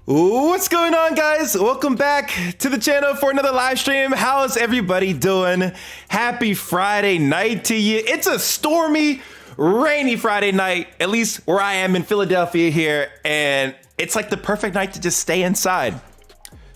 What's going on, guys? Welcome back to the channel for another live stream. How's everybody doing? Happy Friday night to you. It's a stormy, rainy Friday night, at least where I am in Philadelphia here, and it's like the perfect night to just stay inside.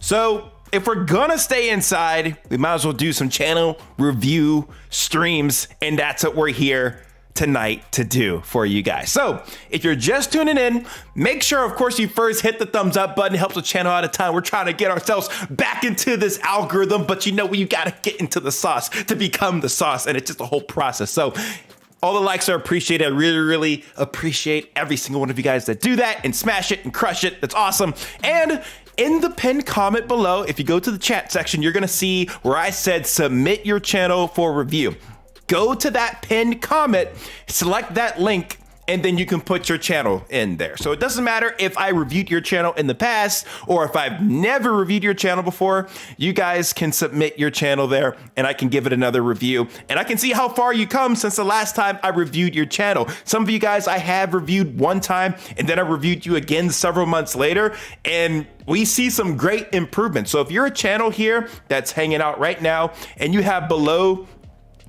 So if we're gonna stay inside, we might as well do some channel review streams, and that's what we're here tonight to do for you guys. So if you're just tuning in, make sure, of course, you first hit the thumbs up button. It helps the channel out a ton. We're trying to get ourselves back into this algorithm, but you know, you gotta get into the sauce to become the sauce, and it's just a whole process. So all the likes are appreciated. I really appreciate every single one of you guys that do that and smash it and crush it. That's awesome. And in the pinned comment below, if you go to the chat section, you're gonna see where I said submit your channel for review. Go to that pinned comment, select that link, and then you can put your channel in there. So it doesn't matter if I reviewed your channel in the past or if I've never reviewed your channel before, you guys can submit your channel there and I can give it another review. And I can see how far you come since the last time I reviewed your channel. Some of you guys I have reviewed one time and then I reviewed you again several months later, and we see some great improvements. So if you're a channel here that's hanging out right now and you have below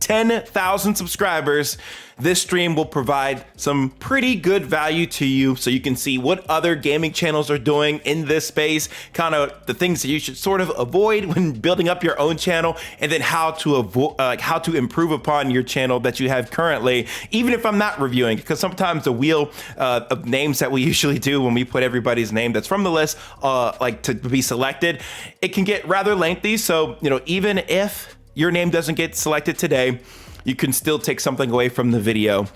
10,000 subscribers, this stream will provide some pretty good value to you so you can see what other gaming channels are doing in this space, kind of the things that you should sort of avoid when building up your own channel, and then how to avoid, how to improve upon your channel that you have currently, even if I'm not reviewing, because sometimes the wheel of names that we usually do when we put everybody's name that's from the list like to be selected, it can get rather lengthy. So, you know, even if your name doesn't get selected today, you can still take something away from the video.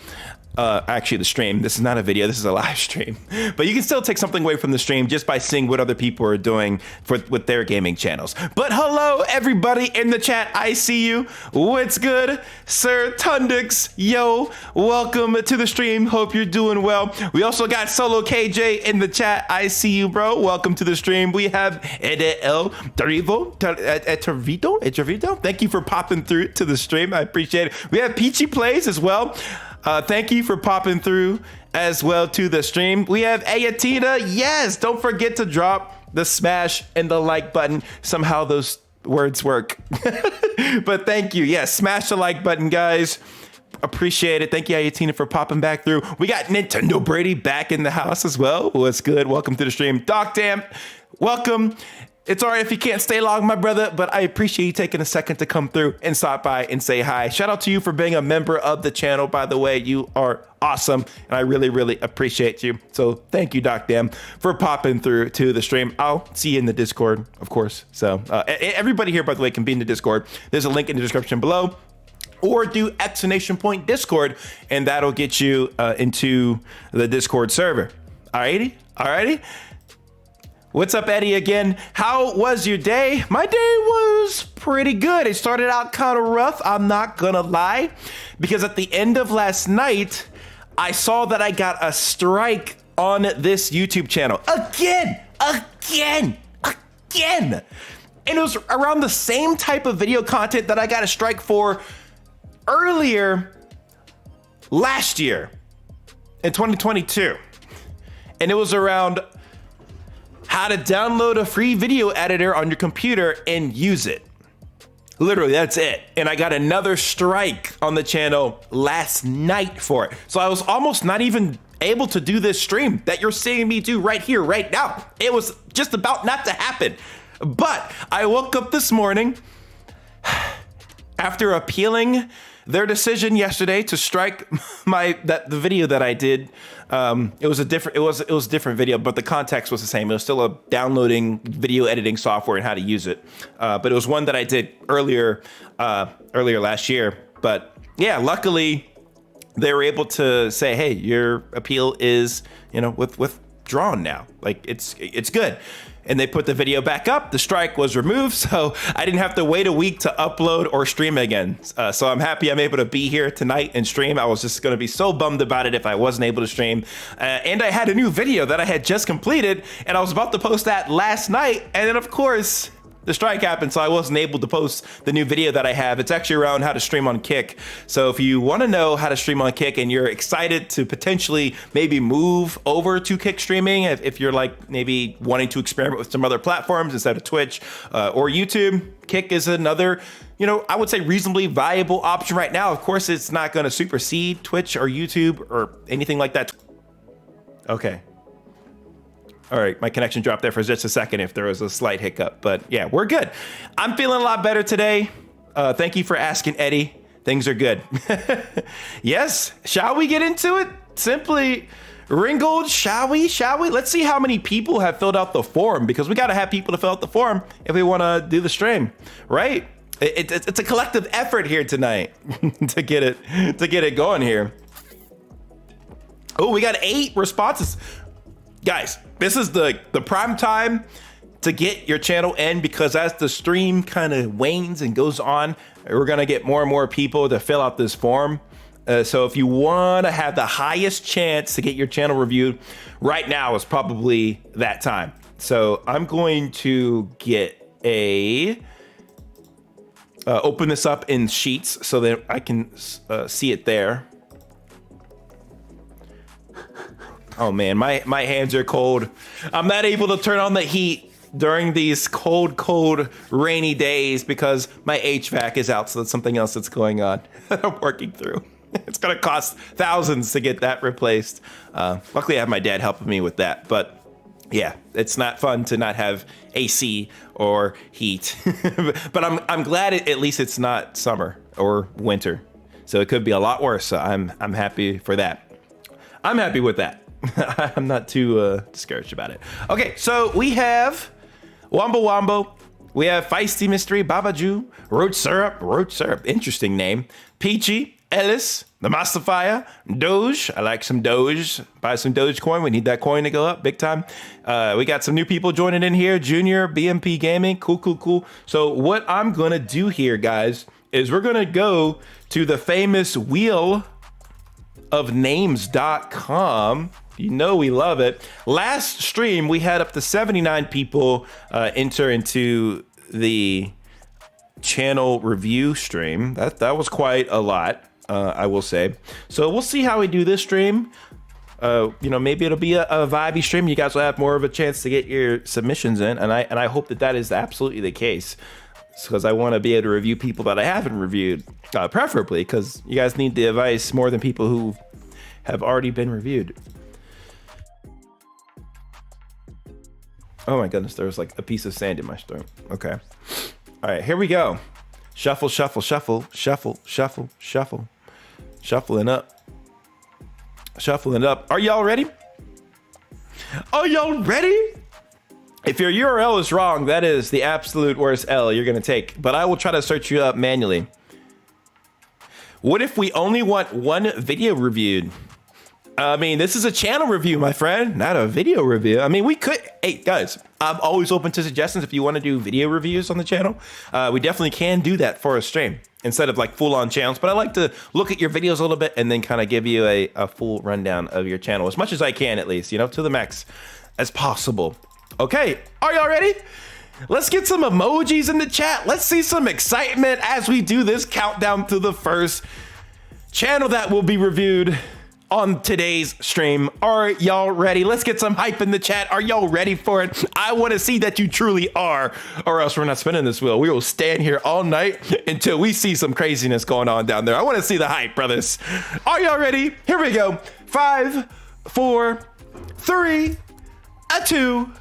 Actually, the stream. This is not a video, this is a live stream. But you can still take something away from the stream just by seeing what other people are doing with their gaming channels. But hello, everybody in the chat. I see you. What's good? Sir Tundix, yo, welcome to the stream. Hope you're doing well. We also got Solo KJ in the chat. I see you, bro. Welcome to the stream. We have El Tervito. Thank you for popping through to the stream. I appreciate it. We have Peachy Plays as well. Thank you for popping through as well to the stream. We have Ayatina. Yes, don't forget to drop the smash and the like button. Somehow those words work. But thank you. Yes, smash the like button, guys. Appreciate it. Thank you, Ayatina, for popping back through. We got Nintendo Brady back in the house as well. What's good? Welcome to the stream. Doc Damn, welcome. It's all right if you can't stay long, my brother, but I appreciate you taking a second to come through and stop by and say hi. Shout out to you for being a member of the channel, by the way. You are awesome, and I really, really appreciate you. So thank you, Doc Dam, for popping through to the stream. I'll see you in the Discord, of course. So everybody here, by the way, can be in the Discord. There's a link in the description below. Or do exclamation point Discord, and that'll get you into the Discord server. Alrighty? What's up, Eddie, again? How was your day? My day was pretty good. It started out kind of rough, I'm not gonna lie, because at the end of last night, I saw that I got a strike on this YouTube channel. Again! And it was around the same type of video content that I got a strike for earlier last year in 2022. And it was around how to download a free video editor on your computer and use it. Literally, that's it. And I got another strike on the channel last night for it. So I was almost not even able to do this stream that you're seeing me do right here, right now. It was just about not to happen. But I woke up this morning after appealing their decision yesterday to strike the video that I did. It was a different video, but the context was the same. It was still a downloading video editing software and how to use it. But it was one that I did earlier last year. But yeah, luckily they were able to say, hey, your appeal is, withdrawn now. Like it's good. And they put the video back up. The strike was removed, so I didn't have to wait a week to upload or stream again. So I'm happy I'm able to be here tonight and stream. I was just gonna be so bummed about it if I wasn't able to stream. And I had a new video that I had just completed, and I was about to post that last night. And then of course, the strike happened, so I wasn't able to post the new video that I have. It's actually around how to stream on Kick. So if you want to know how to stream on Kick and you're excited to potentially maybe move over to Kick streaming, if you're like maybe wanting to experiment with some other platforms instead of Twitch or YouTube, Kick is another, I would say reasonably viable option right now. Of course, it's not going to supersede Twitch or YouTube or anything like that. Okay. All right, my connection dropped there for just a second if there was a slight hiccup, but yeah, we're good. I'm feeling a lot better today. Thank you for asking, Eddie. Things are good. Yes, shall we get into it? Simply Ringgold, shall we? Let's see how many people have filled out the form, because we got to have people to fill out the form if we want to do the stream, right? It's a collective effort here tonight to get it going here. Oh, we got 8 responses. Guys, this is the prime time to get your channel in, because as the stream kind of wanes and goes on, we're going to get more and more people to fill out this form. So if you want to have the highest chance to get your channel reviewed, right now is probably that time. So I'm going to get open this up in Sheets so that I can see it there. Oh man, my hands are cold. I'm not able to turn on the heat during these cold, rainy days because my HVAC is out, so that's something else that's going on that I'm working through. It's gonna cost thousands to get that replaced. Luckily I have my dad helping me with that, but yeah, it's not fun to not have AC or heat. But I'm glad at least it's not summer or winter. So it could be a lot worse, so I'm happy for that. I'm happy with that. I'm not too discouraged about it. Okay, so we have Wombo, we have Feisty Mystery, Babaju, Roach Syrup, interesting name, Peachy, Ellis, the Mastifier, Doge, I like some Doge, buy some Doge coin, we need that coin to go up big time. We got some new people joining in here, Junior, BMP Gaming, cool. So what I'm gonna do here, guys, is we're gonna go to the famous wheel of names.com. You know we love it. Last stream, we had up to 79 people enter into the channel review stream. That was quite a lot. I will say. So we'll see how we do this stream. Maybe it'll be a vibey stream. You guys will have more of a chance to get your submissions in, and I hope that is absolutely the case, because I want to be able to review people that I haven't reviewed, preferably because you guys need the advice more than people who have already been reviewed. Oh my goodness, there was like a piece of sand in my throat. Okay. All right, here we go. Shuffle, shuffle, shuffle, shuffle, shuffle, shuffle. Shuffling up. Shuffling up. Are y'all ready? Are y'all ready? If your URL is wrong, that is the absolute worst L you're going to take. But I will try to search you up manually. What if we only want one video reviewed? I mean, this is a channel review, my friend, not a video review. I mean, we could. Hey, guys, I'm always open to suggestions if you want to do video reviews on the channel. We definitely can do that for a stream instead of like full-on channels. But I like to look at your videos a little bit and then kind of give you a full rundown of your channel as much as I can, at least, to the max as possible. Okay, are y'all ready? Let's get some emojis in the chat. Let's see some excitement as we do this countdown to the first channel that will be reviewed on today's stream. Are y'all ready? Let's get some hype in the chat. Are y'all ready for it? I want to see that you truly are, or else we're not spinning this wheel. We will stand here all night until we see some craziness going on down there. I want to see the hype, brothers. Are y'all ready? Here we go. 5, 4, 3, 2,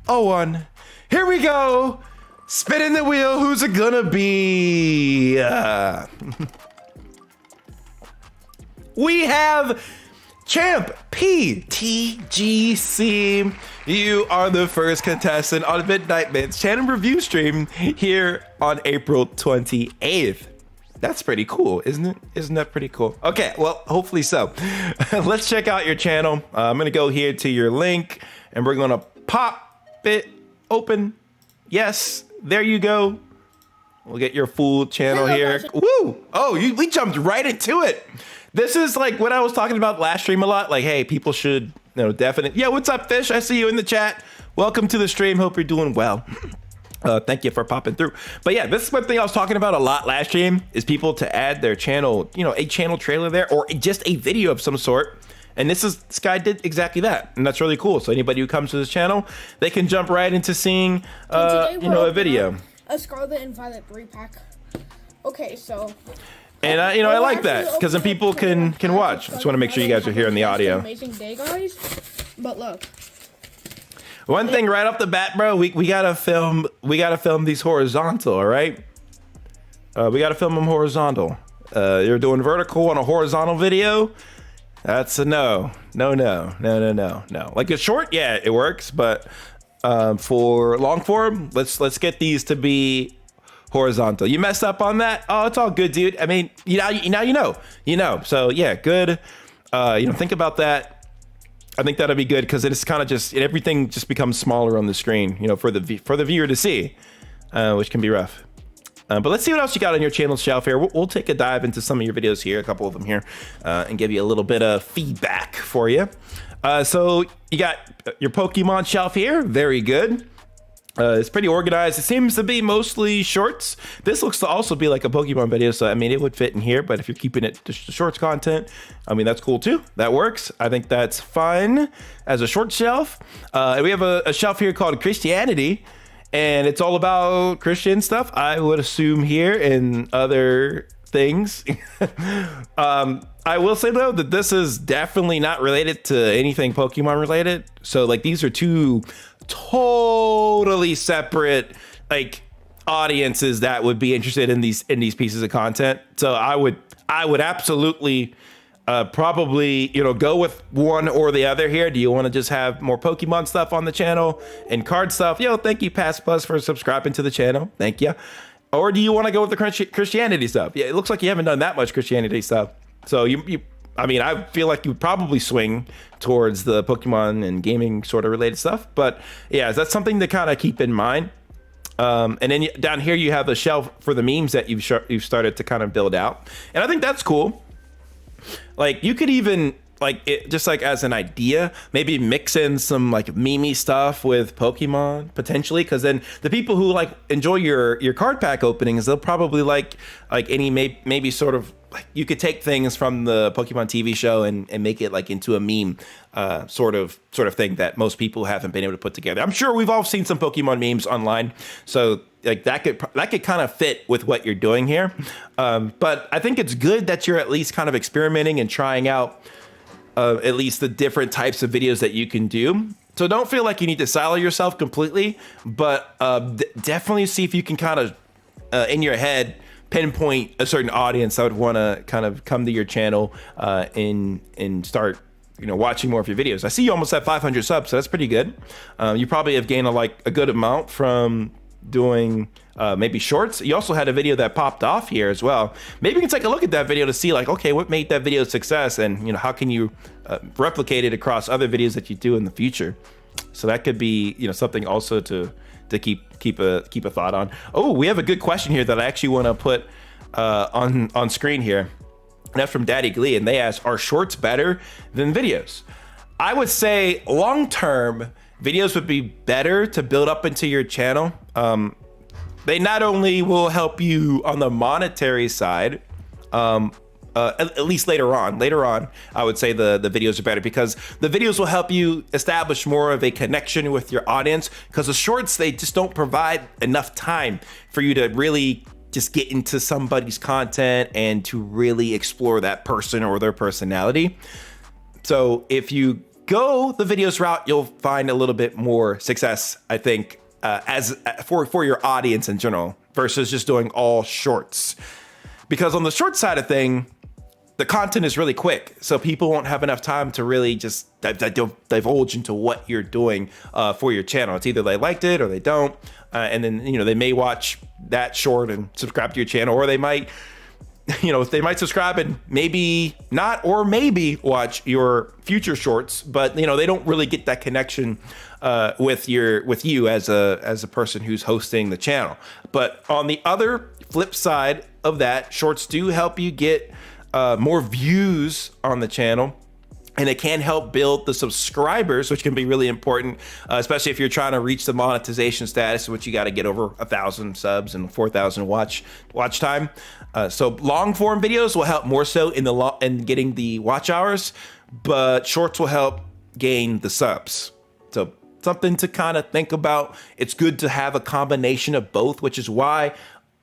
1. Here we go. Spinning the wheel. Who's it gonna be? We have Champ PTGC. You are the first contestant on MidnightMan's channel review stream here on April 28th. That's pretty cool, isn't it? Isn't that pretty cool? Okay, well, hopefully so. Let's check out your channel. I'm gonna go here to your link and we're gonna pop it open. Yes, there you go. We'll get your full channel here. Woo! Oh, we jumped right into it. This is like what I was talking about last stream a lot. Like, hey, people should, definitely. Yeah, what's up, Fish? I see you in the chat. Welcome to the stream. Hope you're doing well. Thank you for popping through. But yeah, this is one thing I was talking about a lot last stream is people to add their channel, a channel trailer there or just a video of some sort. And this guy did exactly that. And that's really cool. So anybody who comes to this channel, they can jump right into seeing, a video. A Scarlet and Violet 3-pack. Okay, so. And I like that because then people can watch. I just want to make sure you guys are hearing the audio. Amazing day, guys. But look. One thing right off the bat, bro, we gotta film these horizontal, all right? We gotta film them horizontal. You're doing vertical on a horizontal video. That's a no. Like a short, yeah, it works, but for long form, let's get these to be horizontal. You messed up on that? Oh, it's all good, dude. I mean, now you know. So yeah, good. Think about that. I think that'll be good because it's kind of everything just becomes smaller on the screen, for the viewer to see, which can be rough. But let's see what else you got on your channel shelf here. We'll take a dive into some of your videos here, a couple of them here, and give you a little bit of feedback for you. So you got your Pokemon shelf here. Very good. It's pretty organized. It seems to be mostly shorts. This looks to also be like a Pokemon video, so I mean, it would fit in here, but if you're keeping it to shorts content, I mean, that's cool too. That works. I think that's fine as a short shelf. We have a shelf here called Christianity, and it's all about Christian stuff, I would assume here, and other things. I will say though that this is definitely not related to anything Pokemon related. So like these are two totally separate like audiences that would be interested in these pieces of content. So I would absolutely probably go with one or the other here. Do you want to just have more Pokemon stuff on the channel and card stuff? Thank you Pass Plus for subscribing to the channel. Thank you. Or do you want to go with the Christianity stuff? Yeah, it looks like you haven't done that much Christianity stuff. So I feel like you would probably swing towards the Pokemon and gaming sort of related stuff. But yeah, that's something to kind of keep in mind. And then down here you have a shelf for the memes that you've started to kind of build out. And I think that's cool. Like you could even like it just like as an idea, maybe mix in some like meme stuff with Pokemon potentially, because then the people who like enjoy your card pack openings, they'll probably like any maybe sort of like you could take things from the Pokemon TV show and make it like into a meme sort of thing that most people haven't been able to put together. I'm sure we've all seen some Pokemon memes online, so like that could kind of fit with what you're doing here. But I think it's good that you're at least kind of experimenting and trying out at least the different types of videos that you can do. So don't feel like you need to silo yourself completely, but definitely see if you can kind of in your head pinpoint a certain audience that would want to kind of come to your channel and start watching more of your videos. I see you almost have 500 subs, so that's pretty good. You probably have gained a good amount from doing maybe shorts. You also had a video that popped off here as well. Maybe you can take a look at that video to see like, okay, what made that video a success, and how can you replicate it across other videos that you do in the future. So that could be something also to keep a thought on. Oh, we have a good question here that I actually want to put on screen here. And that's from Daddy Glee, and they ask, are shorts better than videos? I would say long term, videos would be better to build up into your channel. They not only will help you on the monetary side, at least later on, I would say the videos are better because the videos will help you establish more of a connection with your audience, because the shorts, they just don't provide enough time for you to really just get into somebody's content and to really explore that person or their personality. So if you go the videos route, you'll find a little bit more success, I think, as for your audience in general, versus just doing all shorts. Because on the short side of thing, the content is really quick, so people won't have enough time to really just divulge into what you're doing for your channel. It's either they liked it or they don't, and then they may watch that short and subscribe to your channel, or they might subscribe and maybe not, or maybe watch your future shorts, but they don't really get that connection with you as a person who's hosting the channel. But on the other flip side of that, shorts do help you get more views on the channel, and it can help build the subscribers, which can be really important, especially if you're trying to reach the monetization status, which you got to get over 1,000 subs and 4,000 watch time. So long form videos will help more so in getting the watch hours, but shorts will help gain the subs. So something to kind of think about. It's good to have a combination of both, which is why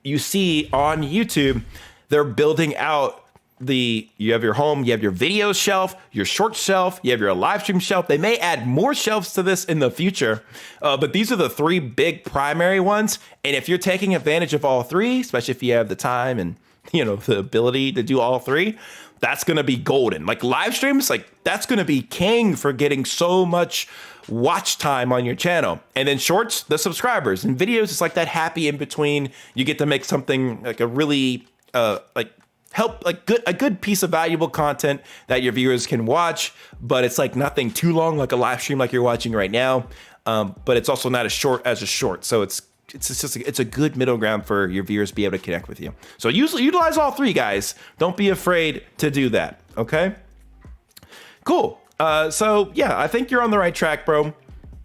you see on YouTube they're building out you have your home, you have your video shelf, your short shelf, you have your live stream shelf. They may add more shelves to this in the future, but these are the three big primary ones. And if you're taking advantage of all three, especially if you have the time and the ability to do all three, that's going to be golden. Like live streams, like that's going to be king for getting so much watch time on your channel. And then shorts, the subscribers, and videos, it's like that happy in between. You get to make something like a really a good piece of valuable content that your viewers can watch, but it's like nothing too long, like a live stream like you're watching right now. But it's also not as short as a short. So it's a good middle ground for your viewers to be able to connect with you. So utilize all three, guys. Don't be afraid to do that. Okay, cool. So yeah, I think you're on the right track, bro.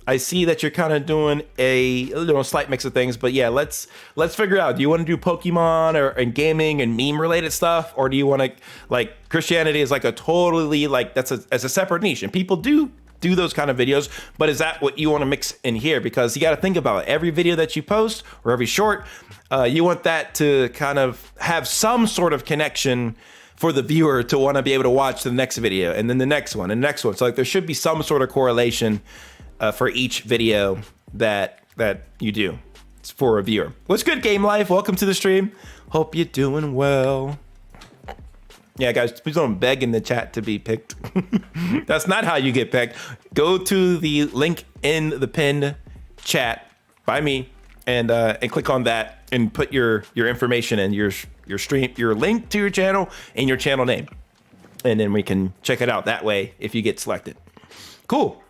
I see that you're kind of doing a slight mix of things, but yeah, let's figure out. Do you want to do Pokemon and gaming and meme related stuff, or do you want to like Christianity is like a totally like that's a separate niche, and people do those kind of videos, but is that what you want to mix in here? Because you got to think about it. Every video that you post or every short, you want that to kind of have some sort of connection for the viewer to want to be able to watch the next video and then the next one and the next one. So like there should be some sort of correlation for each video that you do for a viewer. What's good, Game Life? Welcome to the stream. Hope you're doing well. Yeah, guys, please don't beg in the chat to be picked. That's not how you get picked. Go to the link in the pinned chat by me and click on that and put your information and your stream, your link to your channel and your channel name, and then we can check it out that way if you get selected. Cool.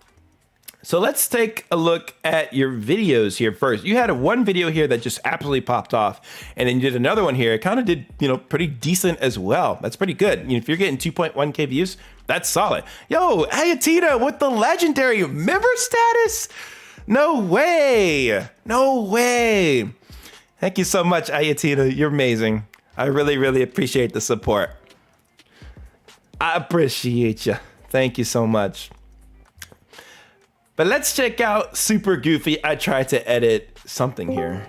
So let's take a look at your videos here first. You had one video here that just absolutely popped off, and then you did another one here. It kind of did, pretty decent as well. That's pretty good. If you're getting 2.1K views, that's solid. Yo, Ayatina with the legendary member status? No way. No way. Thank you so much, Ayatina. You're amazing. I really, really appreciate the support. I appreciate you. Thank you so much. But let's check out Super Goofy. I tried to edit something here.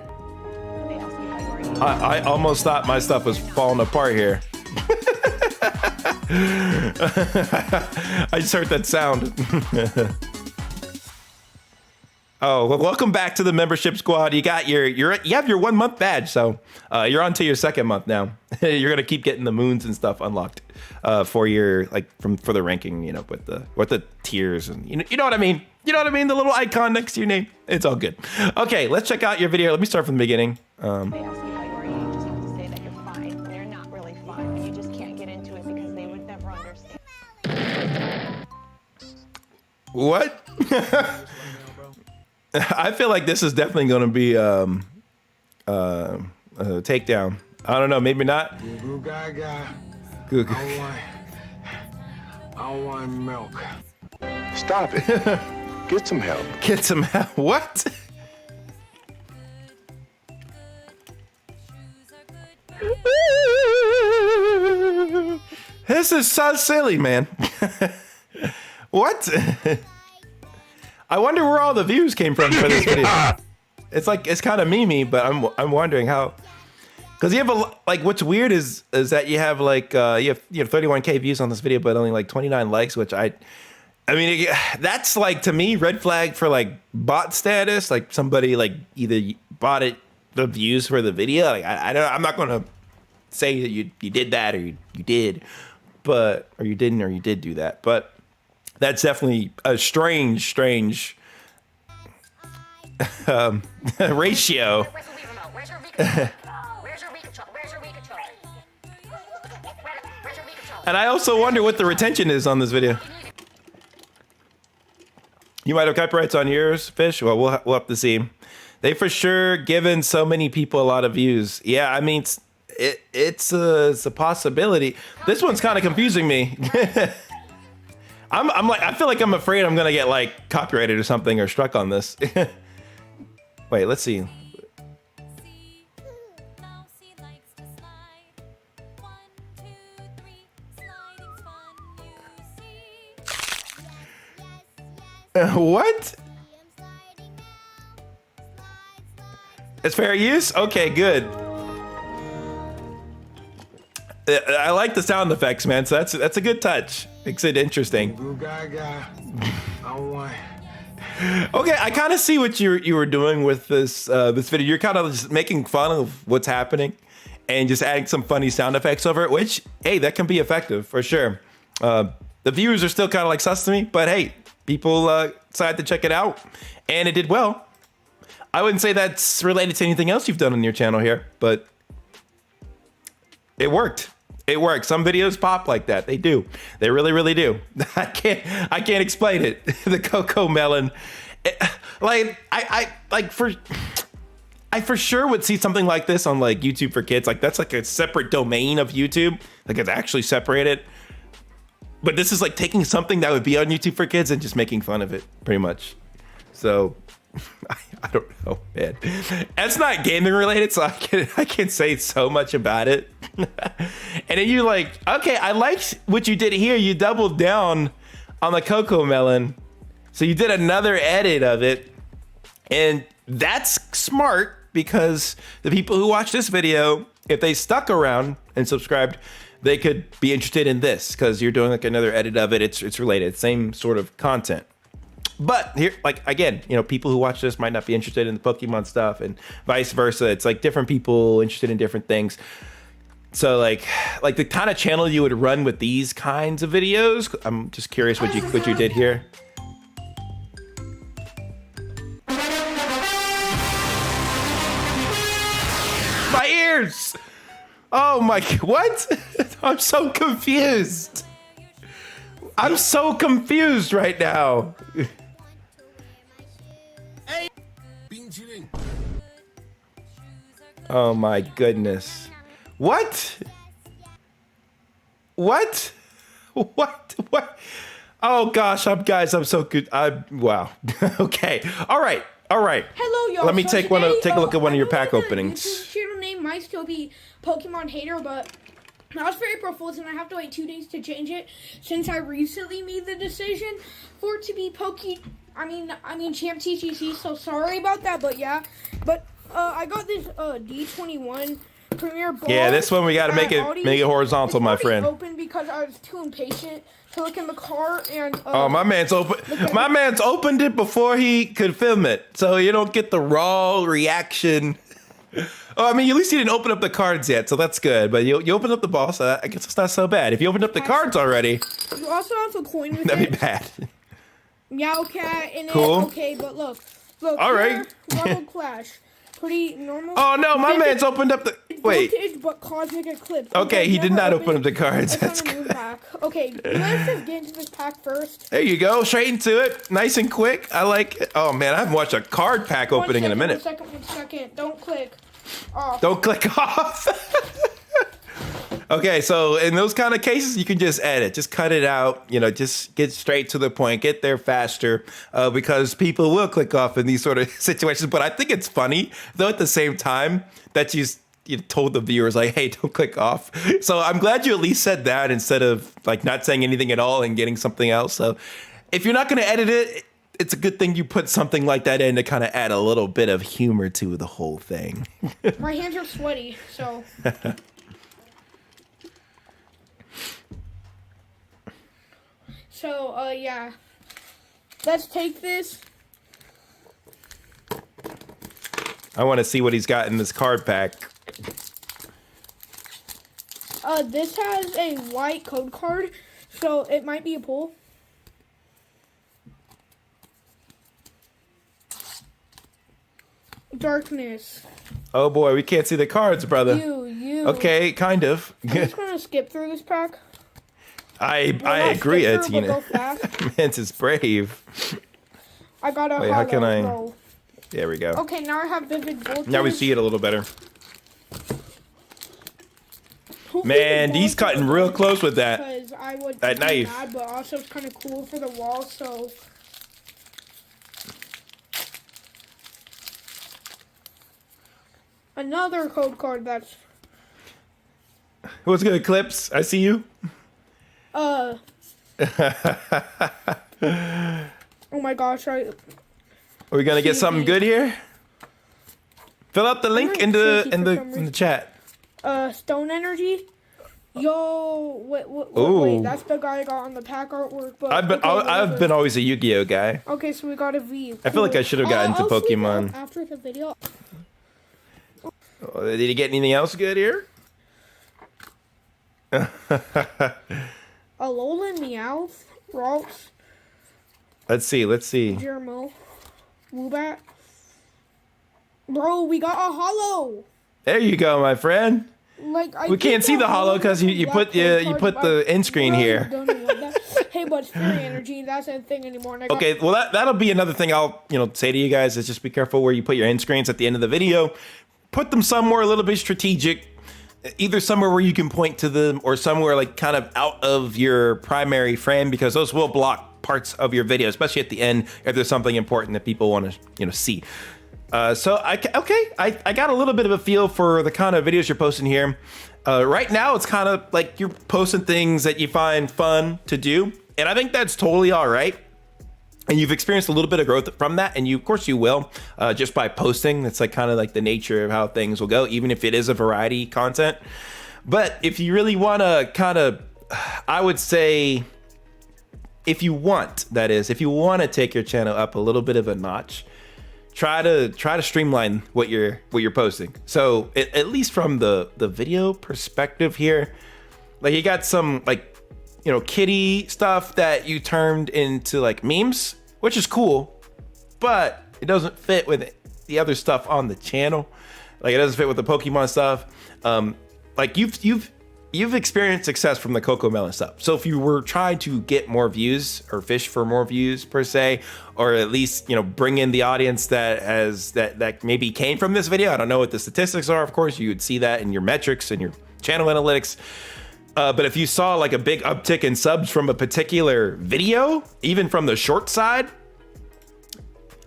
I almost thought my stuff was falling apart here. I just heard that sound. Oh, well, welcome back to the membership squad. You got you have your 1 month badge, so you're on to your 2nd month now. You're gonna keep getting the moons and stuff unlocked for your for the ranking, with the tiers and you know what I mean. You know what I mean? The little icon next to your name. It's all good. Okay, let's check out your video. Let me start from the beginning. They ask you how you are, you just have to say that you're fine. They're not really fine. You just can't get into it because they would never understand. What? I feel like this is definitely going to be a takedown. I don't know, maybe not. Goo gaga. I want milk. Stop it. Get some help. Get some help. What? This is so silly, man. What? I wonder where all the views came from for this video. It's kind of memey, but I'm wondering how. Because you have what's weird is that you have you have 31K views on this video, but only 29 likes, which I mean, that's to me red flag for bot status. Somebody either bought the views for the video. I'm not gonna say that you did that or you did, or you didn't or you did do that. But that's definitely a strange ratio. And I also wonder what the retention is on this video. You might have copyrights on yours, Fish. Well, we'll have to see. They for sure given so many people a lot of views. Yeah, I mean, it's a possibility. This one's kind of confusing me. I feel like I'm afraid I'm gonna get copyrighted or something or struck on this. Wait, let's see. What? It's fair use? Okay, good. I like the sound effects, man. So that's a good touch. Makes it interesting. Goo gaga. I want. Okay, I kind of see what you were doing with this video. You're kind of just making fun of what's happening and just adding some funny sound effects over it, which, hey, that can be effective for sure. The viewers are still kind of sus to me, but hey, people decided to check it out and it did well. I wouldn't say that's related to anything else you've done on your channel here, but it worked. It works. Some videos pop like that. They do. They really, really do. I can't explain it. The cocoa melon. I for sure would see something like this on YouTube for kids. That's a separate domain of YouTube. It's actually separated. But this is taking something that would be on YouTube for kids and just making fun of it, pretty much. So I don't know, man. That's not gaming related, so I can't say so much about it. And then you okay, I liked what you did here. You doubled down on the cocoa melon. So you did another edit of it. And that's smart because the people who watch this video, if they stuck around and subscribed, they could be interested in this because you're doing another edit of it. It's related, same sort of content. But here, again, people who watch this might not be interested in the Pokemon stuff and vice versa. It's different people interested in different things. So the kind of channel you would run with these kinds of videos. I'm just curious what you did here. My ears! Oh my, what? I'm so confused. I'm so confused right now. Oh my goodness. What? What? What? Oh gosh, I'm so good. Wow. Okay. All right. Hello, y'all. Let me So take today, a look at one of your I know pack the openings. YouTube channel name might still be Pokemon Hater, but that was for April Fool's, and I have to wait 2 days to change it since I recently made the decision for it to be Champ TCC. So sorry about that, but yeah. But I got this D21 Premier Ball. Yeah, this one we got to make it horizontal, my friend. Open because I was too impatient to look in the car and. Oh, my man's opened it before he could film it, so you don't get the raw reaction. Oh, I mean, at least you didn't open up the cards yet, so that's good. But you opened up the ball, so I guess it's not so bad. If you opened up the cards already, you also have a coin with that'd it. be bad. Meowcat in Cool. it. Okay, but look. All right. Level Clash. Pretty normal. Oh no, my man's opened up the. Wait. Voltage, but Cosmic Eclipse. Okay, he did not open up the cards. It's That's on a new good. pack. Okay, let's just get into this pack first. There you go, straight into it, nice and quick. I like it. Oh man, I haven't watched a card pack opening in a minute. One second. Don't click off. Don't click off. Okay, so in those kind of cases, you can just edit, just cut it out, just get straight to the point, get there faster, because people will click off in these sort of situations. But I think it's funny, though, at the same time, that you told the viewers, like, hey, don't click off. So I'm glad you at least said that instead of like not saying anything at all and getting something else. So if you're not going to edit it, it's a good thing you put something like that in to kind of add a little bit of humor to the whole thing. My hands are sweaty, so. So, yeah. Let's take this. I want to see what he's got in this card pack. This has a white code card, so it might be a pull. Darkness. Oh boy, we can't see the cards, brother. You. Okay, kind of. I'm just gonna skip through this pack. I agree, Tina. Tina. Man's is brave. I got a Wait, how can I? roll. There we go. Okay, now I have vivid voltage. Now we see it a little better. Hopefully Man, the he's ball's cutting real close with that. Because I would That be knife. mad, but also it's kind of cool for the wall, so. Another code card that's. What's good, Clips? I see you. Oh my gosh! Are we gonna get something good here? Fill out the link in the chat. Stone Energy. Yo, wait, that's the guy I got on the pack artwork. But I've been always a Yu-Gi-Oh guy. Okay, so we got a V. I feel like I should have gotten to I'll sleep Pokemon. after the video. Did he get anything else good here? Alolan, Meowth, Ralts, Let's see. Germo, Woobat. Bro, we got a holo. There you go, my friend. Like We can't see the holo because you put the end screen here. Hey, but it's Fairy Energy. That's a thing anymore. And Okay, well that'll be another thing I'll say to you guys is just be careful where you put your end screens at the end of the video. Put them somewhere a little bit strategic, either somewhere where you can point to them or somewhere like kind of out of your primary frame, because those will block parts of your video, especially at the end if there's something important that people want to see. So I got a little bit of a feel for the kind of videos you're posting here. Right now it's kind of like you're posting things that you find fun to do, and I think that's totally all right. And you've experienced a little bit of growth from that, and of course you will, just by posting. That's like kind of like the nature of how things will go, even if it is a variety content. But if you really want to kind of, I would say, if you want to take your channel up a little bit of a notch, try to streamline what you're posting. So at least from the video perspective here, like you got some like, kitty stuff that you turned into like memes, which is cool, but it doesn't fit with the other stuff on the channel. Like it doesn't fit with the Pokemon stuff. Like you've you've experienced success from the Coco Melon stuff. So if you were trying to get more views or fish for more views per se, or at least, you know, bring in the audience that maybe came from this video. I don't know what the statistics are. Of course, you would see that in your metrics and your channel analytics. But if you saw like a big uptick in subs from a particular video, even from the short side,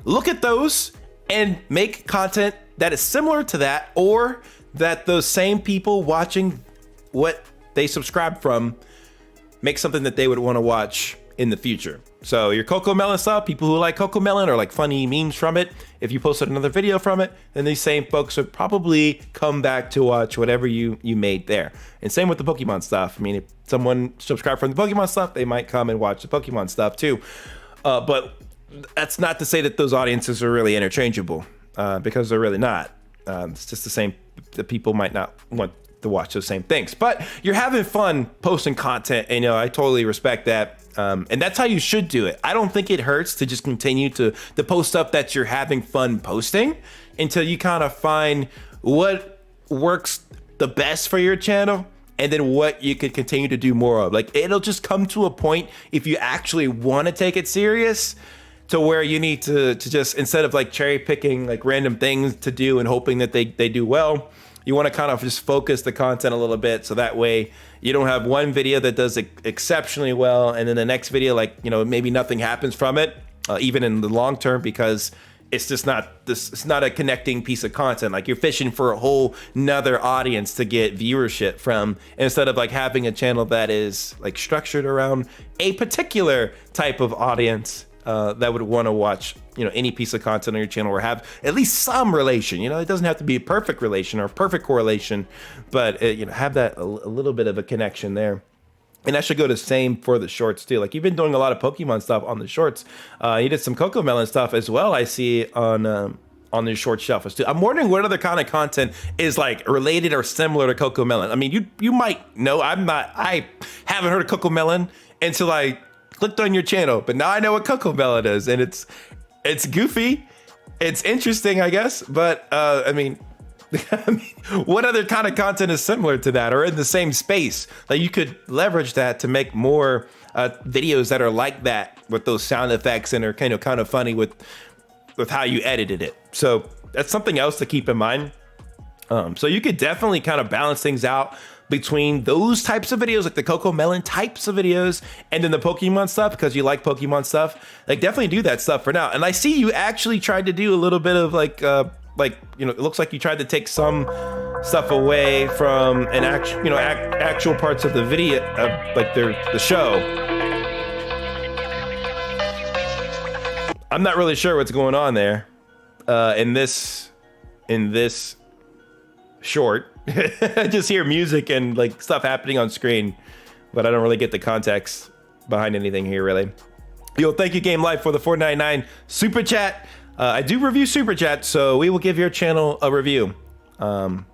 look at those and make content that is similar to that, or that those same people watching what they subscribe from make something that they would want to watch in the future. So your Coco Melon stuff, people who like Coco Melon or like funny memes from it, if you posted another video from it, then these same folks would probably come back to watch whatever you made there. And same with the Pokemon stuff. I mean, if someone subscribed from the Pokemon stuff, they might come and watch the Pokemon stuff too. But that's not to say that those audiences are really interchangeable, because they're really not. It's just the same. The people might not want to watch those same things, but you're having fun posting content, and you know, I totally respect that. And that's how you should do it. I don't think it hurts to just continue to post stuff that you're having fun posting until you kind of find what works the best for your channel, and then what you could continue to do more of. Like, it'll just come to a point, if you actually want to take it serious, to where you need to just, instead of like cherry picking like random things to do and hoping that they do well, you want to kind of just focus the content a little bit, so that way you don't have one video that does exceptionally well and then the next video, like, you know, maybe nothing happens from it, even in the long term, because it's just not this. It's not a connecting piece of content. Like, you're fishing for a whole nother audience to get viewership from, instead of like having a channel that is like structured around a particular type of audience that would want to watch, you know, any piece of content on your channel, or have at least some relation. You know, it doesn't have to be a perfect relation or a perfect correlation, but you know, have that a little bit of a connection there. And that should go the same for the shorts too. Like, you've been doing a lot of Pokemon stuff on the shorts. You did some Coco Melon stuff as well, I see on the short shelf too. I'm wondering what other kind of content is like related or similar to Coco Melon. I mean, you might know. I haven't heard of Coco Melon until I clicked on your channel, but now I know what Coco Melon is, and it's goofy, it's interesting, I guess. But I mean, what other kind of content is similar to that or in the same space that you could leverage that to make more videos that are like that, with those sound effects, and are kind of funny with how you edited it? So that's something else to keep in mind. So you could definitely kind of balance things out between those types of videos, like the Coco Melon types of videos, and then the Pokemon stuff, because you like Pokemon stuff. Like, definitely do that stuff for now. And I see you actually tried to do a little bit of like, you know, it looks like you tried to take some stuff away from an actual parts of the video, like the show. I'm not really sure what's going on there in this short. I just hear music and like stuff happening on screen, but I don't really get the context behind anything here, really. Yo, thank you, Game Life, for the $4.99 super chat. I do review super chat, so we will give your channel a review. So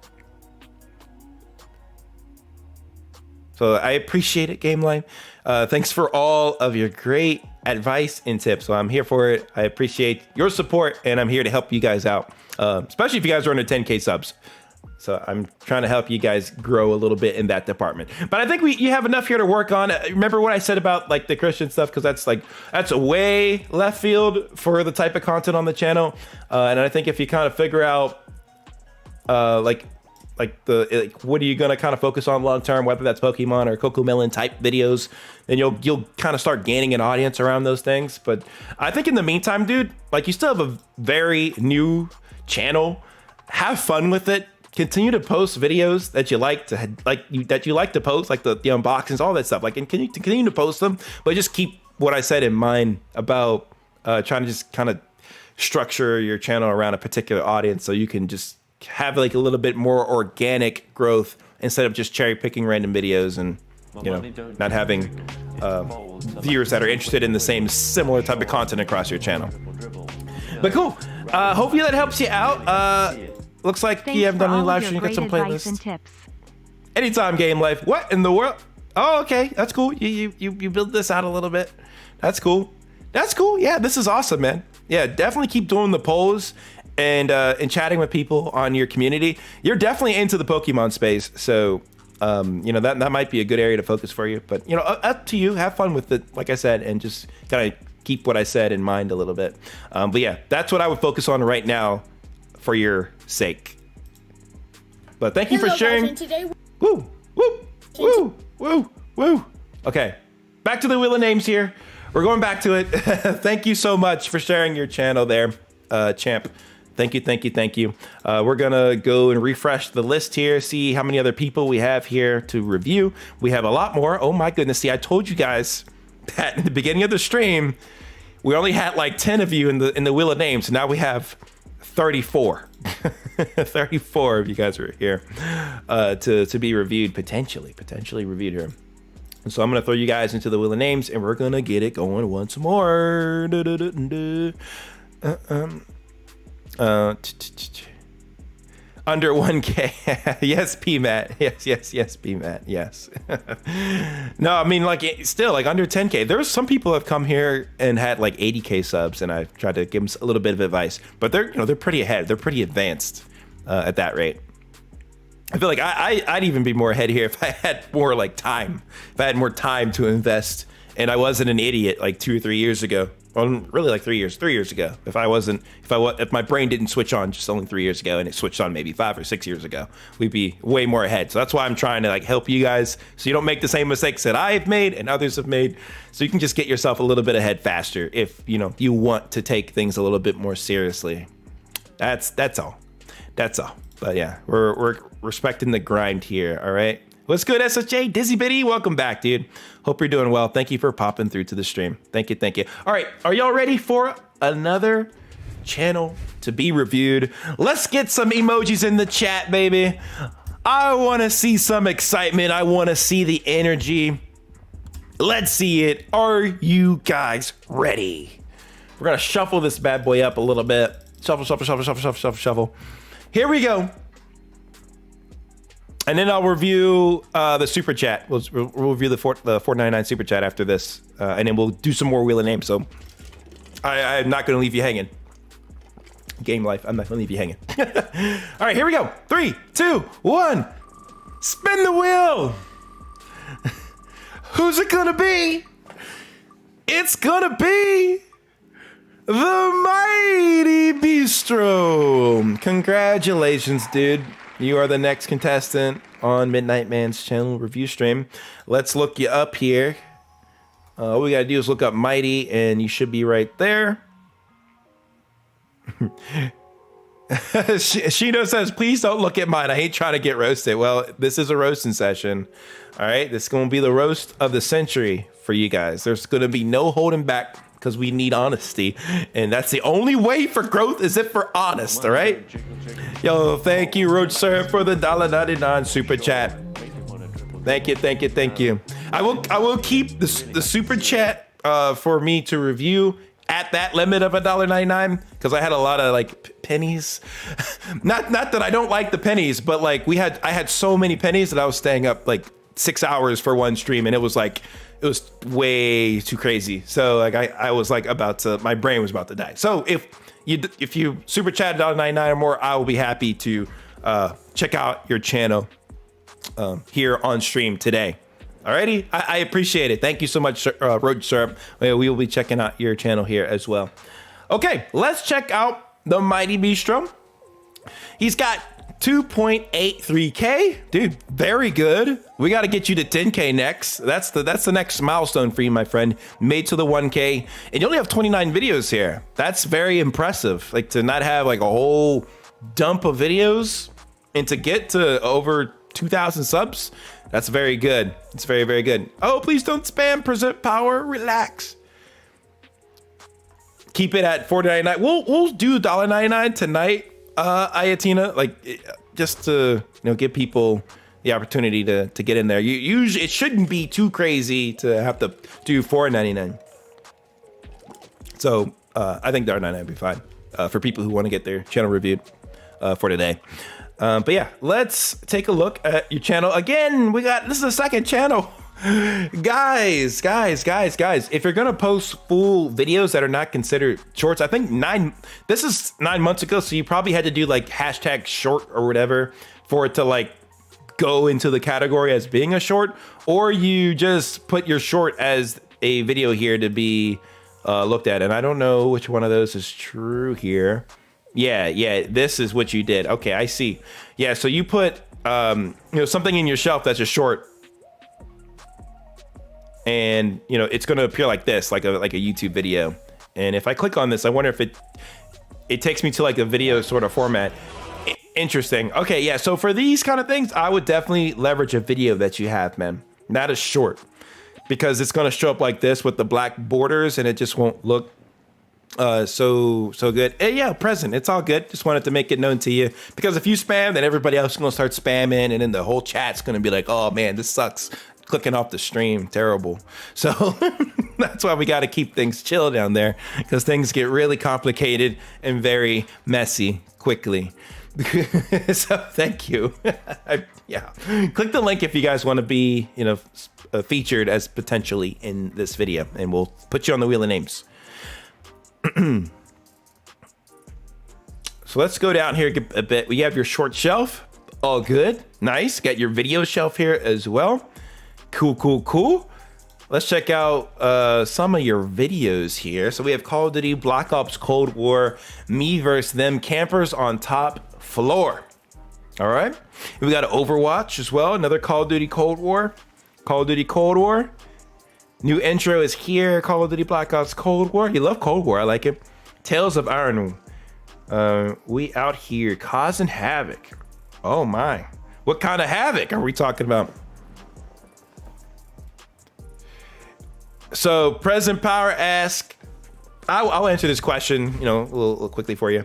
I appreciate it, Game Life. Thanks for all of your great advice and tips. So I'm here for it. I appreciate your support, and I'm here to help you guys out, especially if you guys are under 10K subs. So I'm trying to help you guys grow a little bit in that department. But I think you have enough here to work on. Remember what I said about like the Christian stuff, because that's a way left field for the type of content on the channel. And I think if you kind of figure out what are you gonna kind of focus on long term, whether that's Pokemon or Coco Melon type videos, then you'll kind of start gaining an audience around those things. But I think in the meantime, dude, like, you still have a very new channel. Have fun with it. Continue to post videos that you like to post, like the unboxings, all that stuff. Like, and continue to post them, but just keep what I said in mind about trying to just kind of structure your channel around a particular audience, so you can just have like a little bit more organic growth, instead of just cherry picking random videos and, you know, not having viewers that are interested in the same similar type of content across your channel. But cool. Hopefully that helps you out. Looks like you haven't done any live stream. You got some playlists. Anytime, Game Life. What in the world? Oh, okay. That's cool. You build this out a little bit. That's cool. That's cool. Yeah, this is awesome, man. Yeah, definitely keep doing the polls and chatting with people on your community. You're definitely into the Pokemon space, so You know, that might be a good area to focus for you, but you know, up to you. Have fun with it, like I said, and just kind of keep what I said in mind a little bit. But yeah, that's what I would focus on right now for your sake. But thank you for sharing. Today, woo, woo, woo, woo, woo. Okay, back to the wheel of names here. We're going back to it. Thank you so much for sharing your channel there, champ. Thank you, thank you, thank you. We're gonna go and refresh the list here, see how many other people we have here to review. We have a lot more. Oh my goodness, see, I told you guys that in the beginning of the stream, we only had like 10 of you in the wheel of names. Now we have 34. 34 of you guys are here to be reviewed, potentially reviewed here. And so I'm gonna throw you guys into the wheel of names, and we're gonna get it going once more. Under 1K. Yes, P-Matt. Yes, P-Matt. Yes. No, I mean, like, still, like, under 10K. There's some people that have come here and had like 80K subs, and I've tried to give them a little bit of advice, but they're, you know, they're pretty ahead. They're pretty advanced at that rate. I feel like I'd even be more ahead here if I had more like time, if I had more time to invest, and I wasn't an idiot like 2 or 3 years ago. Well, really like 3 years ago. If my brain didn't switch on just only 3 years ago, and it switched on maybe 5 or 6 years ago, we'd be way more ahead. So that's why I'm trying to like help you guys, so you don't make the same mistakes that I've made and others have made. So you can just get yourself a little bit ahead faster if you know you want to take things a little bit more seriously. That's all. But yeah, we're respecting the grind here. All right. What's good, SSJ? Dizzy Bitty, welcome back, dude. Hope you're doing well. Thank you for popping through to the stream. Thank you. All right, are y'all ready for another channel to be reviewed? Let's get some emojis in the chat, baby. I want to see some excitement. I want to see the energy. Let's see it. Are you guys ready? We're gonna shuffle this bad boy up a little bit. Shuffle. Here we go. And then I'll review the super chat. We'll review the 499 super chat after this, and then we'll do some more wheel of names. So I'm not going to leave you hanging. Game life, I'm not going to leave you hanging. All right, here we go. 3, 2, 1. Spin the wheel. Who's it going to be? It's going to be the mighty Bistro. Congratulations, dude. You are the next contestant on MidnightMan's channel review stream. Let's look you up here. All we gotta do is look up Mighty, and you should be right there. Shino says, please don't look at mine. I ain't trying to get roasted. Well, this is a roasting session. All right, this is gonna be the roast of the century for you guys. There's gonna be no holding back, because we need honesty, and that's the only way for growth, is if we're honest. All right. Yo, thank you, Roach Sir, for the $1.99 super chat. Thank you. I will keep the super chat for me to review at that limit of $1.99, because I had a lot of like pennies. not that I don't like the pennies, but like I had so many pennies that I was staying up like 6 hours for one stream, and it was way too crazy. So like I was like my brain was about to die. So if you super chat $1.99 or more, I will be happy to check out your channel here on stream today. Alrighty, I appreciate it. Thank you so much, Roach Syrup. We will be checking out your channel here as well. Okay, let's check out the Mighty Bistro. He's got 2.83K, dude. Very good. We got to get you to 10K next. That's the next milestone for you, my friend. Made to the 1K, and you only have 29 videos here. That's very impressive. Like, to not have like a whole dump of videos and to get to over 2,000 subs. That's very good. It's very, very good. Oh, please don't spam. Present power. Relax. Keep it at $4.99. We'll do $1.99 tonight. Ayatina, like, just to give people the opportunity to get in there. Usually it shouldn't be too crazy to have to do $4.99. So I think $1.99 would be fine for people who want to get their channel reviewed for today. But yeah, let's take a look at your channel again. This is the second channel. Guys, if you're gonna post full videos that are not considered shorts, I think this is 9 months ago, so you probably had to do like hashtag short or whatever for it to like go into the category as being a short, or you just put your short as a video here to be looked at. And I don't know which one of those is true here. Yeah, this is what you did. Okay, I see. Yeah, so you put something in your shelf that's a short, and it's going to appear like this, like a YouTube video. And if I click on this, I wonder if it takes me to like a video sort of format. Interesting. Okay, yeah, so for these kind of things, I would definitely leverage a video that you have, man. Not a short, because it's going to show up like this with the black borders, and it just won't look so good. And yeah, present. It's all good. Just wanted to make it known to you, because if you spam, then everybody else is going to start spamming, and then the whole chat's going to be like, oh man, this sucks. Clicking off the stream, terrible. So that's why we got to keep things chill down there, because things get really complicated and very messy quickly. So thank you. Yeah, click the link if you guys want to be featured as potentially in this video, and we'll put you on the wheel of names. So let's go down here a bit. We have your short shelf, all good, nice. Got your video shelf here as well. Cool. Let's check out some of your videos here. So we have Call of Duty Black Ops Cold War, me versus them campers on top floor. All right. We got Overwatch as well. Another Call of Duty Cold War. New intro is here. Call of Duty Black Ops Cold War. You love Cold War. I like it. Tales of Iron. We out here causing havoc. Oh my. What kind of havoc are we talking about? So President Power asks, I'll answer this question, a little quickly for you.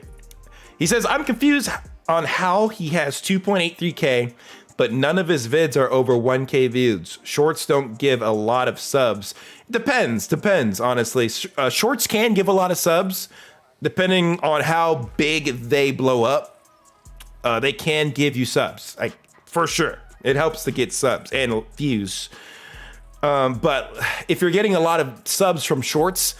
He says, I'm confused on how he has 2.83K, but none of his vids are over 1K views. Shorts don't give a lot of subs. Depends, honestly. Shorts can give a lot of subs, depending on how big they blow up. They can give you subs, like for sure. It helps to get subs and views. But if you're getting a lot of subs from shorts,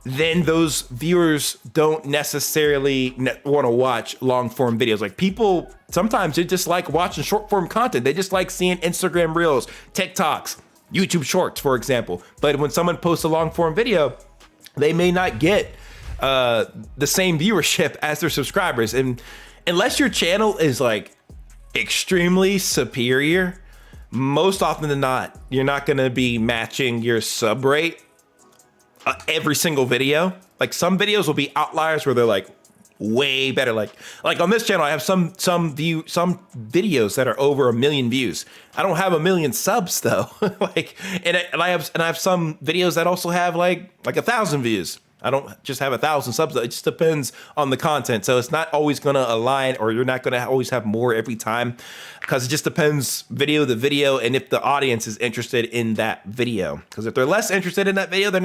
then those viewers don't necessarily want to watch long form videos. Like people, sometimes they just like watching short form content. They just like seeing Instagram reels, TikToks, YouTube shorts, for example. But when someone posts a long form video, they may not get the same viewership as their subscribers. And unless your channel is like extremely superior, most often than not, you're not going to be matching your sub rate every single video. Like some videos will be outliers where they're like way better. Like on this channel, I have some videos that are over 1 million views. I don't have 1 million subs though. and I have some videos that also have like 1,000 views. I don't just have 1,000 subs. It just depends on the content. So it's not always going to align, or you're not going to always have more every time, because it just depends video to video and if the audience is interested in that video. Because if they're less interested in that video, then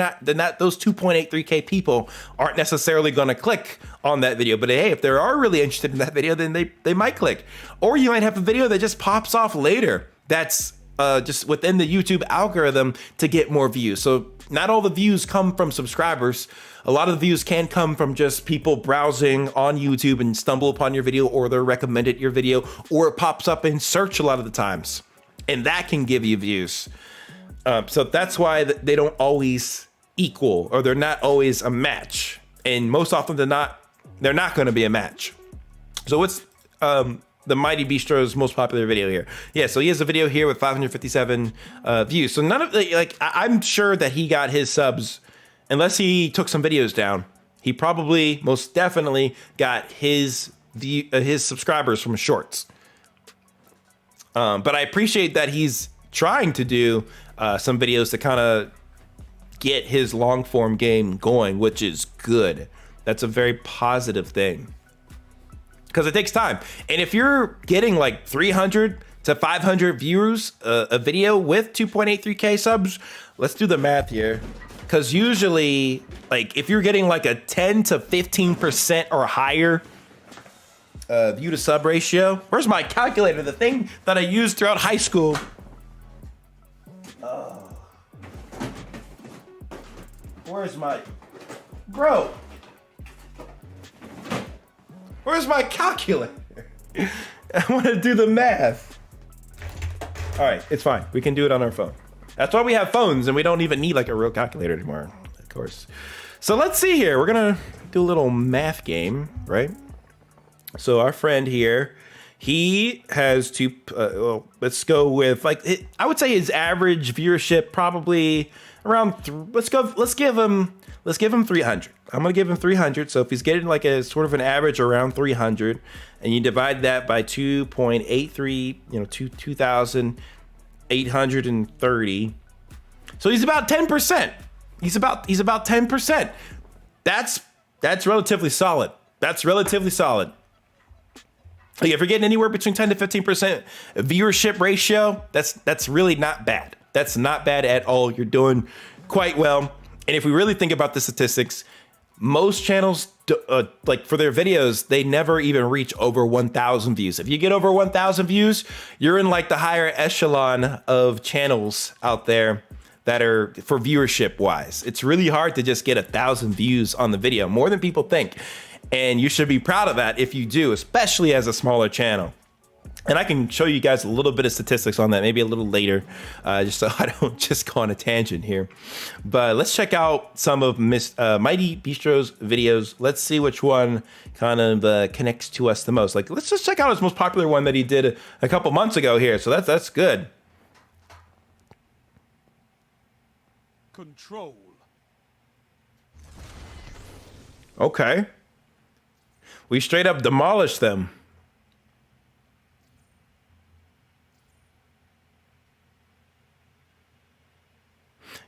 those 2.83K people aren't necessarily going to click on that video. But hey, if they are really interested in that video, then they might click. Or you might have a video that just pops off later. That's just within the YouTube algorithm to get more views. So not all the views come from subscribers. A lot of the views can come from just people browsing on YouTube and stumble upon your video, or they're recommended your video, or it pops up in search a lot of the times, and that can give you views. So that's why they don't always equal, or they're not always a match. And most often than not, they're not going to be a match. So what's the Mighty Bistro's most popular video here? Yeah, so he has a video here with 557 views. So none of the, I'm sure that he got his subs, unless he took some videos down, he probably most definitely got his subscribers from shorts. But I appreciate that he's trying to do some videos to kind of get his long form game going, which is good. That's a very positive thing, because it takes time. And if you're getting like 300 to 500 viewers a video with 2.83K subs, let's do the math here. Because usually, like, if you're getting like a 10 to 15% or higher view to sub ratio, where's my calculator? The thing that I used throughout high school. Where's my, bro? Where's my calculator? I want to do the math. All right, it's fine. We can do it on our phone. That's why we have phones, and we don't even need like a real calculator anymore, of course. So let's see here. We're gonna do a little math game, right? So our friend here, he has two. Well, let's go with like I would say his average viewership probably around. Let's give him 300. I'm gonna give him 300. So if he's getting like a sort of an average around 300, and you divide that by 2.83, 2,830. So he's about 10%. He's about 10%. That's relatively solid. That's relatively solid. Like if you're getting anywhere between 10 to 15% viewership ratio, that's really not bad. That's not bad at all. You're doing quite well. And if we really think about the statistics, most channels, like for their videos, they never even reach over 1,000 views. If you get over 1,000 views, you're in like the higher echelon of channels out there that are for viewership wise. It's really hard to just get 1,000 views on the video, more than people think. And you should be proud of that if you do, especially as a smaller channel. And I can show you guys a little bit of statistics on that, maybe a little later, just so I don't just go on a tangent here. But let's check out some of Mighty Bistro's videos. Let's see which one kind of connects to us the most. Like, let's just check out his most popular one that he did a couple months ago here. So that's good. Control. Okay. We straight up demolished them.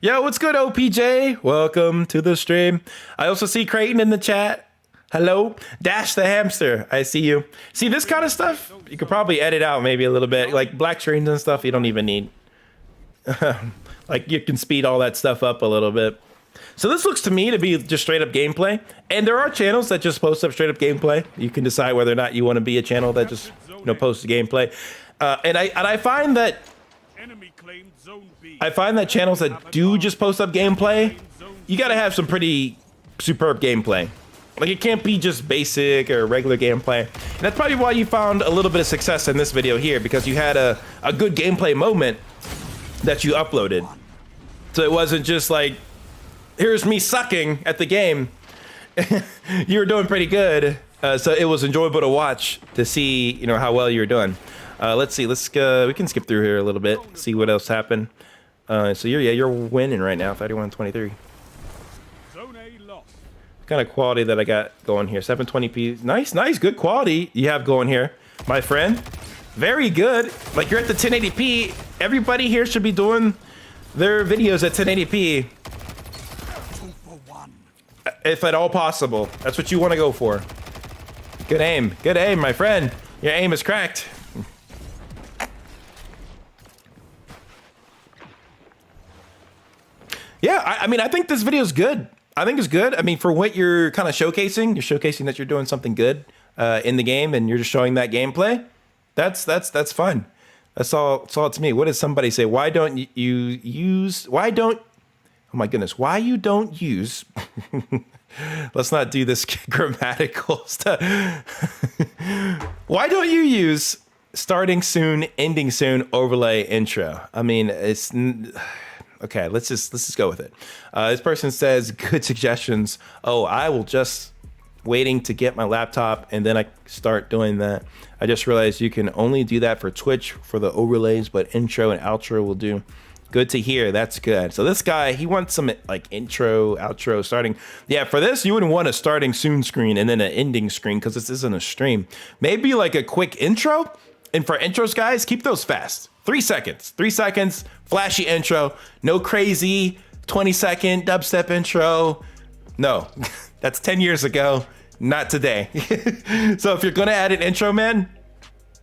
Yo, what's good, OPJ? Welcome to the stream. I also see Creighton in the chat. Hello. Dash the hamster. I see you. See, this kind of stuff, you could probably edit out maybe a little bit. Like black screens and stuff, you don't even need. Like you can speed all that stuff up a little bit. So this looks to me to be just straight up gameplay. And there are channels that just post up straight up gameplay. You can decide whether or not you want to be a channel that just posts gameplay. And I find that channels that do just post up gameplay, you got to have some pretty superb gameplay. Like it can't be just basic or regular gameplay. And that's probably why you found a little bit of success in this video here, because you had a good gameplay moment that you uploaded. So it wasn't just like, here's me sucking at the game. You were doing pretty good. So it was enjoyable to watch, to see, how well you were doing. Let's see, we can skip through here a little bit, see what else happened. So you're winning right now, 31-23. Zone A lost. Kind of quality that I got going here, 720p. Nice, good quality you have going here, my friend. Very good. Like you're at the 1080p. Everybody here should be doing their videos at 1080p. If at all possible. That's what you want to go for. Good aim, my friend. Your aim is cracked. Yeah, I mean, I think this video is good. I think it's good. I mean, for what you're kind of showcasing, that you're doing something good in the game, and you're just showing that gameplay. That's fun. That's all to me. What does somebody say? Why don't you use? Oh my goodness! Why you don't use? Let's not do this grammatical stuff. Why don't you use starting soon, ending soon overlay intro? I mean, it's. Okay, let's just go with it. This person says, good suggestions. Oh, I will just waiting to get my laptop and then I start doing that. I just realized you can only do that for Twitch for the overlays, but intro and outro will do. Good to hear. That's good. So this guy, he wants some like intro, outro, starting. Yeah, for this, you wouldn't want a starting soon screen and then an ending screen because this isn't a stream. Maybe like a quick intro. And for intros, guys, keep those fast. 3 seconds. 3 seconds, flashy intro. No crazy 20-second dubstep intro. No, that's 10 years ago. Not today. So if you're going to add an intro, man,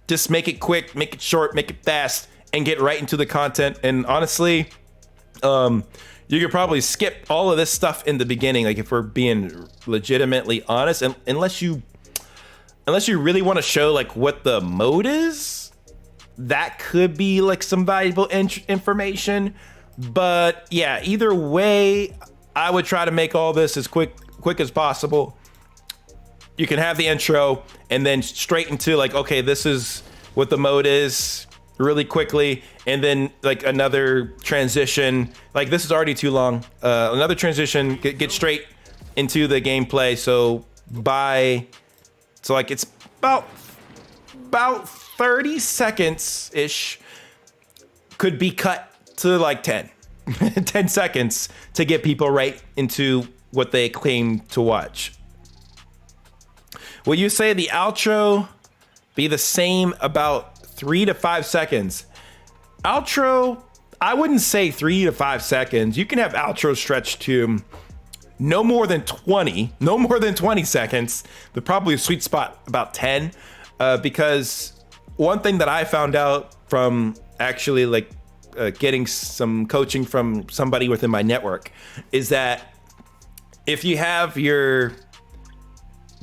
just make it quick, make it short, make it fast, and get right into the content. And honestly, you could probably skip all of this stuff in the beginning. Like if we're being legitimately honest, and unless you really want to show like what the mode is, that could be like some valuable information. But yeah, either way, I would try to make all this as quick as possible. You can have the intro and then straight into like, okay, this is what the mode is. really quickly, and then like another transition. Like this is already too long. Another transition, get straight into the gameplay. So like it's about 30 seconds ish could be cut to like 10 seconds to get people right into what they claim to watch. Will you say the outro be the same, about 3 to 5 seconds? Outro, I wouldn't say 3 to 5 seconds. You can have outro stretched to no more than 20 seconds, but probably a sweet spot about 10, because one thing that I found out from actually like getting some coaching from somebody within my network is that if you have your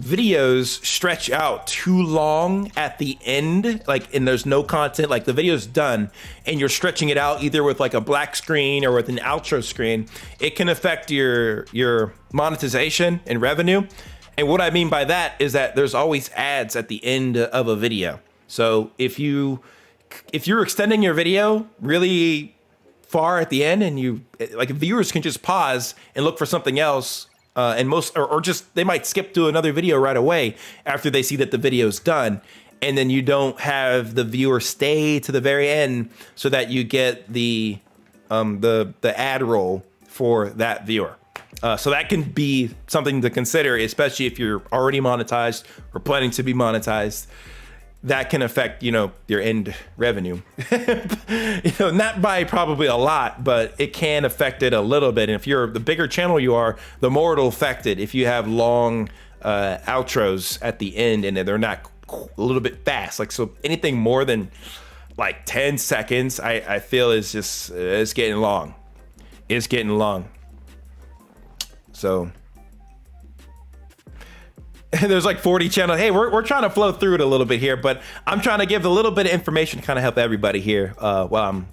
videos stretch out too long at the end, like, and there's no content, like the video's done and you're stretching it out either with like a black screen or with an outro screen, it can affect your monetization and revenue. And what I mean by that is that there's always ads at the end of a video. So if you're extending your video really far at the end, and you like, viewers can just pause and look for something else, and most or just they might skip to another video right away after they see that the video's done, and then you don't have the viewer stay to the very end so that you get the ad roll for that viewer. So that can be something to consider, especially if you're already monetized or planning to be monetized. That can affect, your end revenue. Not by probably a lot, but it can affect it a little bit. And if you're the bigger channel you are, the more it'll affect it. If you have long outros at the end and they're not a little bit fast, like, so anything more than like 10 seconds, I feel is just, it's getting long. It's getting long. So there's like 40 channels. Hey, we're trying to flow through it a little bit here, but I'm trying to give a little bit of information to kind of help everybody here while I'm,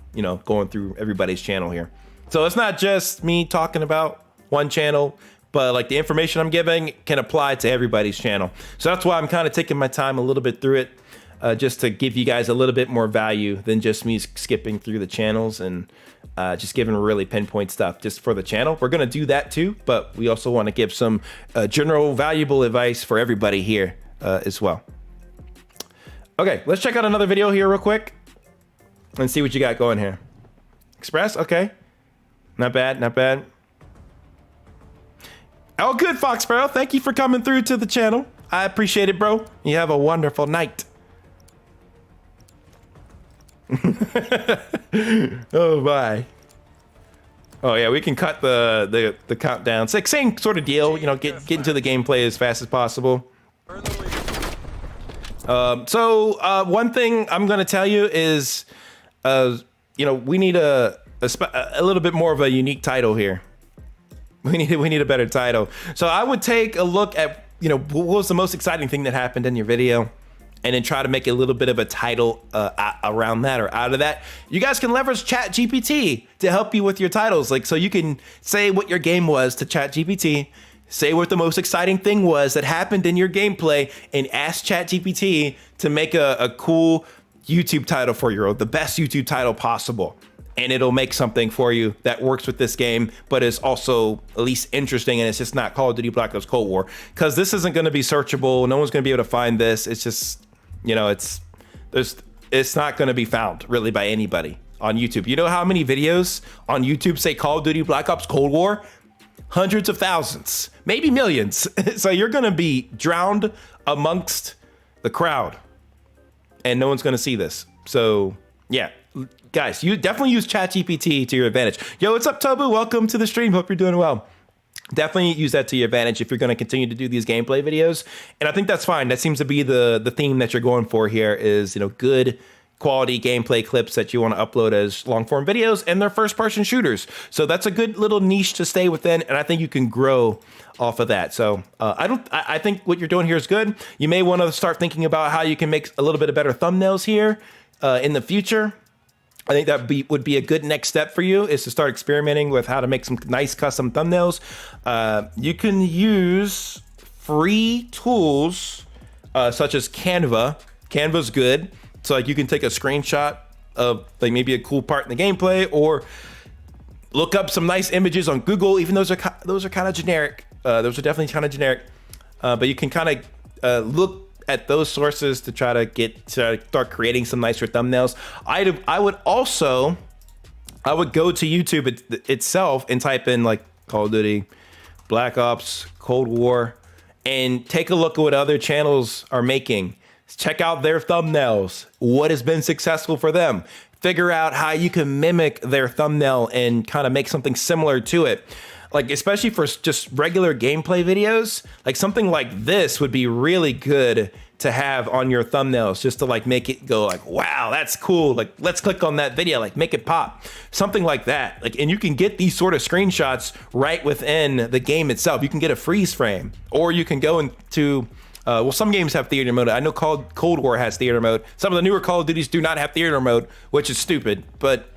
going through everybody's channel here. So it's not just me talking about one channel, but like the information I'm giving can apply to everybody's channel. So that's why I'm kind of taking my time a little bit through it, just to give you guys a little bit more value than just me skipping through the channels and just giving really pinpoint stuff just for the channel. We're going to do that too, but we also want to give some general valuable advice for everybody here as well. Okay, let's check out another video here real quick and see what you got going here. Express, okay. Not bad, not bad. Oh, good, Fox Sparrow. Thank you for coming through to the channel. I appreciate it, bro. You have a wonderful night. Oh my. Oh yeah, we can cut the countdown. It's like same sort of deal, get into the gameplay as fast as possible. So one thing I'm gonna tell you is we need a little bit more of a unique title here. We need a better title. So I would take a look at what was the most exciting thing that happened in your video, and then try to make a little bit of a title around that or out of that. You guys can leverage ChatGPT to help you with your titles. Like, so you can say what your game was to ChatGPT, say what the most exciting thing was that happened in your gameplay, and ask ChatGPT to make a cool YouTube title for you, or the best YouTube title possible. And it'll make something for you that works with this game, but is also at least interesting, and it's just not Call of Duty Black Ops Cold War. Because this isn't going to be searchable. No one's going to be able to find this. It's just, it's not going to be found really by anybody on YouTube. You know how many videos on YouTube say Call of Duty Black Ops Cold War? Hundreds of thousands, maybe millions. So you're going to be drowned amongst the crowd, and no one's going to see this. So yeah. Guys, you definitely use ChatGPT to your advantage. Yo, what's up, Topo? Welcome to the stream. Hope you're doing well. Definitely use that to your advantage if you're going to continue to do these gameplay videos. And I think that's fine. That seems to be the theme that you're going for here is, good quality gameplay clips that you want to upload as long form videos, and they're first person shooters. So that's a good little niche to stay within. And I think you can grow off of that. So I think what you're doing here is good. You may want to start thinking about how you can make a little bit of better thumbnails here in the future. I think that would be a good next step for you, is to start experimenting with how to make some nice custom thumbnails. You can use free tools such as Canva. Canva's good. So like you can take a screenshot of like maybe a cool part in the gameplay, or look up some nice images on Google. Even those are kind of generic. Those are definitely kind of generic, but you can kind of look at those sources to try to start creating some nicer thumbnails. I would go to YouTube itself and type in like Call of Duty, Black Ops, Cold War, and take a look at what other channels are making. Check out their thumbnails. What has been successful for them? Figure out how you can mimic their thumbnail and kind of make something similar to it. Like, especially for just regular gameplay videos, like something like this would be really good to have on your thumbnails, just to like make it go like, wow, that's cool. Like, let's click on that video, like make it pop, something like that. Like, and you can get these sort of screenshots right within the game itself. You can get a freeze frame, or you can go into, well, some games have theater mode. I know Cold War has theater mode. Some of the newer Call of Duties do not have theater mode, which is stupid, but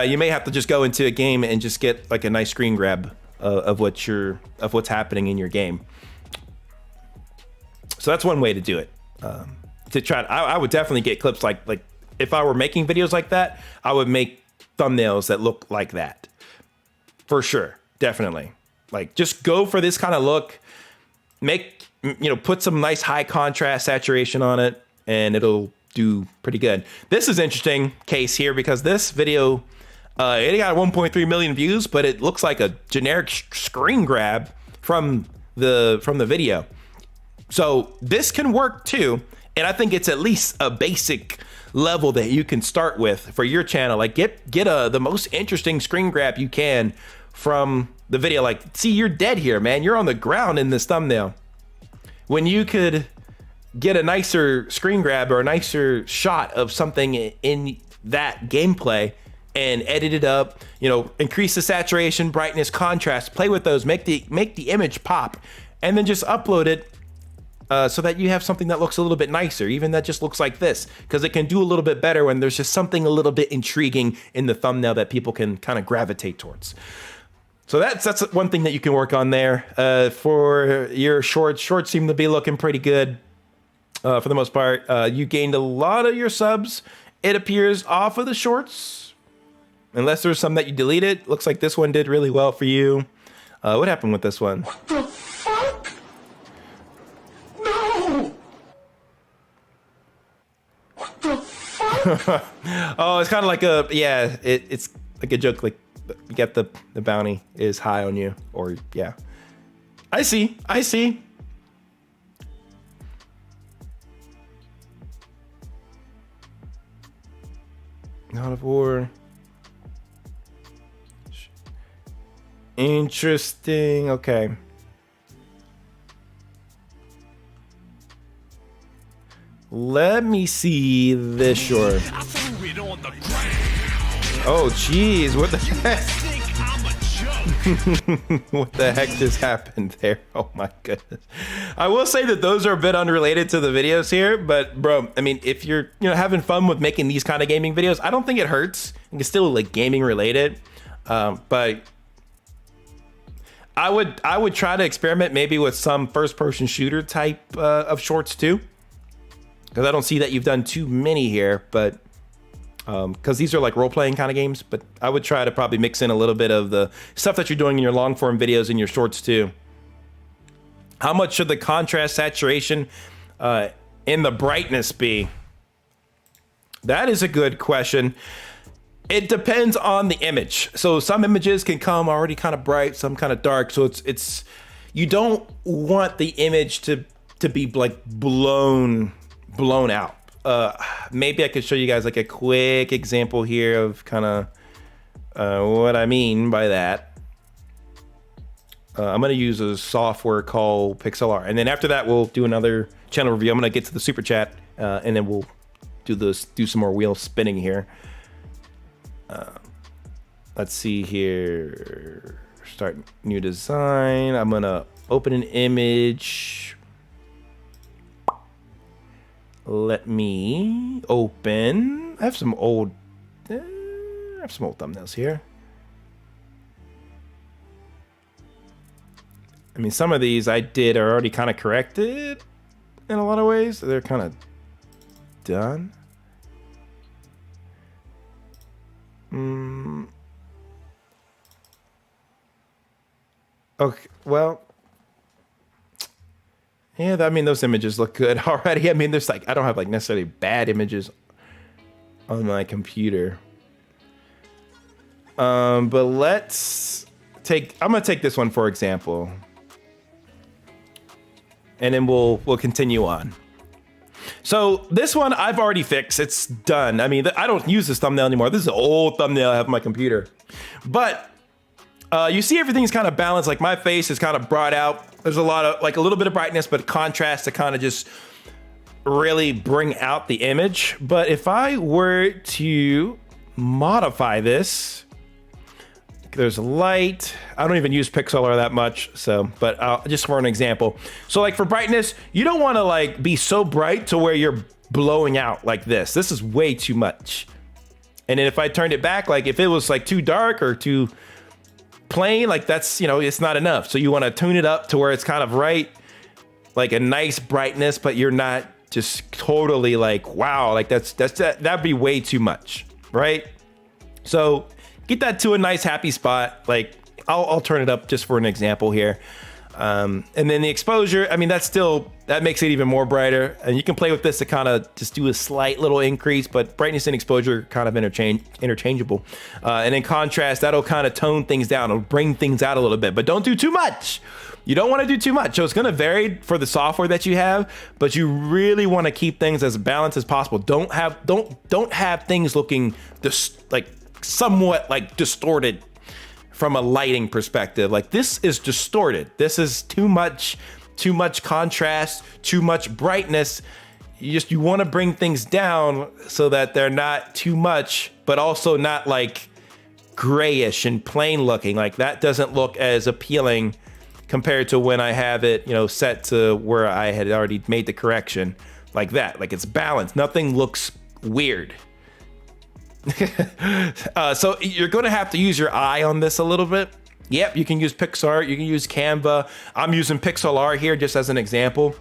you may have to just go into a game and just get like a nice screen grab of what's happening in your game. So that's one way to do it. To try, I would definitely get clips like if I were making videos like that, I would make thumbnails that look like that, for sure, definitely. Like, just go for this kind of look, put some nice high contrast saturation on it, and it'll do pretty good. This is interesting case here because this video, it got 1.3 million views, but it looks like a generic screen grab from the video. So this can work too, and I think it's at least a basic level that you can start with for your channel. Like, get the most interesting screen grab you can from the video. Like, see, you're dead here, man. You're on the ground in this thumbnail. When you could get a nicer screen grab or a nicer shot of something in that gameplay and edit it up, increase the saturation, brightness, contrast, play with those, make the image pop, and then just upload it so that you have something that looks a little bit nicer, even that just looks like this, because it can do a little bit better when there's just something a little bit intriguing in the thumbnail that people can kind of gravitate towards. So that's one thing that you can work on there. For your shorts seem to be looking pretty good for the most part. You gained a lot of your subs, it appears, off of the shorts, unless there's some that you deleted. Looks like this one did really well for you. What happened with this one? What the fuck? No! What the fuck? Oh, it's kind of like it's like a joke, like you get the bounty is high on you, or yeah. I see. God of War. Interesting. Okay. Let me see this short. Oh, geez. What the heck? What the heck just happened there? Oh, my goodness. I will say that those are a bit unrelated to the videos here, but bro, I mean, if you're having fun with making these kind of gaming videos, I don't think it hurts. It's still like gaming related, but I would try to experiment maybe with some first-person shooter type of shorts too, because I don't see that you've done too many here, but because these are like role-playing kind of games, but I would try to probably mix in a little bit of the stuff that you're doing in your long-form videos and your shorts too. How much should the contrast, saturation, and the brightness be? That is a good question. It depends on the image. So some images can come already kind of bright, some kind of dark. So it's you don't want the image to be like blown out. Maybe I could show you guys like a quick example here of kind of what I mean by that. I'm going to use a software called Pixel Art, and then after that we'll do another channel review. I'm going to get to the super chat, and then we'll do some more wheel spinning here. Let's see here. Start new design. I'm going to open an image. Let me open. I have some old thumbnails here. I mean, some of these I did are already kind of corrected in a lot of ways. They're kind of done. Okay, well, yeah, I mean, those images look good already. I mean, there's like, I don't have like necessarily bad images on my computer. But let's take, I'm gonna take this one for example, and then we'll continue on. So this one I've already fixed. It's done. I mean, I don't use this thumbnail anymore. This is an old thumbnail I have on my computer. But you see everything's kind of balanced. Like my face is kind of brought out. There's a lot of, like a little bit of brightness, but contrast to kind of just really bring out the image. But if I were to modify this, there's light. I don't even use Pixlr that much, so, but just for an example. So like for brightness, you don't want to like be so bright to where you're blowing out like this. This is way too much. And then if I turned it back, like if it was like too dark or too plain, like that's, you know, it's not enough. So you want to tune it up to where it's kind of right, like a nice brightness, but you're not just totally like, wow, like that'd be way too much, right? So get that to a nice happy spot. Like I'll turn it up just for an example here. And then the exposure, I mean, that makes it even more brighter. And you can play with this to kind of just do a slight little increase, but brightness and exposure kind of interchangeable. And in contrast, that'll kind of tone things down. It'll bring things out a little bit, but don't do too much. You don't want to do too much. So it's going to vary for the software that you have, but you really want to keep things as balanced as possible. Don't have things looking just like somewhat like distorted from a lighting perspective. Like this is distorted. This is too much contrast, too much brightness. You want to bring things down so that they're not too much, but also not like grayish and plain looking. Like that doesn't look as appealing compared to when I have it, you know, set to where I had already made the correction like that. Like it's balanced. Nothing looks weird. So you're going to have to use your eye on this a little bit. Yep, you can use PixArt, you can use Canva. I'm using Pixlr here just as an example.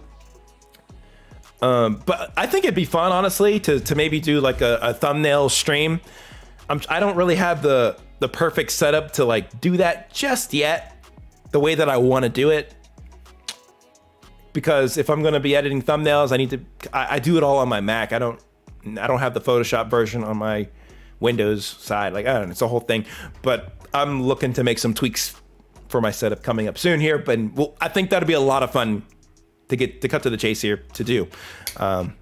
But I think it'd be fun, honestly, to maybe do like a thumbnail stream. I don't really have the perfect setup to like do that just yet, the way that I want to do it. Because if I'm going to be editing thumbnails, I do it all on my Mac. I don't have the Photoshop version on my Windows side. Like, I don't know, it's a whole thing. But I'm looking to make some tweaks for my setup coming up soon here. But I think that'll be a lot of fun to cut to the chase here to do.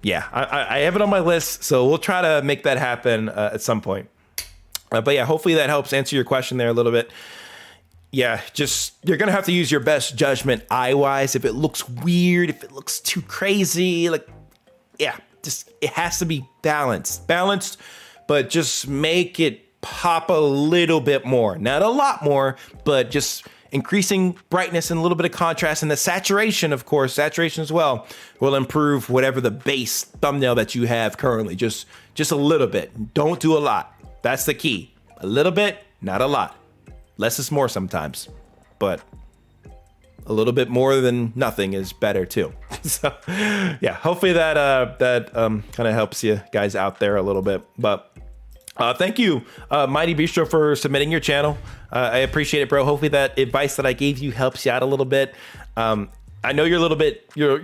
Yeah, I have it on my list, so we'll try to make that happen at some point. But yeah, hopefully that helps answer your question there a little bit. Yeah, just you're gonna have to use your best judgment eye-wise. If it looks weird, if it looks too crazy, like, yeah, just it has to be balanced, but just make it pop a little bit more, not a lot more, but just increasing brightness and a little bit of contrast, and the saturation, of course, saturation as well, will improve whatever the base thumbnail that you have currently. Just a little bit. Don't do a lot. That's the key. A little bit, not a lot. Less is more sometimes, but a little bit more than nothing is better too. So yeah, hopefully that kind of helps you guys out there a little bit. But thank you, Mighty Bistro, for submitting your channel. I appreciate it, bro. Hopefully that advice that I gave you helps you out a little bit. I know you're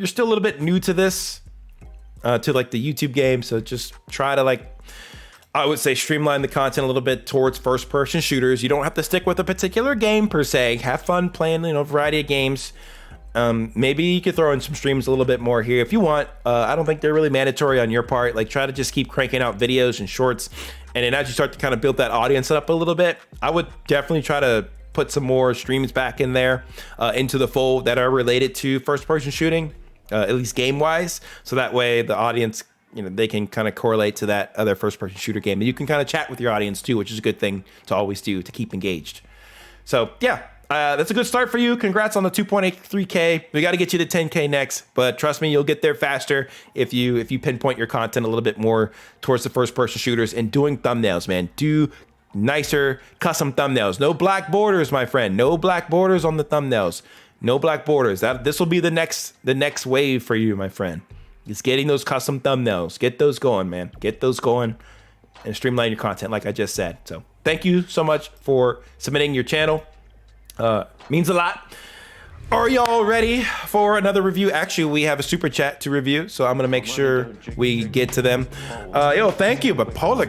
still a little bit new to this, to like the YouTube game. So just try to, like, I would say, streamline the content a little bit towards first-person shooters. You don't have to stick with a particular game per se. Have fun playing, a variety of games. Maybe you could throw in some streams a little bit more here if you want. I don't think they're really mandatory on your part. Like, try to just keep cranking out videos and shorts. And then as you start to kind of build that audience up a little bit, I would definitely try to put some more streams back in there into the fold that are related to first-person shooting, at least game-wise. So that way the audience, they can kind of correlate to that other first-person shooter game. And you can kind of chat with your audience too, which is a good thing to always do to keep engaged. So yeah, that's a good start for you. Congrats on the 2.83K. We got to get you to 10K next, but trust me, you'll get there faster if you pinpoint your content a little bit more towards the first-person shooters and doing thumbnails, man. Do nicer custom thumbnails. No black borders, my friend. No black borders on the thumbnails. No black borders. This will be the next wave for you, my friend. It's getting those custom thumbnails. Get those going, man. Get those going and streamline your content like I just said. So thank you so much for submitting your channel. Means a lot. Are y'all ready for another review? Actually, we have a super chat to review, so I'm gonna make sure we get to them. Yo, thank you, Bipolar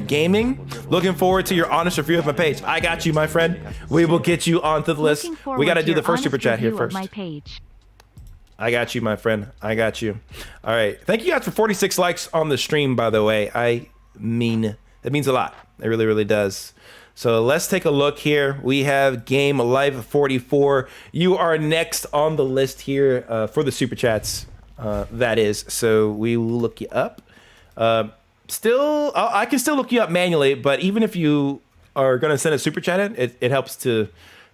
Gaming. Looking forward to your honest review of my page. I got you, my friend. We will get you onto the list. We gotta do the first super chat here first. My page. I got you, my friend. I got you. All right. Thank you guys for 46 likes on the stream, by the way. I mean, that means a lot. It really, really does. So let's take a look here. We have Game Live 44. You are next on the list here for the super chats. That is. So we will look you up. I can still look you up manually, but even if you are going to send a super chat in, it helps to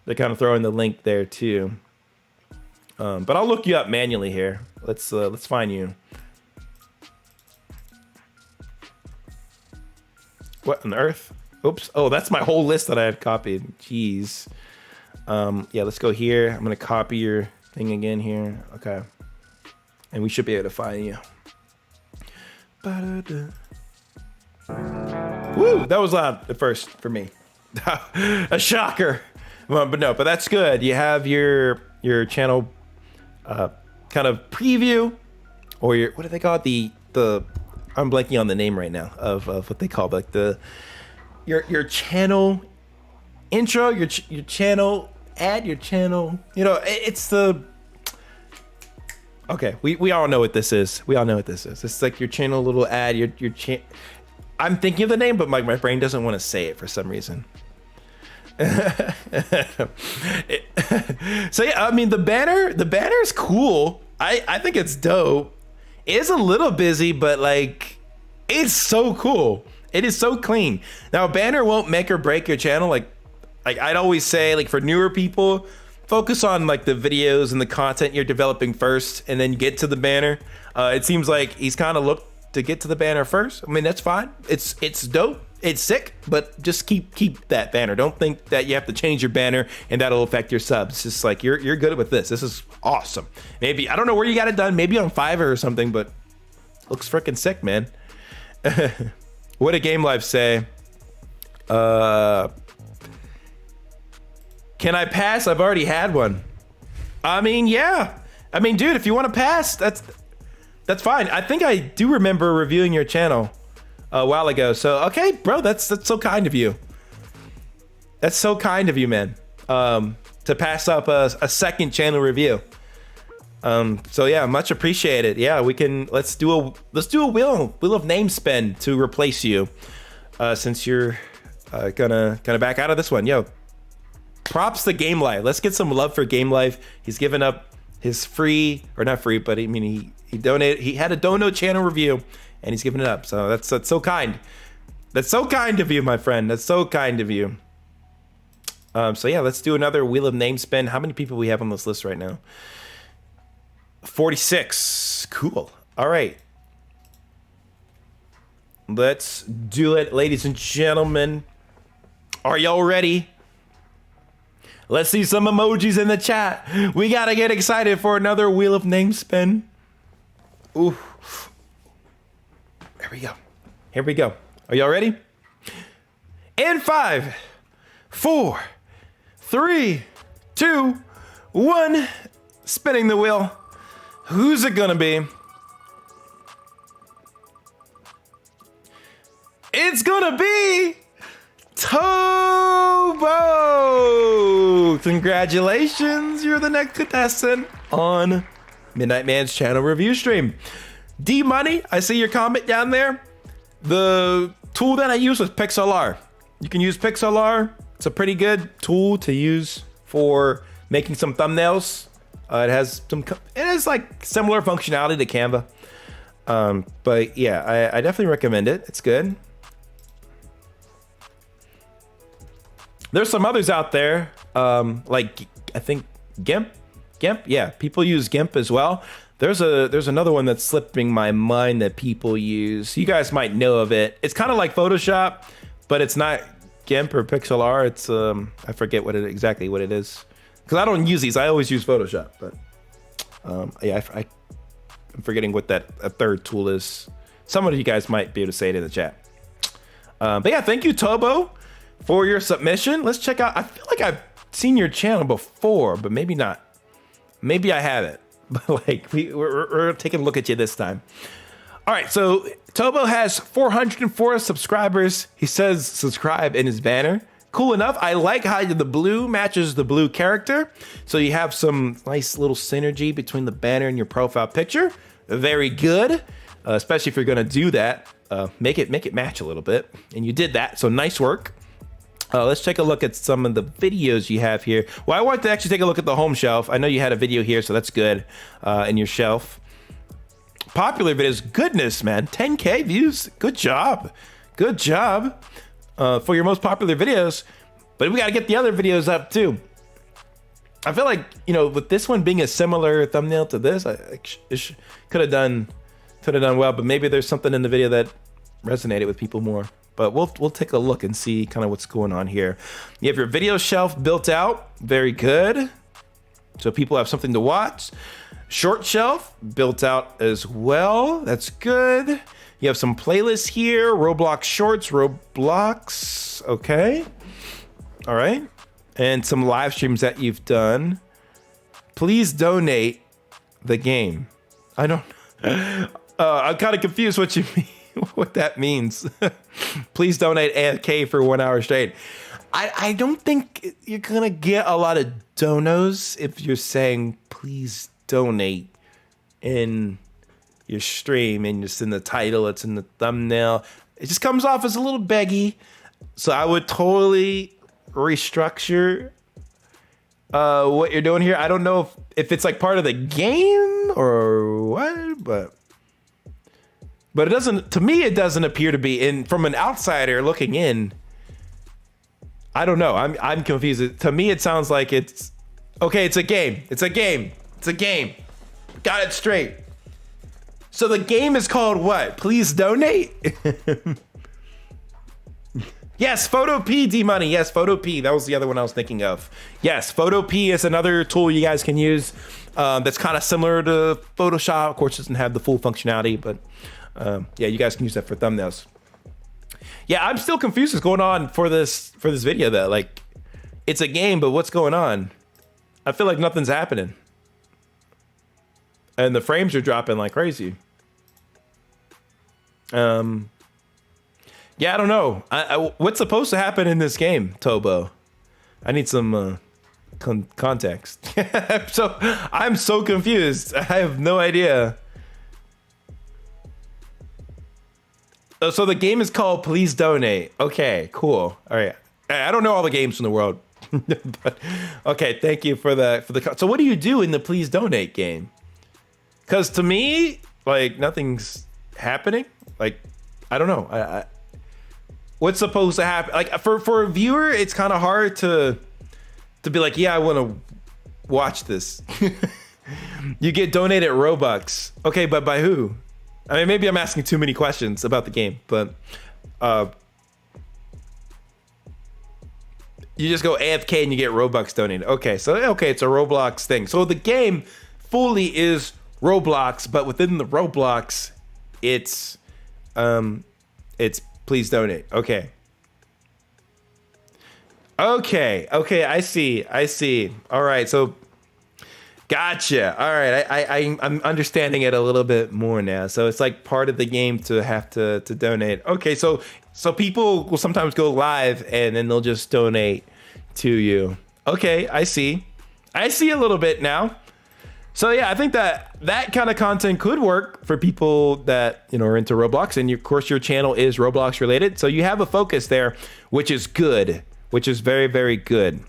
kind of throw in the link there too. But I'll look you up manually here. Let's find you. What on earth? Oops. Oh, that's my whole list that I had copied. Jeez. Yeah, let's go here. I'm gonna copy your thing again here. Okay. And we should be able to find you. Woo! That was loud at first for me. A shocker. But no, but that's good. You have your channel kind of preview, or your, what do they call it? The I'm blanking on the name right now of what they call like your channel intro, your channel ad, your channel. You know, it's the. Okay, we all know what this is. We all know what this is. It's like your channel little ad. Your I'm thinking of the name, but my brain doesn't want to say it for some reason. So yeah, I mean the banner is cool. I think it's dope. It is a little busy, but like it's so cool. It is so clean. Now a banner won't make or break your channel. Like I'd always say, like for newer people, focus on like the videos and the content you're developing first, and then get to the banner. It seems like he's kind of looked to get to the banner first. I mean, that's fine. It's dope. It's sick, but just keep that banner. Don't think that you have to change your banner and that'll affect your subs. It's just like you're good with this. This is awesome. Maybe I don't know where you got it done. Maybe on Fiverr or something, but looks freaking sick, man. What did Game Life say? Can I pass? I've already had one. I mean, yeah. I mean, dude, if you want to pass, that's fine. I think I do remember reviewing your channel a while ago. So, okay, bro, that's so kind of you. That's so kind of you, man. To pass up a second channel review. So yeah, much appreciated. Yeah, let's do a wheel of name spin to replace you. Since you're gonna back out of this one. Yo, props to Game Life. Let's get some love for Game Life. He's given up his free, or not free, but I mean he donated. He had a dono channel review, and he's giving it up. So that's so kind. That's so kind of you, my friend. That's so kind of you. So yeah, let's do another wheel of name spin. How many people we have on this list right now? 46. Cool. All right. Let's do it, ladies and gentlemen. Are y'all ready? Let's see some emojis in the chat. We gotta get excited for another wheel of name spin. Ooh. Here we go. Here we go. Are y'all ready? In 5, 4, 3, 2, 1. Spinning the wheel. Who's it gonna be? It's gonna be Topo! Congratulations, you're the next contestant on MidnightMan's channel review stream. D-Money, I see your comment down there. The tool that I use was Pixlr. You can use Pixlr. It's a pretty good tool to use for making some thumbnails. It has like similar functionality to Canva. But yeah, I definitely recommend it. It's good. There's some others out there, like I think GIMP. Yeah, people use GIMP as well. There's another one that's slipping my mind that people use. You guys might know of it. It's kind of like Photoshop, but it's not GIMP or Pixlr. It's I forget exactly what it is, because I don't use these. I always use Photoshop. But yeah, I'm forgetting what that third tool is. Some of you guys might be able to say it in the chat. But yeah, thank you, Topo, for your submission. Let's check out. I feel like I've seen your channel before, but maybe not. Maybe I haven't. But like we're taking a look at you this time. All right, so Topo has 404 subscribers. He says subscribe in his banner. Cool enough. I like how the blue matches the blue character. So you have some nice little synergy between the banner and your profile picture. Very good, especially if you're gonna do that. Make it match a little bit. And you did that, so nice work. Let's take a look at some of the videos you have here. Well, I want to actually take a look at the home shelf. I know you had a video here, so that's good in your shelf. Popular videos, goodness, man, 10K views. Good job. Good job for your most popular videos. But we got to get the other videos up too. I feel like, you know, with this one being a similar thumbnail to this, could have done well, but maybe there's something in the video that resonated with people more. But we'll take a look and see kind of what's going on here. You have your video shelf built out. Very good. So people have something to watch. Short shelf built out as well. That's good. You have some playlists here. Roblox shorts, Roblox. Okay. All right. And some live streams that you've done. Please donate the game. I don't... I'm kind of confused what you mean. What that means. Please donate AFK for 1 hour straight. I don't think you're gonna get a lot of donos if you're saying please donate in your stream and it's in the title, it's in the thumbnail. It just comes off as a little beggy. So I would totally restructure what you're doing here. I don't know if it's like part of the game or what, but it doesn't, to me, it doesn't appear to be. In from an outsider looking in, I don't know. I'm confused. To me, it sounds like it's okay. It's a game. It's a game. It's a game. Got it straight. So the game is called what? Please donate. Yes, Photo P, D Money. Yes, Photo P. That was the other one I was thinking of. Yes, Photo P is another tool you guys can use. That's kind of similar to Photoshop. Of course, it doesn't have the full functionality, but. Yeah, you guys can use that for thumbnails. Yeah, I'm still confused what's going on for this video though. Like, it's a game, but what's going on? I feel like nothing's happening. And the frames are dropping like crazy. Yeah, I don't know. What's supposed to happen in this game, Topo? I need some context. I'm so confused. I have no idea. So the game is called Please Donate. Okay, cool. All right. I don't know all the games in the world. But, okay, thank you for the. So what do you do in the Please Donate game? Because to me, like, nothing's happening. Like, I don't know. What's supposed to happen? Like, for a viewer, it's kind of hard to be like, yeah, I want to watch this. You get donated Robux. Okay, but by who? I mean, maybe I'm asking too many questions about the game, but you just go AFK and you get Robux donated. Okay, so it's a Roblox thing. So the game fully is Roblox, but within the Roblox, it's please donate. Okay. Okay, I see. All right, so gotcha. All right, I'm understanding it a little bit more now. So it's like part of the game to have to donate. Okay, so people will sometimes go live and then they'll just donate to you. Okay, I see a little bit now. So yeah, I think that kind of content could work for people that, you know, are into Roblox, and of course your channel is Roblox related. So you have a focus there, which is good, which is very, very good.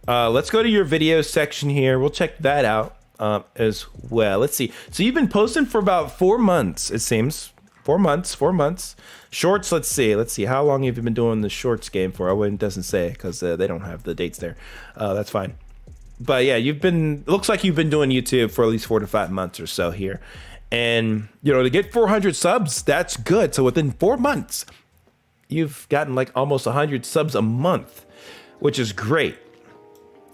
Let's go to your video section here. We'll check that out as well. Let's see. So you've been posting for about 4 months, it seems. 4 months. Shorts, let's see. How long have you been doing the shorts game for? Oh, it doesn't say because they don't have the dates there. That's fine. But yeah, looks like you've been doing YouTube for at least 4 to 5 months or so here. And, you know, to get 400 subs, that's good. So within 4 months, you've gotten like almost 100 subs a month, which is great.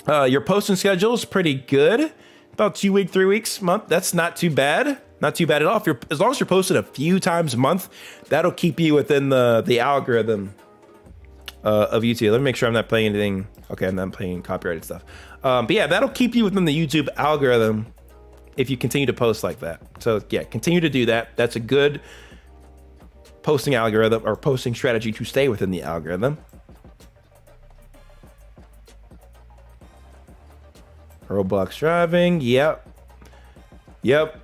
Your posting schedule is pretty good. About 2 weeks, 3 weeks, month. That's not too bad. not too bad at all. If you're, as long as you're posted a few times a month, that'll keep you within the algorithm of YouTube. Let me make sure I'm not playing anything. Okay, I'm not playing copyrighted stuff. But yeah, that'll keep you within the YouTube algorithm if you continue to post like that. So yeah, continue to do that. That's a good posting algorithm or posting strategy to stay within the algorithm. Roblox driving, yep.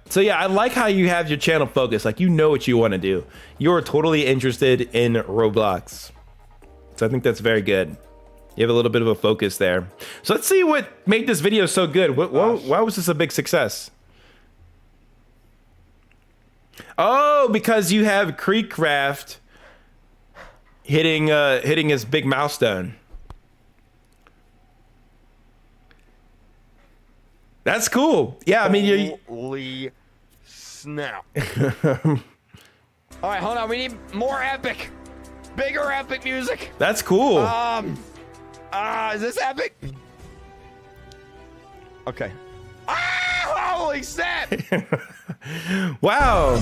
So yeah, I like how you have your channel focused. Like, you know what you want to do. You're totally interested in Roblox. So I think that's very good. You have a little bit of a focus there. So let's see what made this video so good. Why was this a big success? Oh, because you have Creekcraft hitting his big milestone. That's cool. Yeah, I mean, holy snap. All right, hold on. We need more epic, bigger epic music. That's cool. Is this epic? Okay. Ah, holy snap! Wow.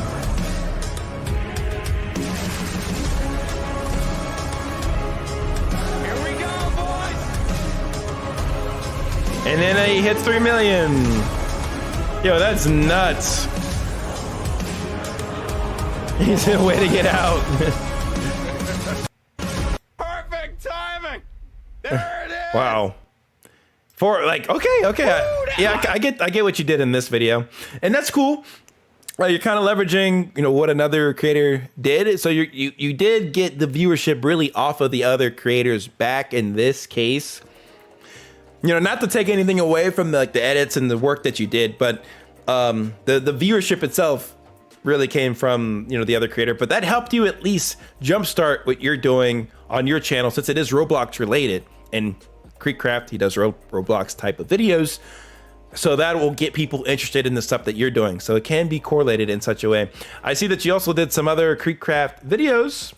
Here we go, boys. And then he hits 3 million. Yo, that's nuts. He's a way to get out. Perfect timing. There it is. Wow. For like, okay. Yeah, I get what you did in this video, and that's cool. You're kind of leveraging, you know, what another creator did. So you did get the viewership really off of the other creators back in this case. You know, not to take anything away from the edits and the work that you did, but the viewership itself really came from, you know, the other creator. But that helped you at least jumpstart what you're doing on your channel, since it is Roblox related. And Creekcraft, he does Roblox type of videos. So that will get people interested in the stuff that you're doing. So it can be correlated in such a way. I see that you also did some other Creekcraft videos,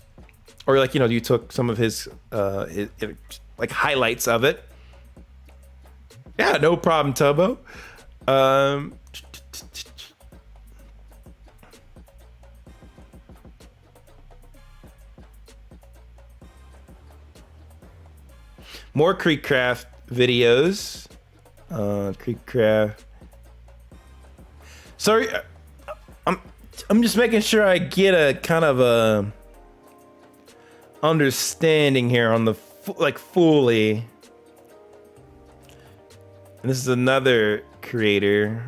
or like, you know, you took some of his like highlights of it. Yeah, no problem, Topo. More Creekcraft videos. Creekcraft. Sorry, I'm just making sure I get a kind of a understanding here on the fully. And this is another creator.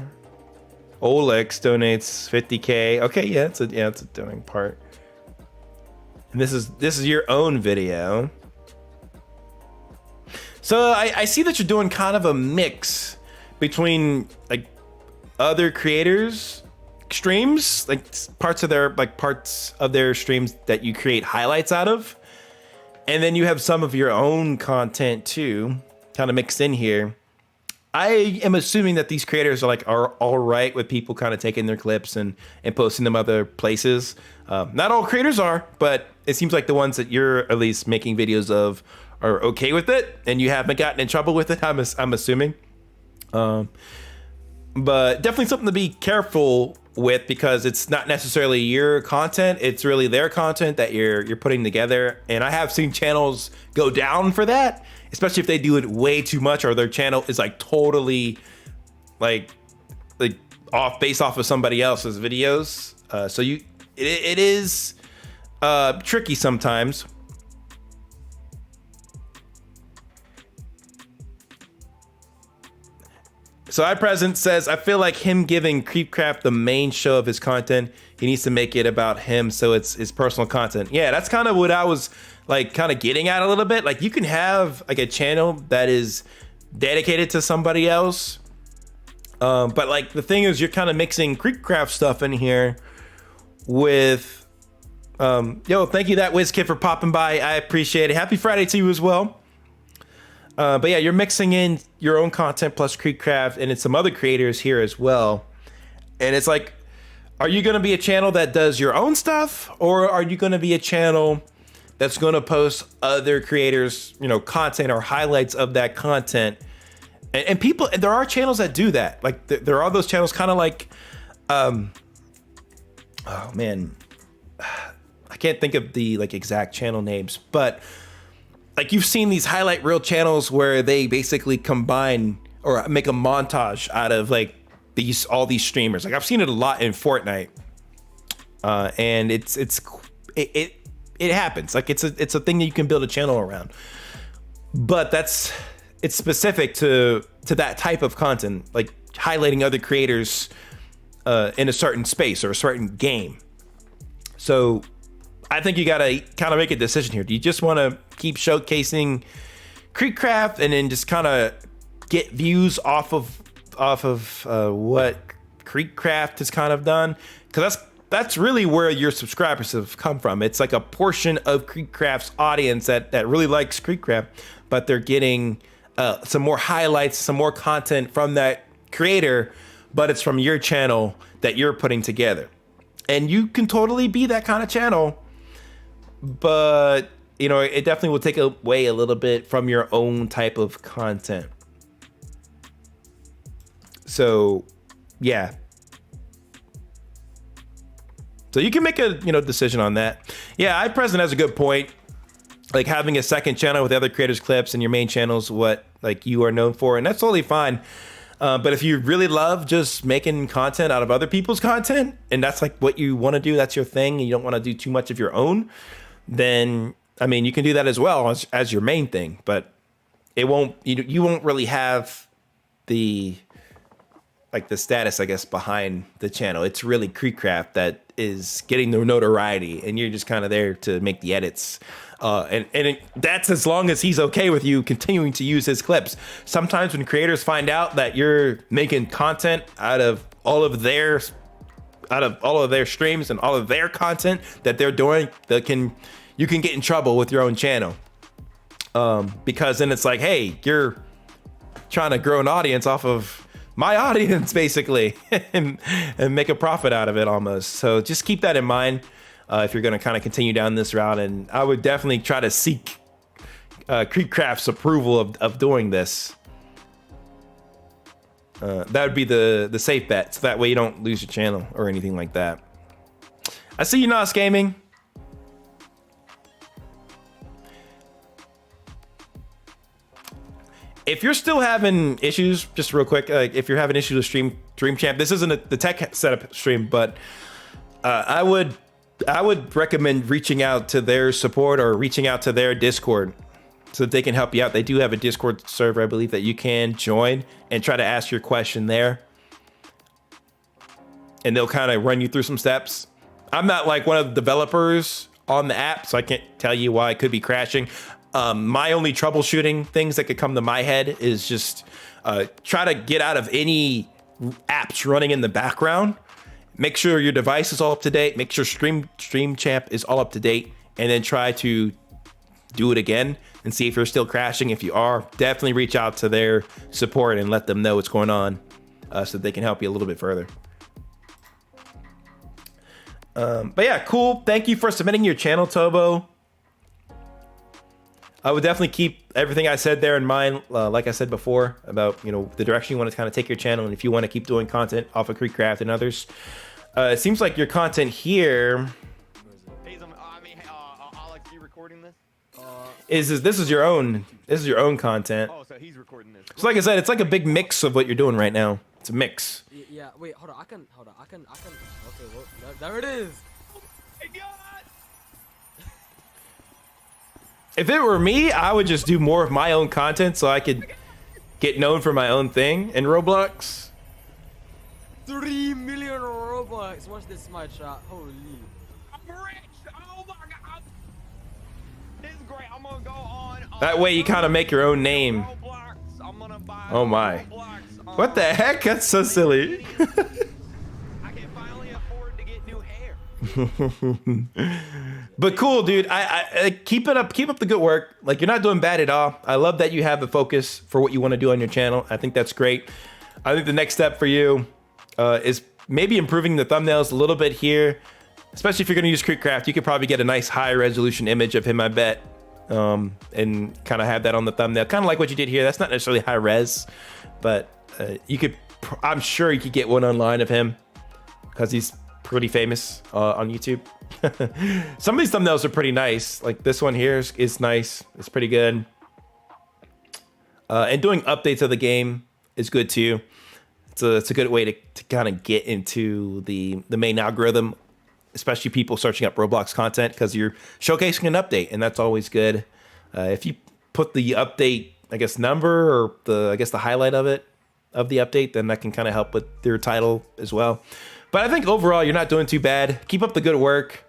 Olex donates 50K. Okay, yeah, it's a doing part. And this is your own video. So I see that you're doing kind of a mix between like other creators' streams, like parts of their streams that you create highlights out of, and then you have some of your own content too, kind of mixed in here. I am assuming that these creators are all right with people kind of taking their clips and posting them other places. Not all creators are, but it seems like the ones that you're at least making videos of are okay with it, and you haven't gotten in trouble with it, I'm assuming. But definitely something to be careful with, because it's not necessarily your content, it's really their content that you're putting together. And I have seen channels go down for that, especially if they do it way too much, or their channel is like totally like based off of somebody else's videos. So it is tricky sometimes. So iPresent says, I feel like him giving Creekcraft the main show of his content, he needs to make it about him, so it's his personal content. Yeah, that's kind of what I was like kind of getting at a little bit. Like, you can have like a channel that is dedicated to somebody else, but like the thing is, you're kind of mixing Creekcraft stuff in here with yo, thank you, that WizKid, for popping by. I appreciate it. Happy Friday to you as well. But yeah, you're mixing in your own content plus Creekcraft, and it's some other creators here as well. And it's like, are you going to be a channel that does your own stuff, or are you going to be a channel that's going to post other creators, you know, content or highlights of that content? And people, and there are channels that do that. Like there are those channels, kind of like oh man, I can't think of the like exact channel names, but like you've seen these highlight reel channels where they basically combine or make a montage out of like all these streamers. Like I've seen it a lot in Fortnite, and it happens. Like it's a thing that you can build a channel around, but it's specific to that type of content, like highlighting other creators in a certain space or a certain game. So I think you gotta kind of make a decision here. Do you just want to keep showcasing Creekcraft and then just kind of get views off of what Creekcraft has kind of done? Because that's really where your subscribers have come from. It's like a portion of Creekcraft's audience that really likes Creekcraft, but they're getting some more highlights, some more content from that creator, but it's from your channel that you're putting together. And you can totally be that kind of channel, but you know, it definitely will take away a little bit from your own type of content. So yeah, so you can make a decision on that. Yeah, iPresident has a good point. Like having a second channel with other creators' clips and your main channel's what like you are known for, and that's totally fine. But if you really love just making content out of other people's content, and that's like what you want to do, that's your thing, and you don't want to do too much of your own, then I mean you can do that as well as your main thing. But it won't you won't really have the status, I guess, behind the channel. It's really Creekcraft that is getting the notoriety, and you're just kind of there to make the edits. That's as long as he's okay with you continuing to use his clips. Sometimes when creators find out that you're making content out of all of their streams and all of their content that they're doing, you can get in trouble with your own channel. Because then it's like, hey, you're trying to grow an audience off of my audience basically, and make a profit out of it almost. So just keep that in mind if you're going to kind of continue down this route. And I would definitely try to seek Creekcraft's approval of doing this. That would be the safe bet, so that way you don't lose your channel or anything like that. I see you, Nos Gaming. If you're still having issues, just real quick, if you're having issues with Dream Champ, this isn't the tech setup stream, but I would recommend reaching out to their support or reaching out to their Discord so that they can help you out. They do have a Discord server, I believe, that you can join and try to ask your question there. And they'll kind of run you through some steps. I'm not like one of the developers on the app, so I can't tell you why it could be crashing. My only troubleshooting things that could come to my head is just try to get out of any apps running in the background. Make sure your device is all up to date. Make sure Stream Champ is all up to date, and then try to do it again and see if you're still crashing. If you are, definitely reach out to their support and let them know what's going on, so that they can help you a little bit further. But yeah, cool. Thank you for submitting your channel, Topo. I would definitely keep everything I said there in mind. Like I said before about, the direction you want to kind of take your channel, and if you want to keep doing content off of Creekcraft and others. It seems like your content here Alex, you recording this? this is your own content. Oh, so he's recording this. So like I said, it's like a big mix of what you're doing right now. It's a mix. Yeah, wait, hold on. I can. Okay, well, there it is. Oh my God. If it were me, I would just do more of my own content so I could get known for my own thing in Roblox. 3 million Robux. Watch this, my chat. Holy. I'm rich. Oh my God. This is great. I'm gonna go on. That way you kind of make your own name. Roblox. I'm gonna buy Oh my. Roblox. What the heck? That's so silly. I can finally afford to get new hair. But cool, dude. I keep it up. Keep up the good work. Like, you're not doing bad at all. I love that you have the focus for what you want to do on your channel. I think that's great. I think the next step for you is maybe improving the thumbnails a little bit here. Especially if you're going to use Creekcraft, you could probably get a nice high resolution image of him, I bet. And kind of have that on the thumbnail. Kind of like what you did here. That's not necessarily high res, but you could, I'm sure you could get one online of him because he's really famous on YouTube. Some of these thumbnails are pretty nice. Like this one here is nice. It's pretty good. And doing updates of the game is good too. It's a good way to kind of get into the main algorithm, especially people searching up Roblox content, because you're showcasing an update, and that's always good. If you put the update, I guess, number or the highlight of it, of the update, then that can kind of help with your title as well. But I think overall, you're not doing too bad. Keep up the good work.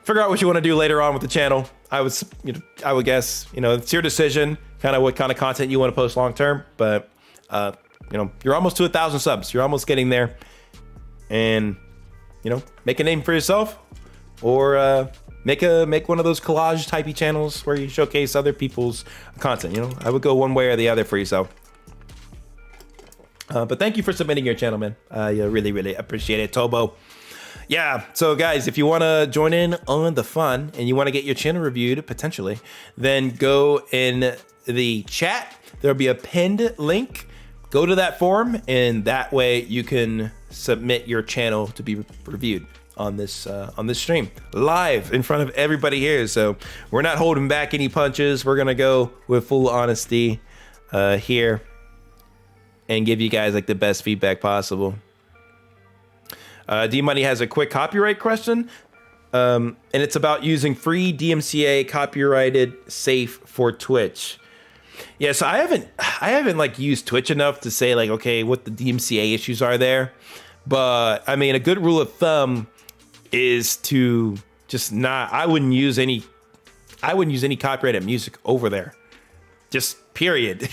Figure out what you want to do later on with the channel. I would guess, it's your decision, kind of what kind of content you want to post long term. But you're almost to 1,000 subs. You're almost getting there, and make a name for yourself, or make one of those collage typey channels where you showcase other people's content. I would go one way or the other for yourself. But thank you for submitting your channel, man. I really, really appreciate it, Topo. Yeah, so guys, if you want to join in on the fun and you want to get your channel reviewed, potentially, then go in the chat. There'll be a pinned link. Go to that forum, and that way you can submit your channel to be reviewed on this stream, live in front of everybody here. So we're not holding back any punches. We're going to go with full honesty here and give you guys like the best feedback possible. D-Money has a quick copyright question, and it's about using free DMCA copyrighted safe for Twitch. Yeah, so I haven't like used Twitch enough to say like, okay, what the DMCA issues are there. But I mean, a good rule of thumb is to just I wouldn't use any copyrighted music over there. Just period.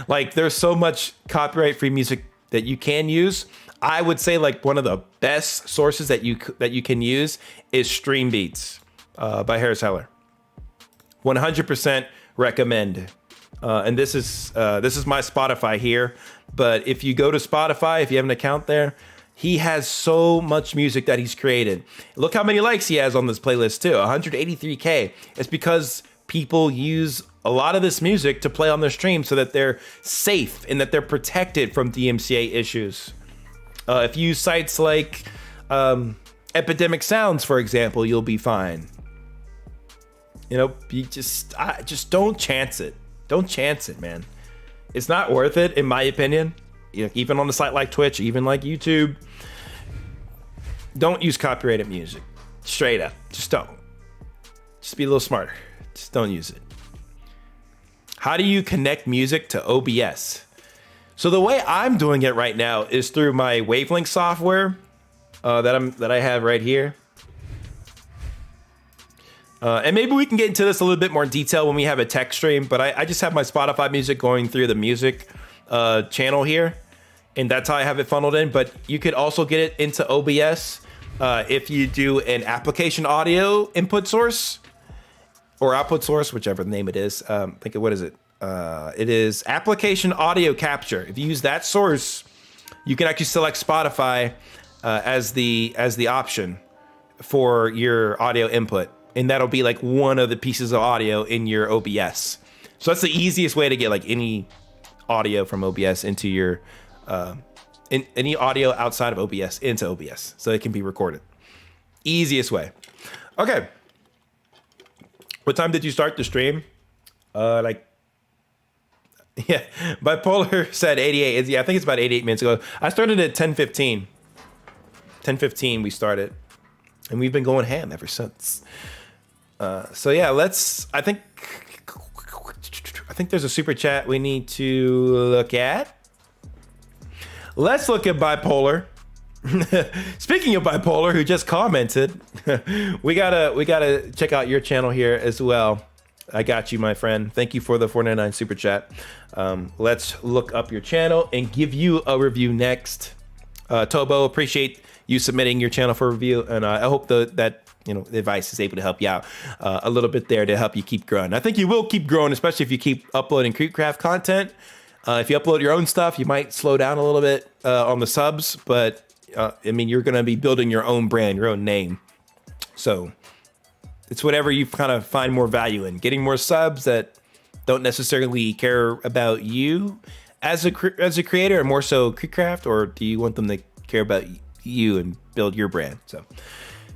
Like there's so much copyright free music that you can use. I would say like one of the best sources that you can use is Stream Beats by Harris Heller. 100% recommend. And this is my Spotify here. But if you go to Spotify, if you have an account there, he has so much music that he's created. Look how many likes he has on this playlist too, 183K. It's because people use a lot of this music to play on their stream so that they're safe and that they're protected from DMCA issues. If you use sites like Epidemic Sounds, for example, you'll be fine. You just don't chance it. Don't chance it, man. It's not worth it, in my opinion. Even on a site like Twitch, even like YouTube, don't use copyrighted music. Straight up, just don't. Just be a little smarter. Just don't use it. How do you connect music to OBS? So the way I'm doing it right now is through my Wavelength software that I have right here. And maybe we can get into this a little bit more detail when we have a tech stream, but I just have my Spotify music going through the music channel here, and that's how I have it funneled in. But you could also get it into OBS if you do an application audio input source or output source, whichever name it is. What is it? It is application audio capture. If you use that source, you can actually select Spotify as the option for your audio input. And that'll be like one of the pieces of audio in your OBS. So that's the easiest way to get like any audio from OBS into your, any audio outside of OBS into OBS. So it can be recorded. Easiest way. Okay. What time did you start the stream? Yeah, Bipolar said 88. Yeah, I think it's about 88 minutes ago. I started at 10:15. 10:15 we started. And we've been going ham ever since. So yeah, I think there's a super chat we need to look at. Let's look at Bipolar. Speaking of Bipolar, who just commented, we gotta check out your channel here as well. I got you, my friend. Thank you for the 499 super chat. Let's look up your channel and give you a review next. Topo, appreciate you submitting your channel for review, and I hope that the advice is able to help you out a little bit there to help you keep growing. I think you will keep growing, especially if you keep uploading Creepcraft content. If you upload your own stuff, you might slow down a little bit on the subs, but you're going to be building your own brand, your own name. So it's whatever you kind of find more value in. Getting more subs that don't necessarily care about you as a creator, or more so Creepcraft, or do you want them to care about you and build your brand. So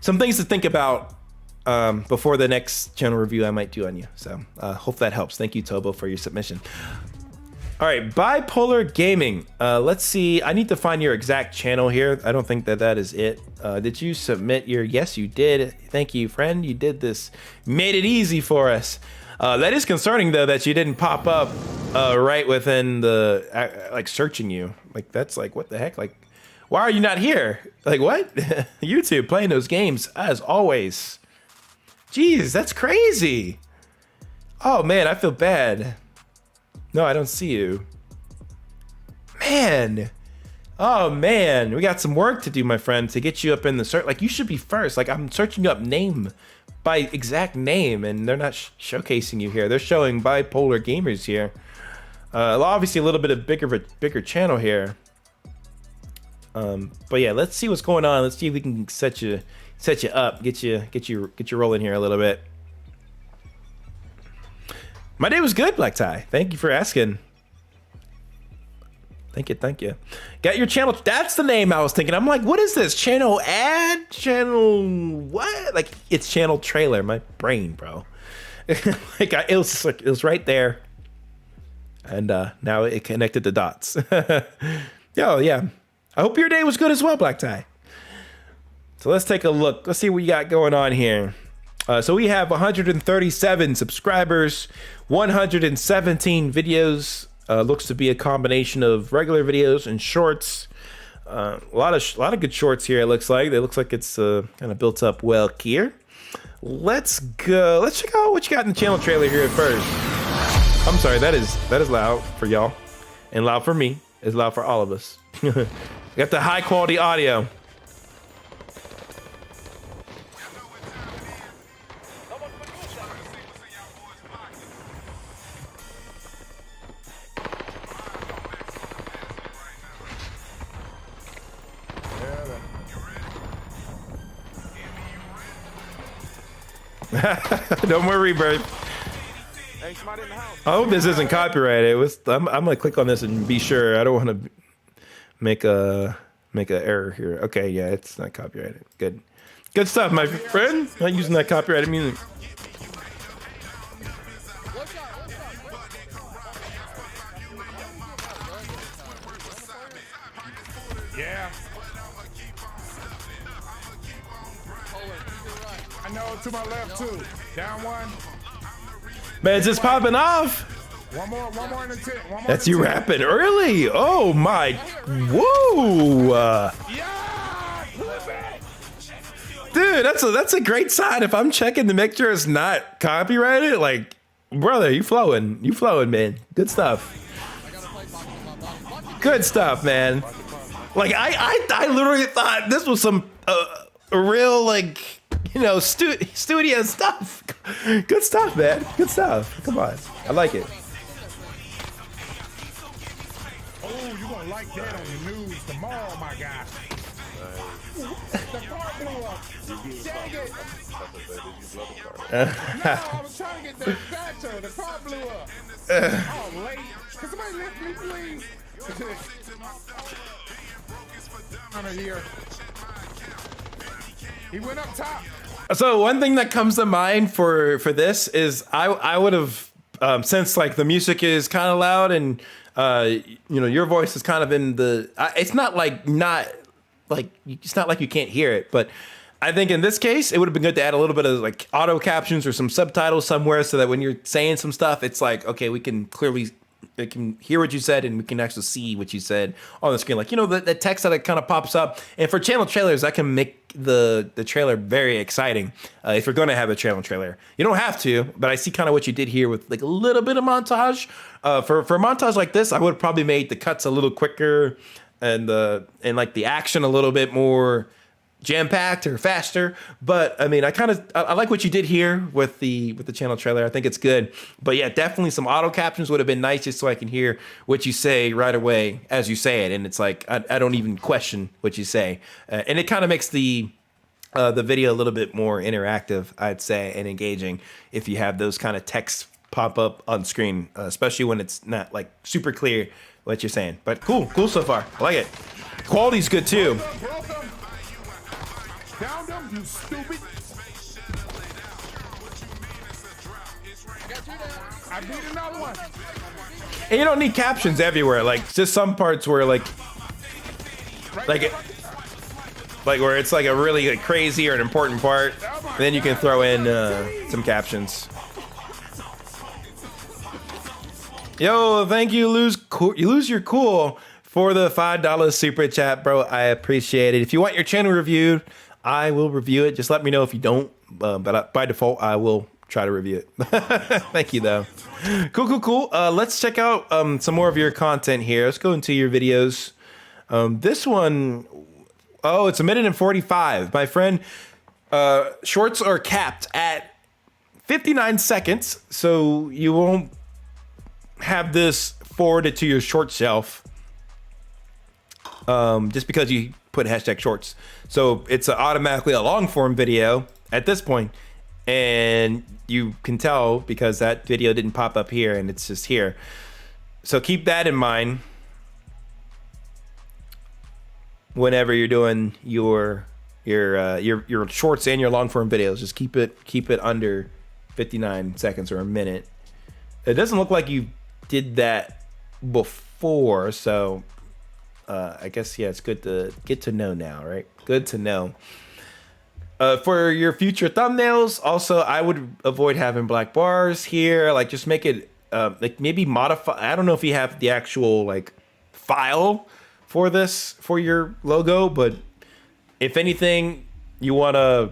some things to think about before the next channel review I might do on you. So hope that helps. Thank you, Topo, for your submission. All right, Bipolar Gaming. Let's see. I need to find your exact channel here. I don't think that is it. Did you submit your? Yes, you did. Thank you, friend. You did this. Made it easy for us. That is concerning, though, that you didn't pop up right within the like searching you. Like that's like what the heck? Like, why are you not here? Like what? YouTube playing those games as always. Jeez, that's crazy. Oh man, I feel bad. No, I don't see you. Man. Oh man, we got some work to do, my friend, to get you up in the search. Like you should be first. Like I'm searching up name by exact name, and they're not showcasing you here. They're showing Bipolar Gamers here. Obviously a little bit of bigger channel here. But yeah, let's see what's going on. Let's see if we can set you up, get you rolling here a little bit. My day was good, Black Tie. Thank you for asking. Thank you. Got your channel. That's the name I was thinking. I'm like, what is this? Channel ad? Channel what? Like, it's channel trailer. My brain, bro. Like, it was right there. And now it connected the dots. Yo, yeah. I hope your day was good as well, Black Tie. So let's take a look. Let's see what you got going on here. So we have 137 subscribers, 117 videos. Looks to be a combination of regular videos and shorts. A lot of good shorts here. It looks like it's kind of built up well here. Let's go. Let's check out what you got in the channel trailer here first. I'm sorry, that is loud for y'all, and loud for me. It's loud for all of us. Got the high quality audio. No more rebirth. I hope this isn't copyrighted. I'm gonna click on this and be sure. I don't want to make a error here. Okay, yeah, it's not copyrighted. Good stuff, my friend. Not using that copyrighted music. Yeah. I know, to my left too. Down one. Man, it's just popping off. One more in the tent. That's you rapping early. Oh my, whoa. Yeah, dude, that's a great sign. If I'm checking to make sure it's not copyrighted, like, brother, you flowing, man. Good stuff. Good stuff, man. Like I literally thought this was some real, like, you know, studio stuff. Good stuff, man. Good stuff. Come on, I like it. Oh, you gonna like that on the news tomorrow, my guy. The car blew up. Dang it. No, I was trying to get the batcher. The car blew up. Oh, late. Can somebody lift me, please? Under here. He went up top. So one thing that comes to mind for this is I would have since like the music is kind of loud and you know, your voice is kind of in the it's not like it's not like you can't hear it, but I think in this case it would have been good to add a little bit of like auto captions or some subtitles somewhere so that when you're saying some stuff, it's like, okay, we can hear what you said and we can actually see what you said on the screen. Like, you know, the text that it kind of pops up. And for channel trailers, that can make the trailer very exciting. If you're going to have a channel trailer, you don't have to, but I see kind of what you did here with like a little bit of montage. For a montage like this, I would have probably made the cuts a little quicker and like the action a little bit more jam-packed or faster. But I mean, I like what you did here with the channel trailer. I think it's good. But yeah, definitely some auto captions would have been nice just so I can hear what you say right away as you say it. And it's like I don't even question what you say. And it kind of makes the video a little bit more interactive, I'd say, and engaging if you have those kind of texts pop up on screen, especially when it's not like super clear what you're saying. But cool so far. I like it. Quality's good too. down, you stupid. I beat another one. And you don't need captions everywhere. Like just some parts where like where it's like a really like, crazy or an important part, then you can throw in some captions. Yo, thank you, you lose your cool for the $5 super chat, bro. I appreciate it. If you want your channel reviewed, I will review it. Just let me know if you don't. But by default, I will try to review it. Thank you, though. Cool. Let's check out some more of your content here. Let's go into your videos. This one, oh, it's 1:45. My friend, shorts are capped at 59 seconds, so you won't have this forwarded to your short shelf just because you put hashtag shorts. So it's automatically a long form video at this point, and you can tell because that video didn't pop up here and it's just here. So keep that in mind whenever you're doing your shorts and your long form videos. Just keep it under 59 seconds or a minute. It doesn't look like you did that before, so I guess yeah, it's good to get to know now, right? Good to know. For your future thumbnails, also I would avoid having black bars here. Like just make it like maybe modify. I don't know if you have the actual like file for this for your logo, but if anything, you want to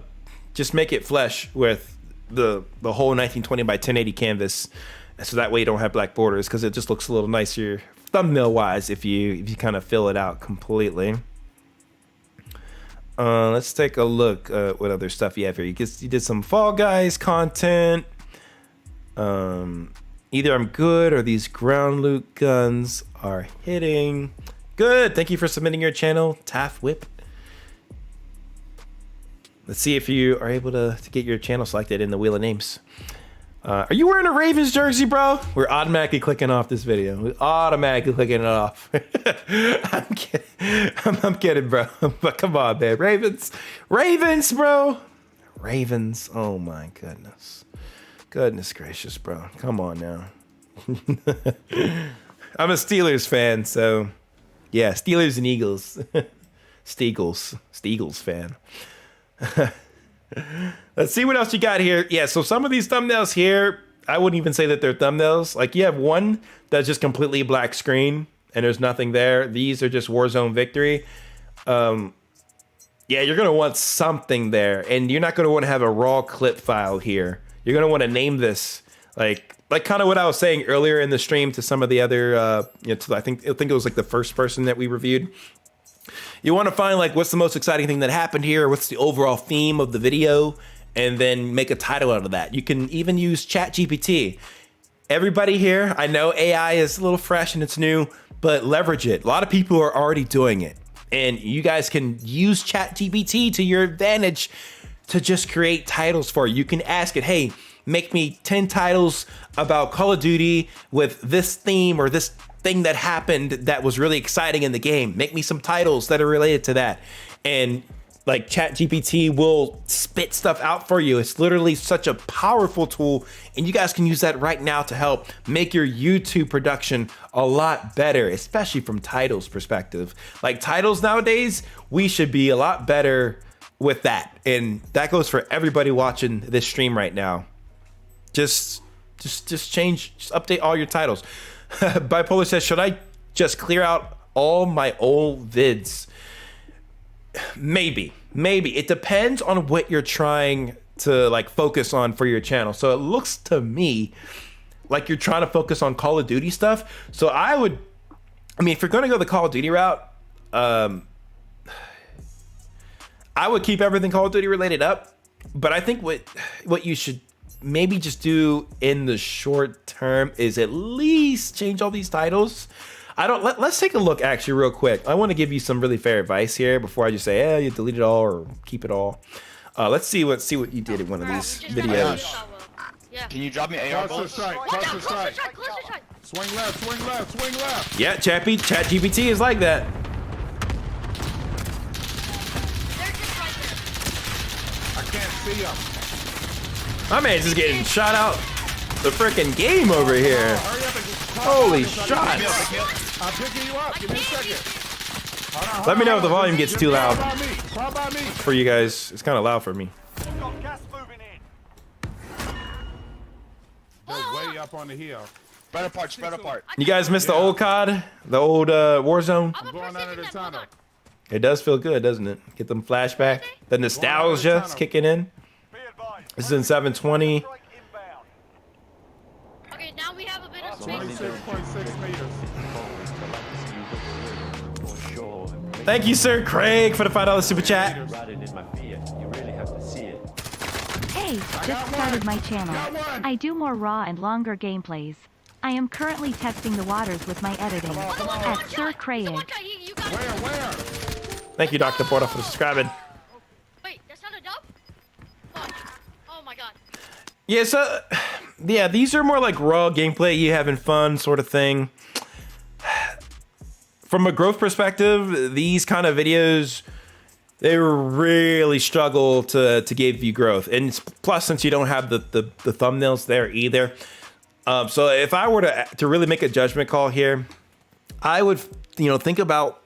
just make it flesh with the whole 1920 by 1080 canvas. So that way you don't have black borders, because it just looks a little nicer thumbnail wise if you kind of fill it out completely. Let's take a look at what other stuff you have here. You did some Fall Guys content. Either I'm good or these ground loot guns are hitting. Good. Thank you for submitting your channel, Taff Whip. Let's see if you are able to get your channel selected in the Wheel of Names. Are you wearing a Ravens jersey, bro? We're automatically clicking off this video. We're automatically clicking it off. I'm kidding. I'm kidding, bro. But come on, man. Ravens, bro. Ravens. Oh my goodness. Goodness gracious, bro. Come on now. I'm a Steelers fan, so yeah, Steelers and Eagles. Steagles fan. Let's see what else you got here. Yeah, so some of these thumbnails here, I wouldn't even say that they're thumbnails. Like you have one that's just completely black screen and there's nothing there. These are just Warzone victory. Yeah, you're gonna want something there, and you're not gonna want to have a raw clip file here. You're gonna want to name this like kind of what I was saying earlier in the stream to some of the other I think it was like the first person that we reviewed. You want to find like what's the most exciting thing that happened here, what's the overall theme of the video, and then make a title out of that. You can even use ChatGPT. Everybody here, I know AI is a little fresh and it's new, but leverage it. A lot of people are already doing it, and you guys can use ChatGPT to your advantage to just create titles for you. You can ask it, hey, make me 10 titles about Call of Duty with this theme or this thing that happened that was really exciting in the game. Make me some titles that are related to that. And like ChatGPT will spit stuff out for you. It's literally such a powerful tool, and you guys can use that right now to help make your YouTube production a lot better, especially from titles perspective. Like titles nowadays, we should be a lot better with that. And that goes for everybody watching this stream right now. Just update all your titles. Bipolar says, should I just clear out all my old vids? Maybe. It depends on what you're trying to like focus on for your channel. So it looks to me like you're trying to focus on Call of Duty stuff. So if you're going to go the Call of Duty route, I would keep everything Call of Duty related up. But I think what you should maybe just do in the short term is at least change all these titles. Let's take a look actually real quick. I want to give you some really fair advice here before I just say, you delete it all or keep it all. Let's see what you did in one of these videos. Yeah. Can you drop me AR bullets? Cluster strike. Swing left. Yeah, ChatGPT is like that. see him. My man's just getting shot out the freaking game over here. Hurry up and Holy shots. shots. I'm picking you up. Give me a second. Hold on, Let me know if the hold on. volume gets Just too loud. Crawl by me. Crawl by me. For you guys, it's kind of loud for me. They're way up on the hill. Spread apart, spread apart. You guys missed the old COD? The old Warzone? I'm going under the tunnel. It does feel good, doesn't it? Get them flashback. The nostalgia's kicking in. This is in 720. Okay, now we have a bit of 26.6 meters. Thank you, Sir Craig, for the $5 super chat. Hey, just started my channel. I do more raw and longer gameplays. I am currently testing the waters with my editing. At Sir Craig. Where? Thank you, Dr. Porta, for subscribing. Wait, that's not a dub? Fuck. Oh my god. Yeah, so, yeah, these are more like raw gameplay, you having fun sort of thing. From a growth perspective, these kind of videos, they really struggle to give you growth. And plus, since you don't have the thumbnails there either. So if I were to really make a judgment call here, I would, think about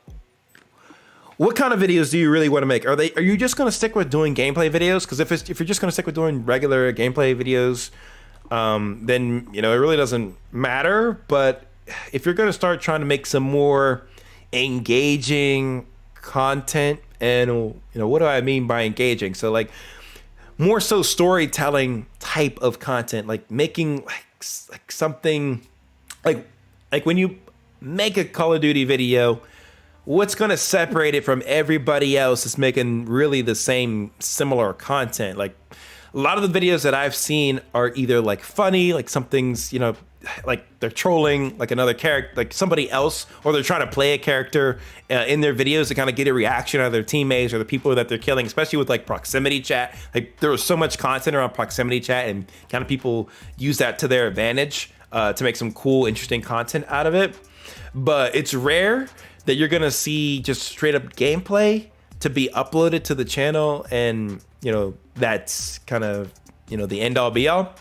what kind of videos do you really want to make? Are you just going to stick with doing gameplay videos? Because if you're just going to stick with doing regular gameplay videos, then it really doesn't matter. But if you're going to start trying to make some more engaging content, and what do I mean by engaging? So like more so storytelling type of content, like making like something like when you make a Call of Duty video, what's going to separate it from everybody else is making really the same similar content. Like a lot of the videos that I've seen are either like funny, like something's, like they're trolling like another character, like somebody else, or they're trying to play a character in their videos to kind of get a reaction out of their teammates or the people that they're killing, especially with like proximity chat. Like there was so much content around proximity chat, and kind of people use that to their advantage to make some cool, interesting content out of it. But it's rare that you're gonna see just straight up gameplay to be uploaded to the channel, and that's kind of the end all be all.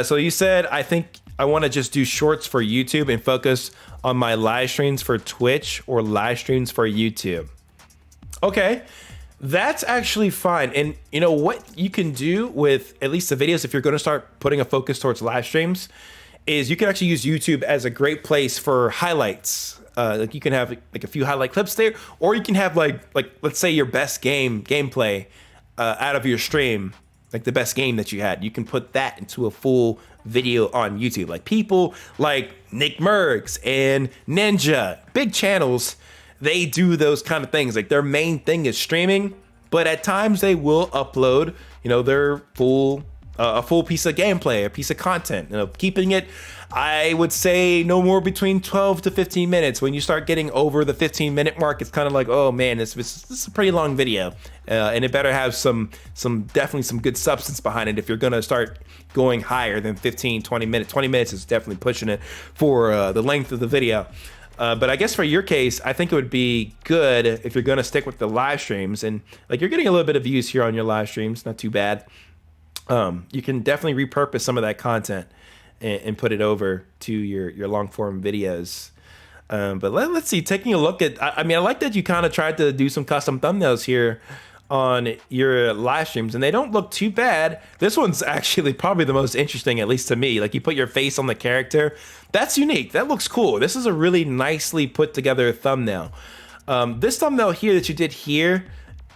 So you said, I think I want to just do shorts for YouTube and focus on my live streams for Twitch or live streams for YouTube. Okay, that's actually fine. And what you can do with at least the videos, if you're going to start putting a focus towards live streams, is you can actually use YouTube as a great place for highlights. Like you can have like a few highlight clips there, or you can have like let's say your best gameplay out of your stream, like the best game that you had. You can put that into a full video on YouTube. Like people like Nick Mergs and Ninja, big channels, they do those kind of things. Like their main thing is streaming, but at times they will upload, their full a full piece of gameplay, a piece of content. Keeping it, I would say, no more between 12 to 15 minutes. When you start getting over the 15-minute mark, it's kind of like, oh man, this is a pretty long video, and it better have definitely some good substance behind it if you're gonna start going higher than 15, 20 minutes. 20 minutes is definitely pushing it for the length of the video. But I guess for your case, I think it would be good if you're gonna stick with the live streams, and like you're getting a little bit of views here on your live streams, not too bad. You can definitely repurpose some of that content and put it over to your long form videos. But let's see, taking a look at, I like that you kind of tried to do some custom thumbnails here on your live streams, and they don't look too bad. This one's actually probably the most interesting, at least to me. Like you put your face on the character. That's unique. That looks cool. This is a really nicely put together thumbnail. This thumbnail here that you did here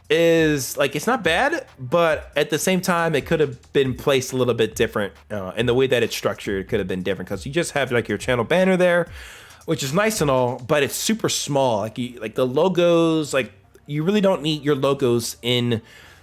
is like, it's not bad, but at the same time it could have been placed a little bit different, and the way that it's structured could have been different, because you just have like your channel banner there, which is nice and all, but it's super small. Like the logos, like you really don't need your logos in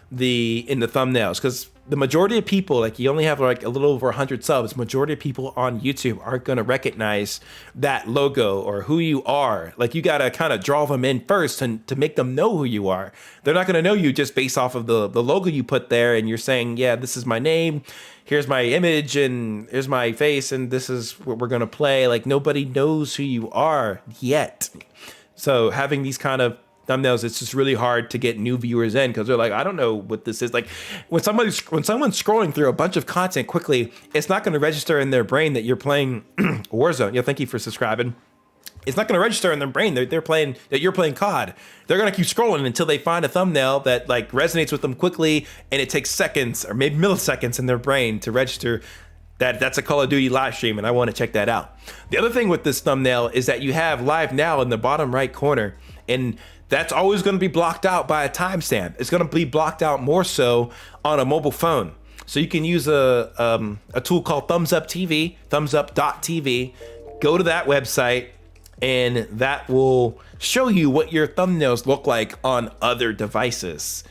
the thumbnails, because the majority of people, like you only have like a little over 100 subs, majority of people on YouTube aren't going to recognize that logo or who you are. Like you got to kind of draw them in first and to make them know who you are. They're not going to know you just based off of the logo you put there, and you're saying, yeah, this is my name, here's my image, and here's my face, and this is what we're going to play. Like nobody knows who you are yet. So having these kind of thumbnails, it's just really hard to get new viewers in because they're like, I don't know what this is. Like when someone's scrolling through a bunch of content quickly, it's not going to register in their brain that you're playing Warzone. Thank you for subscribing. It's not going to register in their brain that you're playing COD. They're going to keep scrolling until they find a thumbnail that like resonates with them quickly, and it takes seconds or maybe milliseconds in their brain to register that that's a Call of Duty live stream, and I want to check that out. The other thing with this thumbnail is that you have live now in the bottom right corner, and that's always going to be blocked out by a timestamp. It's going to be blocked out more so on a mobile phone. So you can use a tool called Thumbs Up TV, thumbsup.tv. Go to that website, and that will show you what your thumbnails look like on other devices,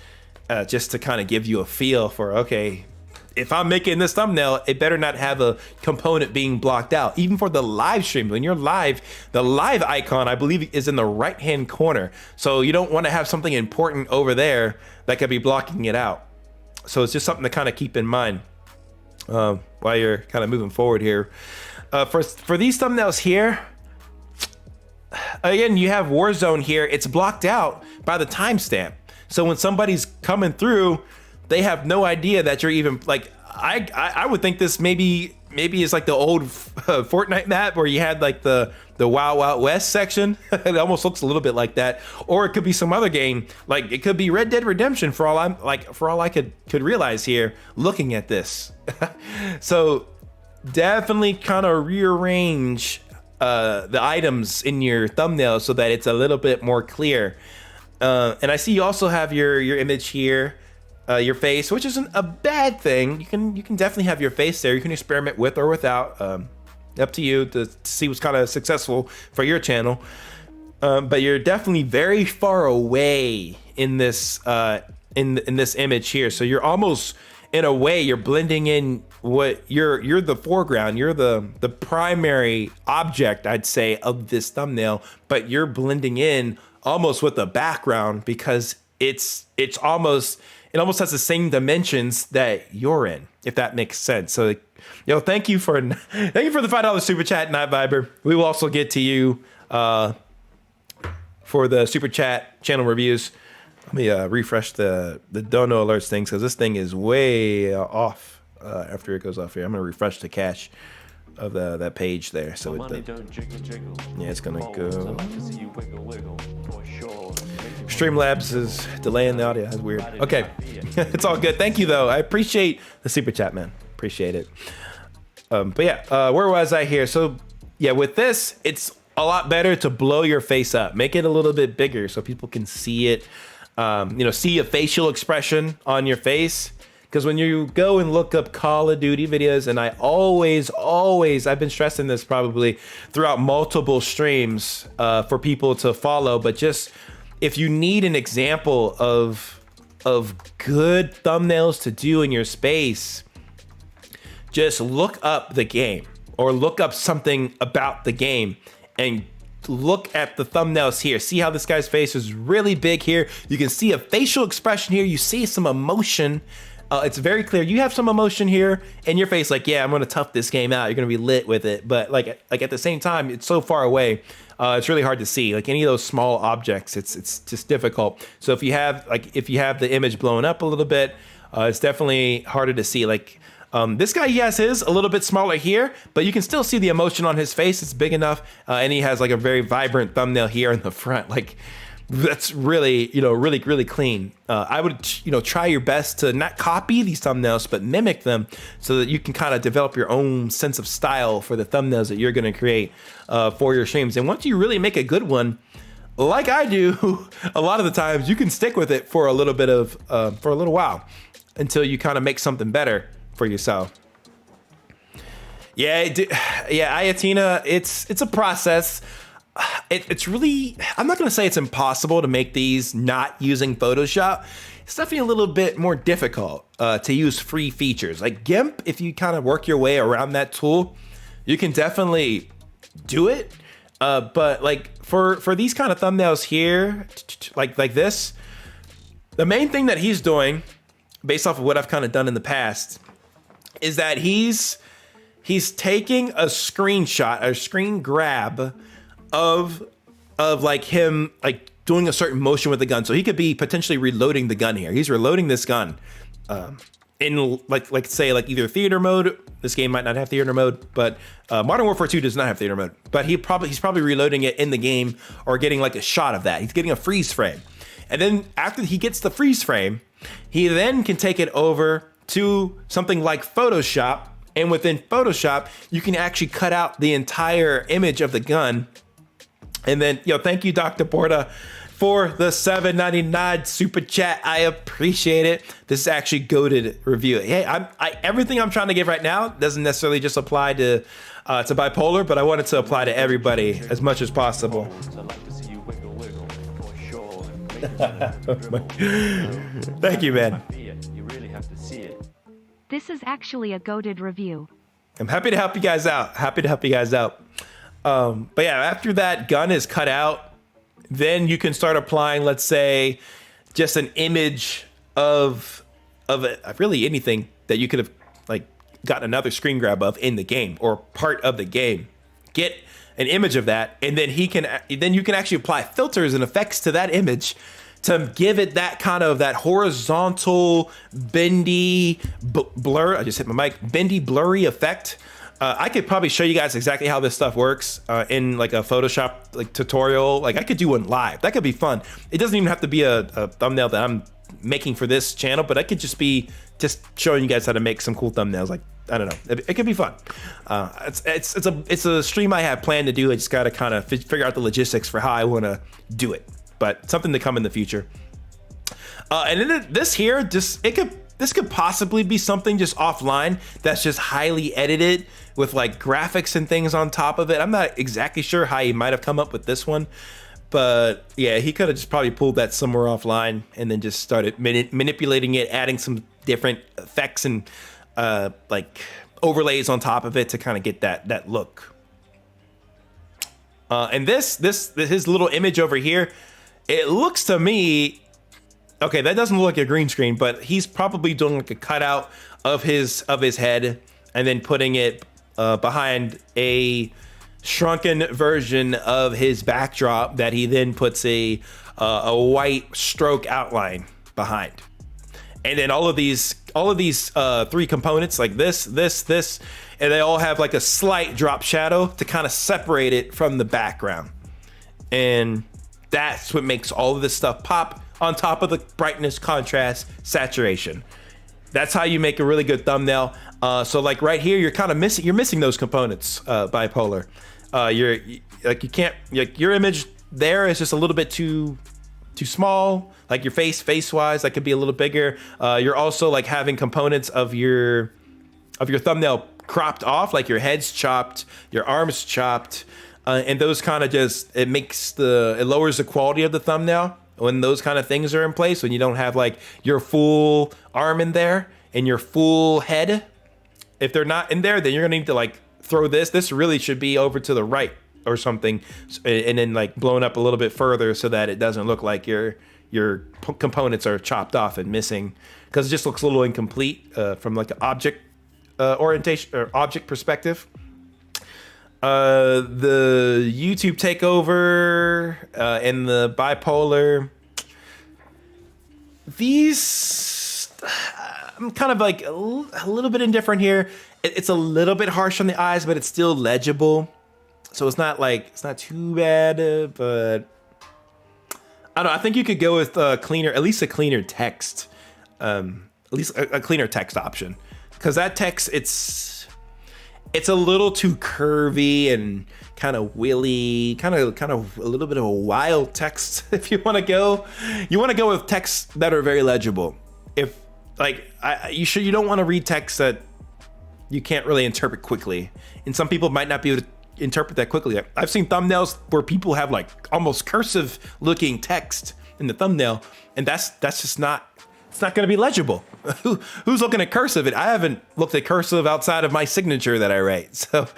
just to kind of give you a feel for, okay, if I'm making this thumbnail, it better not have a component being blocked out. Even for the live stream, when you're live, the live icon, I believe, is in the right-hand corner. So you don't want to have something important over there that could be blocking it out. So it's just something to kind of keep in mind while you're kind of moving forward here. For these thumbnails here, again, you have Warzone here. It's blocked out by the timestamp. So when somebody's coming through, they have no idea that you're even like, I would think this maybe it's like the old Fortnite map where you had like the Wild Wild West section. It almost looks a little bit like that. Or it could be some other game, like it could be Red Dead Redemption for all I could realize here looking at this. So definitely kind of rearrange the items in your thumbnail so that it's a little bit more clear. And I see you also have your image here. Your face, which isn't a bad thing. You can definitely have your face there. You can experiment with or without. Up to you to see what's kind of successful for your channel. But you're definitely very far away in this in this image here. So you're almost, in a way, you're blending in what you're the foreground. You're the primary object, I'd say, of this thumbnail. But you're blending in almost with the background because it almost has the same dimensions that you're in, if that makes sense. So, thank you for the $5 super chat, Night Viber. We will also get to you for the super chat channel reviews. Let me refresh the don't know alerts things because this thing is way off after it goes off here. I'm gonna refresh the cache of that page there. So it's gonna go. Streamlabs is delaying the audio. That's weird. Okay, it's all good. Thank you though. I appreciate the super chat, man. Appreciate it. But yeah, where was I here? So yeah, with this, it's a lot better to blow your face up, make it a little bit bigger so people can see it. See a facial expression on your face. Because when you go and look up Call of Duty videos, and I always, I've been stressing this probably throughout multiple streams for people to follow, but just if you need an example of good thumbnails to do in your space, just look up the game or look up something about the game and look at the thumbnails here. See how this guy's face is really big here. You can see a facial expression here. You see some emotion. It's very clear. You have some emotion here in your face, like, yeah, I'm going to tough this game out. You're going to be lit with it. But like at the same time, it's so far away. It's really hard to see. Like any of those small objects, it's just difficult. So if you have the image blown up a little bit, it's definitely harder to see. Like this guy, yes, is a little bit smaller here, but you can still see the emotion on his face. It's big enough, and he has like a very vibrant thumbnail here in the front. Like that's really, really clean. I would, try your best to not copy these thumbnails, but mimic them so that you can kind of develop your own sense of style for the thumbnails that you're going to create for your streams. And once you really make a good one, like I do, a lot of the times you can stick with it for a little while until you kind of make something better for yourself. Yeah, Ayatina, it's a process. It's really, I'm not going to say it's impossible to make these not using Photoshop. It's definitely a little bit more difficult to use free features. Like GIMP, if you kind of work your way around that tool, you can definitely do it. But like for these kind of thumbnails here, like this, the main thing that he's doing, based off of what I've kind of done in the past, is that he's taking a screenshot, a screen grab of like him like doing a certain motion with the gun. So he could be potentially reloading the gun here. He's reloading this gun in like say like either theater mode. This game might not have theater mode, but Modern Warfare 2 does not have theater mode. But he's probably reloading it in the game or getting like a shot of that. He's getting a freeze frame. And then after he gets the freeze frame, he then can take it over to something like Photoshop. And within Photoshop, you can actually cut out the entire image of the gun. And then, thank you, Dr. Porta, for the $7.99 super chat. I appreciate it. This is actually goated review. Hey, everything I'm trying to give right now doesn't necessarily just apply to Bipolar, but I want it to apply to everybody as much as possible. Thank you, man. You really have to see it. This is actually a goated review. I'm happy to help you guys out. But yeah, after that gun is cut out, then you can start applying, let's say, just an image of really anything that you could have like gotten another screen grab of in the game or part of the game. Get an image of that, and then you can actually apply filters and effects to that image to give it that kind of that horizontal, bendy, blur. I just hit my mic. Bendy, blurry effect. I could probably show you guys exactly how this stuff works in like a Photoshop like tutorial. Like I could do one live. That could be fun. It doesn't even have to be a thumbnail that I'm making for this channel, but I could just be showing you guys how to make some cool thumbnails. Like I don't know, it could be fun. It's a stream I have planned to do. I just got to kind of figure out the logistics for how I want to do it. But something to come in the future. And then this here, this could possibly be something just offline that's just highly edited with like graphics and things on top of it. I'm not exactly sure how he might have come up with this one, but yeah, he could have just probably pulled that somewhere offline and then just started manipulating it, adding some different effects and like overlays on top of it to kind of get that look. And his little image over here, it looks to me, okay, that doesn't look like a green screen, but he's probably doing like a cutout of his head and then putting it behind a shrunken version of his backdrop that he then puts a white stroke outline behind. And then all of these three components like this, and they all have like a slight drop shadow to kind of separate it from the background. And that's what makes all of this stuff pop on top of the brightness, contrast, saturation. That's how you make a really good thumbnail. So like right here, you're missing those components, Bipolar. Your image there is just a little bit too small. Like your face wise, that could be a little bigger. You're also like having components of your thumbnail cropped off, like your head's chopped, your arms chopped, and those kind of it lowers the quality of the thumbnail when those kind of things are in place. When you don't have like your full arm in there and your full head, if they're not in there, then you're gonna need to like throw this. This really should be over to the right or something, and then like blown up a little bit further so that it doesn't look like your components are chopped off and missing, because it just looks a little incomplete from like an object orientation or object perspective. The YouTube takeover and the Bipolar, these I'm kind of like a little bit indifferent here. It's a little bit harsh on the eyes, but it's still legible, so it's not too bad, but I don't know. I think you could go with at least a cleaner text, at least a cleaner text option, because that text, it's a little too curvy and kind of willy, kind of a little bit of a wild text. If you want to go with texts that are very legible. If like you don't want to read text that you can't really interpret quickly, and some people might not be able to interpret that quickly. I've seen thumbnails where people have like almost cursive looking text in the thumbnail, and that's just not, it's not going to be legible. Who's looking at cursive? I haven't looked at cursive outside of my signature that I write. So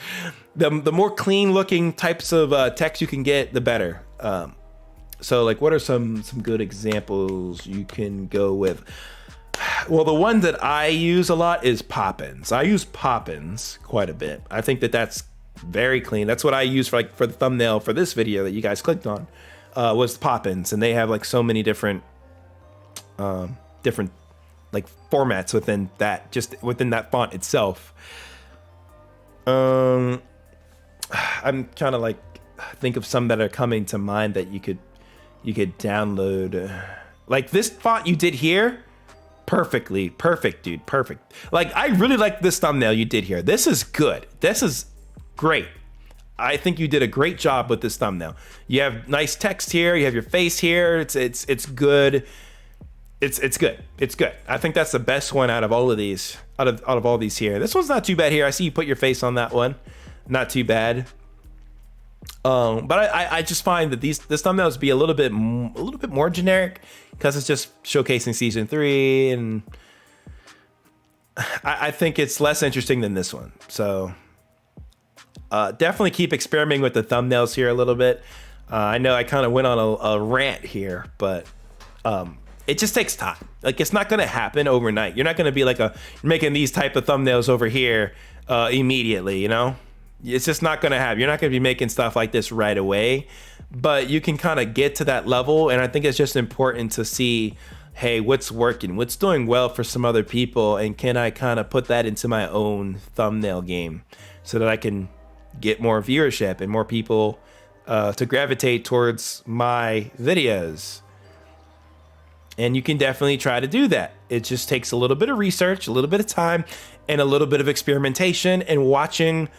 the more clean looking types of text you can get, the better. So like, what are some good examples you can go with? Well, the one that I use a lot is pop-ins. I use pop-ins quite a bit. I think that's very clean. That's what I use for the thumbnail for this video that you guys clicked on. was Poppins, and they have like so many different different like formats within that, just within that font itself. I'm trying to like think of some that are coming to mind that you could download. Like this font you did here, perfect, dude, perfect. Like I really like this thumbnail you did here. This is good. This is great. I think you did a great job with this thumbnail. You have nice text here. You have your face here. It's good. It's good. It's good. I think that's the best one out of all of these. Out of all these here. This one's not too bad here. I see you put your face on that one. Not too bad. But I just find that this thumbnails be a little bit more generic because it's just showcasing season 3, and I think it's less interesting than this one. So definitely keep experimenting with the thumbnails here a little bit. I know I kind of went on a rant here, but it just takes time. Like it's not going to happen overnight. You're not going to be like making these type of thumbnails over here immediately, you know? It's just not going to happen. You're not going to be making stuff like this right away, but you can kind of get to that level. And I think it's just important to see, hey, what's working, what's doing well for some other people, and can I kind of put that into my own thumbnail game so that I can get more viewership and more people to gravitate towards my videos. And you can definitely try to do that. It just takes a little bit of research, a little bit of time, and a little bit of experimentation and watching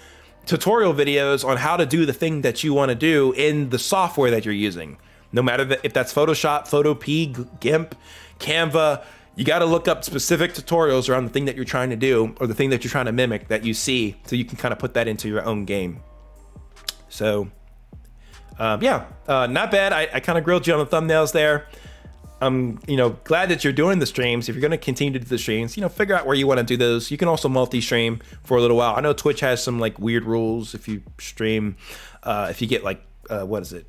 tutorial videos on how to do the thing that you want to do in the software that you're using. No matter if that's Photoshop, Photopea, GIMP, Canva, you got to look up specific tutorials around the thing that you're trying to do or the thing that you're trying to mimic that you see, so you can kind of put that into your own game. So yeah, not bad. I kind of grilled you on the thumbnails there. I'm, glad that you're doing the streams. If you're going to continue to do the streams, figure out where you want to do those. You can also multi-stream for a little while. I know Twitch has some like weird rules if you stream, if you get like, what is it?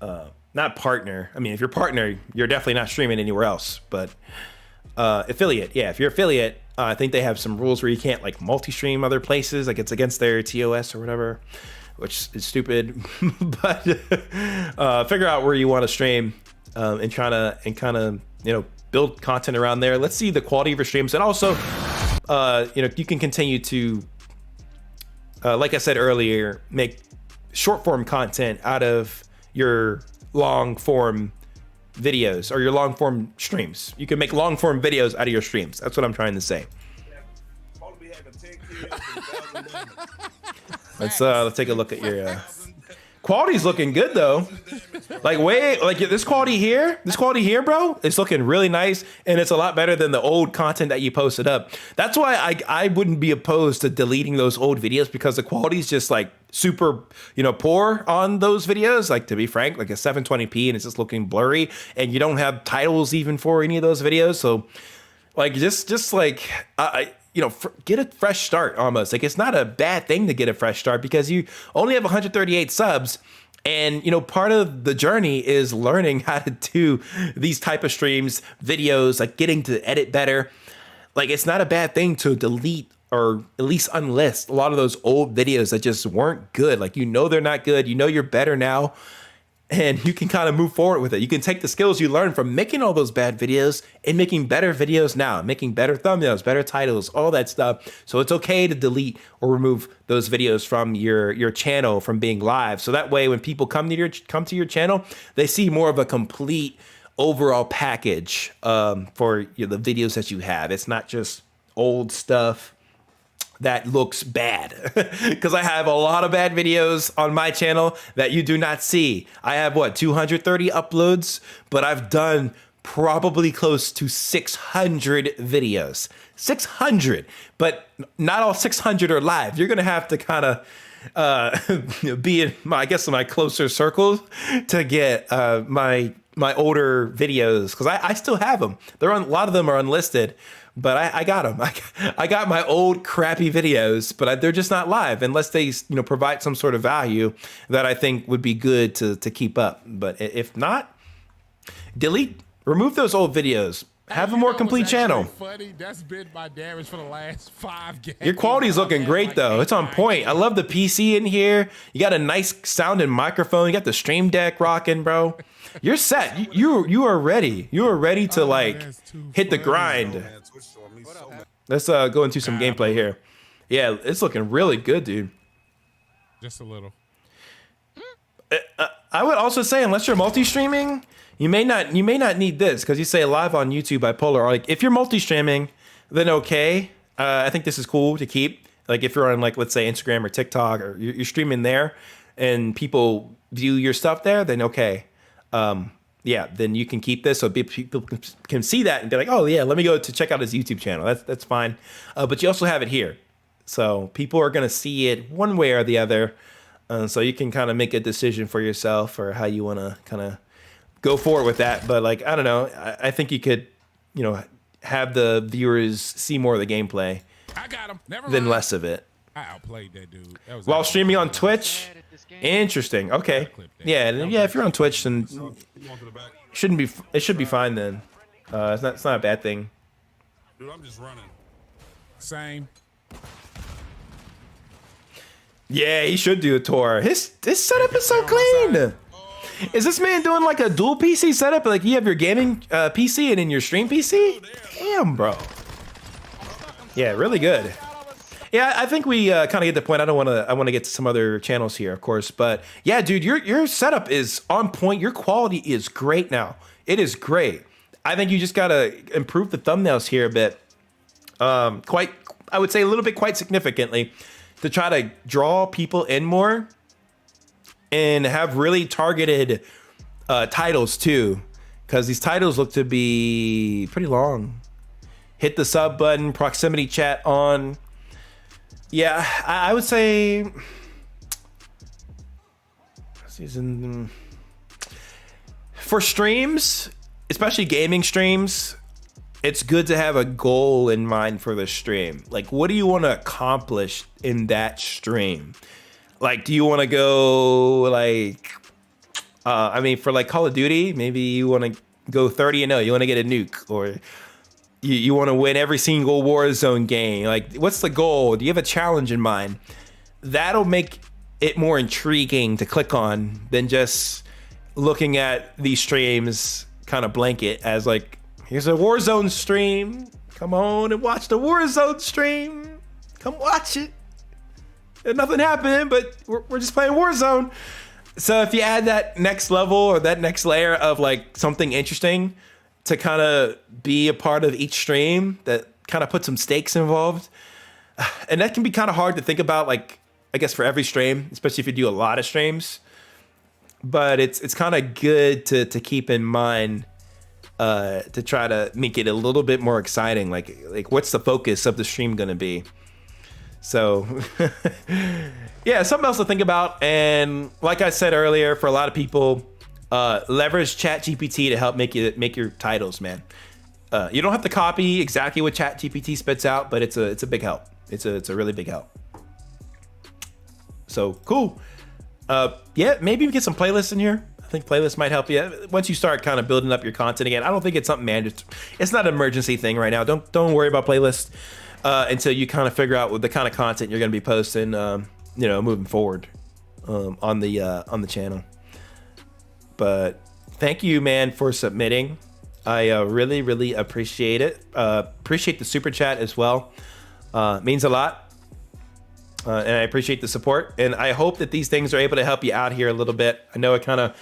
Not partner. I mean, if you're partner, you're definitely not streaming anywhere else, but affiliate. Yeah, if you're affiliate, I think they have some rules where you can't like multi-stream other places. Like it's against their TOS or whatever, which is stupid, but figure out where you want to stream. And kind of build content around there. Let's see the quality of your streams, and also you can continue to like I said earlier, make short form content out of your long form videos or your long form streams. You can make long form videos out of your streams. That's what I'm trying to say. Let's take a look at your quality's looking good though. This quality here, bro, it's looking really nice, and it's a lot better than the old content that you posted up. That's why I wouldn't be opposed to deleting those old videos, because the quality's just like super, poor on those videos. Like, to be frank, like a 720p, and it's just looking blurry, and you don't have titles even for any of those videos. So like, just like, get a fresh start almost. Like, it's not a bad thing to get a fresh start, because you only have 138 subs. And, part of the journey is learning how to do these type of streams, videos, like getting to edit better. Like, it's not a bad thing to delete or at least unlist a lot of those old videos that just weren't good. Like, they're not good. You're better now. And you can kind of move forward with it. You can take the skills you learned from making all those bad videos and making better videos now, making better thumbnails, better titles, all that stuff. So it's okay to delete or remove those videos from your channel from being live. So that way, when people come to your channel, they see more of a complete overall package for the videos that you have. It's not just old stuff that looks bad, because I have a lot of bad videos on my channel that you do not see. I have 230 uploads, but I've done probably close to 600 videos. 600, but not all 600 are live. You're gonna have to kind of be in my closer circles to get my older videos, because I still have them. A lot of them are unlisted, but I got them. I got my old crappy videos, but they're just not live unless they provide some sort of value that I think would be good to keep up. But if not, remove those old videos. Have a You more know complete what's channel. actually funny? That's been my damage for the last 5 games. Your quality's looking I've had great like though. 8, It's on 9 point. I kills. love the PC in here. You got a nice sounding microphone. You got the stream deck rocking, bro. You're set. You are ready. You are ready to like that's too hit the funny. grind. Let's go into some gameplay here. Yeah, it's looking really good, dude. Just a little. I would also say, unless you're multi-streaming, you may not need this because you say live on YouTube Bipolar. Or like if you're multi-streaming, then okay. I think this is cool to keep. Like if you're on like let's say Instagram or TikTok or you're streaming there, and people view your stuff there, then okay. Yeah, then you can keep this so people can see that and be like, oh yeah, let me go to check out his YouTube channel. That's fine. But you also have it here, so people are gonna see it one way or the other. So you can kind of make a decision for yourself or how you want to kind of go forward with that. But like, I don't know. I think you could, have the viewers see more of the gameplay I got him. Never than mind. less of it. I outplayed that dude. That was While actually streaming on good. Twitch, interesting. Okay, yeah. If you're on Twitch, then it should be fine then. It's not a bad thing. Dude, I'm just running. Same. Yeah, he should do a tour. His setup is so clean. Is this man doing like a dual PC setup? Like you have your gaming PC and then your stream PC? Damn, bro. Yeah, really good. Yeah, I think we kind of get the point. I want to get to some other channels here, of course, but yeah, dude, your setup is on point. Your quality is great now. It is great. I think you just gotta improve the thumbnails here a bit. I would say a little bit, quite significantly, to try to draw people in more and have really targeted titles too, because these titles look to be pretty long. Hit the sub button, proximity chat on. Yeah, I would say season for streams, especially gaming streams, it's good to have a goal in mind for the stream. Like, what do you want to accomplish in that stream? Like, do you want to go like, for like Call of Duty, maybe you want to go 30-0. You want to get a nuke, or you want to win every single Warzone game. Like, what's the goal? Do you have a challenge in mind? That'll make it more intriguing to click on than just looking at these streams kind of blanket as like, here's a Warzone stream. Come on and watch the Warzone stream. Come watch it. There's nothing happening, but we're just playing Warzone. So if you add that next level or that next layer of like something interesting to kind of be a part of each stream, that kind of put some stakes involved. And that can be kind of hard to think about, like, I guess for every stream, especially if you do a lot of streams. But it's kind of good to keep in mind to try to make it a little bit more exciting. Like what's the focus of the stream going to be? So, yeah, something else to think about. And like I said earlier, for a lot of people, leverage ChatGPT to help make your titles, man. You don't have to copy exactly what ChatGPT spits out, but it's a big help. It's a really big help. So cool. Yeah, maybe we get some playlists in here. I think playlists might help you once you start kind of building up your content again. I don't think it's something mandatory. It's not an emergency thing right now. Don't worry about playlists until you kind of figure out what the kind of content you're going to be posting. Moving forward on the channel. But thank you, man, for submitting. I really, really appreciate it. Appreciate the super chat as well. Means a lot. And I appreciate the support. And I hope that these things are able to help you out here a little bit. I know we kind of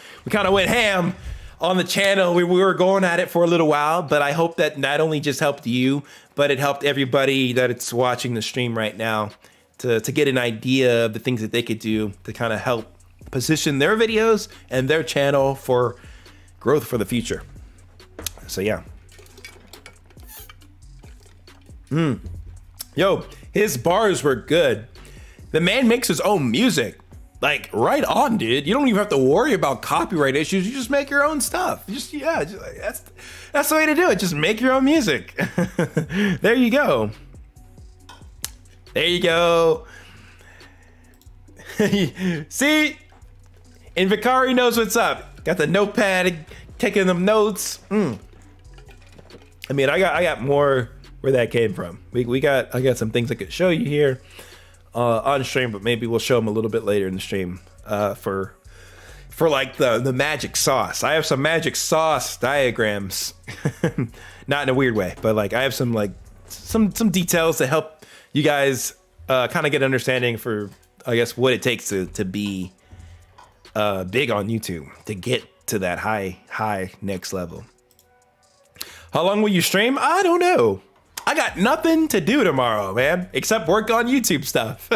went ham on the channel. We were going at it for a little while, but I hope that not only just helped you, but it helped everybody that's watching the stream right now to get an idea of the things that they could do to kind of help position their videos and their channel for growth for the future. So yeah. Yo, his bars were good. The man makes his own music. Like, right on, dude. You don't even have to worry about copyright issues. You just make your own stuff. That's the way to do it. Just make your own music. There you go. There you go. See? And Vicari knows what's up. Got the notepad, taking them notes. And I mean, I got more where that came from. I got some things I could show you here on stream, but maybe we'll show them a little bit later in the stream for like the magic sauce. I have some magic sauce diagrams, not in a weird way, but like I have some like some details to help you guys kind of get an understanding for, I guess, what it takes to be big on YouTube, to get to that high next level. How long will you stream? I don't know. I got nothing to do tomorrow, man, except work on YouTube stuff.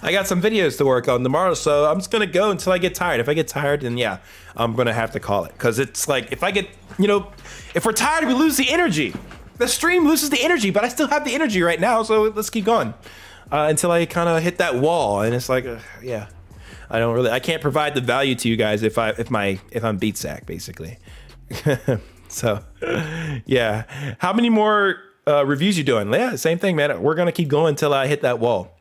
I got some videos to work on tomorrow, so I'm just gonna go until I get tired. If I get tired, then yeah, I'm gonna have to call it. Cause it's like, if I get, if we're tired, we lose the energy. The stream loses the energy, but I still have the energy right now, so let's keep going until I kind of hit that wall. And it's like, yeah, I can't provide the value to you guys if I'm beat sack, basically. So, yeah. How many more reviews you doing? Yeah, same thing, man. We're gonna keep going until I hit that wall.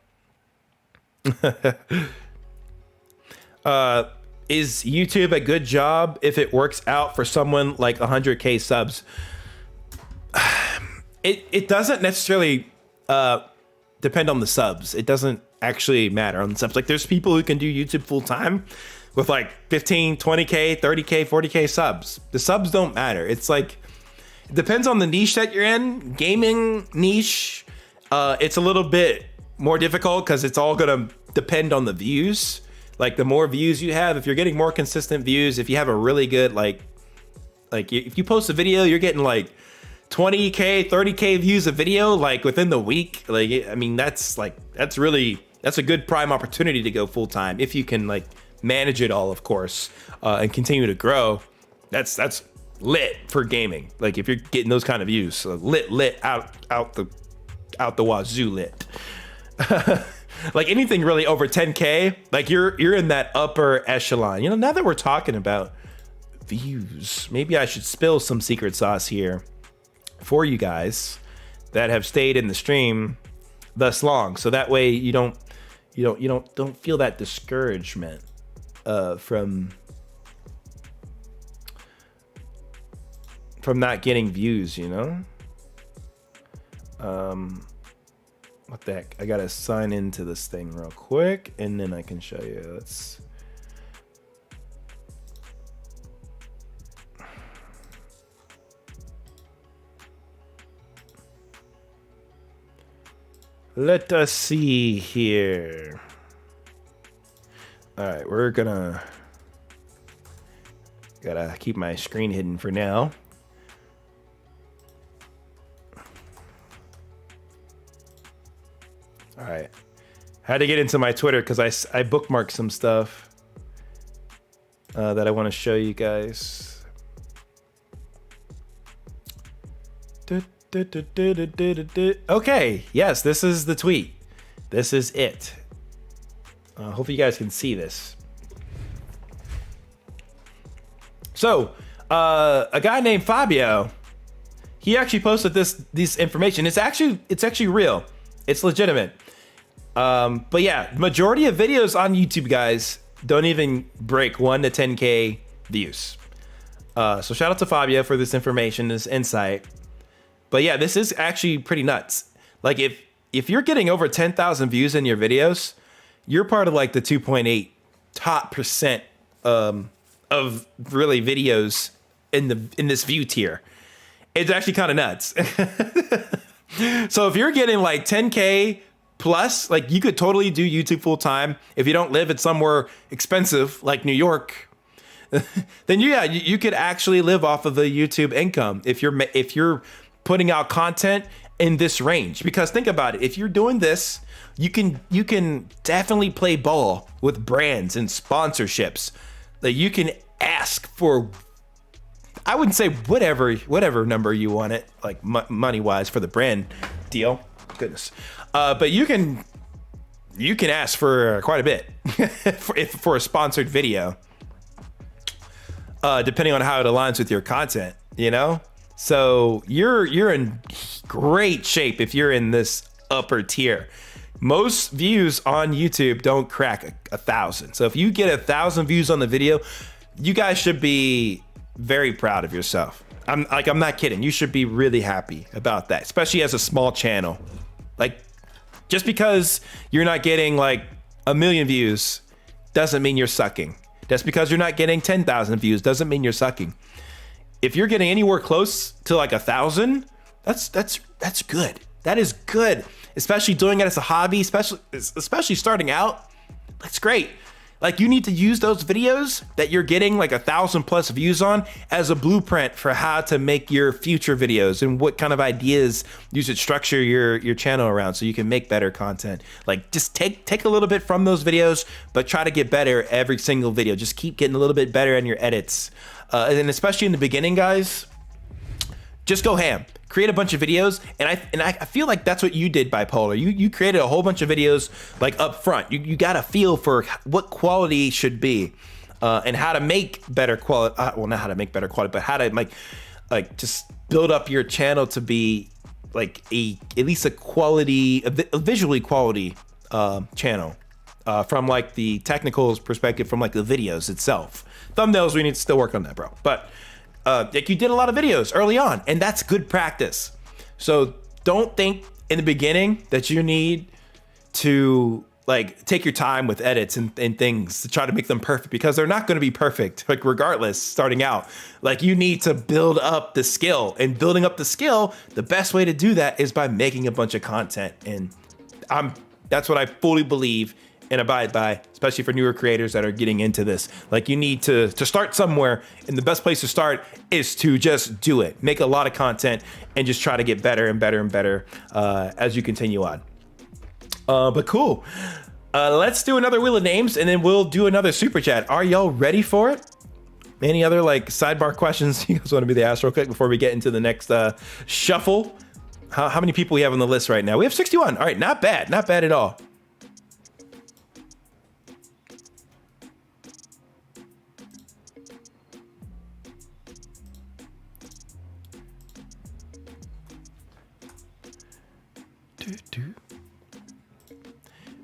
Is YouTube a good job if it works out for someone like 100K subs? It doesn't necessarily depend on the subs. It doesn't actually matter on the subs. Like, there's people who can do YouTube full time with like 15, 20K, 30K, 40K subs. The subs don't matter. It's like, it depends on the niche that you're in. Gaming niche, it's a little bit more difficult because it's all gonna depend on the views. Like, the more views you have, if you're getting more consistent views, if you have a really good, like if you post a video, you're getting like 20K, 30K views a video, like within the week. Like, I mean, that's a good prime opportunity to go full time if you can like manage it all, of course, and continue to grow. That's lit for gaming. Like, if you're getting those kind of views, so lit out the wazoo lit. Like, anything really over 10K, like you're in that upper echelon. Now that we're talking about views, maybe I should spill some secret sauce here for you guys that have stayed in the stream thus long, so that way you don't feel that discouragement from not getting views. What the heck? I gotta sign into this thing real quick and then I can show you. Let us see here. All right, we're gotta keep my screen hidden for now. All right, had to get into my Twitter because I bookmarked some stuff that I want to show you guys. Okay, yes, this is the tweet. This is it. Hopefully you guys can see this. So, a guy named Fabio, he actually posted this information. It's actually real. It's legitimate. But yeah, majority of videos on YouTube, guys, don't even break 1 to 10K views. So shout out to Fabio for this information, this insight. But yeah, this is actually pretty nuts. Like, if you're getting over 10,000 views in your videos, you're part of like the 2.8 top percent of really videos in this view tier. It's actually kind of nuts. So if you're getting like 10K plus, like, you could totally do YouTube full time if you don't live at somewhere expensive like New York. Then yeah, you could actually live off of the YouTube income if you're putting out content in this range. Because think about it, if you're doing this, you can definitely play ball with brands and sponsorships. Like, you can ask for, I wouldn't say whatever number you want it, like money wise, for the brand deal. Goodness, but you can ask for quite a bit for a sponsored video, depending on how it aligns with your content. So you're in great shape if you're in this upper tier. Most views on YouTube don't crack 1,000. So if you get 1,000 views on the video, you guys should be very proud of yourself. I'm not kidding. You should be really happy about that, especially as a small channel. Like, just because you're not getting like 1 million views doesn't mean you're sucking. Just because you're not getting 10,000 views doesn't mean you're sucking. If you're getting anywhere close to like 1,000, that's good. That is good, especially doing it as a hobby, especially starting out. That's great. Like, you need to use those videos that you're getting like 1,000+ views on as a blueprint for how to make your future videos and what kind of ideas you should structure your channel around so you can make better content. Like, just take a little bit from those videos, but try to get better every single video. Just keep getting a little bit better in your edits. And especially in the beginning, guys, just go ham. Create a bunch of videos, and I feel like that's what you did, Bipolar. You created a whole bunch of videos like up front. You got a feel for what quality should be, and how to make better quality. Well, not how to make better quality, but how to like just build up your channel to be like at least a visually quality channel, from like the technicals perspective, from like the videos itself. Thumbnails, we need to still work on that, bro. But like, you did a lot of videos early on, and that's good practice. So don't think in the beginning that you need to like take your time with edits and things to try to make them perfect, because they're not going to be perfect, like, regardless, starting out. Like, you need to build up the skill, and building up the skill, the best way to do that is by making a bunch of content. And that's what I fully believe and abide by, especially for newer creators that are getting into this. Like, you need to start somewhere, and the best place to start is to just do it. Make a lot of content and just try to get better and better and better as you continue on. But cool. Let's do another Wheel of Names, and then we'll do another super chat. Are y'all ready for it? Any other like sidebar questions you guys want to be the ask real quick before we get into the next shuffle? How many people we have on the list right now? We have 61. All right, not bad. Not bad at all.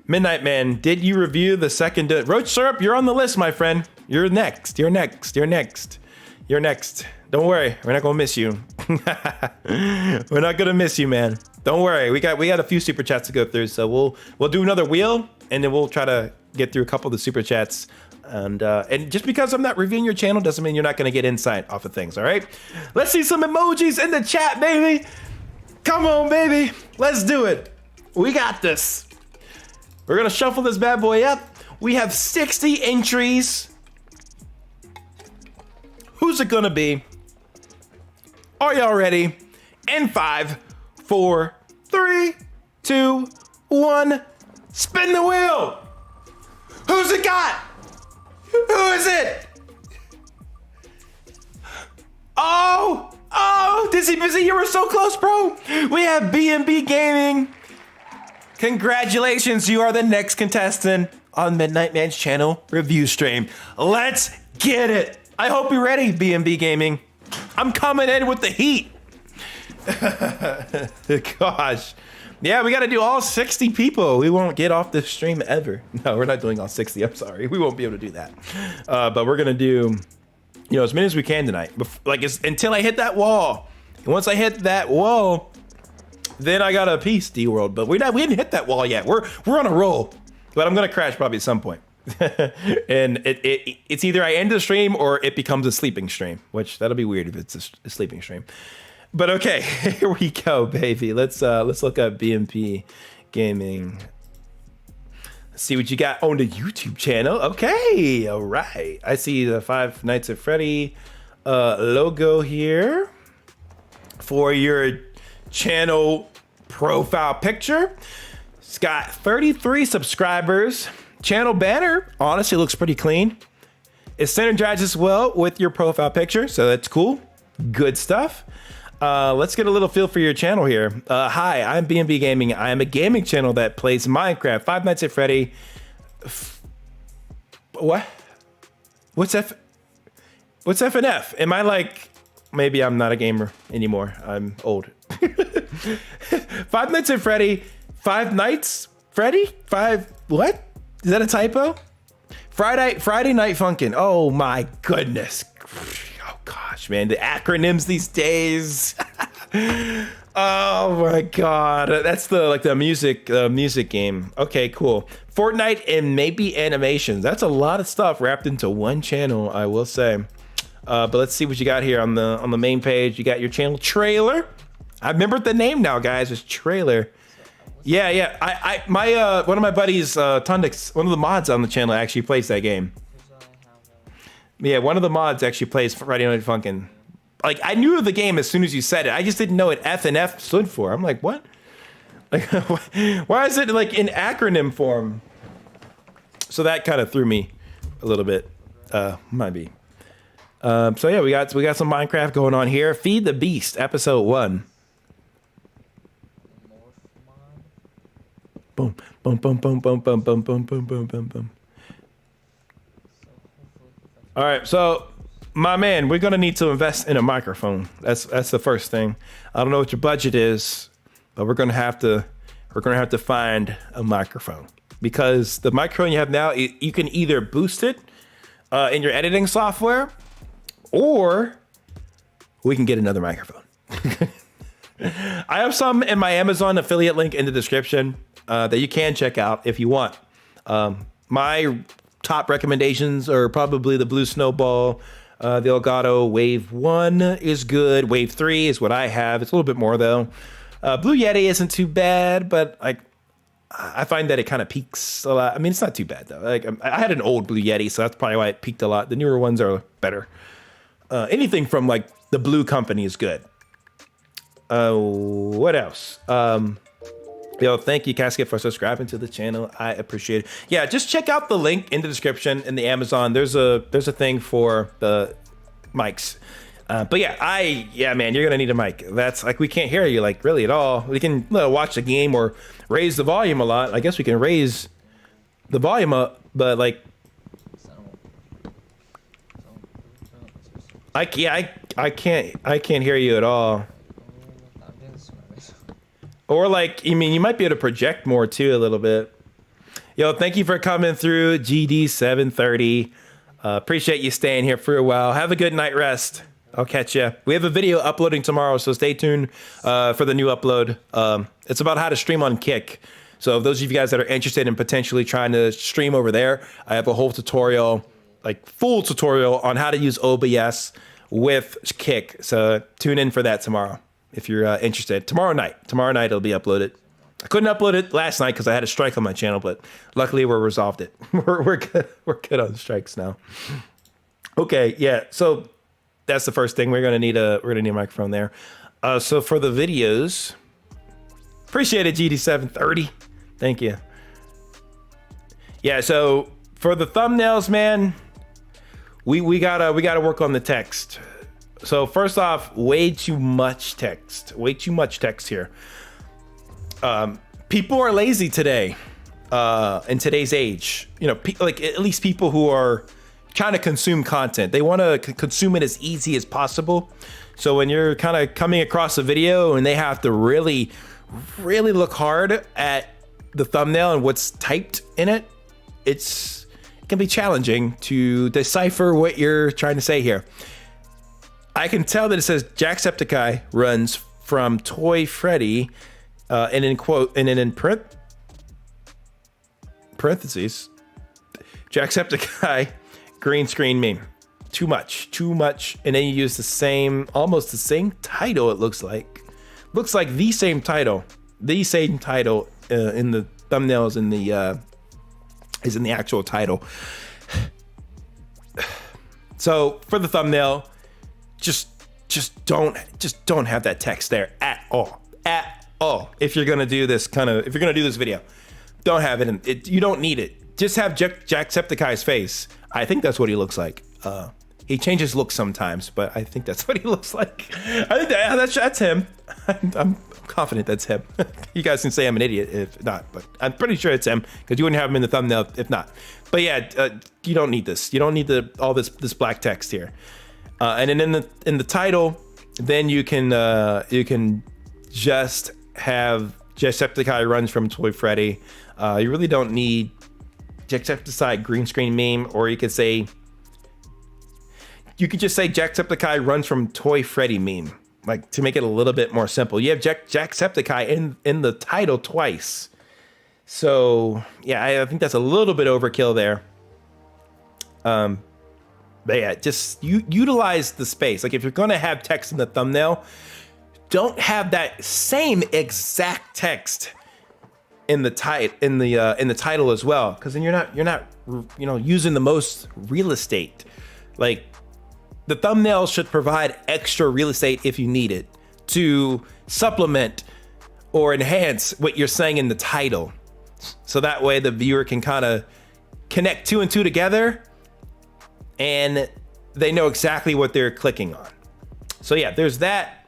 MidnightMan, did you review the second Roach Syrup? You're on the list, my friend. You're next. You're next. You're next. You're next. Don't worry, we're not gonna miss you. We're not gonna miss you, man. Don't worry. We got a few super chats to go through, so we'll do another wheel, and then we'll try to get through a couple of the super chats. And just because I'm not reviewing your channel doesn't mean you're not gonna get insight off of things. All right. Let's see some emojis in the chat, baby. Come on, baby. Let's do it. We got this. We're gonna shuffle this bad boy up. We have 60 entries. Who's it gonna be? Are y'all ready? In 5, 4, 3, 2, 1. Spin the wheel. Who's it got? Who is it? Oh, Dizzy Busy, you were so close, bro. We have B&B Gaming. Congratulations, you are the next contestant on MidnightMan's channel review stream. Let's get it. I hope you're ready, B&B Gaming. I'm coming in with the heat. Gosh. Yeah, we got to do all 60 people. We won't get off this stream ever. No, we're not doing all 60. I'm sorry. We won't be able to do that. But we're going to do, as many as we can tonight. Like, until I hit that wall. And once I hit that wall, then I got a piece, D-World. But we didn't hit that wall yet. We're on a roll. But I'm going to crash probably at some point. And it's either I end the stream or it becomes a sleeping stream, which that'll be weird if it's a sleeping stream. But okay, here we go, baby. Let's look up BMP Gaming. Let's see what you got on the YouTube channel. Okay, all right. I see the Five Nights at Freddy logo here for your channel profile picture. It's got 33 subscribers. Channel banner honestly looks pretty clean. It synergizes well with your profile picture, so that's cool. Good stuff. Let's get a little feel for your channel here. Hi, I'm B&B Gaming. I am a gaming channel that plays Minecraft, Five Nights at Freddy. What? What's FNF? Am I like, maybe I'm not a gamer anymore. I'm old. Five Nights at Freddy. Five Nights Freddy? What? Is that a typo? Friday Night Funkin'. Oh my goodness. Oh gosh. much, man. The acronyms these days. Oh my god, that's the music game. Okay, cool. Fortnite and maybe animations. That's a lot of stuff wrapped into one channel, I will say. But let's see what you got here on the main page. You got your channel trailer. I remember the name now, guys. It's trailer. Yeah. One of my buddies, Tundix, one of the mods on the channel actually plays that game. Yeah, one of the mods actually plays Friday Night Funkin'. Like, I knew the game as soon as you said it. I just didn't know what F and F stood for. I'm like, what? Like, why is it like in acronym form? So that kind of threw me a little bit. Might be. So yeah, we got some Minecraft going on here. Feed the Beast, episode 1. Boom, boom, boom, boom, boom, boom, boom, boom, boom, boom, boom, boom. All right, so my man, we're gonna need to invest in a microphone. That's the first thing. I don't know what your budget is, but we're gonna have to find a microphone, because the microphone you have now, you can either boost it in your editing software, or we can get another microphone. I have some in my Amazon affiliate link in the description that you can check out if you want. My top recommendations are probably the Blue Snowball, the Elgato Wave 1 is good. Wave 3 is what I have. It's a little bit more though. Blue Yeti isn't too bad, but I find that it kind of peaks a lot. I mean, it's not too bad though. Like, I had an old Blue Yeti, so that's probably why it peaked a lot. The newer ones are better. Anything from like the Blue Company is good. What else? Yo, thank you, Casket, for subscribing to the channel. I appreciate it. Yeah, just check out the link in the description in the Amazon. There's a thing for the mics. But yeah, man, you're gonna need a mic. That's like, we can't hear you like really at all. We can watch the game or raise the volume a lot. I guess we can raise the volume up, but like, I can't hear you at all. Or like, I mean, you might be able to project more too a little bit. Yo, thank you for coming through, GD730. Appreciate you staying here for a while. Have a good night rest. I'll catch you. We have a video uploading tomorrow, so stay tuned for the new upload. It's about how to stream on Kick. So those of you guys that are interested in potentially trying to stream over there, I have a whole tutorial, like full tutorial on how to use OBS with Kick. So tune in for that tomorrow if you're interested. Tomorrow night it'll be uploaded. I couldn't upload it last night because I had a strike on my channel, but luckily we resolved it. We're good on strikes now. Okay, yeah. So that's the first thing. We're gonna need a microphone there. So for the videos, appreciate it, GD730. Thank you. Yeah. So for the thumbnails, man, we gotta work on the text. So first off, way too much text here. People are lazy today, in today's age. You know, like at least people who are trying to consume content, they want to consume it as easy as possible. So when you're kind of coming across a video and they have to really look hard at the thumbnail and what's typed in it, it can be challenging to decipher what you're trying to say here. I can tell that it says Jacksepticeye runs from Toy Freddy, and in parentheses, Jacksepticeye green screen meme. Too much. And then you use almost the same title. It looks like the same title in the thumbnails is in the actual title. So for the thumbnail, just don't have that text there at all. If you're gonna do this video, don't have it. You don't need it. Just have Jacksepticeye's face. I think that's what he looks like. He changes looks sometimes, but I think that's what he looks like. I think that's him. I'm confident that's him. You guys can say I'm an idiot if not, but I'm pretty sure it's him because you wouldn't have him in the thumbnail if not. But yeah, you don't need this. You don't need all this black text here. And then in the title, then you can just have Jacksepticeye runs from Toy Freddy. You really don't need Jacksepticeye green screen meme, or you could say you could just say Jacksepticeye runs from Toy Freddy meme, like to make it a little bit more simple. You have Jacksepticeye in the title twice. So yeah, I think that's a little bit overkill there. But yeah, just utilize the space. Like if you're gonna have text in the thumbnail, don't have that same exact text in the title as well, because then you're not using the most real estate. Like the thumbnail should provide extra real estate if you need it to supplement or enhance what you're saying in the title, so that way the viewer can kind of connect 2 and 2 together and they know exactly what they're clicking on. So yeah, there's that.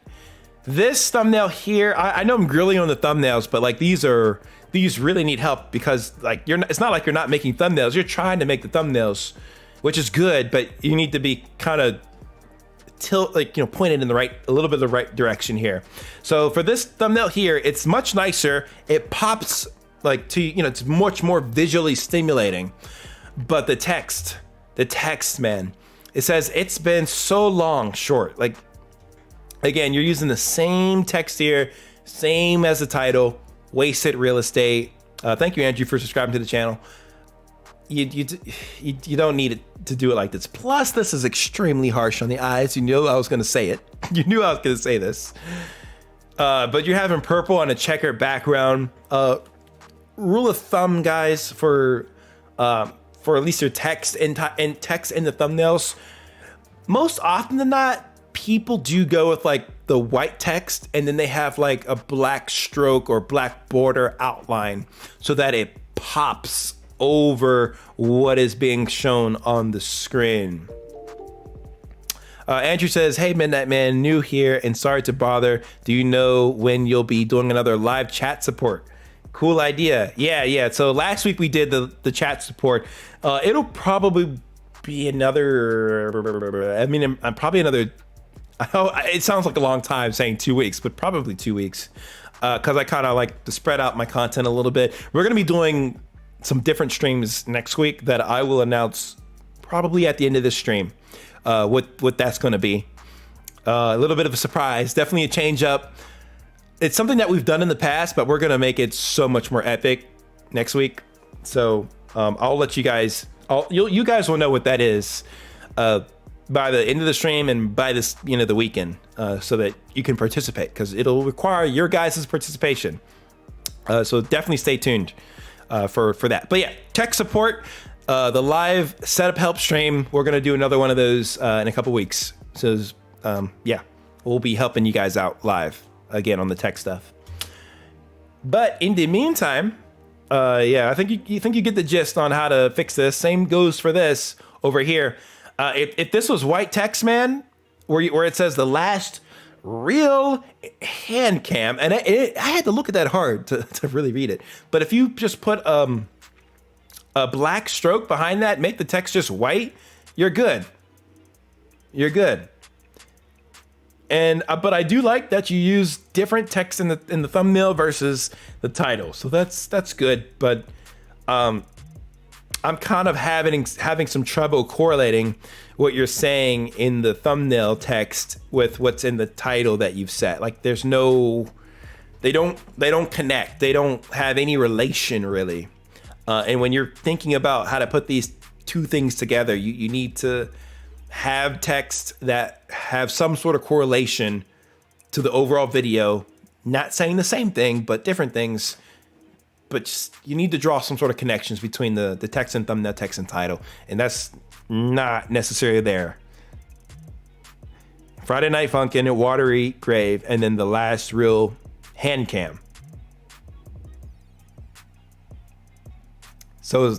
This thumbnail here, I know I'm grilling on the thumbnails, but like these really need help, because like it's not like you're not making thumbnails. You're trying to make the thumbnails, which is good, but you need to be kind of pointed in a little bit of the right direction here. So for this thumbnail here, it's much nicer. It pops like it's much more visually stimulating. But the text, man, it says it's been so long short. Like again, you're using the same text here, same as the title. Wasted real estate. Thank you, Andrew, for subscribing to the channel. You don't need it to do it like this. Plus, this is extremely harsh on the eyes. You knew I was going to say it. You knew I was going to say this. But you're having purple on a checkered background. Rule of thumb, guys, for at least your text and text in the thumbnails. Most often than not, people do go with like the white text, and then they have like a black stroke or black border outline so that it pops over what is being shown on the screen. Andrew says, hey, MidnightMan, new here and sorry to bother. Do you know when you'll be doing another live chat support? Cool idea. Yeah. So last week we did the chat support. It'll probably be another, probably another, it sounds like a long time saying 2 weeks, but probably 2 weeks, because I kind of like to spread out my content a little bit. We're going to be doing some different streams next week that I will announce probably at the end of this stream, what that's going to be. A little bit of a surprise, definitely a change up. It's something that we've done in the past, but we're going to make it so much more epic next week. So I'll let you guys, you guys will know what that is by the end of the stream and by this, the weekend, so that you can participate, because it'll require your guys' participation. So definitely stay tuned for that. But yeah, tech support, the live setup help stream, we're going to do another one of those in a couple weeks. So yeah, we'll be helping you guys out live again on the tech stuff. But in the meantime, yeah, I think you get the gist on how to fix this. Same goes for this over here. If this was white text, man, where it says the last real hand cam, and I had to look at that hard to really read it. But if you just put a black stroke behind that, make the text just white, you're good. You're good. And but I do like that you use different text in the thumbnail versus the title, so that's good. But I'm kind of having some trouble correlating what you're saying in the thumbnail text with what's in the title that you've set. Like there's no, they don't connect. They don't have any relation really. And when you're thinking about how to put these two things together, you need to have text that have some sort of correlation to the overall video, not saying the same thing, but different things. But just, you need to draw some sort of connections between the text and thumbnail, text and title. And that's not necessarily there. Friday Night Funkin', Watery Grave, and then the last real hand cam. So,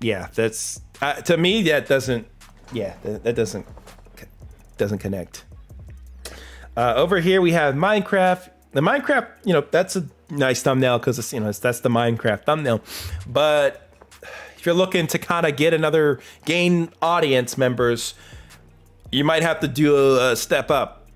yeah, that's, to me, that doesn't, yeah, that doesn't connect. Over here we have Minecraft. The Minecraft, that's a nice thumbnail because it's, that's the Minecraft thumbnail. But if you're looking to kind of gain audience members, you might have to do a step up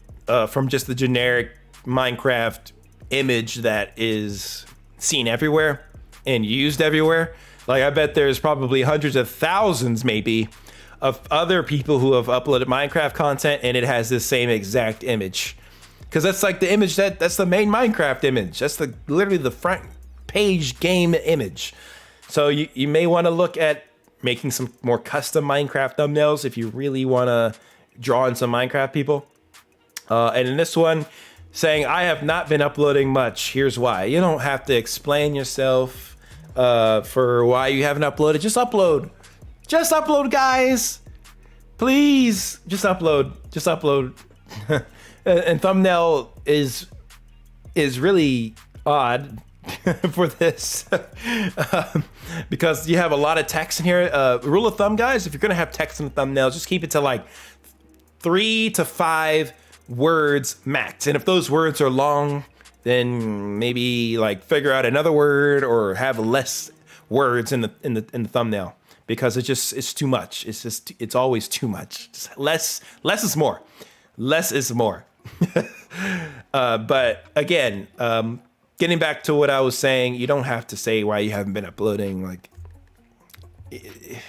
from just the generic Minecraft image that is seen everywhere and used everywhere. Like I bet there's probably hundreds of thousands maybe of other people who have uploaded Minecraft content, and it has the same exact image. Because that's like the image that's the main Minecraft image. That's literally the front page game image. So you may want to look at making some more custom Minecraft thumbnails if you really want to draw in some Minecraft people. And in this one, saying I have not been uploading much. Here's why. You don't have to explain yourself for why you haven't uploaded. Just upload. Just upload, guys. Please, just upload. Just upload. And thumbnail is really odd for this because you have a lot of text in here. Rule of thumb, guys, if you're gonna have text in the thumbnail, just keep it to like 3 to 5 words max. And if those words are long, then maybe like figure out another word or have less words in the thumbnail, because it's too much. It's always too much. Just less is more. Less is more. But again, getting back to what I was saying, you don't have to say why you haven't been uploading. Like, it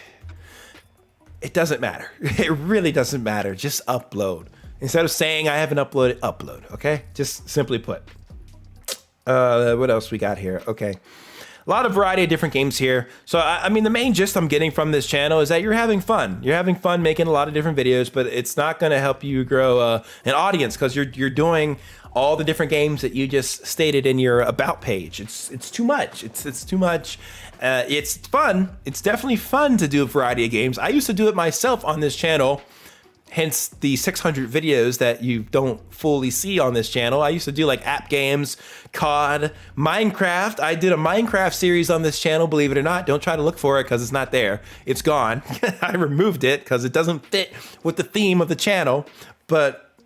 doesn't matter. It really doesn't matter. Just upload. Instead of saying I haven't uploaded, upload. Okay? Just simply put. What else we got here? Okay. A lot of variety of different games here. So, I mean, the main gist I'm getting from this channel is that you're having fun. You're having fun making a lot of different videos, but it's not going to help you grow an audience, because you're doing all the different games that you just stated in your about page. It's too much. It's too much. It's fun. It's definitely fun to do a variety of games. I used to do it myself on this channel. Hence the 600 videos that you don't fully see on this channel. I used to do like app games, COD, Minecraft. I did a Minecraft series on this channel, believe it or not. Don't try to look for it because it's not there. It's gone. I removed it because it doesn't fit with the theme of the channel. But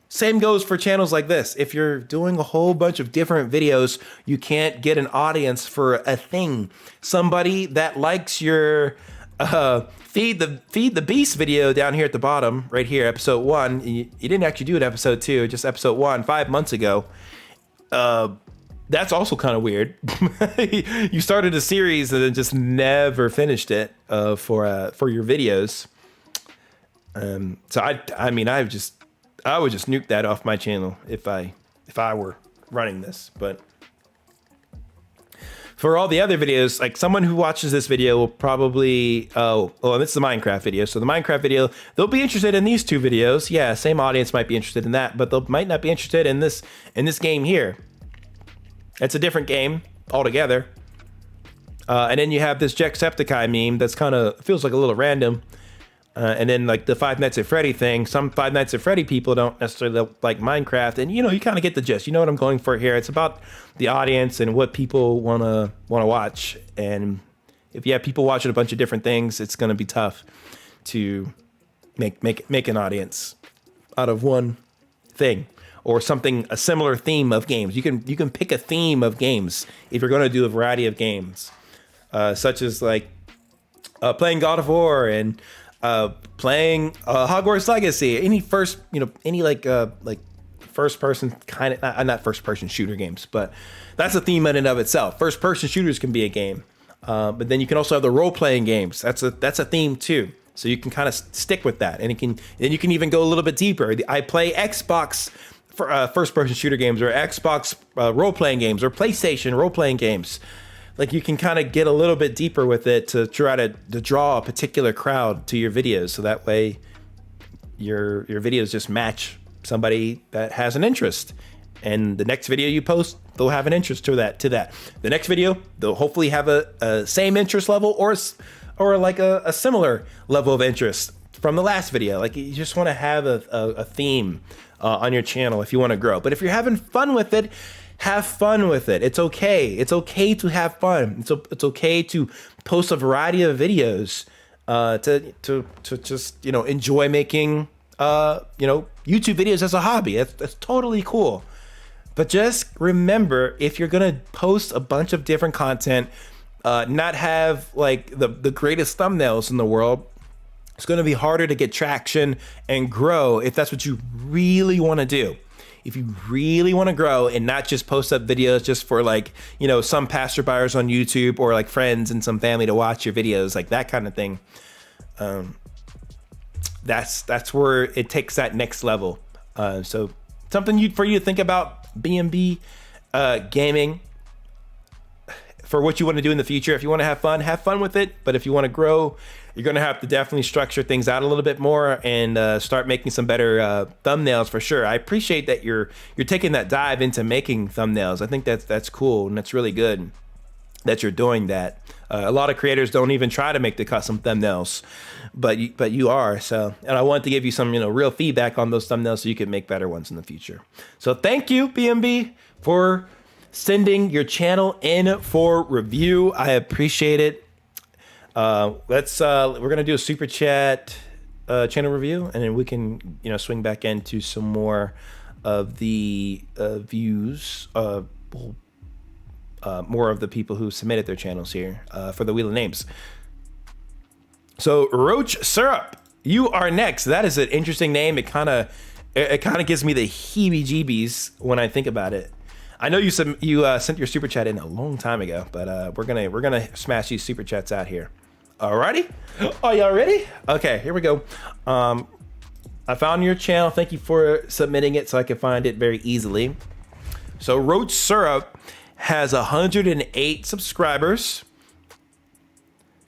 same goes for channels like this. If you're doing a whole bunch of different videos, you can't get an audience for a thing. Somebody that likes your Feed the Beast video down here at the bottom, right here, episode 1. You didn't actually do it episode 2, just episode 1, 5 months ago. That's also kind of weird. You started a series and then just never finished it for your videos. So I mean, I would just nuke that off my channel if I were running this, but. For all the other videos, like someone who watches this video will probably, this is the Minecraft video. So the Minecraft video, they'll be interested in these 2 videos. Yeah, same audience might be interested in that, but they might not be interested in this game here. It's a different game altogether. And then you have this Jacksepticeye meme that's kind of feels like a little random. And then like the Five Nights at Freddy thing, some Five Nights at Freddy people don't necessarily like Minecraft, and you kind of get the gist. You know what I'm going for here. It's about the audience and what people wanna watch. And if you have people watching a bunch of different things, it's gonna be tough to make an audience out of one thing or something, a similar theme of games. You can pick a theme of games if you're gonna do a variety of games, such as like playing God of War and playing Hogwarts Legacy, any first person kind of not first person shooter games, but that's a theme in and of itself. First person shooters can be a game, but then you can also have the role playing games. That's a theme too. So you can kind of stick with that, and you can even go a little bit deeper. I play Xbox for first person shooter games, or Xbox role playing games, or PlayStation role playing games. Like you can kind of get a little bit deeper with it to try to draw a particular crowd to your videos. So that way your videos just match somebody that has an interest. And the next video you post, they'll have an interest to that. The next video, they'll hopefully have a same interest level or like a similar level of interest from the last video. Like you just want to have a theme on your channel if you want to grow. But if you're having fun with it, have fun with it. It's okay. It's okay to have fun. It's okay to post a variety of videos to just enjoy making YouTube videos as a hobby. That's totally cool. But just remember, if you're gonna post a bunch of different content, not have like the greatest thumbnails in the world, it's gonna be harder to get traction and grow if that's what you really want to do. If you really want to grow and not just post up videos just for like, some passerbyers on YouTube or like friends and some family to watch your videos, like that kind of thing, That's where it takes that next level. So something for you to think about, B&B Gaming, for what you want to do in the future. If you want to have fun with it. But if you want to grow, you're going to have to definitely structure things out a little bit more and start making some better thumbnails for sure. I appreciate that you're taking that dive into making thumbnails. I think that's cool, and that's really good that you're doing that. A lot of creators don't even try to make the custom thumbnails, but you are. So, and I wanted to give you some real feedback on those thumbnails so you can make better ones in the future. So thank you, B&B, for sending your channel in for review. I appreciate it. We're gonna do a super chat channel review, and then we can swing back into some more of the views, more of the people who submitted their channels here for the Wheel of Names. So Roach Syrup, you are next. That is an interesting name. It kind of gives me the heebie-jeebies when I think about it. I know you sent your super chat in a long time ago, but we're gonna smash these super chats out here. Alrighty, are y'all ready? Okay, here we go. I found your channel. Thank you for submitting it so I can find it very easily. So Roach Syrup has 108 subscribers.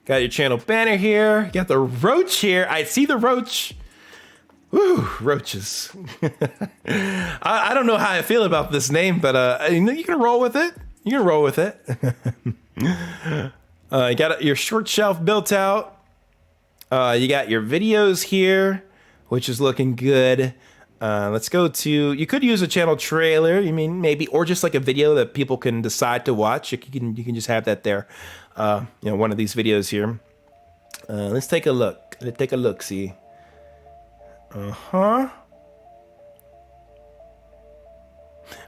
Got your channel banner here. Got the roach here. I see the roach. Woo, roaches. I don't know how I feel about this name, but you can roll with it. You can roll with it. You got your short shelf built out. You got your videos here, which is looking good. Let's go to, you could use a channel trailer, maybe, or just like a video that people can decide to watch. You can just have that there. One of these videos here. Let's take a look. Let's take a look, see.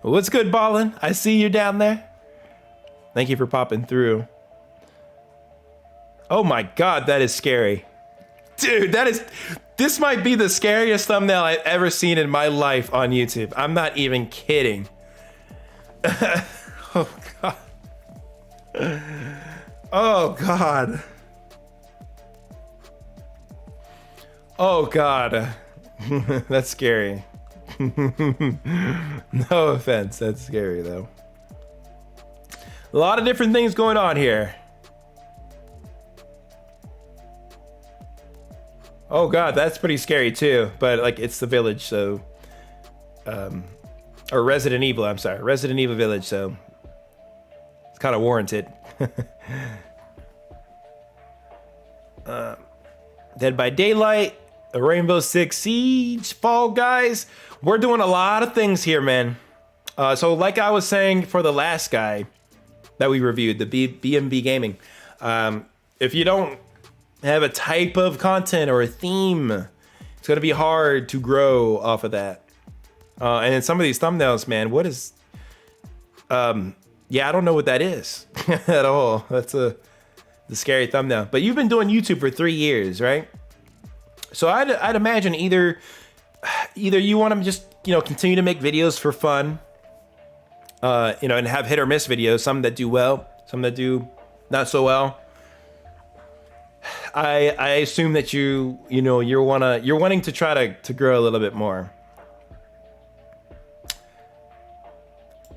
What's good, Ballin? I see you down there. Thank you for popping through. Oh my God, that is scary. Dude, this might be the scariest thumbnail I've ever seen in my life on YouTube. I'm not even kidding. Oh God. Oh God. Oh God. That's scary. No offense, that's scary though. A lot of different things going on here. Oh God, that's pretty scary too. But like, it's the village, so or Resident Evil, I'm sorry, Resident Evil Village, so it's kind of warranted. Dead by Daylight, a Rainbow Six Siege, Fall Guys. We're doing a lot of things here, man. So like I was saying for the last guy that we reviewed, the B&B Gaming, if you don't have a type of content or a theme, it's gonna be hard to grow off of that. And in some of these thumbnails, man, what is yeah, I don't know what that is at all. That's the scary thumbnail. But you've been doing YouTube for 3 years, right? So I'd imagine either you want to just continue to make videos for fun, and have hit or miss videos, some that do well, some that do not so well. I assume that you're wanting to try to grow a little bit more.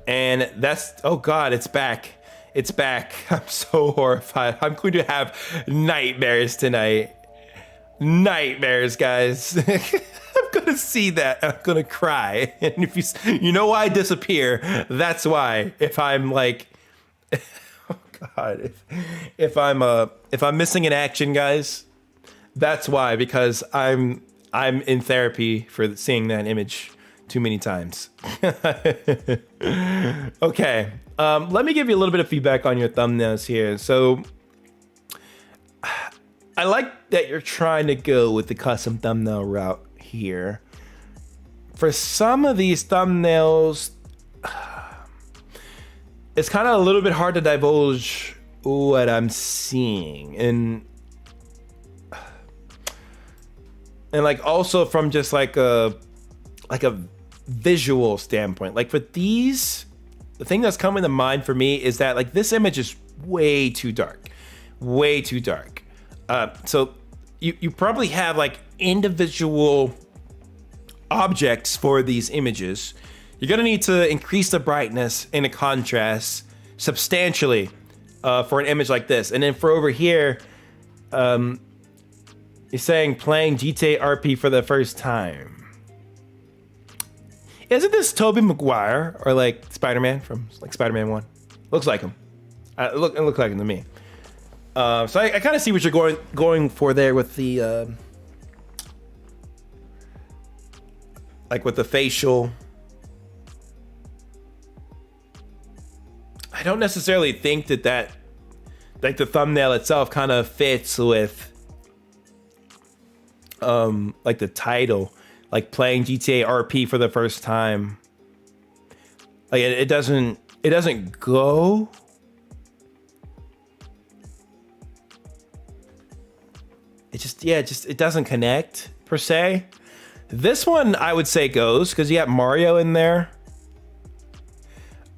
And that's, oh God, it's back. It's back. I'm so horrified. I'm going to have nightmares tonight. Nightmares, guys. I'm gonna see that. I'm gonna cry. And if you know why I disappear, that's why. If I'm like, oh God, if I'm missing in action, guys, that's why. Because I'm in therapy for seeing that image too many times. Okay, let me give you a little bit of feedback on your thumbnails here. So I like that you're trying to go with the custom thumbnail route here. For some of these thumbnails, it's kind of a little bit hard to divulge what I'm seeing, and like also from just like a visual standpoint. Like for these, the thing that's coming to mind for me is that like this image is way too dark, way too dark. So you probably have like individual objects for these images. You're gonna need to increase the brightness and the contrast substantially for an image like this. And then for over here, you're saying playing GTA RP for the first time. Isn't this Tobey Maguire or like Spider-Man from like Spider-Man 1? Looks like him. It looked like him to me. So I kind of see what you're going for there with the like with the facial. I don't necessarily think that like the thumbnail itself kind of fits with like the title, like playing GTA RP for the first time. Like it doesn't go. It doesn't connect per se. This one I would say goes because you got Mario in there.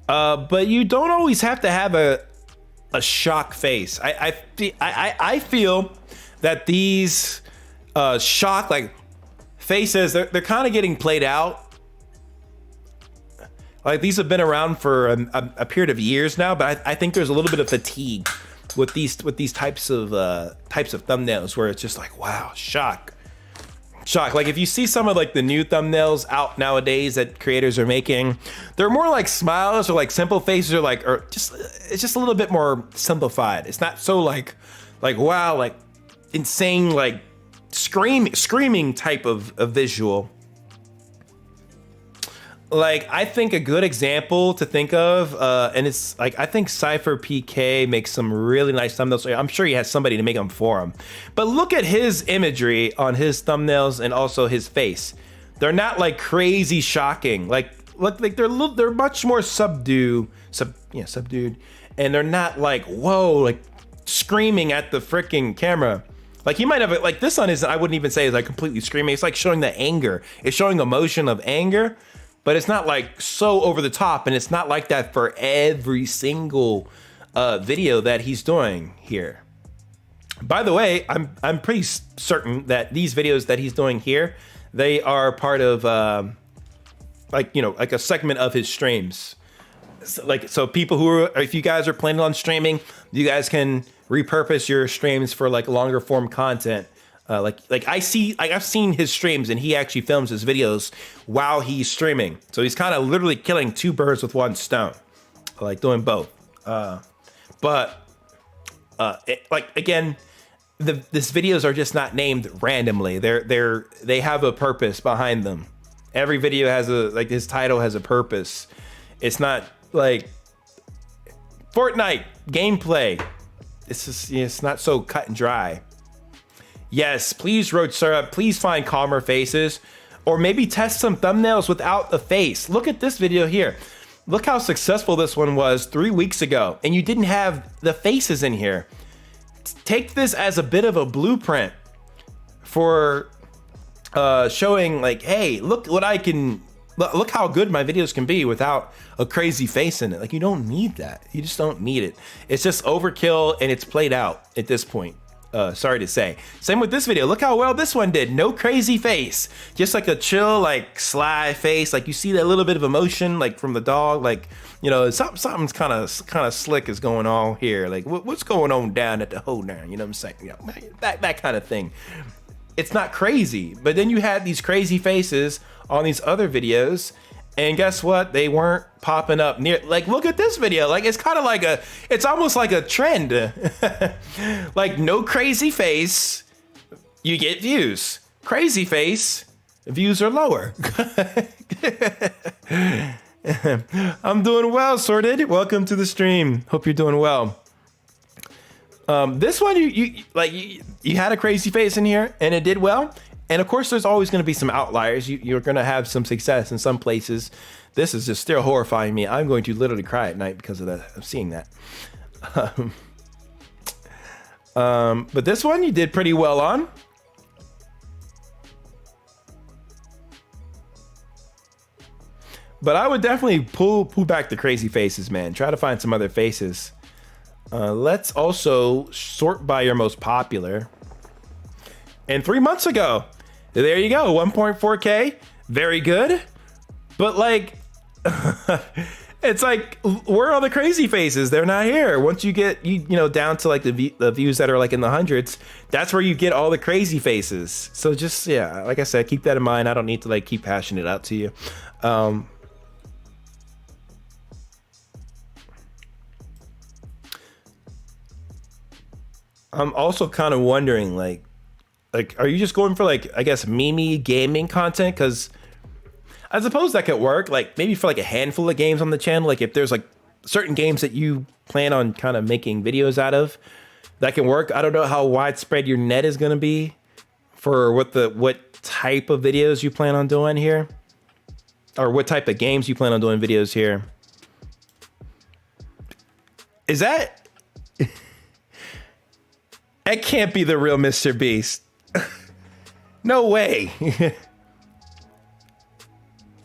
But you don't always have to have a shock face. I feel that these shock like faces, they're kind of getting played out. Like these have been around for a period of years now, but I think there's a little bit of fatigue with these types of thumbnails where it's just like, wow, shock. Like if you see some of like the new thumbnails out nowadays that creators are making, they're more like smiles or like simple faces or it's just a little bit more simplified. It's not so like wow, like insane, like screaming type of visual. Like I think a good example to think of, and it's like I think Cypher PK makes some really nice thumbnails. I'm sure he has somebody to make them for him. But look at his imagery on his thumbnails and also his face. They're not like crazy shocking. Like look, like they're much more subdued, and they're not like whoa, like screaming at the freaking camera. Like he might have like this one is I wouldn't even say is like completely screaming. It's like showing the anger. It's showing emotion of anger. But it's not like so over the top, and it's not like that for every single video that he's doing here. By the way, I'm pretty certain that these videos that he's doing here, they are part of like a segment of his streams. So people who are, if you guys are planning on streaming, you guys can repurpose your streams for like longer form content. I've seen his streams and he actually films his videos while he's streaming. So he's kind of literally killing two birds with one stone, like doing both. Again, these videos are just not named randomly. They have a purpose behind them. Every video has his title has a purpose. It's not like Fortnite gameplay. It's not so cut and dry. Yes, please, Road Syrup, please find calmer faces, or maybe test some thumbnails without the face. Look at this video here. Look how successful this one was 3 weeks ago, and you didn't have the faces in here. Take this as a bit of a blueprint for showing like, hey, look how good my videos can be without a crazy face in it. Like you don't need that. You just don't need it. It's just overkill and it's played out at this point. Sorry to say. Same with this video. Look how well this one did. No crazy face. Just like a chill, like sly face. Like you see that little bit of emotion, like from the dog. Like, something's kind of slick is going on here. Like what's going on down at the hoedown? You know what I'm saying? That kind of thing. It's not crazy. But then you had these crazy faces on these other videos. And guess what? They weren't popping up near, like, look at this video. Like, it's kind of it's almost like a trend. Like, no crazy face, you get views. Crazy face, views are lower. I'm doing well, Sorted. Welcome to the stream. Hope you're doing well. This one, you had a crazy face in here and it did well. And of course, there's always going to be some outliers. You're going to have some success in some places. This is just still horrifying me. I'm going to literally cry at night because of that. I'm seeing that. But this one you did pretty well on. But I would definitely pull back the crazy faces, man. Try to find some other faces. Let's also sort by your most popular. And 3 months ago, there you go, 1.4K, very good. But like, it's like, where are all the crazy faces? They're not here. Once you get you know down to like the views that are like in the hundreds, that's where you get all the crazy faces. So just, yeah, like I said, keep that in mind. I don't need to like keep hashing it out to you. I'm also kind of wondering, like, are you just going for like, I guess, meme gaming content? Because I suppose that could work, like maybe for like a handful of games on the channel. Like if there's like certain games that you plan on kind of making videos out of, that can work. I don't know how widespread your net is going to be for what type of videos you plan on doing here, or what type of games you plan on doing videos here. Is that? That can't be the real Mr. Beast. No way.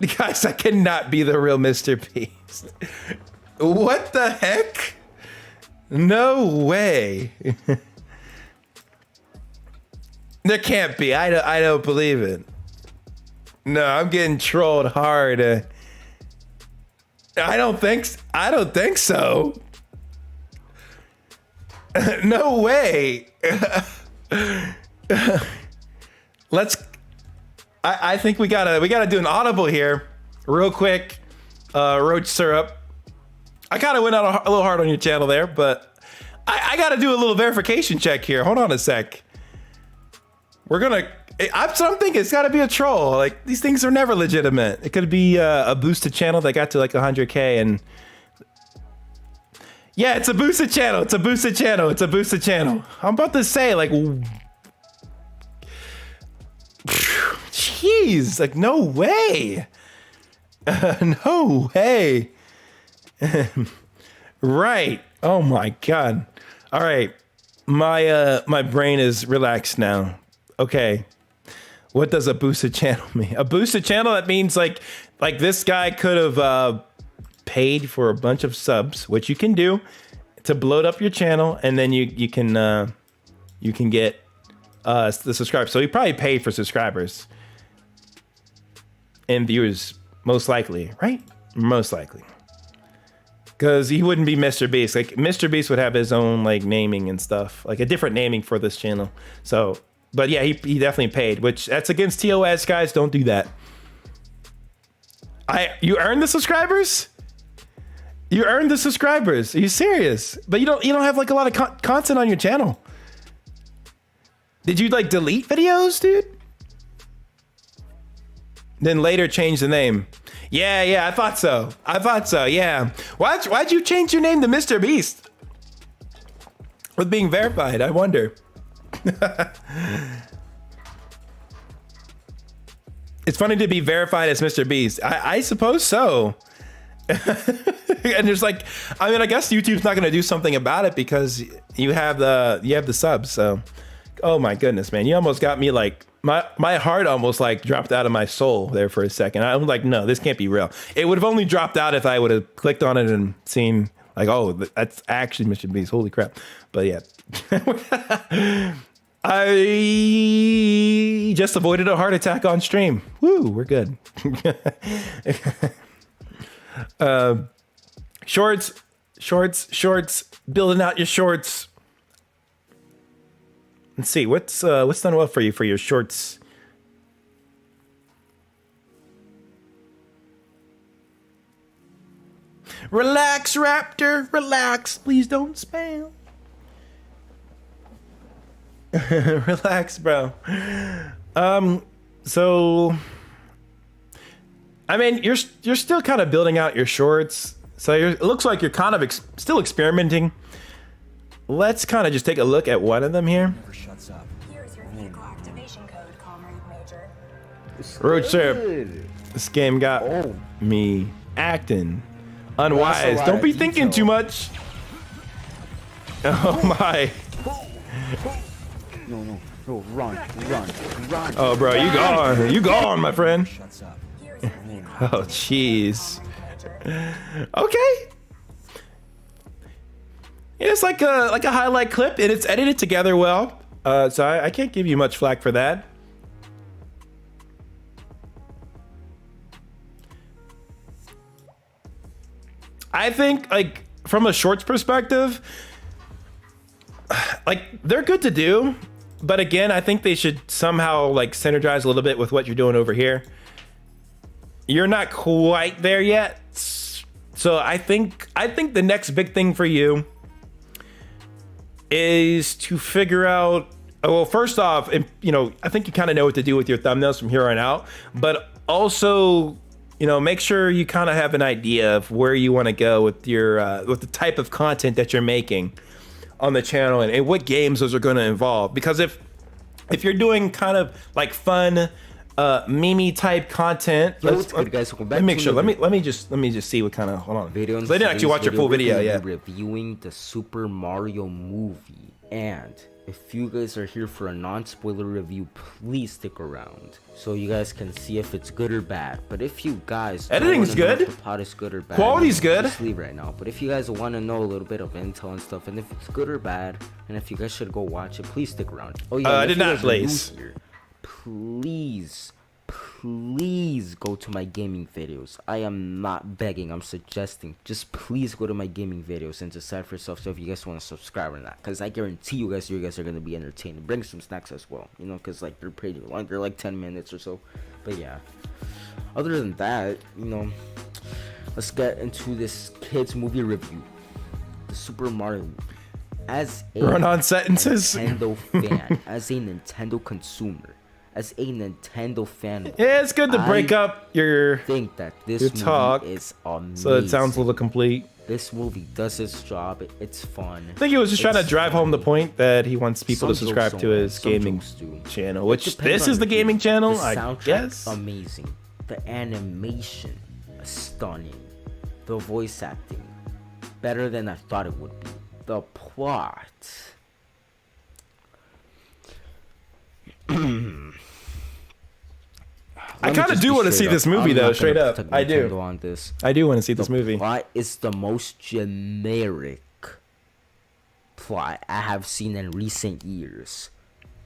Guys, that cannot be the real Mr. Beast. What the heck? No way. There can't be. I don't believe it. No, I'm getting trolled hard. I don't think so. No way. I think we gotta do an audible here real quick. Roach Syrup, I kind of went out a little hard on your channel there, but I gotta do a little verification check here. Hold on a sec. I'm thinking it's gotta be a troll. Like, these things are never legitimate. It could be a boosted channel that got to like 100K, and yeah, it's a boosted channel. It's a boosted channel. It's a boosted channel. I'm about to say, like, jeez, like, no way. No way. Right. Oh my God. All right. My brain is relaxed now. Okay. What does a boosted channel mean? A boosted channel, that means like this guy could have paid for a bunch of subs, which you can do to bloat up your channel, and then you can get the subscribers. So he probably paid for subscribers and viewers, most likely, right? Most likely, because he wouldn't be Mr. Beast. Like, Mr. Beast would have his own like naming and stuff, like a different naming for this channel. So, but yeah, he definitely paid, which that's against TOS, guys. Don't do that. You earned the subscribers. You earned the subscribers. Are you serious? But you don't have like a lot of content on your channel. Did you like delete videos, dude? Then later change the name. Yeah, I thought so. Yeah. Why'd you change your name to Mr. Beast? With being verified, I wonder. It's funny to be verified as Mr. Beast. I suppose so. And there's like, I mean, I guess YouTube's not gonna do something about it because you have the subs. So, oh my goodness, man, you almost got me like my heart almost like dropped out of my soul there for a second. I'm like, no, this can't be real. It would have only dropped out if I would have clicked on it and seen like, oh, that's actually Mr. Beast. Holy crap! But yeah, I just avoided a heart attack on stream. Woo, we're good. Shorts, building out your shorts. Let's see, what's done well for you for your shorts? Relax, Raptor, relax. Please don't spam. Relax, bro. So, I mean, you're still kind of building out your shorts. So it looks like you're kind of still experimenting. Let's kind of just take a look at one of them here. Road Syrup. This game got me acting unwise. Don't be thinking too much. Oh my. No, run. Oh, bro, you gone, my friend. Oh, jeez. Okay. It's like a highlight clip, and it's edited together well. So I can't give you much flack for that. I think, like, from a shorts perspective, like, they're good to do, but again, I think they should somehow like synergize a little bit with what you're doing over here. You're not quite there yet, so I think the next big thing for you is to figure out. Well, first off, you know, I think you kind of know what to do with your thumbnails from here on out, but also, you know, make sure you kind of have an idea of where you want to go with your with the type of content that you're making on the channel, and what games those are going to involve. Because if you're doing kind of like fun meme type content, what's good, guys? Welcome back. Let me make sure. Let me just see what kind of, hold on. Video. So they didn't actually watch your full video yet. Reviewing the Super Mario movie, and if you guys are here for a non-spoiler review, please stick around so you guys can see if it's good or bad. But if you guys editing's good, if the plot is good or bad, quality's good, just leave right now. But if you guys want to know a little bit of intel and stuff, and if it's good or bad, and if you guys should go watch it, please stick around. Oh yeah, I did not place. Please go to my gaming videos. I am not begging, I'm suggesting. Just please go to my gaming videos and decide for yourself so if you guys want to subscribe or not. Because I guarantee you guys are going to be entertained. Bring some snacks as well, you know, because like they're pretty long. They're like 10 minutes or so. But yeah, other than that, you know, let's get into this kids movie review, the Super Mario movie. As a run-on sentences. Nintendo fan, as a Nintendo consumer, as a Nintendo fan, yeah, it's good to break up your think that this your movie talk is amazing. So it sounds a little complete. This movie does its job. It's fun. I think he was just trying to drive home the point that he wants people to subscribe to his gaming channel, which this is the gaming channel, I guess. Amazing. The animation, stunning. The voice acting, better than I thought it would be. The plot. I kind of do want to see this movie though, straight up. I do. On this. I do want to see this movie. The plot is the most generic plot I have seen in recent years.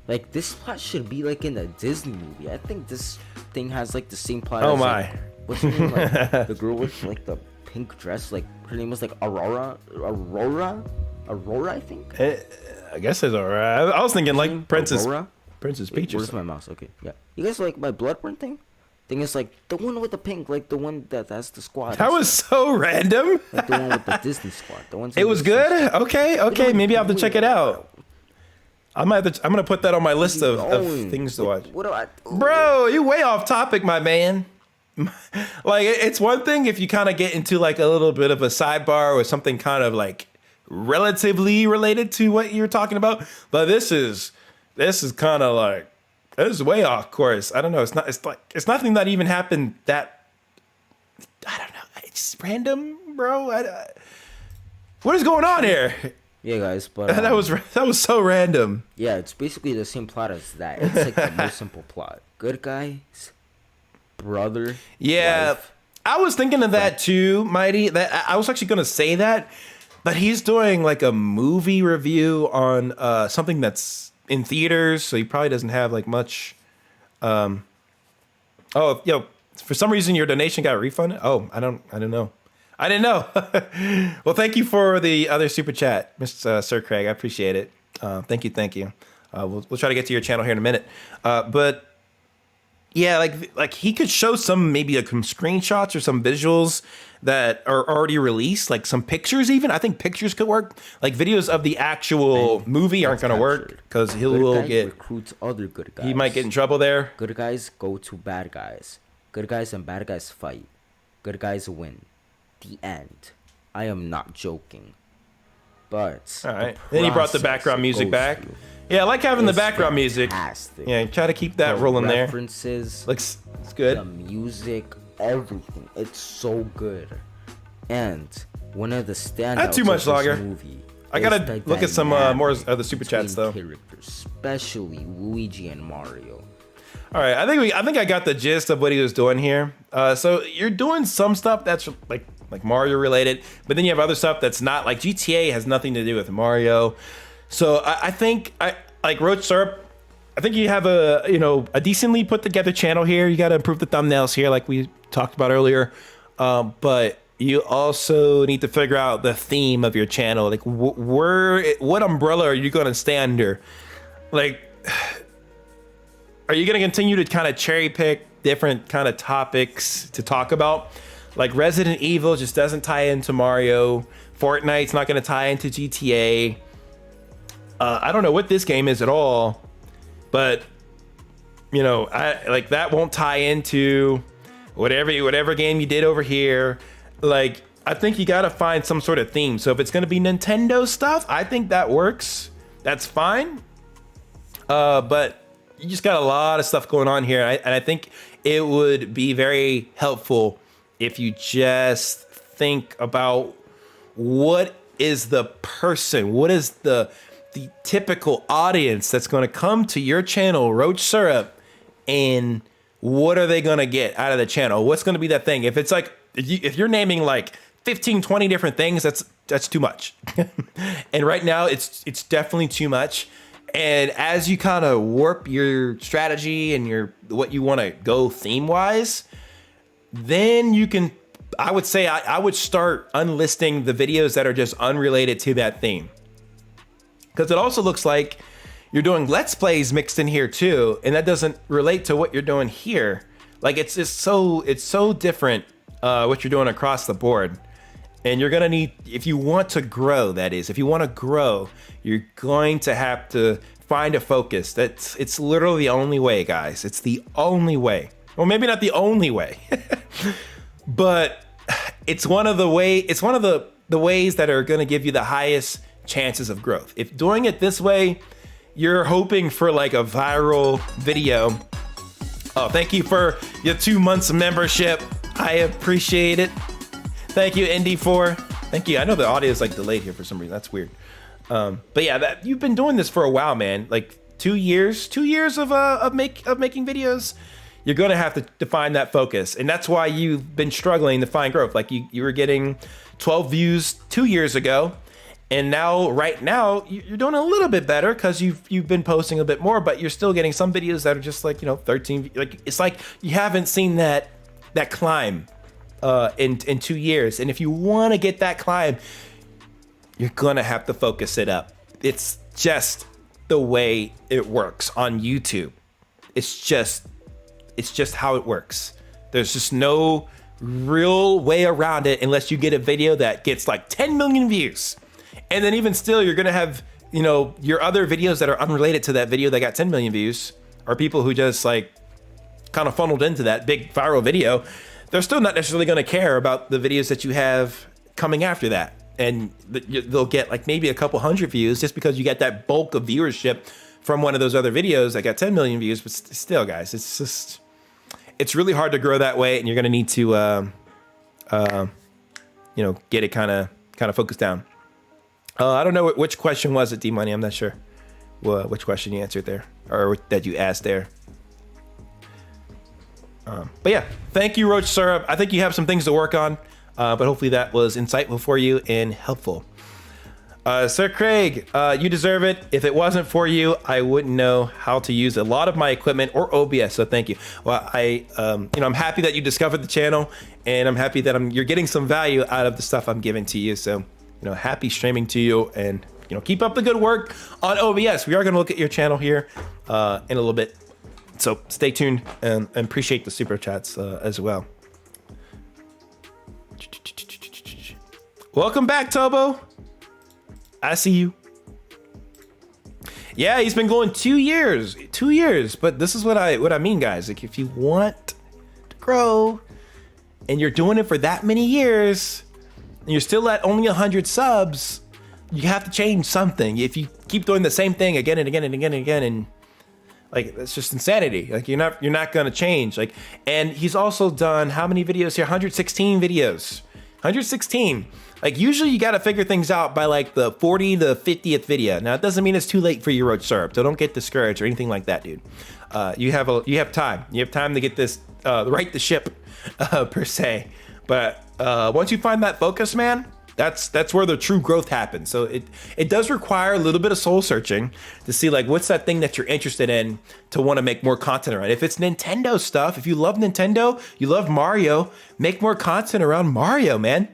Like, this plot should be like in a Disney movie. I think this thing has like the same plot. Oh as, my! Like, what's her name? Like, the girl with like the pink dress. Like, her name was like Aurora, I think. I guess it's Aurora. I was thinking like Princess Peach. Where's my mouse? Okay, yeah. You guys like my Bloodborne thing? Thing is like the one with the pink, like the one that's the squad. That was so random. Like the one with the Disney squad. The one. It was good. Okay. Maybe I have to check it out. I'm gonna put that on my list of things to watch. What do I? Bro, you way off topic, my man. Like, it's one thing if you kind of get into like a little bit of a sidebar or something kind of like relatively related to what you're talking about, but this is kind of like, this is way off course. I don't know. It's nothing that even happened that, I don't know. It's random, bro. What is going on here? Yeah, guys, but that was so random. Yeah, it's basically the same plot as that. It's like the most simple plot. Good guys, brother. Yeah, wife, I was thinking of that too, Mighty. That I was actually gonna say that, but he's doing like a movie review on something that's in theaters, so he probably doesn't have like much. Oh, yo, for some reason your donation got refunded. Oh, I don't know. I didn't know. Well, thank you for the other super chat, Mr. Sir Craig. I appreciate it. Thank you. We'll try to get to your channel here in a minute. But yeah, like he could show maybe some screenshots or some visuals that are already released, like some pictures even. I think pictures could work. Like videos of the actual movie aren't going to work because he'll get recruits other good guys. He might get in trouble there. Good guys go to bad guys. Good guys and bad guys fight. Good guys win. The end. I am not joking. But all right. Then he brought the background music back. Yeah, I like having the background music. Yeah, try to keep that rolling there. References. It's good. The music, everything. It's so good. And one of the standouts not too much longer. Movie I gotta look at some more of the super chats though. Characters, especially Luigi and Mario. All right, I think I got the gist of what he was doing here. So you're doing some stuff that's like Mario related, but then you have other stuff that's not. Like GTA has nothing to do with Mario. So I think like Roach Syrup, I think you have a, you know, a decently put together channel here. You got to improve the thumbnails here, like we talked about earlier. But you also need to figure out the theme of your channel. Like what umbrella are you going to stay under? Like, are you going to continue to kind of cherry pick different kind of topics to talk about? Like Resident Evil just doesn't tie into Mario. Fortnite's not going to tie into GTA. I don't know what this game is at all, but you know, I like that won't tie into whatever game you did over here. Like, I think you got to find some sort of theme. So if it's going to be Nintendo stuff, I think that works. That's fine. But you just got a lot of stuff going on here. And I think it would be very helpful if you just think about what is the person, what is the typical audience that's going to come to your channel, Roach Syrup, and what are they going to get out of the channel? What's going to be that thing? If it's like, if you're naming like 15, 20 different things, that's too much. And right now it's definitely too much. And as you kind of warp your strategy and what you want to go theme wise, then you can, I would say I would start unlisting the videos that are just unrelated to that theme. Because it also looks like you're doing Let's Plays mixed in here too, and that doesn't relate to what you're doing here. Like it's so different what you're doing across the board. And you're gonna need, if you want to grow, that is, if you want to grow, you're going to have to find a focus. It's literally the only way, guys. It's the only way. Well, maybe not the only way, but it's one of the ways that are gonna give you the highest chances of growth. If doing it this way, you're hoping for like a viral video. Oh, thank you for your 2 months of membership. I appreciate it. Thank you, ND4. Thank you. I know the audio is like delayed here for some reason. That's weird. But yeah, you've been doing this for a while, man. Like 2 years of making videos. You're gonna have to define that focus, and that's why you've been struggling to find growth. Like you were getting 12 views 2 years ago, and right now you're doing a little bit better because you've been posting a bit more, but you're still getting some videos that are just like, you know, 13. Like it's like you haven't seen that climb in 2 years. And if you want to get that climb, you're gonna have to focus it up. It's just the way it works on YouTube. It's just how it works. There's just no real way around it unless you get a video that gets like 10 million views. And then even still, you're gonna have, you know, your other videos that are unrelated to that video that got 10 million views, or people who just like kind of funneled into that big viral video. They're still not necessarily gonna care about the videos that you have coming after that. And they'll get like maybe a couple hundred views just because you get that bulk of viewership from one of those other videos that got 10 million views. But still, guys, it's really hard to grow that way, and you're gonna need to, you know, get it kind of focused down. I don't know which question was it, D-Money. I'm not sure which question you answered there, or that you asked there. But yeah, thank you, Roach Syrup. I think you have some things to work on, but hopefully that was insightful for you and helpful. Sir Craig, you deserve it. If it wasn't for you, I wouldn't know how to use a lot of my equipment or OBS, so thank you. Well, I'm happy that you discovered the channel, and I'm happy that you're getting some value out of the stuff I'm giving to you. So, you know, happy streaming to you, and you know, keep up the good work on OBS. We are going to look at your channel here in a little bit, so stay tuned, and appreciate the super chats as well. Welcome back, Topo. I see you. Yeah, he's been going 2 years. 2 years, but this is what I mean, guys. Like, if you want to grow, and you're doing it for that many years, and you're still at only 100 subs, you have to change something. If you keep doing the same thing again and again and again and again, and like, that's just insanity. Like, you're not gonna change. Like, and he's also done how many videos here? 116 videos. 116. Like, usually you gotta figure things out by like the 40 to 50th video. Now, it doesn't mean it's too late for you, Roach Syrup, so don't get discouraged or anything like that, dude. You have time. You have time to get this right the ship, per se. But once you find that focus, man, That's where the true growth happens. So it does require a little bit of soul searching to see like what's that thing that you're interested in to want to make more content around. If it's Nintendo stuff, if you love Nintendo, you love Mario, make more content around Mario, man.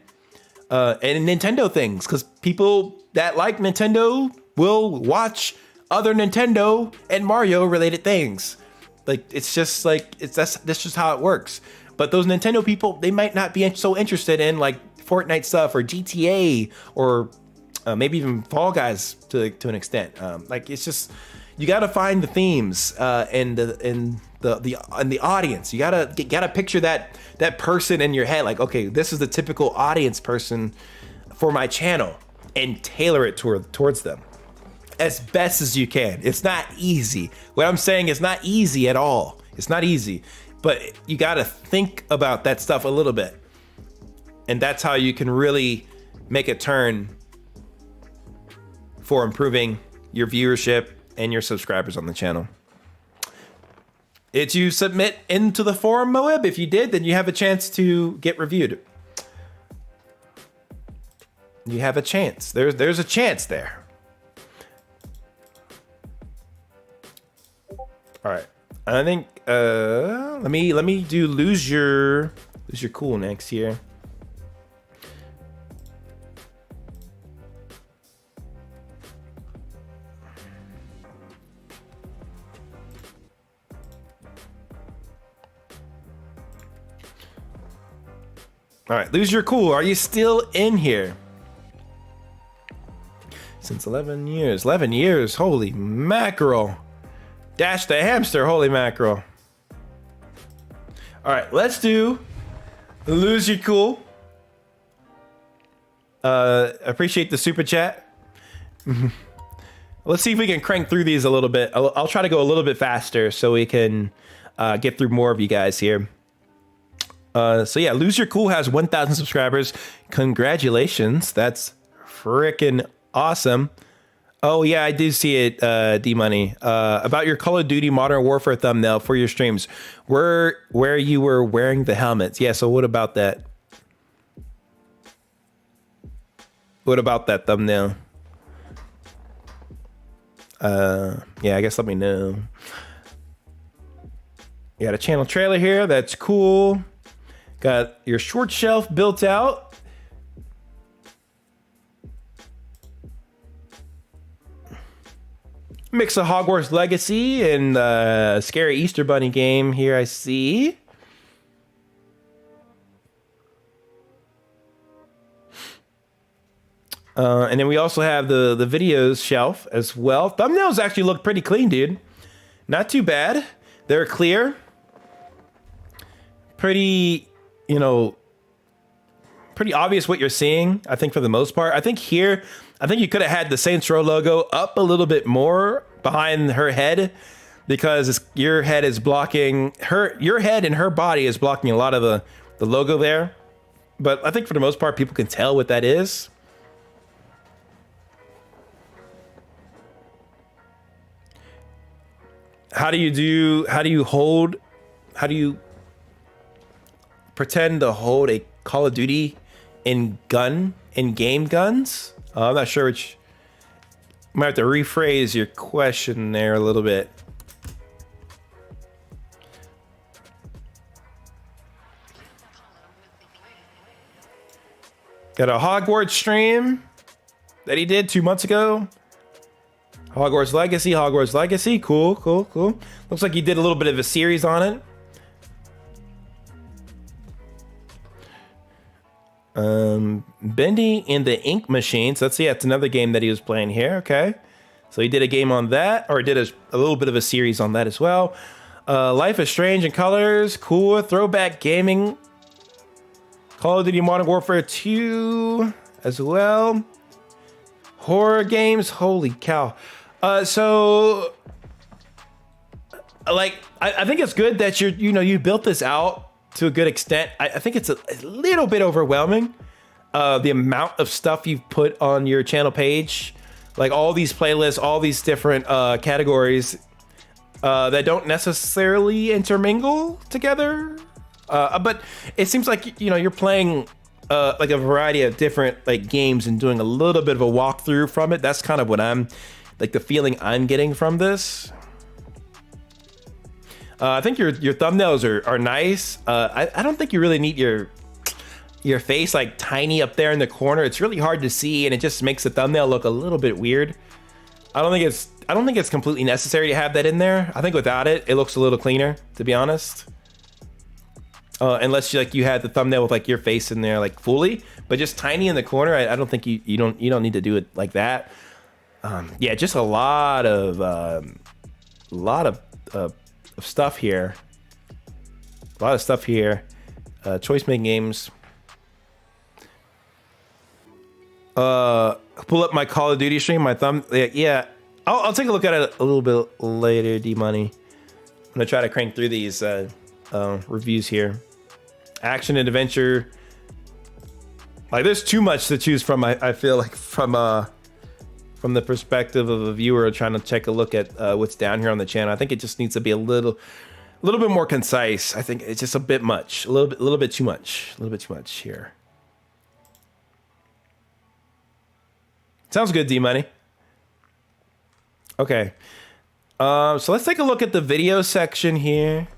And Nintendo things, because people that like Nintendo will watch other Nintendo and Mario related things. Like it's just like that's just how it works. But those Nintendo people, they might not be so interested in like Fortnite stuff or GTA or maybe even Fall Guys to an extent. Like it's just, you got to find the themes and the audience. You gotta picture that person in your head. Like, okay, this is the typical audience person for my channel, and tailor it towards them as best as you can. It's not easy. What I'm saying is not easy at all. It's not easy, but you got to think about that stuff a little bit. And that's how you can really make a turn for improving your viewership and your subscribers on the channel. Did you submit into the forum, Moab? If you did, then you have a chance to get reviewed. You have a chance. There's a chance there. All right. I think let me do lose your cool next here. All right, lose your cool. Are you still in here? Since 11 years. 11 years. Holy mackerel. Dash the hamster. Holy mackerel. All right, let's do lose your cool. Appreciate the super chat. Let's see if we can crank through these a little bit. I'll try to go a little bit faster so we can get through more of you guys here. So yeah, Lose Your Cool has 1,000 subscribers. Congratulations. That's freaking awesome. Oh yeah, I do see it, D-Money. About your Call of Duty Modern Warfare thumbnail for your streams. Where you were wearing the helmets. Yeah, so what about that? What about that thumbnail? Yeah, I guess let me know. You got a channel trailer here. That's cool. Got your short shelf built out. Mix of Hogwarts Legacy and scary Easter Bunny game here, I see. And then we also have the videos shelf as well. Thumbnails actually look pretty clean, dude. Not too bad. They're clear. Pretty, you know, pretty obvious what you're seeing, I think, for the most part. I think here, I think you could have had the Saints Row logo up a little bit more behind her head, because your head is blocking your head and her body is blocking a lot of the logo there. But I think for the most part, people can tell what that is. How do you pretend to hold a Call of Duty in game guns? I'm not sure which. Might have to rephrase your question there a little bit. Got a Hogwarts stream that he did 2 months ago. Hogwarts Legacy. Cool. Looks like he did a little bit of a series on it. Bendy and the Ink Machines. Let's see, that's another game that he was playing here. Okay, so he did a game on that, or did a little bit of a series on that as well. Life is Strange in Colors. Cool. Throwback Gaming. Call of Duty Modern Warfare 2 as well. Horror games. Holy cow. So like, I think it's good that you built this out to a good extent. I think it's a little bit overwhelming, the amount of stuff you've put on your channel page, like all these playlists, all these different categories that don't necessarily intermingle together. But it seems like you're playing like a variety of different like games and doing a little bit of a walkthrough from it. That's kind of what I'm like, the feeling I'm getting from this. I think your thumbnails are nice. I don't think you really need your face like tiny up there in the corner. It's really hard to see, and it just makes the thumbnail look a little bit weird. I don't think it's completely necessary to have that in there. I think without it, it looks a little cleaner, to be honest. Unless you had the thumbnail with like your face in there like fully, but just tiny in the corner. I don't think you don't need to do it like that. Yeah, just a lot of stuff here. A lot of stuff here. Choice making games. Pull up my Call of Duty stream. My thumb. Yeah, I'll take a look at it a little bit later. D Money. I'm gonna try to crank through these reviews here. Action and adventure. Like, there's too much to choose from. I feel like from the perspective of a viewer trying to take a look at what's down here on the channel. I think it just needs to be a little bit more concise. I think it's just a bit much, a little bit too much here. Sounds good, D Money. Okay, so let's take a look at the video section here.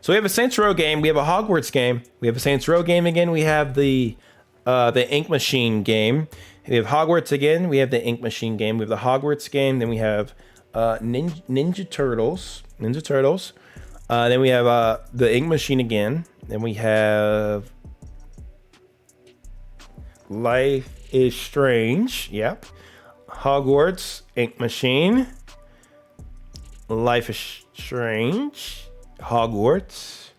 So we have a Saints Row game, we have a Hogwarts game, we have a Saints Row game again, we have the Ink Machine game, we have Hogwarts again, we have the Ink Machine game, we have the Hogwarts game, then we have Ninja Turtles, then we have the Ink Machine again, then we have Life is Strange, yep, Hogwarts, Ink Machine, Life is Strange, Hogwarts.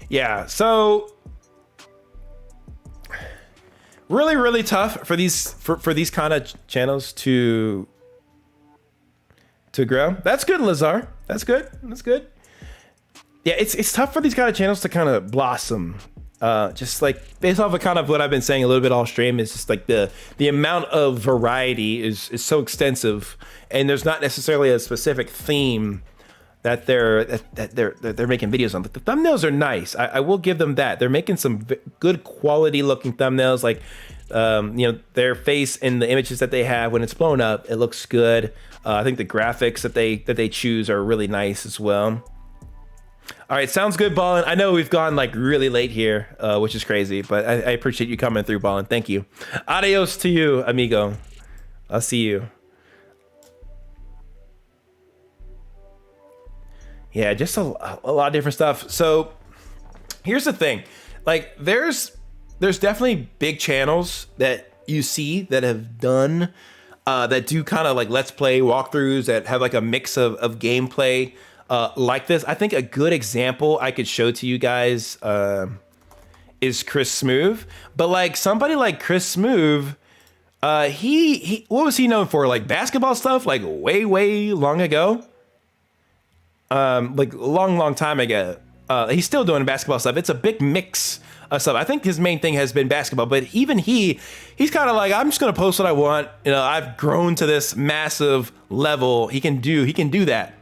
Yeah, so really tough for these kind of channels to grow. That's good, Lazar. That's good. Yeah, it's tough for these kind of channels to kind of blossom. Just like based off of kind of what I've been saying a little bit all stream, is just like the amount of variety is so extensive, and there's not necessarily a specific theme that they're making videos on. But the thumbnails are nice. I will give them that. They're making some good quality looking thumbnails. Like their face and the images that they have when it's blown up, it looks good. I think the graphics that they choose are really nice as well. All right, sounds good, Ballin. I know we've gone like really late here, which is crazy, but I appreciate you coming through, Ballin. Thank you. Adios to you, amigo. I'll see you. Yeah, just a lot of different stuff. So here's the thing. Like, there's definitely big channels that you see that have done, that do kind of like let's play walkthroughs that have like a mix of gameplay. Like this. I think a good example I could show to you guys is Chris Smooth. But like somebody like Chris Smooth, he what was he known for? Like basketball stuff, like way long ago. Like long time ago. He's still doing basketball stuff. It's a big mix of stuff. I think his main thing has been basketball, but even he's kind of like, I'm just gonna post what I want. You know, I've grown to this massive level. He can do that.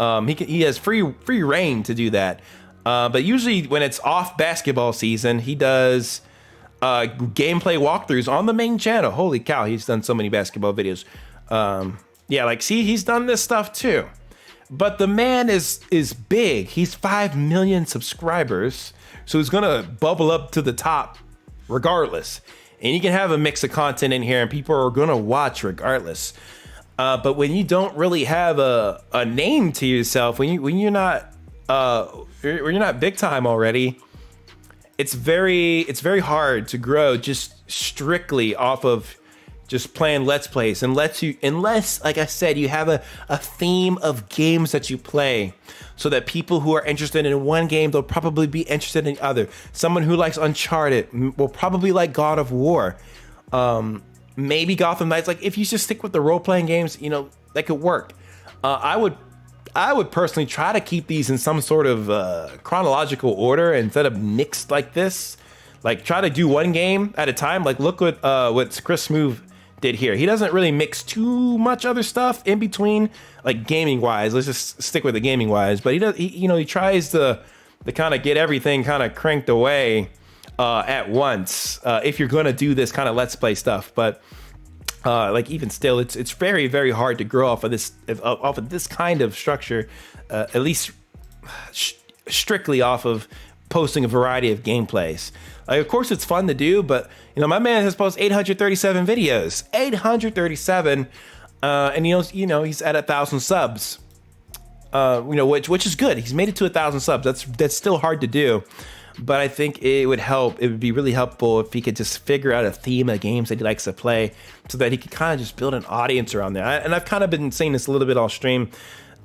He has free reign to do that. But usually when it's off basketball season, he does gameplay walkthroughs on the main channel. Holy cow, he's done so many basketball videos. Yeah, like see, he's done this stuff too. But the man is big. He's 5 million subscribers, so he's gonna bubble up to the top regardless. And you can have a mix of content in here, and people are gonna watch regardless. But when you don't really have a name to yourself, when you're not big time already, it's very hard to grow just strictly off of just playing Let's Plays. Unless, like I said, you have a theme of games that you play, so that people who are interested in one game, they'll probably be interested in other. Someone who likes Uncharted will probably like God of War. Maybe Gotham Knights. Like, if you just stick with the role-playing games, you know, that could work. I would personally try to keep these in some sort of chronological order instead of mixed like this. Like, try to do one game at a time. Like, look what Chris Smooth did here. He doesn't really mix too much other stuff in between, like gaming wise. Let's just stick with the gaming wise. But he tries to kind of get everything kind of cranked away at once if you're gonna do this kind of let's play stuff. But like even still, it's very, very hard to grow off of this kind of structure, at least strictly off of posting a variety of gameplays. Like, of course, it's fun to do, but my man has posted 837 videos, 837, and he's at 1,000 subs. Which is good. He's made it to 1,000 subs. That's still hard to do, but I think it would help. It would be really helpful if he could just figure out a theme of games that he likes to play, so that he could kind of just build an audience around there. And I've kind of been saying this a little bit off stream,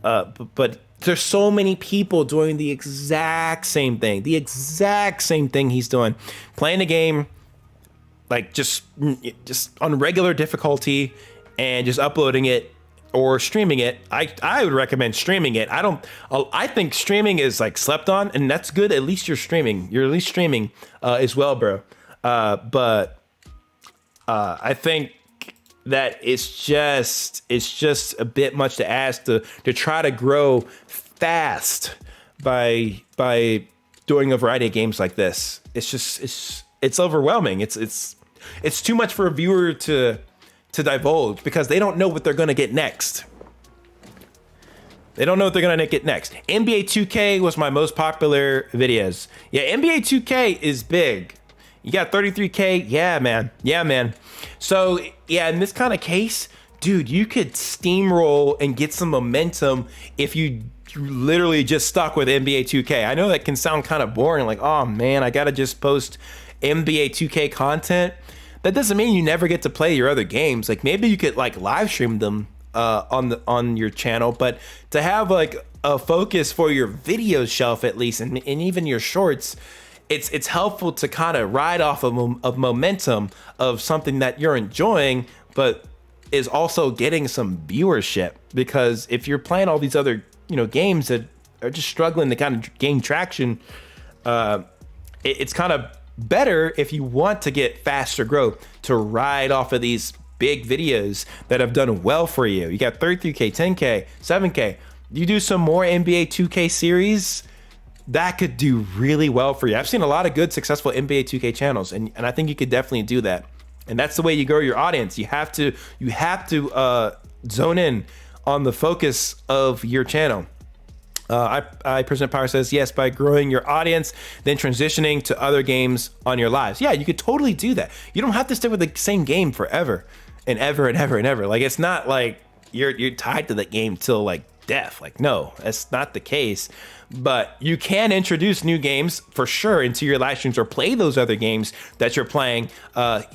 but there's so many people doing the exact same thing he's doing, playing a game like just on regular difficulty and just uploading it or streaming it. I would recommend streaming it. I think streaming is like slept on, and that's good. At least you're streaming. You're at least streaming as well, bro. But I think that it's just a bit much to ask to try to grow fast by doing a variety of games like this. It's overwhelming. It's too much for a viewer to divulge, because they don't know what they're gonna get next. NBA 2K was my most popular videos. Yeah, NBA 2K is big. You got 33K. Yeah, man. So yeah, in this kind of case, dude, you could steamroll and get some momentum if you literally just stuck with NBA 2K. I know that can sound kind of boring, like, oh man, I gotta just post NBA 2K content. That doesn't mean you never get to play your other games. Like, maybe you could like live stream them on your channel, but to have like a focus for your video shelf at least, and even your shorts, it's helpful to kind of ride off of momentum of something that you're enjoying, but is also getting some viewership. Because if you're playing all these other games that are just struggling to kind of gain traction, it's kind of better if you want to get faster growth to ride off of these big videos that have done well for you. You got 33K, 10K, 7K. You do some more NBA 2K series, that could do really well for you. I've seen a lot of good, successful NBA 2K channels, and I think you could definitely do that. And that's the way you grow your audience. You have to zone in on the focus of your channel. I President Power says, yes, by growing your audience, then transitioning to other games on your lives. Yeah, you could totally do that. You don't have to stick with the same game forever and ever and ever and ever. Like, it's not like you're tied to that game till like death. Like, no, that's not the case. But you can introduce new games for sure into your live streams, or play those other games that you're playing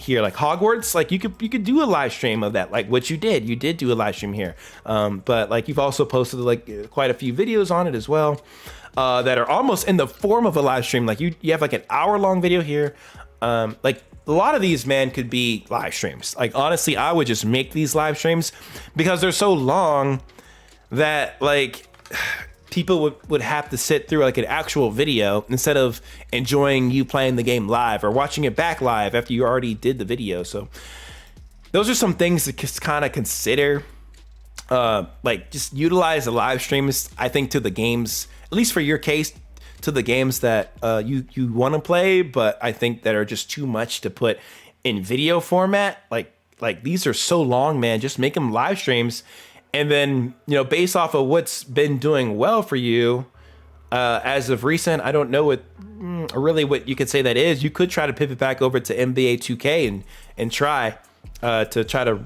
here, like Hogwarts. Like, you could do a live stream of that, like what you did do a live stream here. But like, you've also posted like quite a few videos on it as well that are almost in the form of a live stream. Like, you have like an hour-long video here. Like, a lot of these, man, could be live streams. Like, honestly, I would just make these live streams because they're so long that like people would have to sit through like an actual video instead of enjoying you playing the game live or watching it back live after you already did the video. So those are some things to just kind of consider. Like, just utilize the live streams, I think, to the games, at least for your case, to the games that you want to play, but I think that are just too much to put in video format. Like these are so long, man. Just make them live streams. And then, based off of what's been doing well for you as of recent, I don't know what you could say that is. You could try to pivot back over to NBA 2K and try to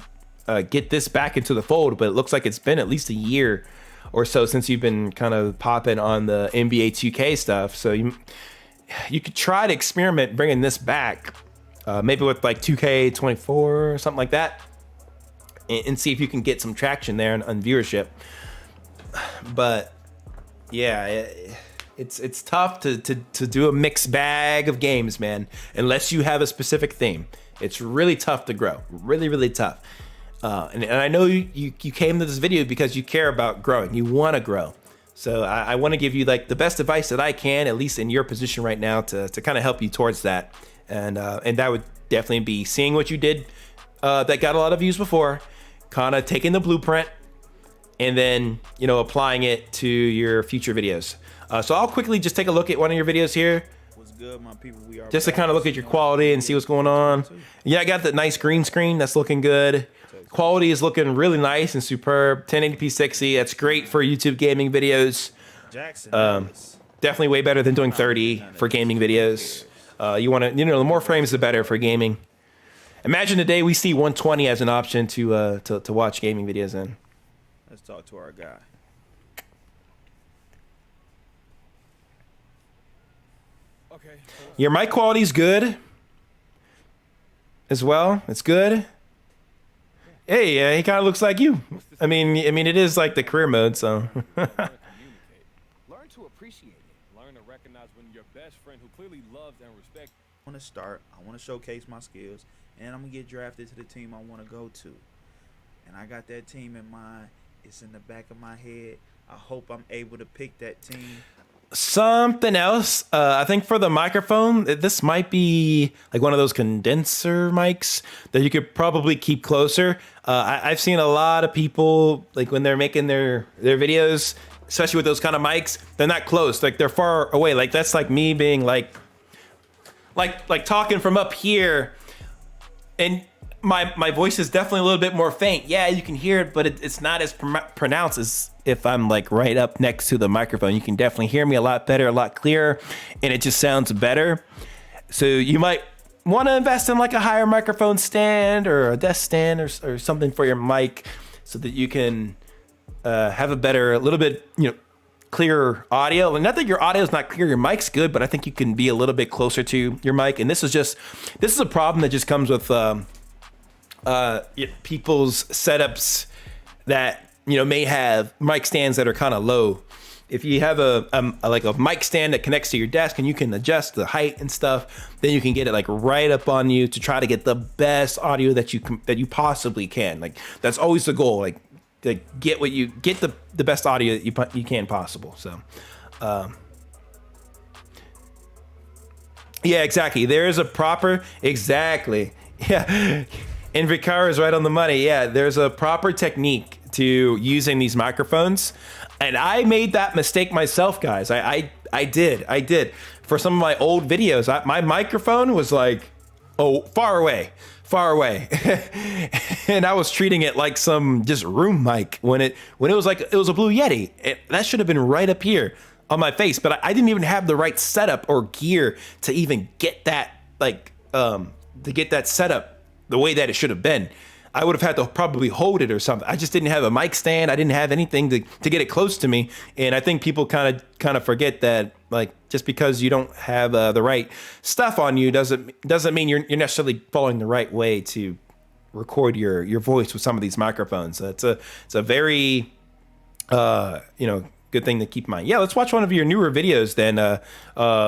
get this back into the fold. But it looks like it's been at least a year or so since you've been kind of popping on the NBA 2K stuff. So you could try to experiment bringing this back, maybe with like 2K24 or something like that, and see if you can get some traction there on viewership. But yeah, it's tough to do a mixed bag of games, man, unless you have a specific theme. It's really tough to grow, really tough. And I know you came to this video because you care about growing. You want to grow. So I want to give you like the best advice that I can, at least in your position right now, to kind of help you towards that. And that would definitely be seeing what you did that got a lot of views before, kind of taking the blueprint and then, you know, applying it to your future videos. So I'll quickly just take a look at one of your videos here. What's good, my people? We are just to kind of look at your quality and see what's going on. Yeah, I got the nice green screen. That's looking good. Quality is looking really nice and superb. 1080p 60. That's great for YouTube gaming videos. Definitely way better than doing 30 for gaming videos. You want to, you know, the more frames, the better for gaming. Imagine today we see 120 as an option to watch gaming videos in. Let's talk to our guy. Okay. Your mic quality is good as well. It's good. Hey, he kind of looks like you. I mean, it is like the career mode, so. Learn to appreciate it. Learn to recognize when your best friend who clearly loves and respects. I want to start. I want to showcase my skills, and I'm gonna get drafted to the team I want to go to. And I got that team in mind. It's in the back of my head. I hope I'm able to pick that team. Something else, I think for the microphone, this might be like one of those condenser mics that you could probably keep closer. I've seen a lot of people, like when they're making their videos, especially with those kind of mics, they're not close, like they're far away. Like that's like me being like talking from up here, and my voice is definitely a little bit more faint. Yeah, you can hear it, but it's not as pronounced as if I'm like right up next to the microphone. You can definitely hear me a lot better, a lot clearer, and it just sounds better. So you might want to invest in like a higher microphone stand or a desk stand or something for your mic so that you can have a little bit, you know, clearer audio. And not that your audio is not clear, your mic's good, but I think you can be a little bit closer to your mic. And this is a problem that just comes with people's setups that, you know, may have mic stands that are kind of low. If you have a mic stand that connects to your desk and you can adjust the height and stuff, then you can get it like right up on you to try to get the best audio that you possibly can. Like that's always the goal. Like to get the best audio that you can possible. So, yeah, exactly. There is a proper yeah. And Vicar is right on the money. Yeah, there's a proper technique to using these microphones. And I made that mistake myself, guys. I did. For some of my old videos, my microphone was like, far away. And I was treating it like some just room mic when it was like, it was a Blue Yeti. That should have been right up here on my face, but I didn't even have the right setup or gear to even get that, setup the way that it should have been. I would have had to probably hold it or something. I just didn't have a mic stand. I didn't have anything to get it close to me. And I think people kind of forget that, like, just because you don't have the right stuff on you doesn't mean you're necessarily following the right way to record your voice with some of these microphones. It's a very good thing to keep in mind. Yeah, let's watch one of your newer videos then.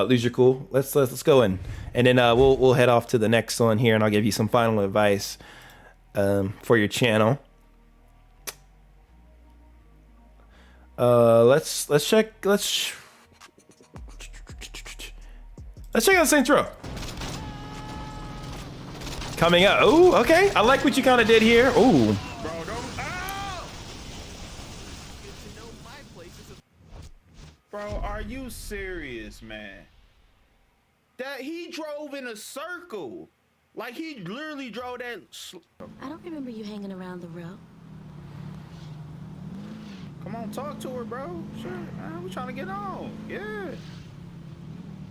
Lose Your Cool. Let's go in, and then we'll head off to the next one here, and I'll give you some final advice for your channel. Let's check out Saints Row. Coming up. Oh, okay. I like what you kind of did here. Oh. Bro, are you serious, man? That he drove in a circle. Like he literally drove that. I don't remember you hanging around the row. Come on, talk to her, bro. Sure, we trying to get on. Yeah.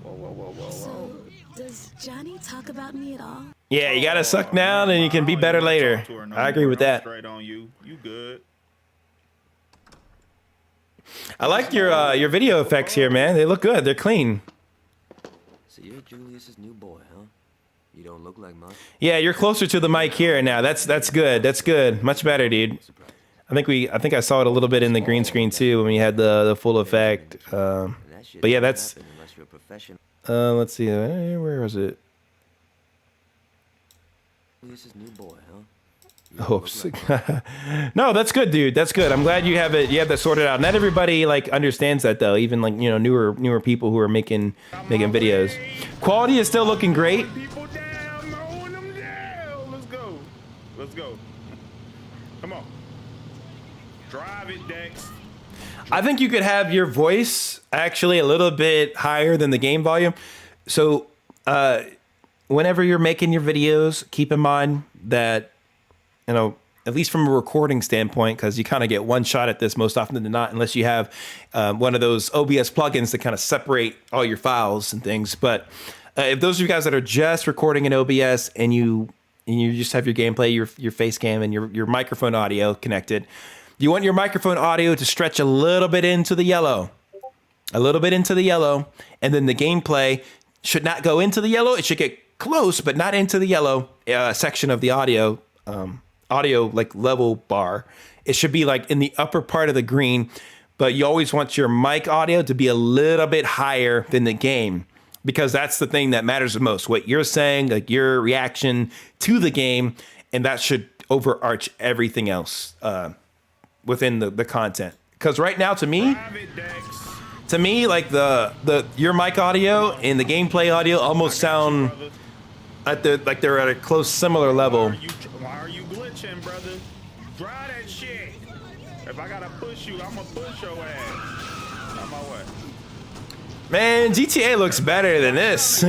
Whoa. So, does Johnny talk about me at all? Yeah, you gotta suck down and you can be better later. I agree with that. Straight on you. You good. I like your video effects here, man. They look good. They're clean. So you're Julius's new boy, huh? You don't look like much. Yeah, you're closer to the mic here now. That's good. That's good. Much better, dude. I think I saw it a little bit in the green screen too when we had the full effect. But yeah, that's. Let's see. Where was it? Julius's new boy, huh? Oh, no, that's good, dude. That's good. I'm glad you have it. You have that sorted out. Not everybody like understands that though. Even like newer people who are making videos. Quality is still looking great. Let's Drive it, Dex. I think you could have your voice actually a little bit higher than the game volume. So whenever you're making your videos, keep in mind that, you know, at least from a recording standpoint, because you kind of get one shot at this most often than not, unless you have one of those OBS plugins to kind of separate all your files and things. But if those of you guys that are just recording in OBS and you just have your gameplay, your face cam and your microphone audio connected, you want your microphone audio to stretch a little bit into the yellow, and then the gameplay should not go into the yellow. It should get close, but not into the yellow section of the audio like level bar. It should be like in the upper part of the green, but you always want your mic audio to be a little bit higher than the game, because that's the thing that matters the most. What you're saying, like your reaction to the game, and that should overarch everything else within the content. Because right now, to me, like your mic audio and the gameplay audio almost sound like they're at a close similar level. Why are you glitching, brother? Drive that shit. If I gotta push you, I'm gonna push your ass. On my way. Man, GTA looks better than this.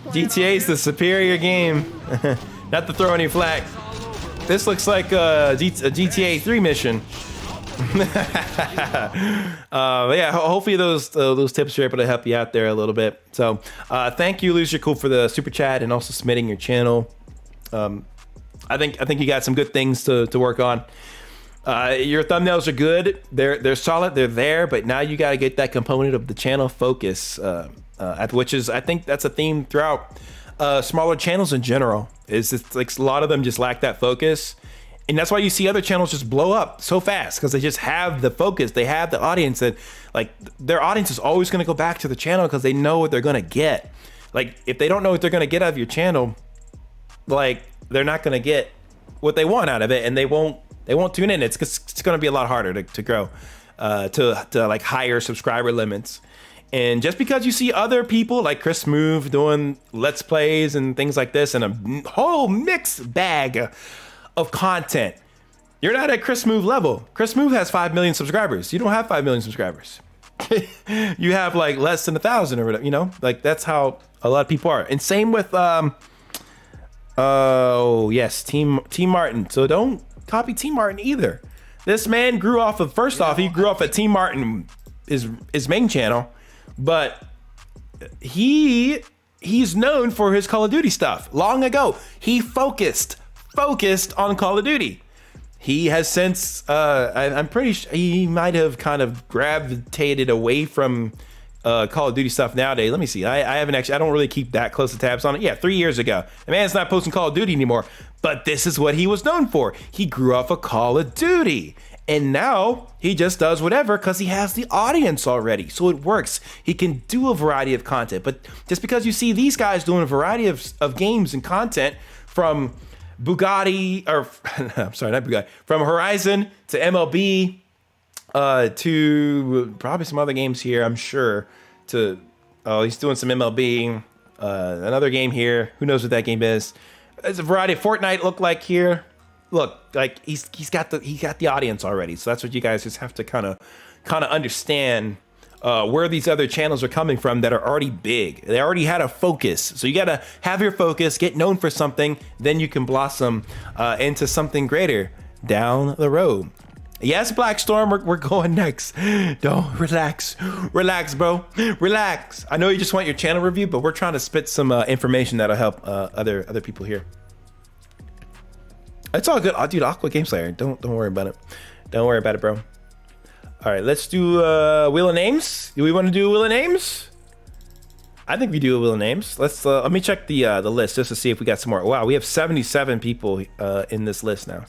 GTA is the superior game. Not to throw any flack. This looks like a GTA 3 mission. But yeah, hopefully those tips are able to help you out there a little bit. So thank you, Lucia Cool, for the super chat and also submitting your channel. I think you got some good things to work on. Your thumbnails are good. They're solid. They're there. But now you got to get that component of the channel focus, which is, I think that's a theme throughout smaller channels in general. It's like a lot of them just lack that focus. And that's why you see other channels just blow up so fast, because they just have the focus. They have the audience that, like, their audience is always going to go back to the channel because they know what they're going to get. Like, if they don't know what they're going to get out of your channel, like, they're not going to get what they want out of it, and they won't tune in. It's going to be a lot harder to grow to like higher subscriber limits. And just because you see other people like Chris Move doing Let's Plays and things like this and a whole mixed bag of content, you're not at Chris Move level. Chris Move has 5 million subscribers. You don't have 5 million subscribers. You have like less than 1,000 or whatever, you know? Like, that's how a lot of people are. And same with oh yes, Team Martin. So don't copy Team Martin either. This man grew off of, first off, he grew off of Team Martin, his main channel, but he's known for his Call of Duty stuff. Long ago, he focused on Call of Duty. He has since, I'm pretty sure he might have kind of gravitated away from Call of Duty stuff nowadays. Let me see. I haven't actually, I don't really keep that close of tabs on it. Yeah, 3 years ago. The man's not posting Call of Duty anymore, but this is what he was known for. He grew off of Call of Duty. And now he just does whatever because he has the audience already. So it works. He can do a variety of content. But just because you see these guys doing a variety of games and content, from Bugatti, or I'm sorry, not Bugatti, from Horizon to MLB, to probably some other games here, I'm sure. He's doing some MLB, another game here. Who knows what that game is? There's a variety of Fortnite look like here. Look, like he's got the audience already. So that's what you guys just have to kind of understand, where these other channels are coming from that are already big. They already had a focus. So you got to have your focus, get known for something, then you can blossom into something greater down the road. Yes, Black Storm, we're going next. Don't relax, bro, relax. I know you just want your channel review, but we're trying to spit some information that'll help other people here. It's all good. Dude, Aqua Game Slayer. Don't worry about it. Don't worry about it, bro. All right, let's do Wheel of Names. Do we want to do a Wheel of Names? I think we do a Wheel of Names. Let me check the list just to see if we got some more. Wow, we have 77 people in this list now.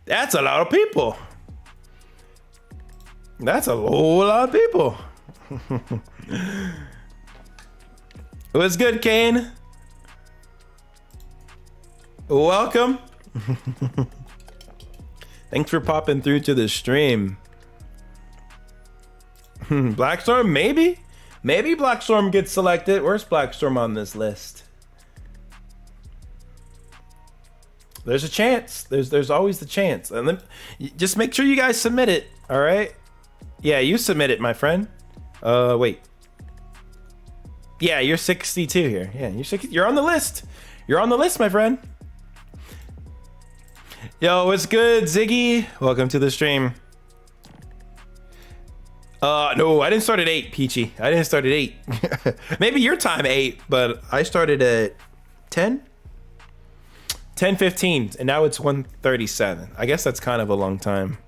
That's a lot of people. That's a whole lot of people. What's good, Kane? Welcome. Thanks for popping through to the stream. Blackstorm, maybe Blackstorm gets selected. Where's Blackstorm on this list? There's a chance. There's always the chance. And then just make sure you guys submit it. All right. Yeah, you submit it, my friend. Wait. Yeah, you're 62 here. Yeah, you're on the list. You're on the list, my friend. Yo, what's good, Ziggy? Welcome to the stream. No, I didn't start at 8, Peachy. I didn't start at 8. Maybe your time 8, but I started at 10? 10:15, and now it's 1:37. I guess that's kind of a long time.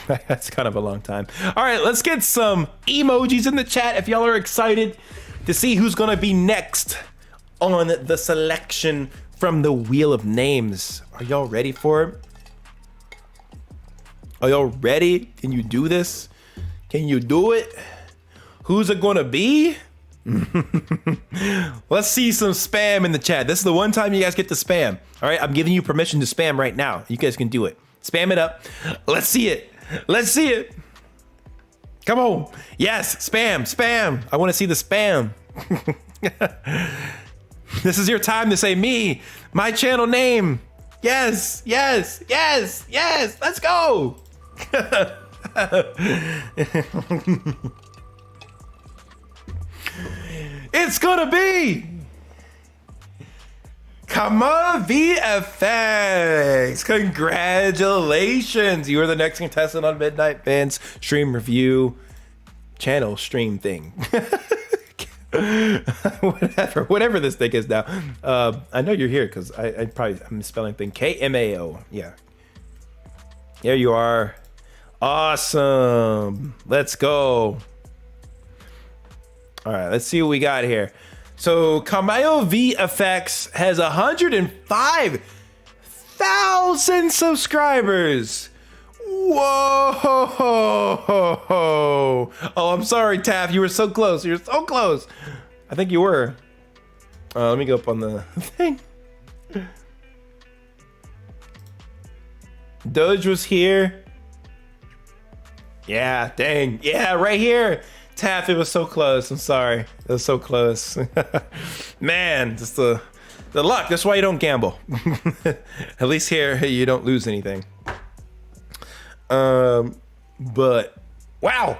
That's kind of a long time. All right, let's get some emojis in the chat if y'all are excited to see who's gonna be next on the selection from the Wheel of Names. Are y'all ready for it? Are y'all ready? Can you do this? Can you do it? Who's it gonna be? Let's see some spam in the chat. This is the one time you guys get to spam. All right, I'm giving you permission to spam right now. You guys can do it. Spam it up. Let's see it. Let's see it. Come on. Yes, spam, spam. I want to see the spam. This is your time to say me, my channel name. Yes, yes, yes, yes. Let's go. It's gonna be come on VFX. Congratulations, you are the next contestant on MidnightMan's stream review channel stream thing. whatever this thing is now. I know you're here because I'm spelling thing KMAO. Yeah, there you are. Awesome. Let's go. All right, let's see what we got here. So Kamayo VFX has 105,000 subscribers. Whoa! Oh, I'm sorry, Taff. You were so close. You were so close. I think you were. Let me go up on the thing. Doge was here. Yeah, dang. Yeah, right here. Taff, it was so close. I'm sorry. It was so close. Man, just the luck. That's why you don't gamble. At least here, you don't lose anything. But wow,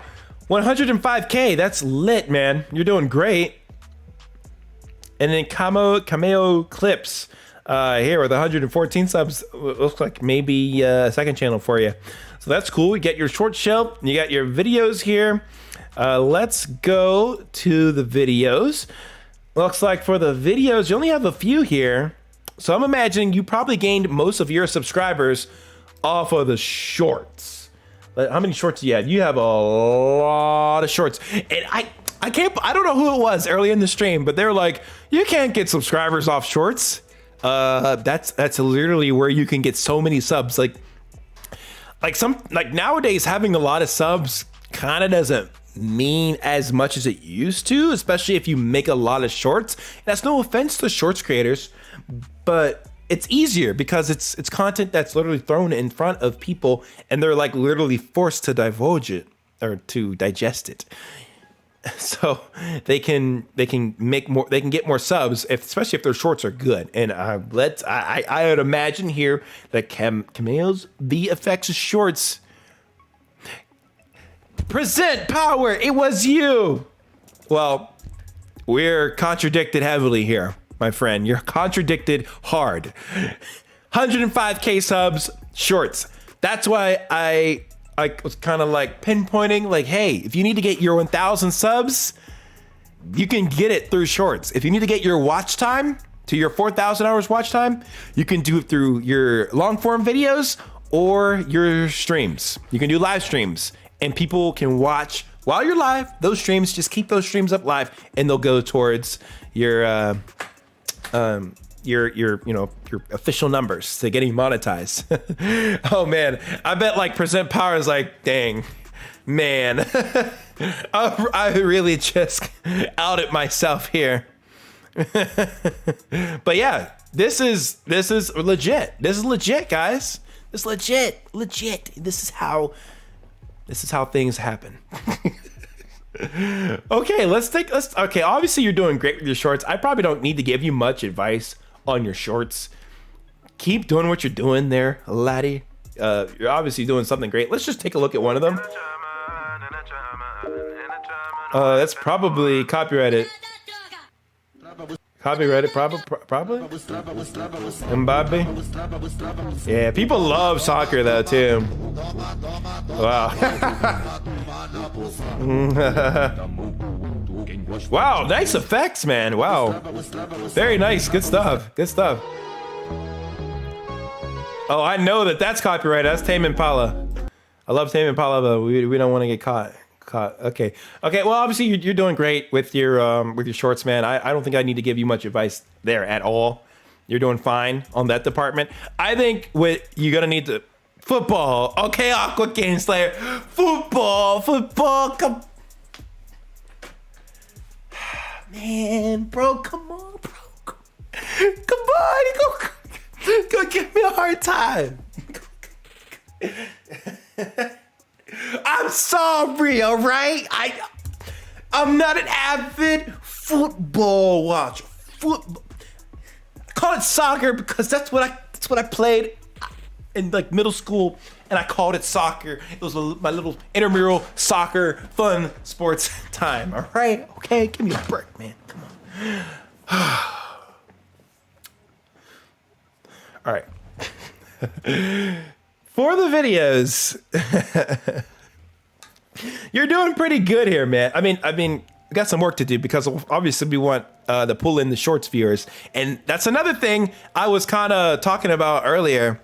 105K. That's lit, man. You're doing great. And then Cameo Clips here with 114 subs. Looks like maybe a second channel for you. So that's cool. You get your short shell. You got your videos here. Let's go to the videos. Looks like for the videos, you only have a few here. So I'm imagining you probably gained most of your subscribers off of the shorts. How many shorts do you have? You have a lot of shorts. And I don't know who it was early in the stream, but they're like, you can't get subscribers off shorts. That's literally where you can get so many subs. Like nowadays having a lot of subs kind of doesn't mean as much as it used to, especially if you make a lot of shorts. That's no offense to shorts creators, but it's easier because it's content that's literally thrown in front of people and they're like literally forced to divulge it or to digest it. So they can make more, they can get more subs, especially if their shorts are good. And I would imagine here that Cameo's VFX shorts present power. It was you. Well, we're contradicted heavily here, my friend. You're contradicted hard. 105K subs, shorts. That's why I was kind of like pinpointing, like, hey, if you need to get your 1,000 subs, you can get it through shorts. If you need to get your watch time to your 4,000 hours watch time, you can do it through your long form videos or your streams. You can do live streams and people can watch while you're live. Those streams, just keep those streams up live and they'll go towards your official numbers to getting monetized. Oh man, I bet like percent power is like, dang, man. I really just outed myself here. But yeah, this is legit. This is legit, guys. This is legit. This is how things happen. Okay, okay, obviously you're doing great with your shorts. I probably don't need to give you much advice on your shorts. keep doing what you're doing there, laddie. You're obviously doing something great. Let's just take a look at one of them. That's probably copyrighted. Copyrighted, probably. Mbappe. Yeah, people love soccer though too. Wow. Wow, nice effects, man. Wow. Very nice. Good stuff. Good stuff. Oh, I know that's copyrighted. That's Tame Impala. I love Tame Impala, but we don't want to get caught. Okay. Well, obviously you're doing great with your shorts, man. I don't think I need to give you much advice there at all. You're doing fine on that department. I think what you're gonna need to football. Okay, Aqua Game Slayer. Football. Come. Man, bro, come on, bro. Come on, go give me a hard time. I'm sorry, all right? I'm not an avid football watcher. Football. I call it soccer because that's what I played in like middle school, and I called it soccer. It was my little intramural soccer fun sports time. All right, okay, give me a break, man. Come on. All right. For the videos, you're doing pretty good here, man. I mean, we got some work to do because obviously we want to pull in the shorts viewers, and that's another thing I was kind of talking about earlier.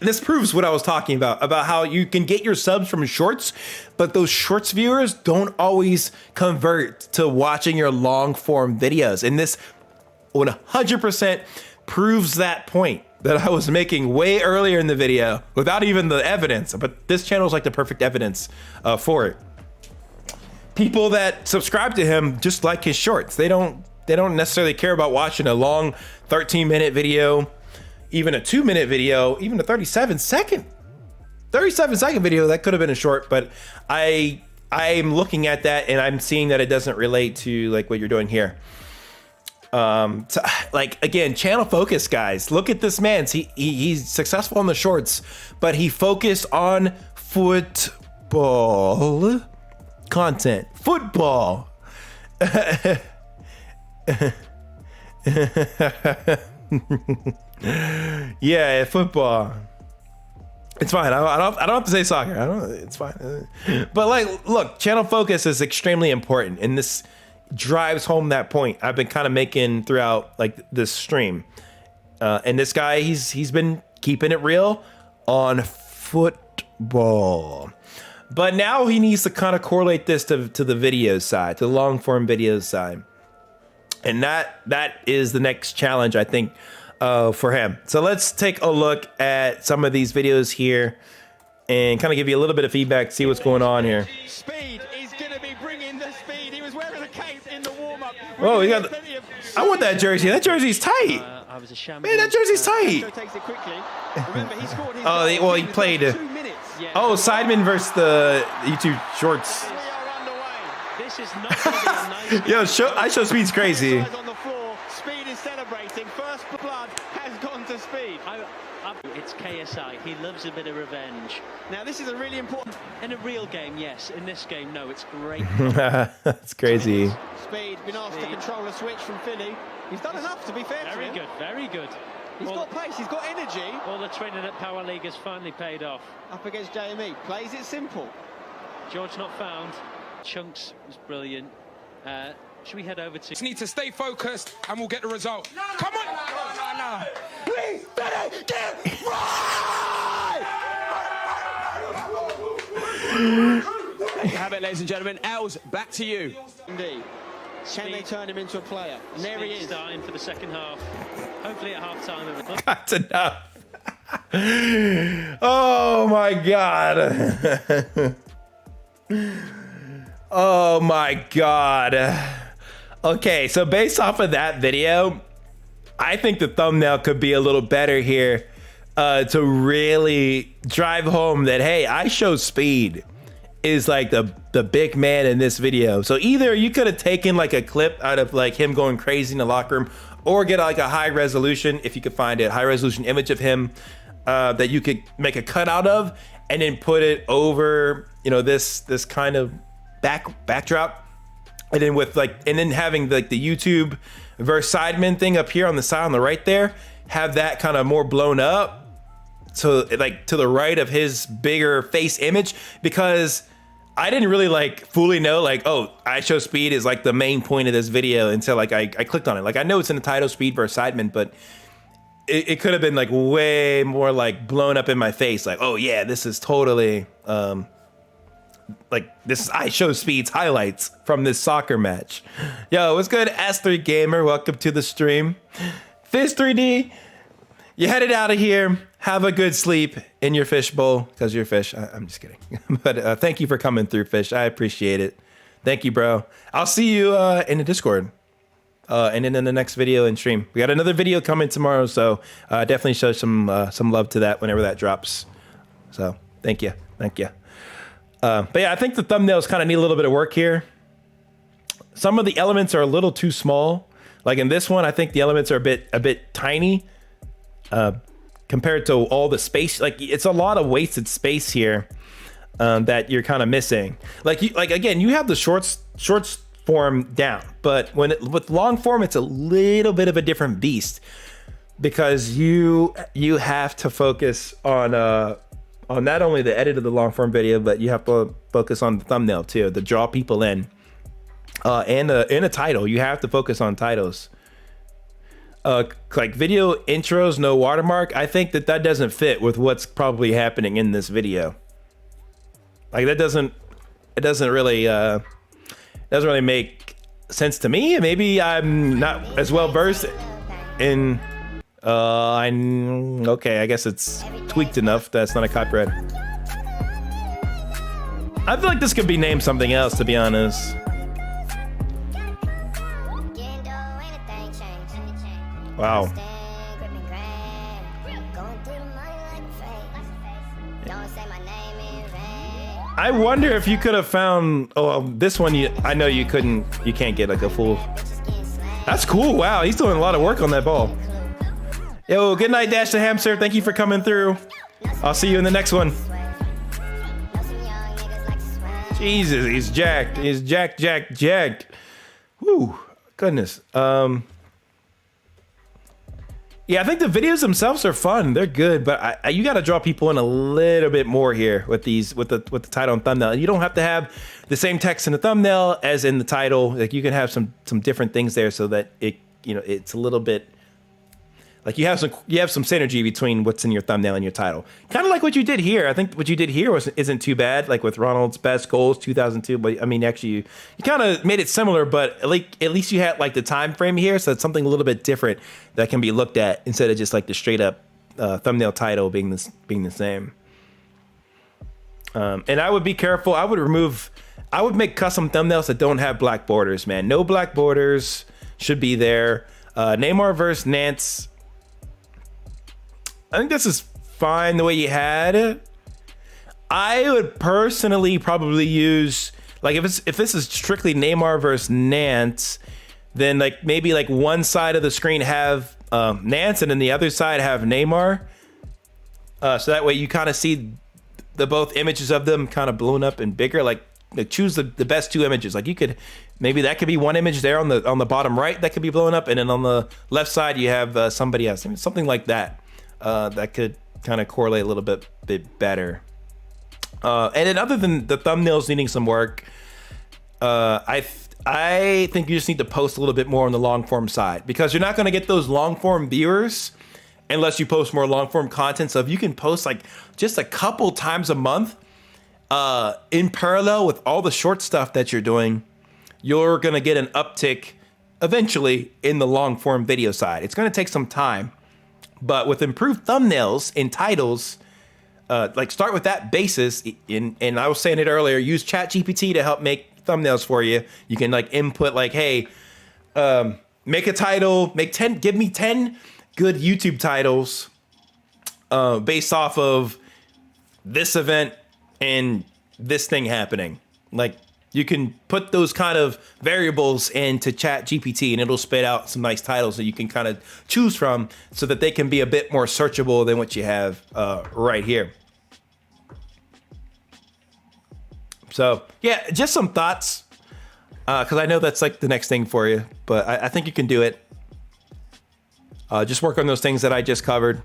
This proves what I was talking about how you can get your subs from shorts, but those shorts viewers don't always convert to watching your long form videos, and this 100% proves that point that I was making way earlier in the video without even the evidence. But this channel is like the perfect evidence for it. People that subscribe to him just like his shorts. They don't necessarily care about watching a long 13-minute video, even a 2-minute video, even a 37-second video that could have been a short. But I'm looking at that and I'm seeing that it doesn't relate to like what you're doing here. So, like, again, channel focus, guys. Look at this man. He's successful on the shorts, but he focused on football content. Football. Yeah, football. It's fine. I don't have to say soccer. It's fine. But like, look, channel focus is extremely important, and this drives home that point I've been kind of making throughout like this stream. And this guy, he's been keeping it real on football. But now he needs to kind of correlate this to the video side, to the long form video side. And that is the next challenge, I think, for him. So let's take a look at some of these videos here and kind of give you a little bit of feedback, see what's going on here. Speed is going to be bringing the speed. He was wearing a cape in the warm-up. Oh, he got. I want that jersey. That jersey's tight. Man, that jersey's tight. Oh, he played. Oh, Sidemen versus the YouTube shorts. This is not going to be a nice. Yo, I show Speed's crazy. Speed is celebrating. First blood has gone to Speed. It's KSI. He loves a bit of revenge. Now, this is a really important. In a real game, yes. In this game, no. It's great. That's crazy. Speed been asked to control a switch from Philly. He's done enough, to be fair. Very good. Very good. He's got pace. He's got energy. All the training at Power League has finally paid off. Up against JME. Plays it simple. George not found. Chunks was brilliant. Should we head over to... Just need to stay focused and we'll get the result. Come on! No. We better get right! There you have it, ladies and gentlemen. Els, back to you. Indeed. Can they turn him into a player? And there he is. Starting for the second half. Hopefully at half time. That's enough. Oh my God. Oh my God. Okay, so based off of that video, I think the thumbnail could be a little better here to really drive home that, hey, I show Speed is like the big man in this video. So either you could have taken like a clip out of like him going crazy in the locker room, or get like a high resolution, if you could find a high resolution image of him that you could make a cutout of, and then put it over, you know, this kind of backdrop, and then with like, and then having like the YouTube versus Sidemen thing up here on the side on the right there, have that kind of more blown up, so like to the right of his bigger face image, because I didn't really like fully know like, oh, ISO speed is like the main point of this video until like I clicked on it. Like I know it's in the title, speed versus Sidemen, but it could have been like way more like blown up in my face. Like, oh yeah, this is totally like this is ISO speed's highlights from this soccer match. Yo, what's good, S3 Gamer? Welcome to the stream. Fish 3D, you headed out of here. Have a good sleep in your fish bowl, because you're fish. I'm just kidding. But thank you for coming through, Fish. I appreciate it. Thank you, bro. I'll see you in the Discord. And then in the next video and stream. We got another video coming tomorrow, so definitely show some love to that whenever that drops. So thank you. Thank you. But yeah, I think the thumbnails kind of need a little bit of work here. Some of the elements are a little too small. Like in this one, I think the elements are a bit tiny compared to all the space. Like it's a lot of wasted space here that you're kind of missing. Like again, you have the shorts form down, but with long form, it's a little bit of a different beast, because you have to focus on not only the edit of the long form video, but you have to focus on the thumbnail too, to draw people in. And a title, you have to focus on titles. Like video intros, no watermark. I think that doesn't fit with what's probably happening in this video. Like it doesn't really make sense to me. Maybe I'm not as well versed in. Okay, I guess it's tweaked enough that's not a copyright. I feel like this could be named something else, to be honest. Wow. I wonder if you could have found, this one, I know you can't get like a full. That's cool. Wow, he's doing a lot of work on that ball. Yo, good night, Dash the Hamster. Thank you for coming through. I'll see you in the next one. Jesus, he's jacked. He's jacked. Woo, goodness. Yeah, I think the videos themselves are fun. They're good, but you got to draw people in a little bit more here with the title and thumbnail. And you don't have to have the same text in the thumbnail as in the title. Like you can have some different things there, so that it's a little bit like you have some synergy between what's in your thumbnail and your title. Kind of like what you did here. I think what you did here isn't too bad. Like with Ronald's best goals 2002. But I mean, actually, you kind of made it similar, but at least you had like the time frame here, so it's something a little bit different that can be looked at instead of just like the straight up thumbnail title being the same. And I would be careful. I would make custom thumbnails that don't have black borders, man. No black borders should be there. Neymar versus Nance. I think this is fine the way you had it. I would personally probably use, like, if this is strictly Neymar versus Nance, then like maybe like one side of the screen have Nance and then the other side have Neymar. So that way you kind of see the both images of them kind of blown up and bigger. Like choose the best two images. Like you could, maybe that could be one image there on the bottom right that could be blown up, and then on the left side you have somebody else. I mean, something like that. That could kind of correlate a little bit better. And then other than the thumbnails needing some work, I think you just need to post a little bit more on the long form side, because you're not going to get those long form viewers unless you post more long form content. So if you can post like just a couple times a month in parallel with all the short stuff that you're doing, you're going to get an uptick eventually in the long form video side. It's going to take some time. But with improved thumbnails and titles, like start with that basis. And I was saying it earlier, use ChatGPT to help make thumbnails for you. You can like input like, hey, make a title, give me 10 good YouTube titles based off of this event and this thing happening. Like you can put those kind of variables into Chat GPT and it'll spit out some nice titles that you can kind of choose from so that they can be a bit more searchable than what you have right here. So yeah, just some thoughts, because I know that's like the next thing for you, but I think you can do it. Just work on those things that I just covered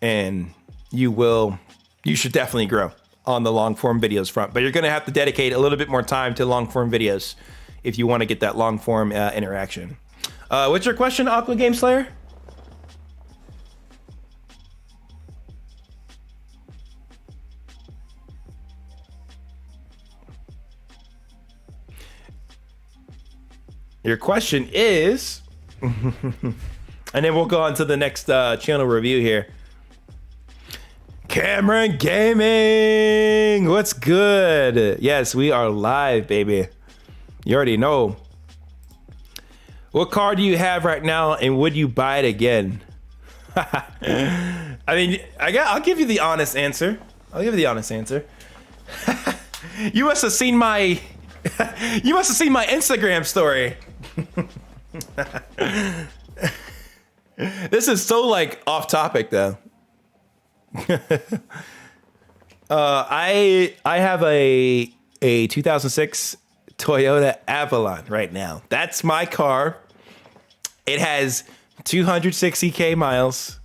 and you should definitely grow on the long form videos front, but you're going to have to dedicate a little bit more time to long form videos if you want to get that long form interaction. What's your question, Aqua Game Slayer? Your question is, and then we'll go on to the next channel review here. Cameron Gaming, what's good? Yes, we are live, baby. You already know. What car do you have right now, and would you buy it again? I mean, I'll give you the honest answer. I'll give you the honest answer. You must have seen my, you must have seen my Instagram story. This is so like off topic though. I have a 2006 Toyota Avalon right now. That's my car. It has 260K miles.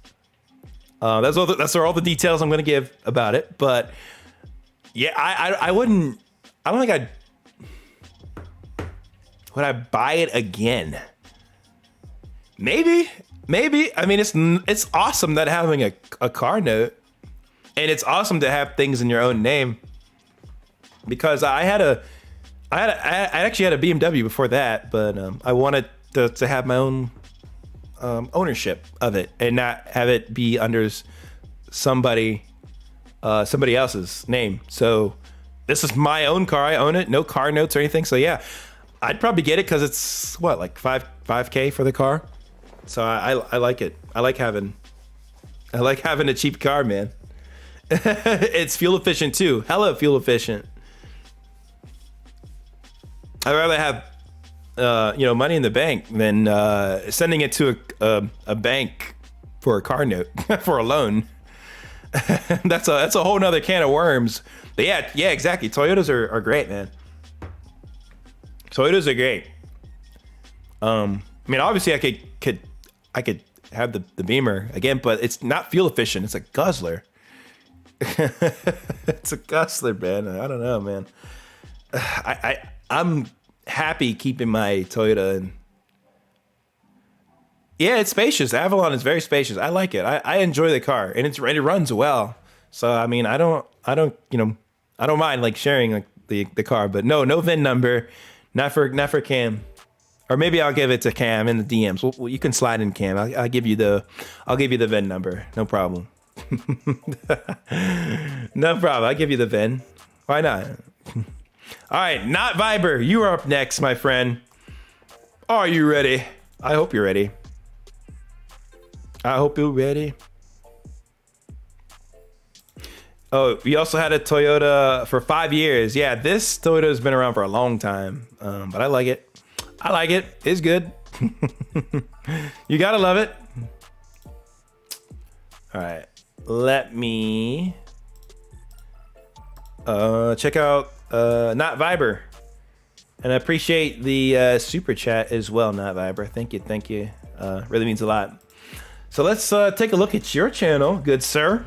That's all the details I'm going to give about it. But yeah, I wouldn't. I don't think would I buy it again? Maybe. I mean, it's awesome that having a car note, and it's awesome to have things in your own name. Because I actually had a BMW before that, but I wanted to have my own ownership of it and not have it be under somebody else's name. So this is my own car. I own it. No car notes or anything. So yeah, I'd probably get it because it's what, like 5K for the car. So I like it. I like having a cheap car, man. It's fuel efficient too. Hella fuel efficient. I'd rather have money in the bank than sending it to a bank for a car note for a loan. That's a whole nother can of worms. But yeah, exactly. Toyotas are great, man. Toyotas are great. I mean, obviously I could have the Beamer again, but it's not fuel efficient. It's a guzzler. It's a guzzler, man. I don't know, man. I'm happy keeping my Toyota. And yeah, it's spacious. Avalon is very spacious. I like it. I enjoy the car, and it runs well. So I mean, I don't mind like sharing like the car, but no VIN number, not for Cam. Or maybe I'll give it to Cam in the DMs. Well, you can slide in, Cam. I'll give you the VIN number. No problem. No problem. I'll give you the VIN. Why not? All right, Not Viber, you are up next, my friend. Are you ready? I hope you're ready. I hope you're ready. Oh, we also had a Toyota for 5 years. Yeah, this Toyota has been around for a long time, but I like it. I like it. It's good. You gotta love it. All right, let me check out Not Viber, and I appreciate the super chat as well. Not Viber, thank you. Really means a lot. So let's take a look at your channel, good sir.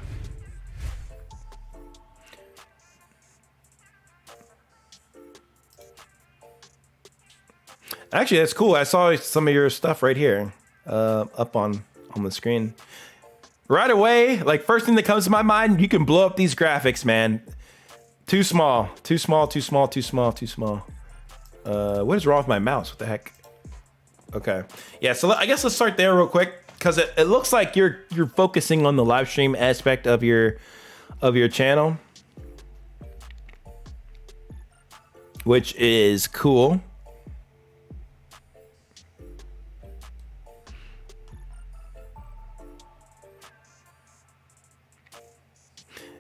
Actually, that's cool. I saw some of your stuff right here, up on the screen. Right away, like first thing that comes to my mind, you can blow up these graphics, man. Too small. What is wrong with my mouse? What the heck? Okay. Yeah, so I guess let's start there real quick, because it looks like you're focusing on the live stream aspect of your channel, which is cool.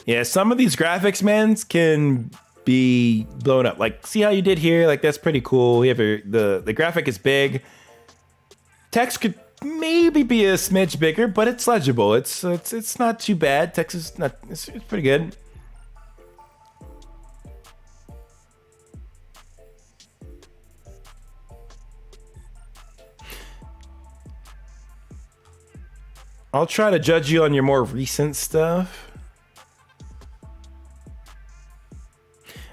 Yeah, some of these graphics, man, can be blown up. Like, see how you did here? Like, that's pretty cool. We have the graphic is big. Text could maybe be a smidge bigger, but it's legible. It's not too bad. Text is not. It's pretty good. I'll try to judge you on your more recent stuff.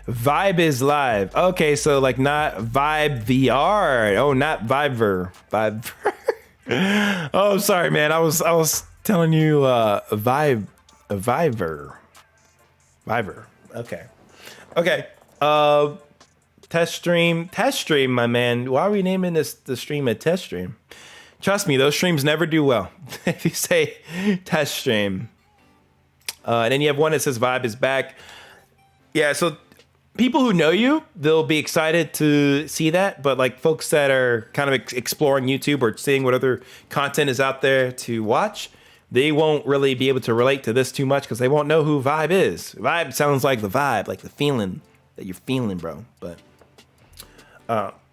Vibe is live. Okay, so like not Vibe VR. Oh, not Viber. Vibe. Oh, sorry, man. I was telling you Viber. Viber. Okay. Okay. Test stream, my man. Why are we naming the stream a test stream? Trust me, those streams never do well. If you say test stream. And then you have one that says Vibe is back. Yeah, so people who know you, they'll be excited to see that. But like folks that are kind of exploring YouTube or seeing what other content is out there to watch, they won't really be able to relate to this too much because they won't know who Vibe is. Vibe sounds like the vibe, like the feeling that you're feeling, bro. But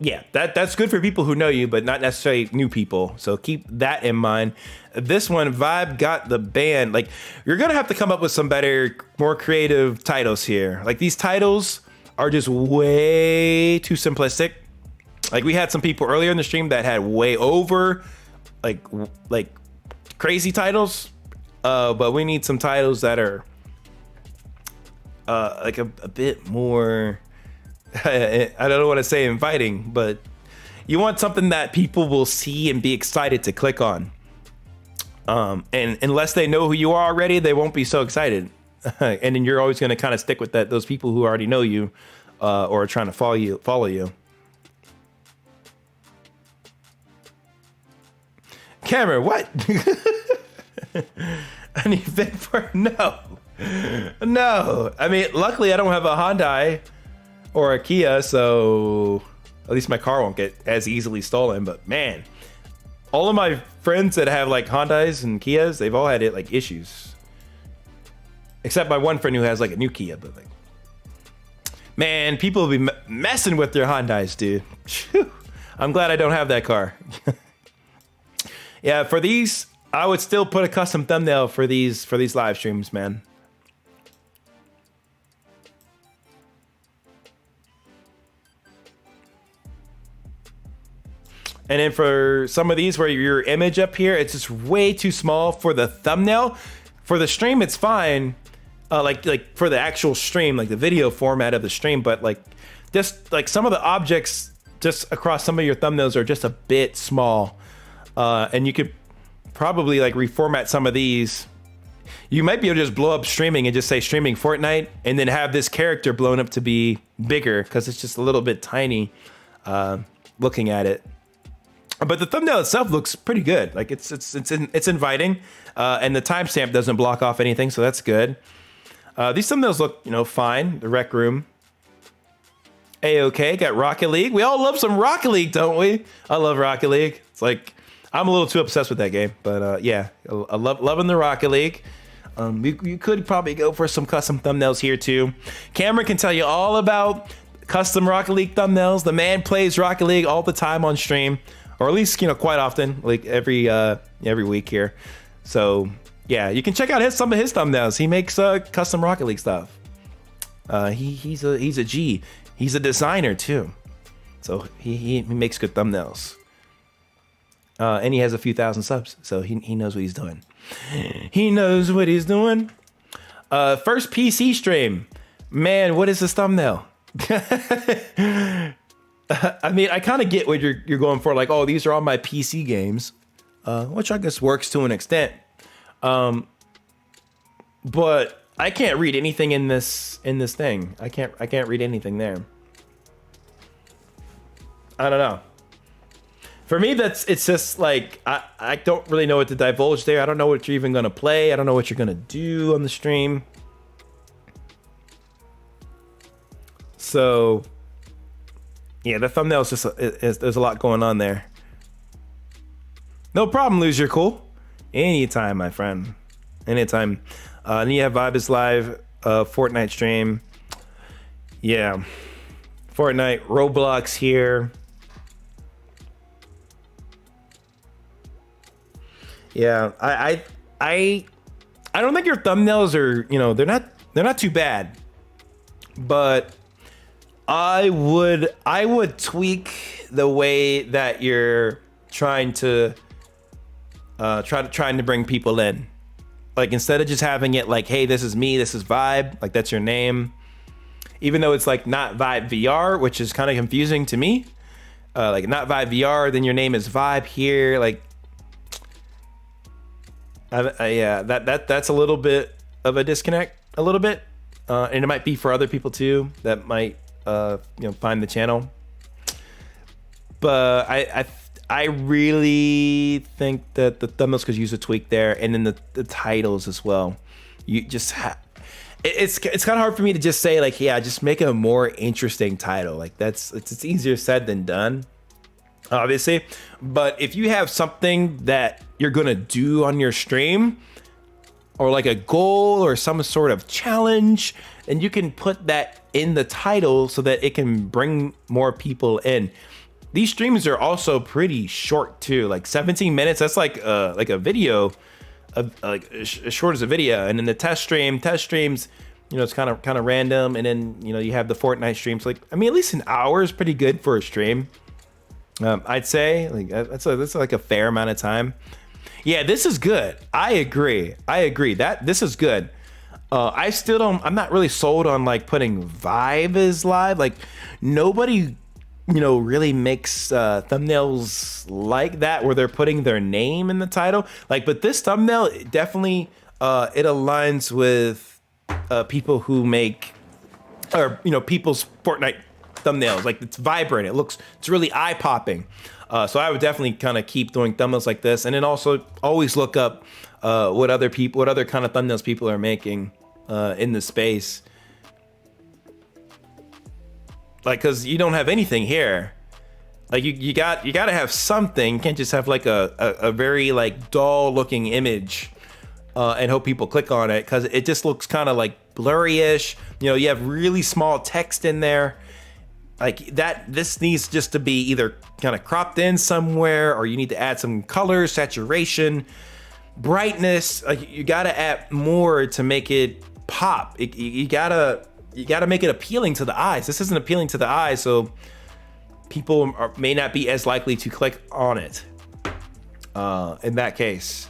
yeah, that's good for people who know you, but not necessarily new people. So keep that in mind. This one, Vibe got the ban. Like, you're gonna have to come up with some better, more creative titles here. Like, these titles are just way too simplistic. Like, we had some people earlier in the stream that had way over, like crazy titles. But we need some titles that are like a bit more. I don't want to say inviting, but you want something that people will see and be excited to click on. And unless they know who you are already, they won't be so excited. And then you're always going to kind of stick with those people who already know you or are trying to follow you. Cameron, what? An event for no. I mean, luckily I don't have a Hyundai or a Kia, so at least my car won't get as easily stolen. But man, all of my friends that have like Hyundais and Kias, they've all had like issues. Except my one friend who has like a new Kia, but like, man, people will be messing with their Hyundais, dude. I'm glad I don't have that car. Yeah, for these, I would still put a custom thumbnail for these live streams, man. And then for some of these where your image up here, it's just way too small for the thumbnail. For the stream, it's fine. Like for the actual stream, like the video format of the stream, but like just like some of the objects just across some of your thumbnails are just a bit small. And you could probably like reformat some of these. You might be able to just blow up streaming and just say streaming Fortnite and then have this character blown up to be bigger because it's just a little bit tiny looking at it. But the thumbnail itself looks pretty good. Like it's inviting, and the timestamp doesn't block off anything, so that's good. These thumbnails look, fine. The Rec Room, A-OK. Got Rocket League. We all love some Rocket League, don't we? I love Rocket League. It's like I'm a little too obsessed with that game, but yeah, I loving the Rocket League. You could probably go for some custom thumbnails here too. Cameron can tell you all about custom Rocket League thumbnails. The man plays Rocket League all the time on stream. Or at least, quite often, like every week here. So yeah, you can check out some of his thumbnails. He makes custom Rocket League stuff. He's a G. He's a designer too. So he makes good thumbnails. And he has a few thousand subs, so he knows what he's doing. He knows what he's doing. First PC stream. Man, what is this thumbnail? I mean, I kind of get what you're going for. Like, oh, these are all my PC games, which I guess works to an extent. But I can't read anything in this thing. I can't read anything there. I don't know. For me, it's just like I don't really know what to divulge there. I don't know what you're even gonna play. I don't know what you're gonna do on the stream. So. Yeah, the thumbnail is just there's a lot going on there. No problem, lose your cool. Anytime, my friend. Anytime. Then you have Vibe is live, Fortnite stream. Yeah. Fortnite, Roblox here. Yeah, I don't think your thumbnails are, you know, they're not too bad. But I would tweak the way that you're trying to bring people in. Like, instead of just having it like, hey, this is me, this is Vibe, like that's your name. Even though it's like not Vibe VR, which is kind of confusing to me. Like not Vibe VR, then your name is Vibe here. Like, yeah, that's a little bit of a disconnect, a little bit, and it might be for other people too that might find the channel. But I really think that the thumbnails could use a tweak there, and then the titles as well. You just it's kind of hard for me to just say like, yeah, just make a more interesting title. Like it's easier said than done, obviously. But if you have something that you're gonna do on your stream, or like a goal or some sort of challenge, and you can put that in the title so that it can bring more people in. These streams are also pretty short too, like 17 minutes. That's like a video, like as short as a video. And then the test streams, you know, it's kind of random. And then, you know, you have the Fortnite streams. Like, I mean, at least an hour is pretty good for a stream. I'd say like that's like a fair amount of time. Yeah, this is good. I agree that this is good. I'm not really sold on like putting Vibe as live. Like nobody, you know, really makes thumbnails like that where they're putting their name in the title. Like, but this thumbnail definitely it aligns with people who make, or you know, people's Fortnite thumbnails. Like it's vibrant. It's really eye popping. So I would definitely kind of keep doing thumbnails like this, and then also always look up what other kind of thumbnails people are making in the space. Like, cause you don't have anything here. Like you gotta have something. You can't just have like a very like dull looking image and hope people click on it, cause it just looks kind of like blurry-ish. You know, you have really small text in there. Like that, this needs just to be either kind of cropped in somewhere, or you need to add some color, saturation, brightness. Like you gotta add more to make it pop. You gotta make it appealing to the eyes. This isn't appealing to the eyes, so people may not be as likely to click on it. In that case.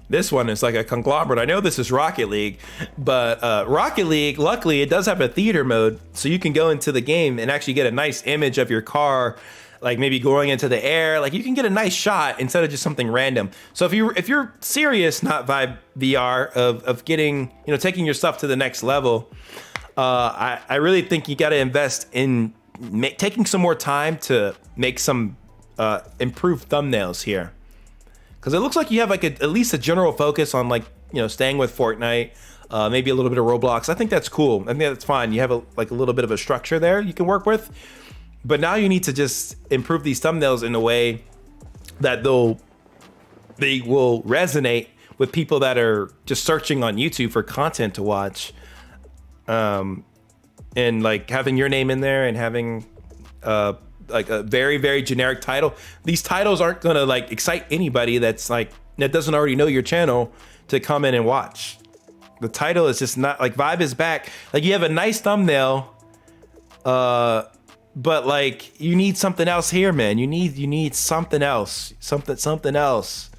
This one is like a conglomerate. I know this is Rocket League, but Rocket League, luckily, it does have a theater mode, so you can go into the game and actually get a nice image of your car, like maybe going into the air. Like you can get a nice shot instead of just something random. So if you're serious, not Vibe VR, of getting, you know, taking your stuff to the next level, I really think you got to invest in taking some more time to make some improved thumbnails here. Because it looks like you have like at least a general focus on, like, you know, staying with Fortnite, maybe a little bit of Roblox. I think that's cool. I think that's fine. You have a little bit of a structure there you can work with. But now you need to just improve these thumbnails in a way that they will resonate with people that are just searching on YouTube for content to watch. And like having your name in there and having like a very, very generic title. These titles aren't gonna like excite anybody that doesn't already know your channel to come in and watch. The title is just not like Vibe is back. Like you have a nice thumbnail, but like you need something else here, man. You need something else, something else.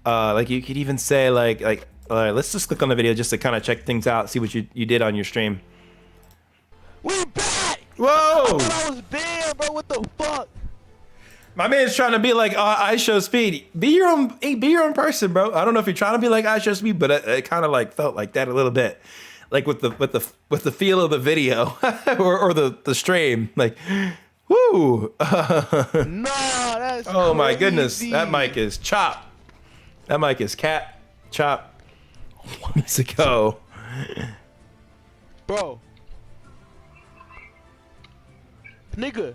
Like you could even say like let's just click on the video just to kind of check things out, see what you did on your stream. We back! Whoa! I thought I was banned, bro. What the fuck? My man's trying to be like I Show Speed. Be your own person, bro. I don't know if you're trying to be like I Show Speed, but it kind of like felt like that a little bit, like with the feel of the video or the stream. Like, woo! Nah, that's oh my crazy. Goodness, that mic is chop. That mic is cat chop. Needs to go, bro. Nigga.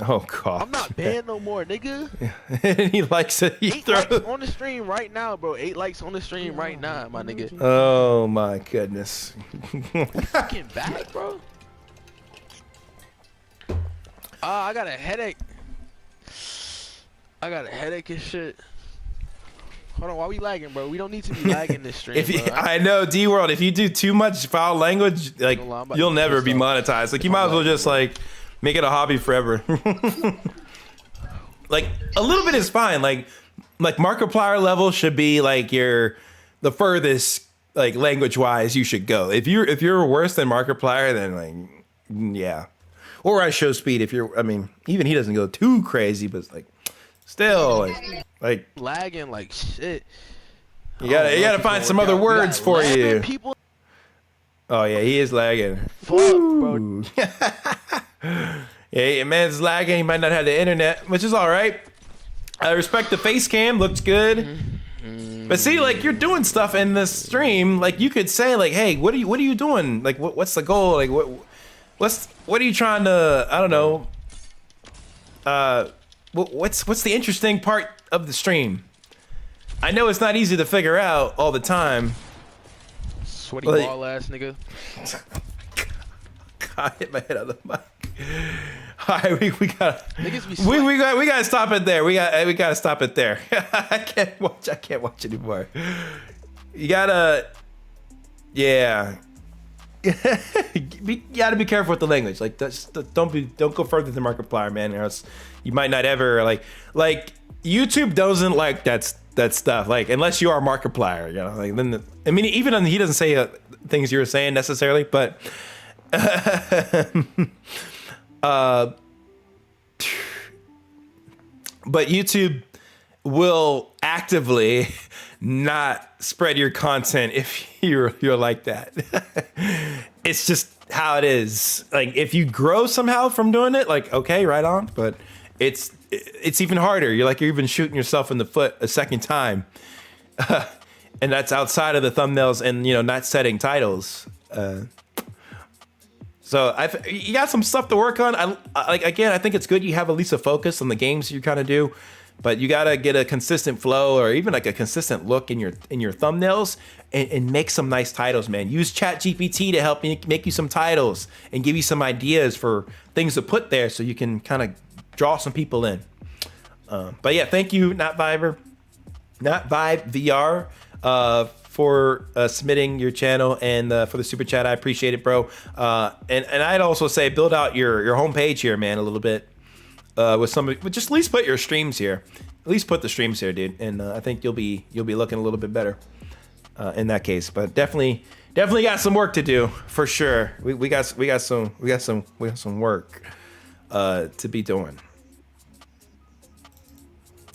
Oh god. I'm not banned no more, nigga. And he likes it. 8 likes on the stream right now, bro. 8 likes on the stream right now, my nigga. Oh my goodness. Fucking back, bro. I got a headache. I got a headache and shit. Hold on, why we lagging, bro? We don't need to be lagging this stream. I know, D World. If you do too much foul language, like you'll never be monetized. Like you might as well just like make it a hobby forever. Like a little bit is fine. Like Markiplier level should be like the furthest like language wise you should go. If you're worse than Markiplier, then like yeah. Or I show speed if you're. I mean, even he doesn't go too crazy, but it's like still like lagging like shit. You gotta find some other words for you. People. Oh yeah, he is lagging. Fuck, bro. Yeah, man's lagging. He might not have the internet, which is all right. I respect the face cam. Looks good. But see, like you're doing stuff in this stream. Like you could say, like, hey, what are you doing? Like, what's the goal? Like, what are you trying to? I don't know. What's the interesting part of the stream? I know it's not easy to figure out all the time. Sweaty ball ass nigga. I hit my head on the mic. All right, we gotta stop it there. We gotta stop it there. I can't watch anymore. You gotta, yeah. You gotta be careful with the language. Like, don't go further than Markiplier, man, or else you might not ever like YouTube doesn't like that stuff. Like, unless you are Markiplier, you know. Like, then I mean, even he doesn't say things you're saying necessarily, but. But YouTube will actively not spread your content if you're like that. It's just how it is. Like, if you grow somehow from doing it, like, okay, right on. But it's even harder. You're even shooting yourself in the foot a second time, and that's outside of the thumbnails and not setting titles. So you got some stuff to work on. I think it's good you have at least a focus on the games you kind of do, but you gotta get a consistent flow or even like a consistent look in your thumbnails and make some nice titles, man. Use ChatGPT to help make you some titles and give you some ideas for things to put there so you can kind of draw some people in. But yeah, thank you, Not Vibe VR, for submitting your channel and for the super chat. I appreciate it, bro. And I'd also say build out your homepage here, man, a little bit with just at least put your streams here. At least put the streams here, dude. And I think you'll be looking a little bit better in that case. But definitely got some work to do for sure. We got some work to be doing.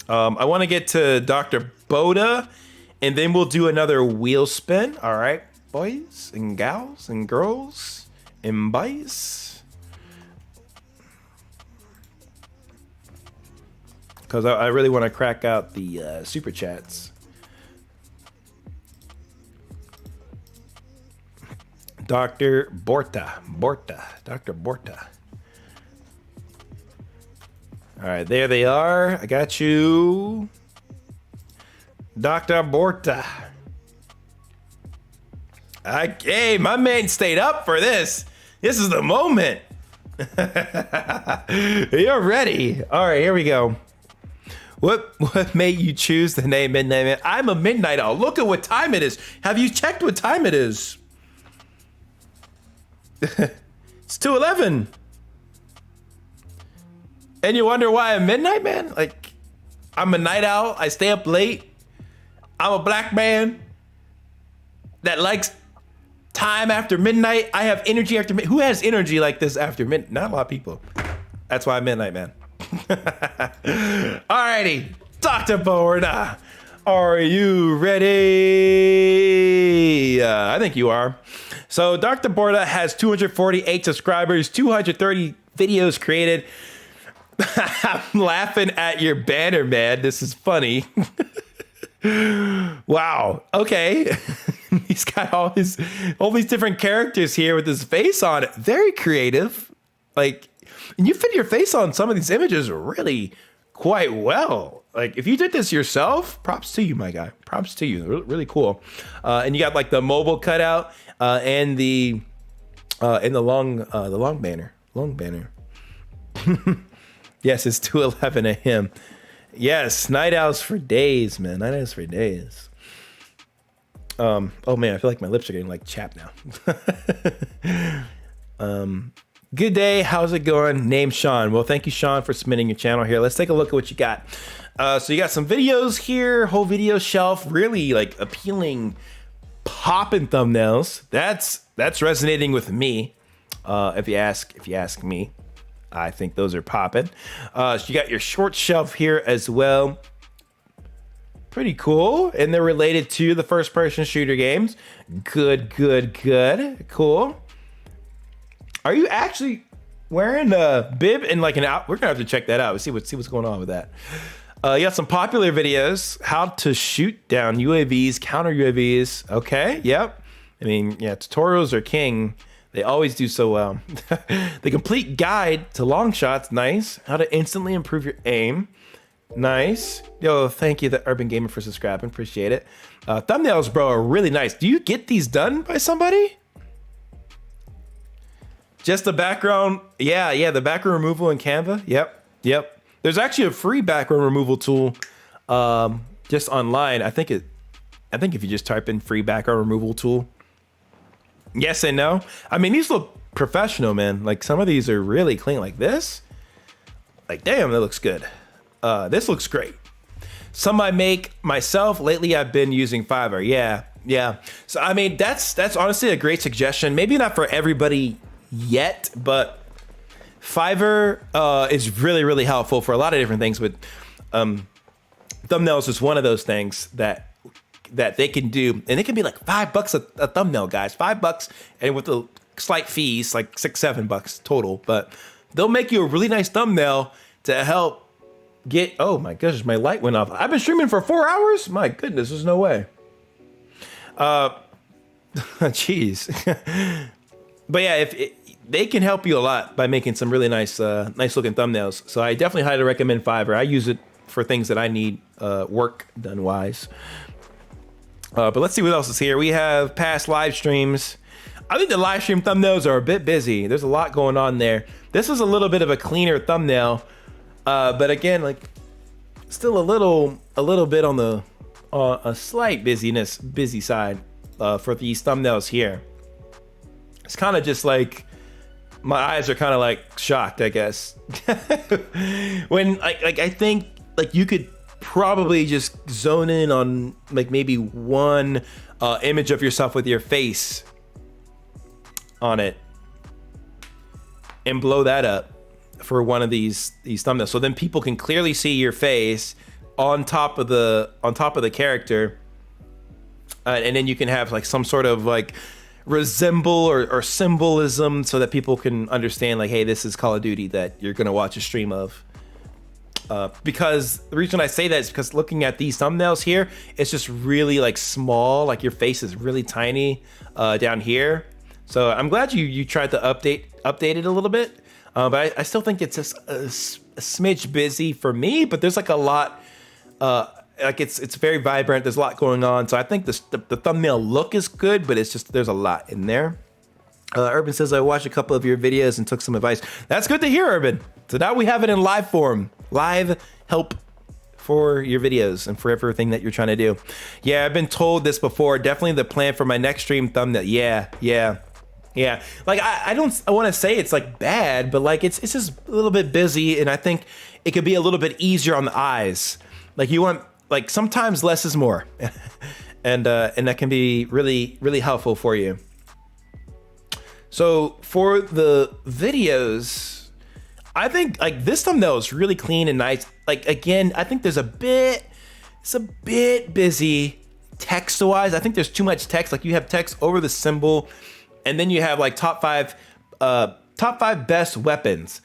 I want to get to Dr. Boda. And then we'll do another wheel spin. All right, boys and gals and girls and boys. Because I really want to crack out the super chats. Dr. Dr. Borta. All right, there they are. I got you. Dr. Borta. Hey, my man stayed up for this. This is the moment. You're ready. All right, here we go. What made you choose the name MidnightMan? I'm a midnight owl. Look at what time it is. Have you checked what time it is? It's 2:11. And you wonder why I'm MidnightMan? Like, I'm a night owl. I stay up late. I'm a black man that likes time after midnight. I have energy after midnight. Who has energy like this after midnight? Not a lot of people. That's why I'm MidnightMan. Alrighty, Dr. Borda, are you ready? I think you are. So Dr. Borda has 248 subscribers, 230 videos created. I'm laughing at your banner, man. This is funny. Wow. Okay. He's got all these different characters here with his face on it. Very creative. Like, you fit your face on some of these images really quite well. Like, if you did this yourself, props to you, my guy. Props to you. Really cool. And you got like the mobile cutout and the long banner. Long banner. Yes, it's 2:11 a.m. Yes, night owls for days, man. Night owls for days. Oh man, I feel like my lips are getting like chapped now. Good day, how's it going? Name Sean. Well, thank you, Sean, for submitting your channel here. Let's take a look at what you got. So you got some videos here, whole video shelf, really like appealing, popping thumbnails. That's resonating with me. If you ask me, I think those are popping. So you got your short shelf here as well. Pretty cool, and they're related to the first-person shooter games. Good, cool. Are you actually wearing a bib and like an out? We're gonna have to check that out. See what's going on with that. You got some popular videos: how to shoot down UAVs, counter UAVs. Okay, yep. I mean, yeah, tutorials are king. They always do so well. The complete guide to long shots. Nice. How to instantly improve your aim. Nice. Yo, thank you, the Urban Gamer, for subscribing. Appreciate it. Thumbnails, bro, are really nice. Do you get these done by somebody? Just the background. Yeah, the background removal in Canva. Yep. There's actually a free background removal tool just online. I think if you just type in free background removal tool. Yes and no. I mean, these look professional, man. Like, some of these are really clean. Like this. Like, damn, that looks good. This looks great. Some I make myself. Lately, I've been using Fiverr. Yeah. So, I mean, that's honestly a great suggestion. Maybe not for everybody yet, but Fiverr is really helpful for a lot of different things. With thumbnails is one of those things that they can do, and it can be like $5 a thumbnail, guys. $5, and with the slight fees, like $6-7 total. But they'll make you a really nice thumbnail to help get. Oh my goodness, my light went off. I've been streaming for 4 hours. My goodness, there's no way. Jeez. But yeah, they can help you a lot by making some really nice looking thumbnails. So I definitely highly recommend Fiverr. I use it for things that I need work done wise. But let's see what else is here. We have past live streams. I think the live stream thumbnails are a bit busy. There's a lot going on there. This is a little bit of a cleaner thumbnail, but again, like, still a little bit on the a slight busy side for these thumbnails here. It's kind of just like my eyes are kind of like shocked, I guess. When I think like you could probably just zone in on like maybe one image of yourself with your face on it and blow that up for one of these thumbnails, so then people can clearly see your face on top of the character, and then you can have like some sort of like resemble or symbolism so that people can understand like, hey, this is Call of Duty that you're gonna watch a stream of. Because the reason I say that is because looking at these thumbnails here, it's just really like small, like your face is really tiny down here. So I'm glad you tried to update it a little bit, but I still think it's just a smidge busy for me. But there's like a lot, like it's very vibrant. There's a lot going on, so I think the thumbnail look is good, but it's just there's a lot in there. Urban says, I watched a couple of your videos and took some advice. That's good to hear, Urban. So now we have it in live form. Live help for your videos and for everything that you're trying to do. Yeah, I've been told this before. Definitely the plan for my next stream thumbnail. Yeah. Like, I want to say it's like bad, but like it's just a little bit busy, and I think it could be a little bit easier on the eyes. Like, you want, like, sometimes less is more. and that can be really helpful for you. So for the videos, I think like this thumbnail is really clean and nice. Like, again, I think it's a bit busy text wise. I think there's too much text. Like, you have text over the symbol, and then you have like top five best weapons.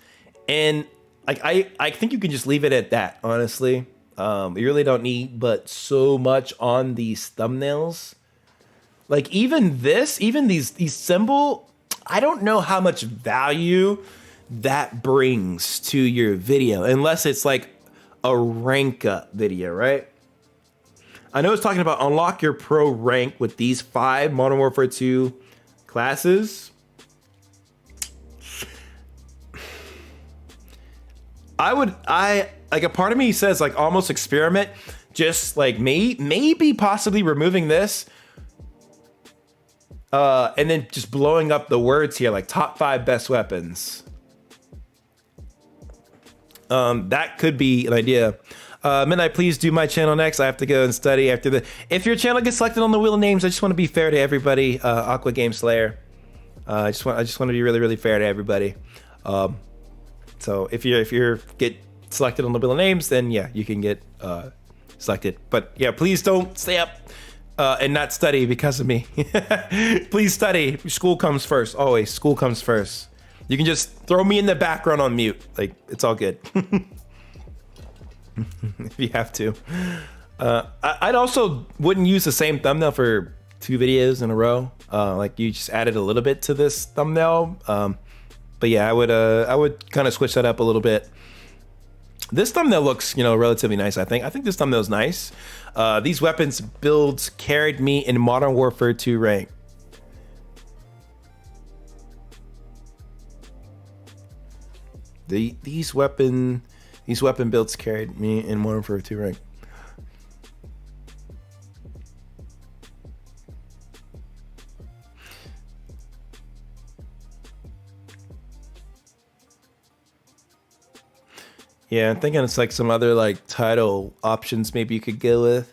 And like, I think you can just leave it at that, honestly. You really don't need but so much on these thumbnails. Like, even these symbol, I don't know how much value that brings to your video, unless it's like a rank up video, right? I know it's talking about unlock your pro rank with these 5 Modern Warfare 2 classes. I like, a part of me says like almost experiment, just like maybe possibly removing this, and then just blowing up the words here, like top 5 best weapons. That could be an idea. Midnight, please do my channel next. I have to go and study after the. If your channel gets selected on the wheel of names, I just want to be fair to everybody. Aqua Game Slayer. I just want to be really fair to everybody. So if you get selected on the wheel of names, then yeah, you can get selected. But yeah, please don't stay up and not study because of me. Please study. School comes first. Always, school comes first. You can just throw me in the background on mute. Like, it's all good. If you have to. I'd also wouldn't use the same thumbnail for 2 videos in a row. Like, you just added a little bit to this thumbnail. But yeah, I would kind of switch that up a little bit. This thumbnail looks, relatively nice, I think. I think this thumbnail is nice. These weapons builds carried me in Modern Warfare 2 rank. These weapon builds carried me in Modern Warfare 2 rank. Yeah, I'm thinking it's like some other like title options maybe you could go with.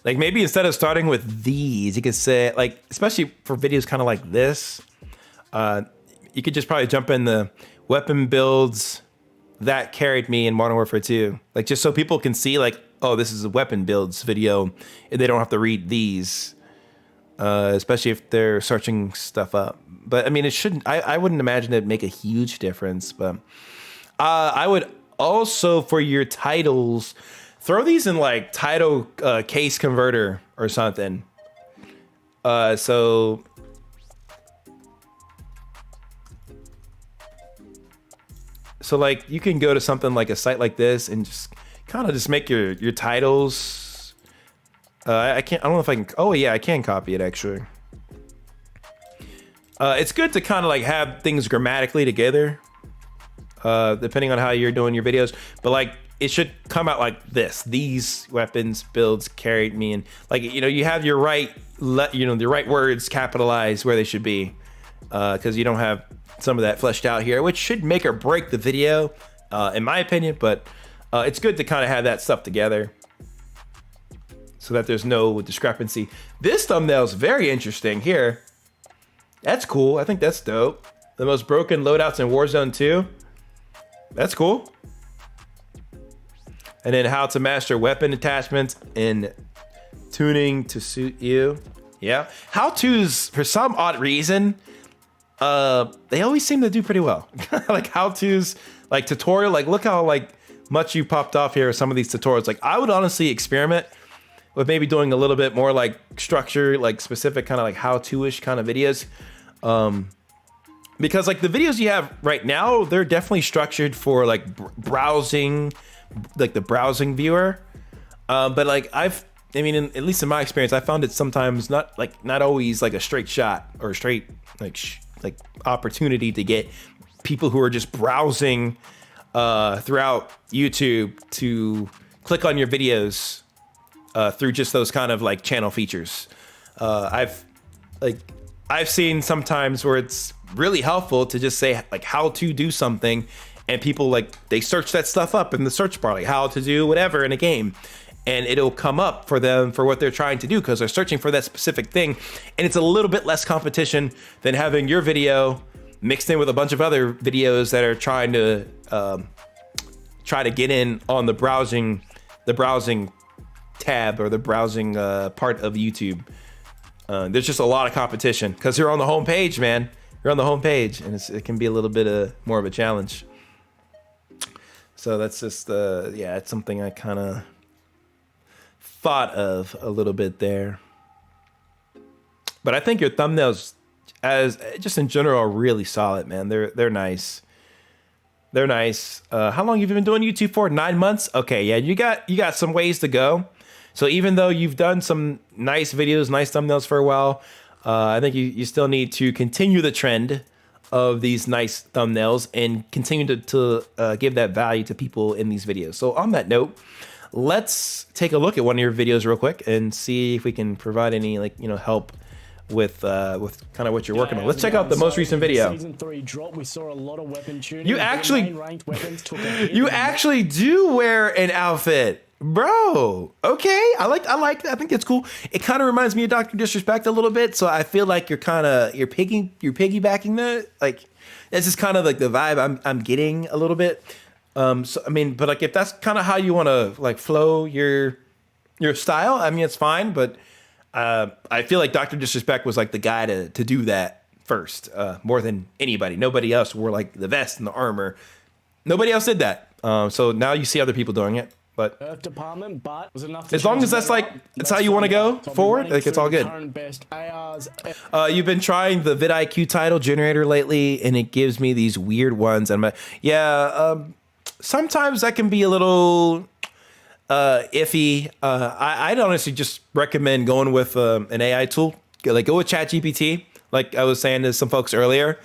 Like maybe instead of starting with these, you could say, like, especially for videos kind of like this, you could just probably jump in the weapon builds that carried me in Modern Warfare 2. Like, just so people can see, like, oh, this is a weapon builds video, and they don't have to read these, especially if they're searching stuff up. But I mean, it shouldn't, I wouldn't imagine it'd make a huge difference, but I would also, for your titles, throw these in like title case converter or something. So like you can go to something like a site like this and just kind of just make your titles. I don't know if I can. Oh yeah, I can copy it actually. It's good to kind of like have things grammatically together, depending on how you're doing your videos. But like it should come out like this. These weapons builds carried me in. Like, you have your the right words capitalized where they should be, because you don't have some of that fleshed out here, which should make or break the video, in my opinion. But it's good to kind of have that stuff together so that there's no discrepancy. This thumbnail is very interesting here. That's cool. I think that's dope. The most broken loadouts in Warzone 2. That's cool. And then how to master weapon attachments and tuning to suit you. Yeah. How-tos, for some odd reason, they always seem to do pretty well. Like how-tos, like tutorial, like look how like much you popped off here with some of these tutorials. Like I would honestly experiment with maybe doing a little bit more like structure, like specific kind of like how-to-ish kind of videos. Because like the videos you have right now, they're definitely structured for like browsing, like the browsing viewer. But like at least in my experience, I found it sometimes not always like a straight shot or a straight like opportunity to get people who are just browsing throughout YouTube to click on your videos through just those kind of like channel features. I've seen sometimes where it's really helpful to just say like how to do something, and people like they search that stuff up in the search bar, like how to do whatever in a game, and it'll come up for them for what they're trying to do because they're searching for that specific thing. And it's a little bit less competition than having your video mixed in with a bunch of other videos that are trying to get in on the browsing tab or the browsing part of YouTube. There's just a lot of competition because you're on the home page, man. You're on the home page, and it can be a little bit more of a challenge. So that's just it's something I kind of thought of a little bit there. But I think your thumbnail's as just in general are really solid, man. They're nice. They're nice. How long have you been doing YouTube for? 9 months? Okay, yeah, you got some ways to go. So even though you've done some nice videos, nice thumbnails for a while, I think you still need to continue the trend of these nice thumbnails and continue to give that value to people in these videos. So on that note, let's take a look at one of your videos real quick and see if we can provide any help with kind of what you're working on. Let's check out the most recent video. Season 3 drop, we saw a lot of weapon tuning. You actually ranked weapons took a hit. You actually do wear an outfit, bro. Okay, I like that. I think it's cool. It kind of reminds me of Dr. Disrespect a little bit, so I feel like you're piggybacking that. Like this is kind of like the vibe I'm getting a little bit. So I mean, but like if that's kind of how you want to like flow your style, I mean it's fine, but I feel like Dr. Disrespect was like the guy to do that first, more than anybody. Nobody else wore like the vest and the armor. Nobody else did that. So now you see other people doing it. But Earth Department, but was enough as long as that's like it's how you want to go forward, like it's all good. You've been trying the vidIQ title generator lately, and it gives me these weird ones. And I'm sometimes that can be a little iffy. I'd honestly just recommend going with an AI tool. Like go with ChatGPT. Like I was saying to some folks earlier,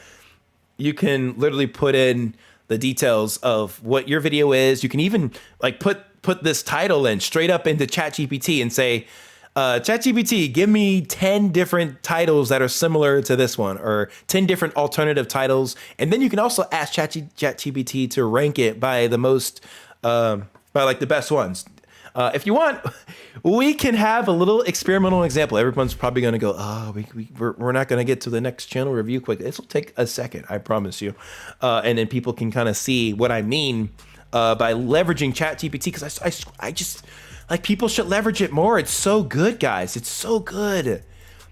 you can literally put in the details of what your video is. You can even like put this title in straight up into ChatGPT and say, ChatGPT, give me 10 different titles that are similar to this one, or 10 different alternative titles. And then you can also ask ChatGPT to rank it by the most, by like the best ones. If you want, we can have a little experimental example. Everyone's probably going to go, we're not going to get to the next channel review quick. This will take a second, I promise you. And then people can kind of see what I mean by leveraging ChatGPT, because I just like people should leverage it more. It's so good, guys. It's so good.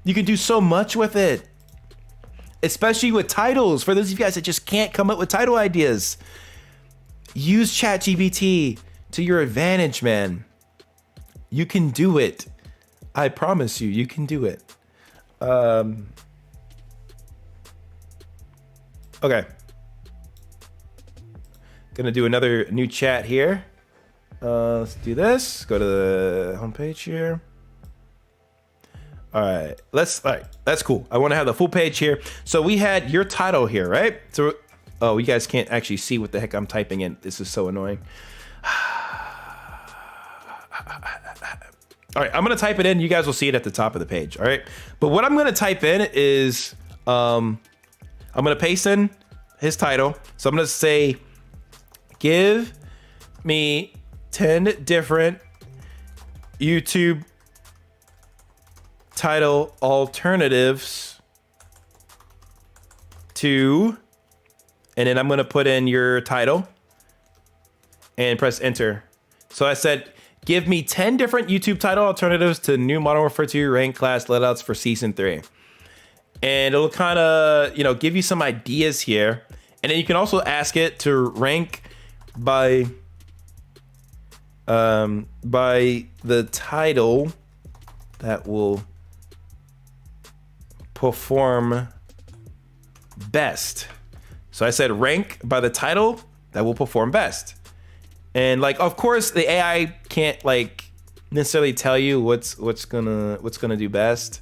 You can do so much with it, especially with titles. For those of you guys that just can't come up with title ideas, use ChatGPT to your advantage, man. You can do it. I promise you, you can do it. Okay. Gonna do another new chat here. Let's do this. Go to the homepage here. All right, that's cool. I want to have the full page here. So we had your title here, right? So, oh, you guys can't actually see what the heck I'm typing in. This is so annoying. All right, I'm gonna type it in. You guys will see it at the top of the page. All right, but what I'm gonna type in is I'm gonna paste in his title. So I'm gonna say, give me 10 different YouTube title alternatives to, and then I'm gonna put in your title and press enter. So I said, give me 10 different YouTube title alternatives to new Modern Warfare 2 rank class loadouts for season 3. And it'll kind of, give you some ideas here. And then you can also ask it to rank by the title that will perform best. So I said rank by the title that will perform best. And like, of course, the AI can't like necessarily tell you what's gonna do best,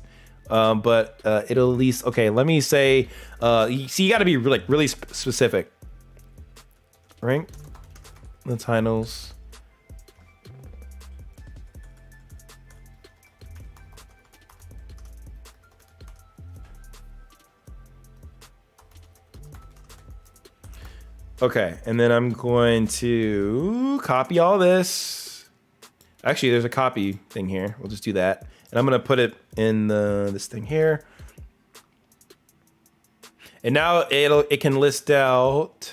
but it'll at least. Okay, let me say. You got to be really specific. Rank the titles. Okay, and then I'm going to copy all this. Actually, there's a copy thing here. We'll just do that. And I'm going to put it in this thing here. And now it can list out.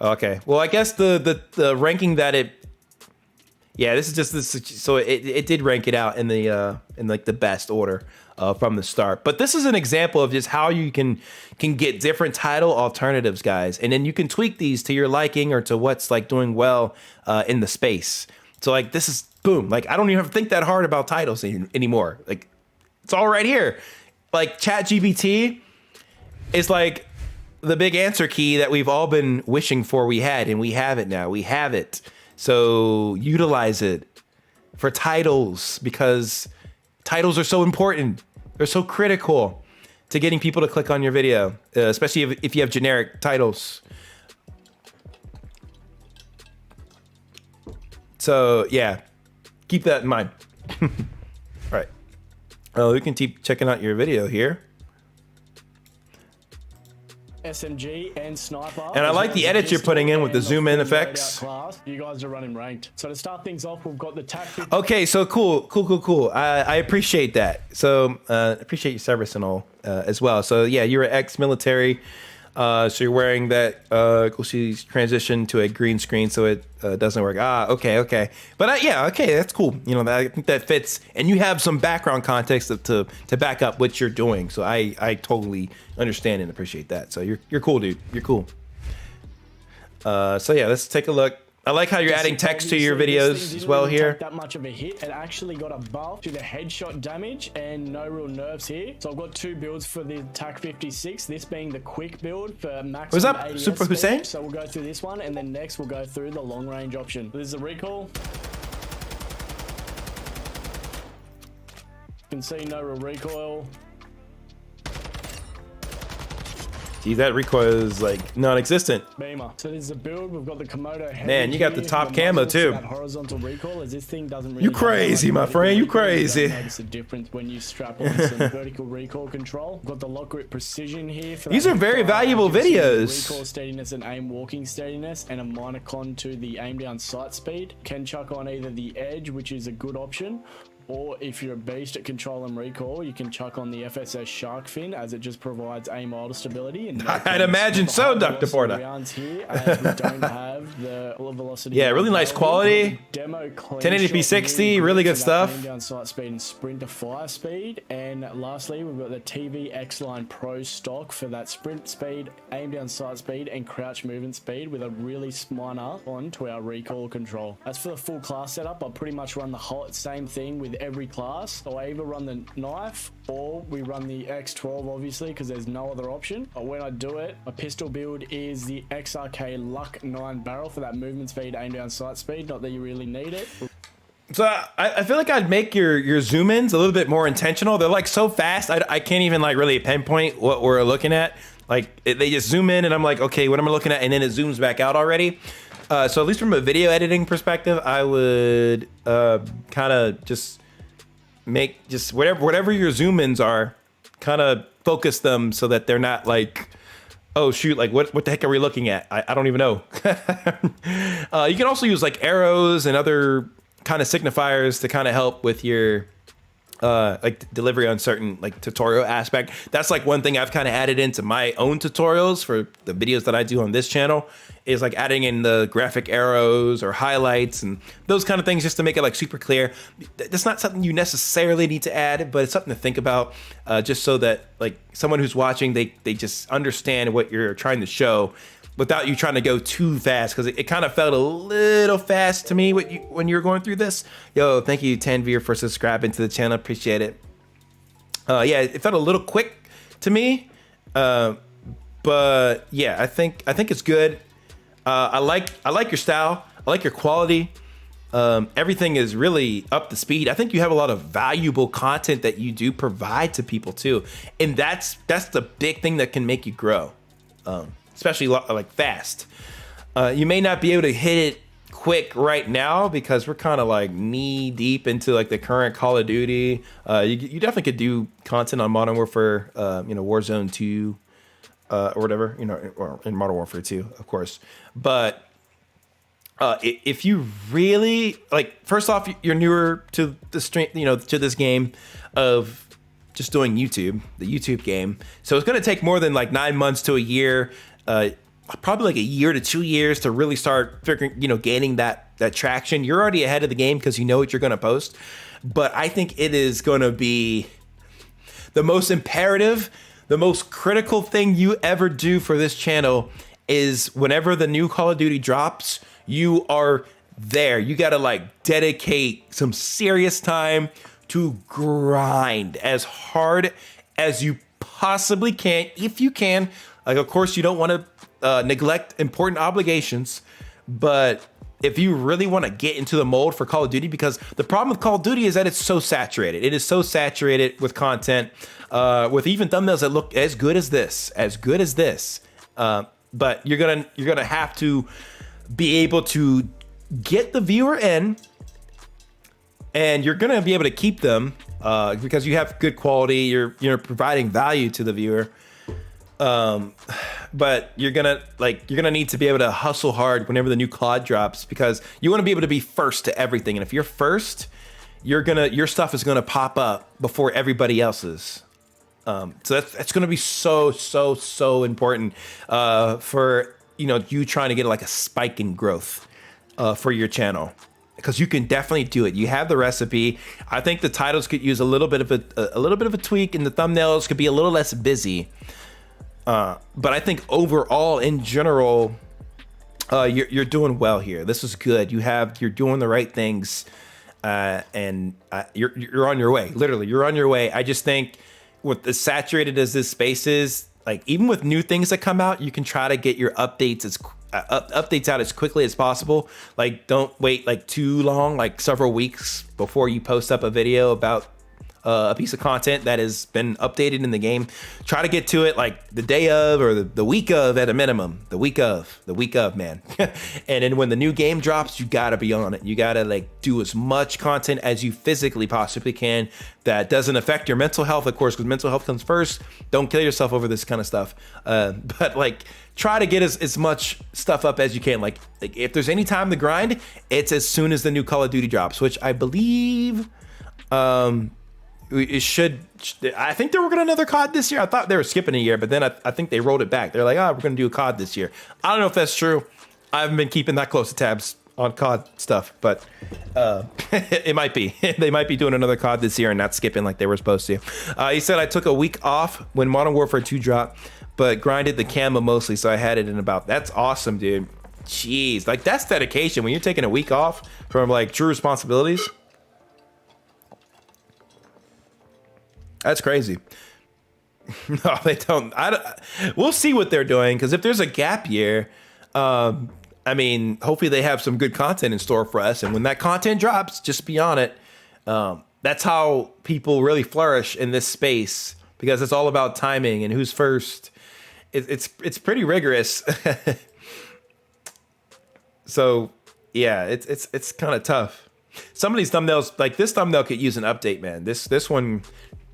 Okay, well, I guess the ranking that it. Yeah, this is just this. So it did rank it out in like the best order from the start. But this is an example of just how you can get different title alternatives, guys, and then you can tweak these to your liking or to what's like doing well in the space. So like this is boom. Like I don't even have to think that hard about titles anymore. Like it's all right here. like ChatGPT is like the big answer key that we've all been wishing for we had, and we have it now. We have it. So utilize it for titles, because titles are so important. They're so critical to getting people to click on your video, especially if you have generic titles. So yeah, keep that in mind. All right. We can keep checking out your video here. SMG and sniper. And I like the edits you're putting in with the zoom in effects. You guys are running ranked. So to start things off, we've got the TAC. Okay, so cool. I appreciate that. So appreciate your service and all as well. So yeah, you're an ex-military. So you're wearing that. She's transitioned to a green screen, so it doesn't work. Okay. But yeah, okay, that's cool. You know, I think that fits, and you have some background context to back up what you're doing. So I totally understand and appreciate that. So you're cool, dude. You're cool. So yeah, let's take a look. I like how you're adding text to your videos as well here. That much of a hit. It actually got a buff to the headshot damage and no real nerfs here. So I've got two builds for the TAC 56. This being the quick build for maximum. What's up, ADS Super Hussein? So we'll go through this one, and then next we'll go through the long range option. This is a recall. You can see no real recoil. See, that recoil is like non-existent. Beamer. So this is a build. We've got the Komodo head. Man, you got the top camo too. That horizontal recoil, as this thing doesn't really. You crazy, my friend. You crazy. You notice a difference when you strap on some vertical recoil control. We've got the lock grip precision here. For these are very valuable videos. Recoil steadiness and aim walking steadiness, and a minor con to the aim down sight speed. Can chuck on either the edge, which is a good option, or if you're a beast at control and recoil, you can chuck on the FSS shark fin, as it just provides aim idle stability. And I'd imagine so, Dr. Porter. Here, as we don't have the velocity. Yeah, really nice quality. Demo 1080p 60, really good stuff. Aim down sight speed and sprint to fire speed. And lastly, we've got the TV X-Line Pro stock for that sprint speed, aim down sight speed, and crouch movement speed, with a really minor on to our recoil control. As for the full class setup, I'll pretty much run the whole same thing with every class. So I either run the knife or we run the X12, obviously, because there's no other option. But when I do it, my pistol build is the XRK Luck 9 barrel for that movement speed, aim down sight speed. Not that you really need it. So I feel like I'd make your zoom ins a little bit more intentional. They're like so fast, I can't even like really pinpoint what we're looking at. Like they just zoom in and I'm like, okay, what am I looking at? And then it zooms back out already. So at least from a video editing perspective, I would kind of just make just whatever your zoom ins are, kind of focus them so that they're not like, oh shoot, like what the heck are we looking at? I don't even know. You can also use like arrows and other kind of signifiers to kind of help with your like delivery on certain like tutorial aspect. That's like one thing I've kind of added into my own tutorials for the videos that I do on this channel, is like adding in the graphic arrows or highlights and those kind of things, just to make it like super clear. That's not something you necessarily need to add, but it's something to think about, just so that like someone who's watching, they just understand what you're trying to show without you trying to go too fast, because it kind of felt a little fast to me when you were going through this. Yo, thank you, Tanvir, for subscribing to the channel. Appreciate it. Yeah, it felt a little quick to me, but yeah, I think it's good. I like your style. I like your quality. Everything is really up to speed. I think you have a lot of valuable content that you do provide to people too, and that's the big thing that can make you grow. Especially like fast. You may not be able to hit it quick right now because we're kind of like knee deep into like the current Call of Duty. You definitely could do content on Modern Warfare, Warzone 2, or whatever, or in Modern Warfare 2, of course. But if you really like, first off, you're newer to the stream, to this game of just doing YouTube, the YouTube game. So it's going to take more than like 9 months to a year. Probably like a year to 2 years to really start figuring, gaining that traction. You're already ahead of the game because you know what you're going to post. But I think it is going to be the most imperative, the most critical thing you ever do for this channel is whenever the new Call of Duty drops, you are there. You got to like dedicate some serious time to grind as hard as you possibly can, if you can. Like, of course, you don't want to neglect important obligations, but if you really want to get into the mold for Call of Duty, because the problem with Call of Duty is that it's so saturated. It is so saturated with content, with even thumbnails that look as good as this, but you're gonna have to be able to get the viewer in, and you're gonna be able to keep them because you have good quality. You're providing value to the viewer. But you're gonna need to be able to hustle hard whenever the new COD drops, because you want to be able to be first to everything. And if you're first, your stuff is gonna pop up before everybody else's. So that's gonna be so important for you trying to get like a spike in growth for your channel, because you can definitely do it. You have the recipe. I think the titles could use a little bit of a tweak, and the thumbnails could be a little less busy. But I think overall, in general, you're doing well here. This is good. You're doing the right things, and you're on your way. Literally, you're on your way. I just think with as saturated as this space is, like even with new things that come out, you can try to get your updates out as quickly as possible. Like, don't wait like too long, like several weeks before you post up a video about a piece of content that has been updated in the game. Try to get to it like the day of, or the week of at a minimum. The week of, man. And then when the new game drops, you gotta be on it. You gotta like do as much content as you physically possibly can that doesn't affect your mental health, of course, because mental health comes first. Don't kill yourself over this kind of stuff. But like, try to get as much stuff up as you can. Like if there's any time to grind, it's as soon as the new Call of Duty drops, which I believe it should. I think they were going to another COD this year. I thought they were skipping a year, but then I think they rolled it back. They're like, we're going to do a COD this year. I don't know if that's true. I haven't been keeping that close to tabs on COD stuff, but it might be. They might be doing another COD this year and not skipping like they were supposed to. He said, I took a week off when Modern Warfare 2 dropped, but grinded the camo mostly, so I had it in about. That's awesome, dude. Jeez, like that's dedication when you're taking a week off from like true responsibilities. That's crazy. No, they don't. We'll see what they're doing, because if there's a gap year, I mean, hopefully they have some good content in store for us. And when that content drops, just be on it. That's how people really flourish in this space, because it's all about timing and who's first. It's pretty rigorous. So yeah, it's kind of tough. Some of these thumbnails, like this thumbnail, could use an update, man. This one.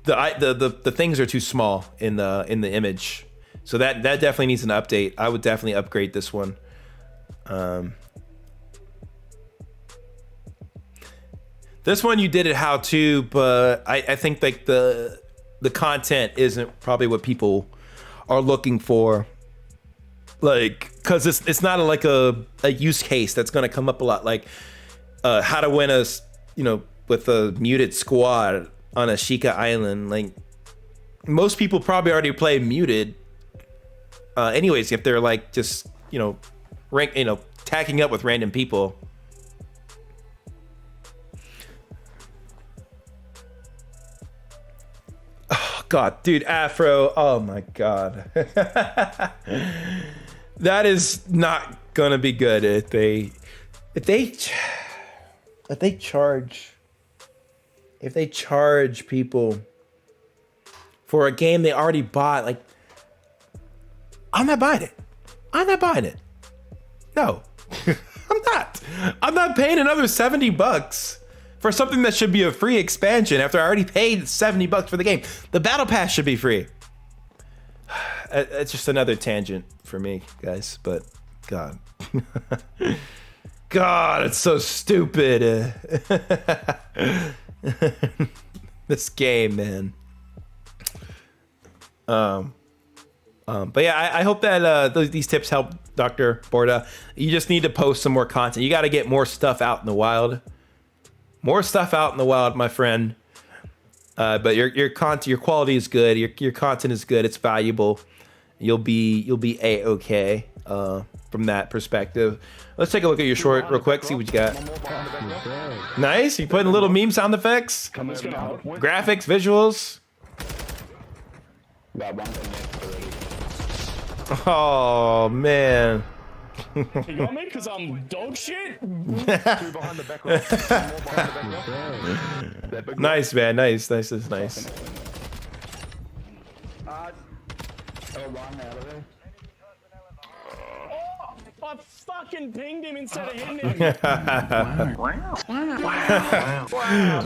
The things are too small in the image, so that definitely needs an update. I would definitely upgrade this one. This one you did it how to, but I think like the content isn't probably what people are looking for. Like, cause it's not like a use case that's gonna come up a lot. Like how to win with a muted squad on a Sheikah Island. Like most people probably already play muted anyways, if they're like just tagging up with random people. Oh god, dude, Afro, oh my god. That is not gonna be good if they charge people for a game they already bought. Like, I'm not buying it. No, I'm not paying another $70 for something that should be a free expansion after I already paid $70 for the game. The battle pass should be free. It's just another tangent for me, guys, but god. God, it's so stupid. This game, man. But yeah, I hope that these tips help, Dr. Borda. You just need to post some more content. You got to get more stuff out in the wild. More stuff out in the wild, my friend. But your content, your quality is good. Your content is good. It's valuable. You'll be a-okay from that perspective. Let's take a look at your short real quick. See what you got. Nice. You putting little meme sound effects, graphics, visuals. Oh man. You got me because I'm dog shit. Nice, man. Nice. That's nice. I fucking pinged him instead of hitting him.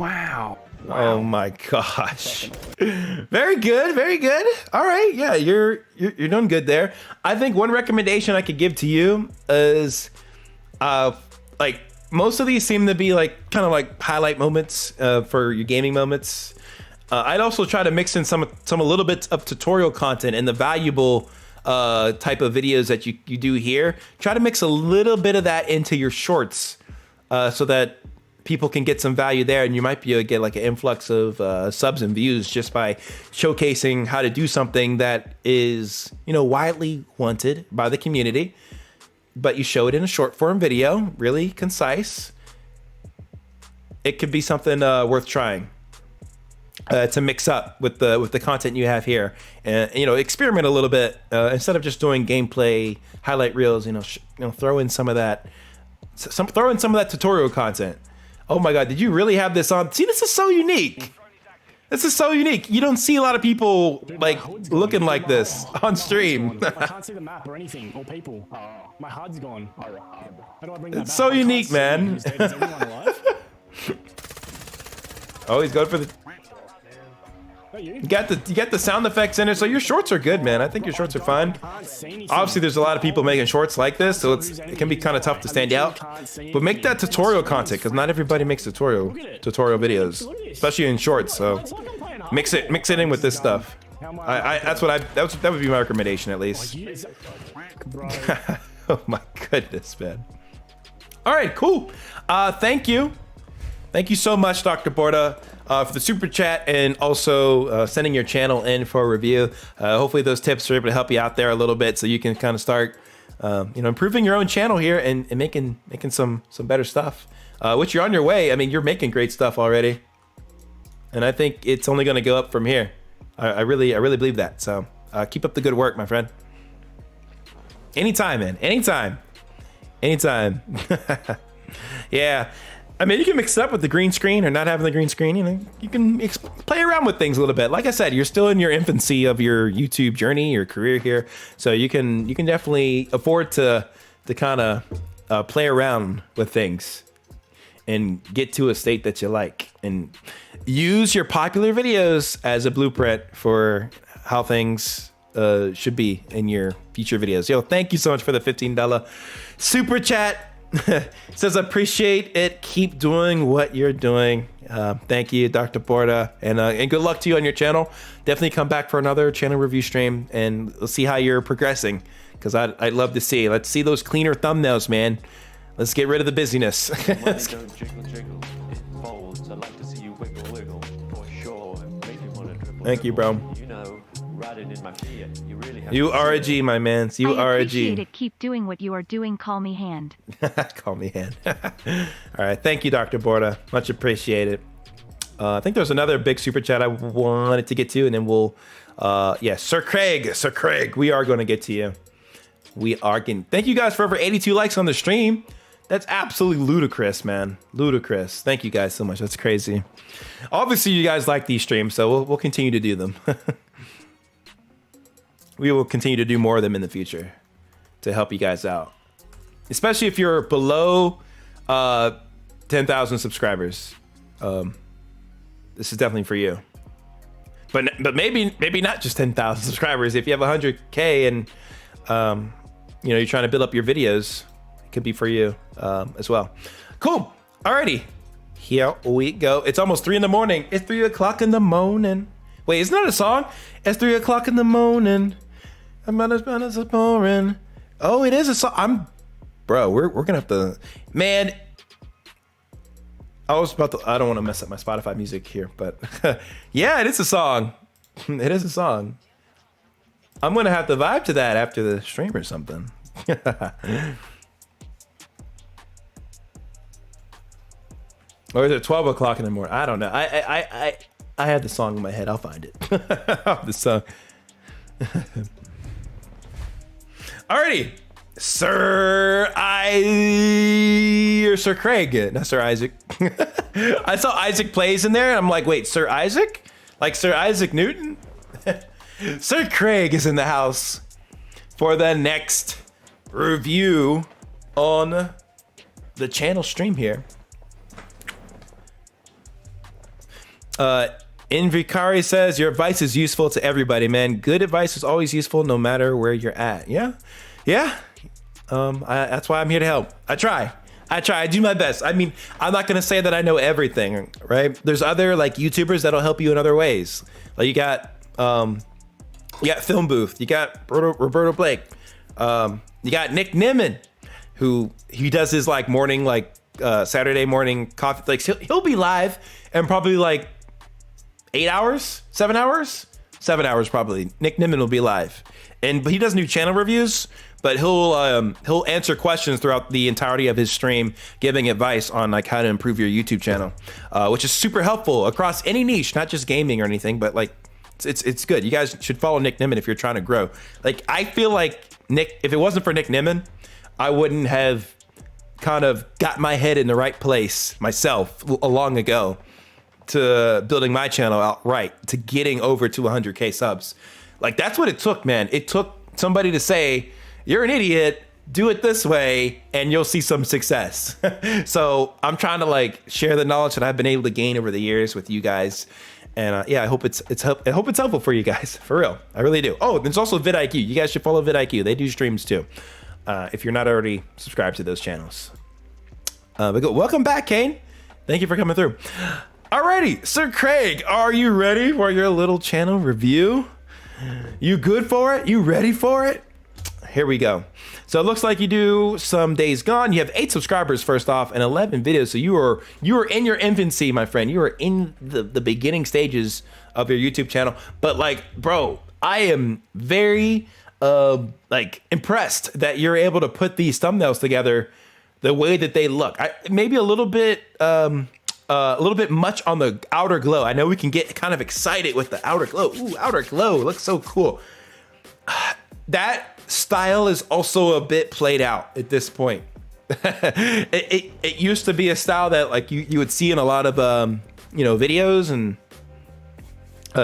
Wow. Oh my gosh. Very good. Very good. All right. Yeah, you're doing good there. I think one recommendation I could give to you is like most of these seem to be like kind of like highlight moments for your gaming moments. I'd also try to mix in some a little bit of tutorial content and the valuable type of videos that you do here. Try to mix a little bit of that into your shorts so that people can get some value there, and you might be able to get like an influx of subs and views just by showcasing how to do something that is, you know, widely wanted by the community, but you show it in a short form video, really concise. It could be something worth trying. To mix up with the content you have here, and you know, experiment a little bit instead of just doing gameplay highlight reels. You know, throw in some of that tutorial content. Oh my God, did you really have this on? See, this is so unique. This is so unique. You don't see a lot of people like looking like this on stream. I can't see the map or anything or people. My HUD's gone. How do I bring that back? It's so unique, man. Is everyone alive? Oh, he's going for the. You got the sound effects in it, so your shorts are good, man. I think your shorts are fine. Obviously, there's a lot of people making shorts like this, so it can be kind of tough to stand out. But make that tutorial content, because not everybody makes tutorial videos, especially in shorts. So mix it in with this stuff. That would be my recommendation, at least. Oh my goodness, man. All right, cool. Thank you so much, Dr. Borda. For the super chat and also sending your channel in for a review. Hopefully those tips are able to help you out there a little bit so you can kind of start improving your own channel here and making some better stuff. Which you're on your way. I mean, you're making great stuff already. And I think it's only going to go up from here. I really believe that. So keep up the good work, my friend. Anytime, man. Anytime. Yeah. I mean, you can mix it up with the green screen or not having the green screen. You know, you can play around with things a little bit. Like I said, you're still in your infancy of your YouTube journey, your career here, so you can definitely afford to kind of play around with things and get to a state that you like, and use your popular videos as a blueprint for how things should be in your future videos. Yo, thank you so much for the $15 super chat. Says appreciate it, keep doing what you're doing. Thank you, Dr. Borda, and good luck to you on your channel. Definitely come back for another channel review stream and let's see how you're progressing, because I'd love to see. Let's see those cleaner thumbnails, man. Let's get rid of the busyness. Thank you, bro. You are a G, my man. You are a G. I appreciate it. Keep doing what you are doing. Call me hand. Call me hand. All right. Thank you, Dr. Borda. Much appreciated. I think there's another big super chat I wanted to get to, and then we'll, yeah, Sir Craig, we are going to get to you. We are getting, thank you guys for over 82 likes on the stream. That's absolutely ludicrous, man. Ludicrous. Thank you guys so much. That's crazy. Obviously, you guys like these streams, so we'll continue to do them. We will continue to do more of them in the future to help you guys out. Especially if you're below 10,000 subscribers. This is definitely for you. But maybe not just 10,000 subscribers. If you have 100K and you're trying to build up your videos, it could be for you as well. Cool. Alrighty. Here we go. It's almost 3 in the morning. It's 3 o'clock in the morning. Wait, isn't that a song? It's 3 o'clock in the morning. I'm not as boring. Oh, it is a song. Bro, we're gonna have to, man. I don't want to mess up my Spotify music here, but yeah, it is a song. It is a song. I'm gonna have to vibe to that after the stream or something. Or is it 12 o'clock in the morning? I don't know. I had the song in my head. I'll find it. The song. Alrighty, Sir Craig, not Sir Isaac. I saw Isaac Plays in there, and I'm like, wait, Sir Isaac? Like Sir Isaac Newton? Sir Craig is in the house for the next review on the channel stream here. Invicari says, your advice is useful to everybody, man. Good advice is always useful no matter where you're at. Yeah. That's why I'm here to help. I try. I do my best. I mean, I'm not gonna say that I know everything, right? There's other like YouTubers that'll help you in other ways. Like you got Film Booth, you got Roberto Blake, you got Nick Nimmin, who he does his like morning, like Saturday morning coffee. Like he'll be live and probably like 7 hours probably. Nick Nimmin will be live, but he doesn't do channel reviews, but he'll answer questions throughout the entirety of his stream, giving advice on like how to improve your YouTube channel, which is super helpful across any niche, not just gaming or anything, but like it's good. You guys should follow Nick Nimmin if you're trying to grow. Like I feel like if it wasn't for Nick Nimmin, I wouldn't have kind of got my head in the right place myself long ago to building my channel outright, to getting over to 100K subs. Like that's what it took, man. It took somebody to say, you're an idiot, do it this way and you'll see some success. So I'm trying to like share the knowledge that I've been able to gain over the years with you guys. And yeah, I hope it's helpful for you guys, for real. I really do. Oh, there's also vidIQ. You guys should follow vidIQ. They do streams too, if you're not already subscribed to those channels. But go. Welcome back, Kane. Thank you for coming through. Alrighty, Sir Craig, are you ready for your little channel review? You good for it? You ready for it? Here we go. So it looks like you do some Days Gone. You have 8 subscribers first off and 11 videos. So you are in your infancy, my friend. You are in the beginning stages of your YouTube channel. But like, bro, I am very like impressed that you're able to put these thumbnails together the way that they look. Maybe a little bit much on the outer glow. I know we can get kind of excited with the outer glow. Ooh, outer glow looks so cool. That style is also a bit played out at this point. it used to be a style that like you would see in a lot of videos and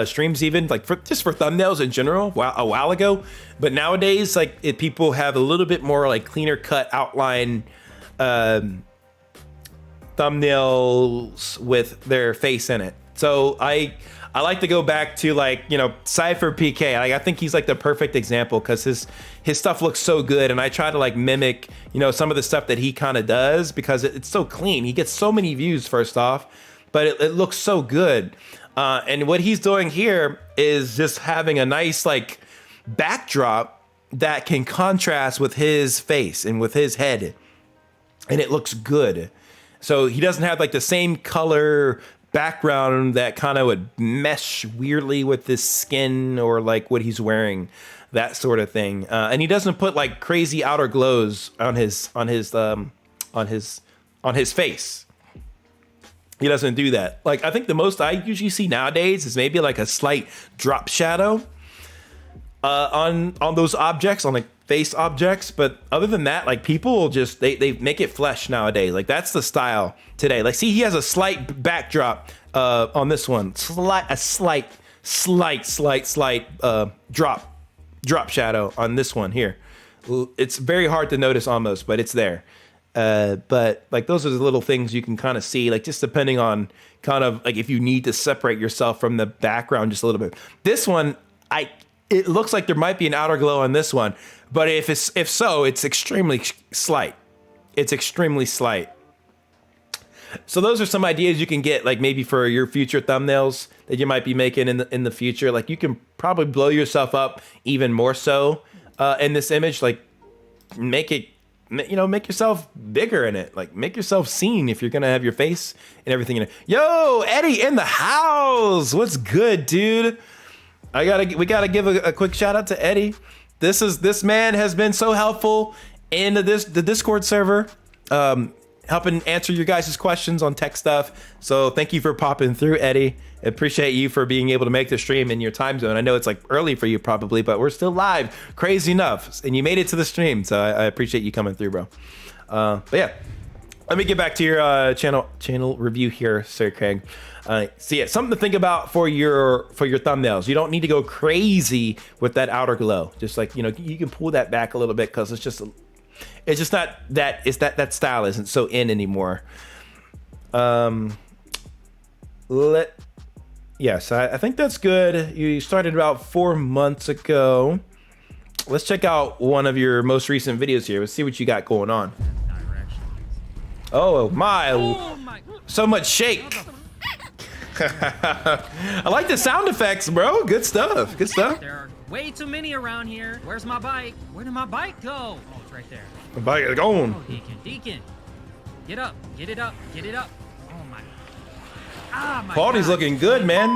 streams, even like for thumbnails in general a while ago. But nowadays, like people have a little bit more like cleaner cut outline thumbnails with their face in it. So I like to go back to like, Cypher PK. I think he's like the perfect example because his stuff looks so good, and I try to like mimic, some of the stuff that he kind of does because it's so clean. He gets so many views first off, but it looks so good. And what he's doing here is just having a nice like backdrop that can contrast with his face and with his head, and it looks good. So he doesn't have like the same color background that kind of would mesh weirdly with his skin or like what he's wearing, that sort of thing. And he doesn't put like crazy outer glows on his face. He doesn't do that. Like I think the most I usually see nowadays is maybe like a slight drop shadow on those objects, on like face objects. But other than that, like people will just they make it flesh nowadays. Like that's the style today. Like see, he has a slight backdrop on this one, slight drop shadow on this one here. It's very hard to notice almost, but it's there. But like those are the little things you can kind of see, like just depending on kind of like if you need to separate yourself from the background just a little bit. This one, it looks like there might be an outer glow on this one, but if so, it's extremely slight. It's extremely slight. So those are some ideas you can get, like maybe for your future thumbnails that you might be making in the future. Like you can probably blow yourself up even more so in this image. Like make yourself bigger in it. Like make yourself seen if you're gonna have your face and everything in it. Yo, Eddie in the house. What's good, dude? We gotta give a quick shout out to Eddie. This man has been so helpful in the Discord server. helping answer your guys' questions on tech stuff. So thank you for popping through, Eddie. I appreciate you for being able to make the stream in your time zone. I know it's like early for you probably, but we're still live, crazy enough, and you made it to the stream. So I appreciate you coming through, bro. But yeah, let me get back to your channel review here, Sir Craig. So yeah, something to think about for your thumbnails. You don't need to go crazy with that outer glow. Just like, you know, you can pull that back a little bit because it's just not that, that style isn't so in anymore. Yes, I think that's good. You started about 4 months ago. Let's check out one of your most recent videos here. Let's see what you got going on. Oh my, so much shake. I like the sound effects, bro. Good stuff. Good stuff. There are way too many around here. Where's my bike? Where did my bike go? Oh, it's right there. The bike is gone. Oh, Deacon. Get up. Get it up. Get it up. Oh my. Ah, my Quality's God. looking good, man.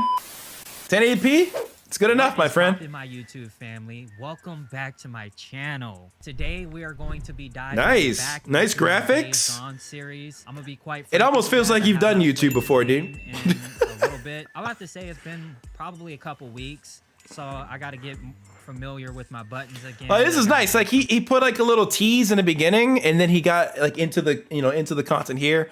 1080p? It's good enough, my friend. In my YouTube family, welcome back to my channel. Today we are going to be diving back nice into graphics. the series. I'm gonna be quite. It almost feels like you've done YouTube before, dude. A little bit. I'll have to say it's been probably a couple weeks, so I got to get familiar with my buttons again. Oh, this is nice. Like he put like a little tease in the beginning, and then he got like into the content here,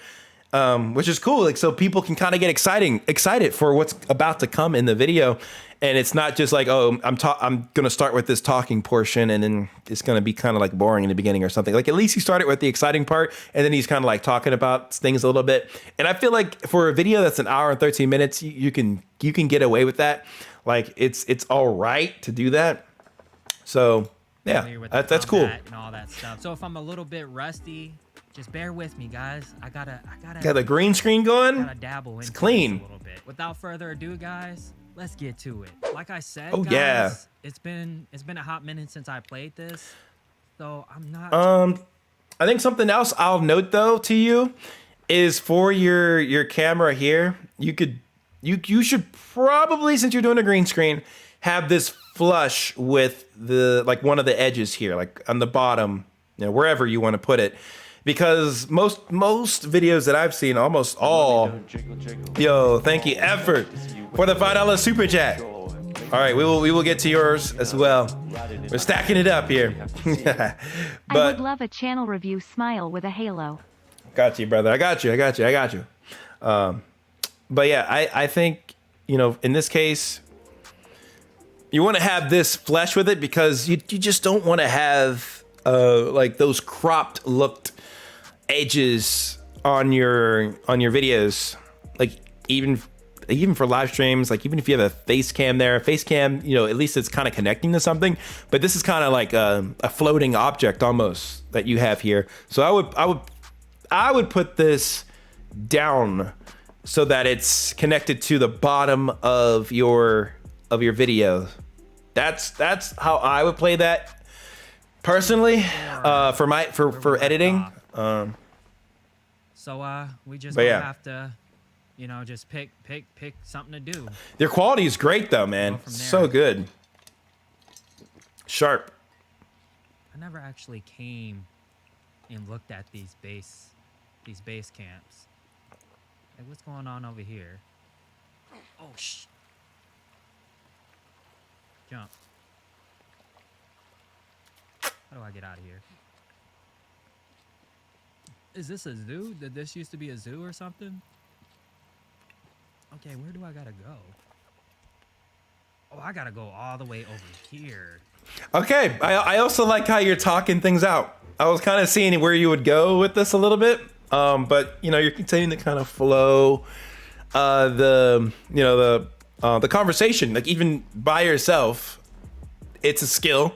which is cool. Like so people can kind of get excited for what's about to come in the video. And it's not just like, oh, I'm gonna start with this talking portion, and then it's gonna be kind of like boring in the beginning or something. Like at least he started with the exciting part, and then he's kind of like talking about things a little bit. And I feel like for a video that's an hour and 13 minutes, you can get away with that. Like it's all right to do that. So yeah, that's cool. And all that stuff. So if I'm a little bit rusty, just bear with me, guys. I gotta. Got the green screen going. Gotta dabble it's into clean. this a little bit. Without further ado, guys. Let's get to it. Like I said, oh guys, yeah, it's been a hot minute since I played this, so I'm not. I think something else I'll note though to you is for your camera here, you should probably, since you're doing a green screen, have this flush with the like one of the edges here, like on the bottom, you know, wherever you want to put it. Because most videos that I've seen, almost all, yo, thank you, effort for the $5 super chat. All right, we will get to yours as well. We're stacking it up here. I would love a channel review smile with a halo. Got you, brother. I got you. But yeah, I think, you know, in this case, you want to have this flesh with it because you just don't want to have like those cropped looked edges on your videos. Like even for live streams, like even if you have a face cam there, you know, at least it's kind of connecting to something. But this is kind of like a floating object almost that you have here. So I would put this down so that it's connected to the bottom of your video. That's how I would play that personally, for editing. So we just have to, you know, just pick something to do. Their quality is great though, man. So good. Sharp. I never actually came and looked at these base camps. Like, what's going on over here? Oh shh. Jump. How do I get out of here? Is this a zoo? Did this used to be a zoo or something? Okay, where do I gotta go? Oh, I gotta go all the way over here. Okay, I also like how you're talking things out. I was kind of seeing where you would go with this a little bit, but you know, you're continuing to kind of flow the conversation, like even by yourself. It's a skill.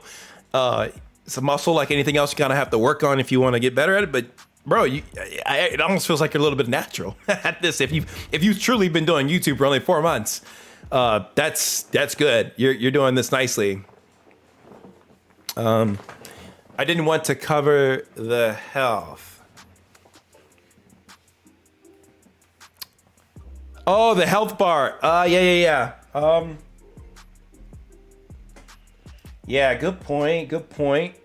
It's a muscle like anything else you kind of have to work on if you want to get better at it. But bro, it almost feels like you're a little bit natural at this. If you've truly been doing YouTube for only 4 months, that's good. You're doing this nicely. I didn't want to cover the health. Oh, the health bar. Yeah. Yeah, good point.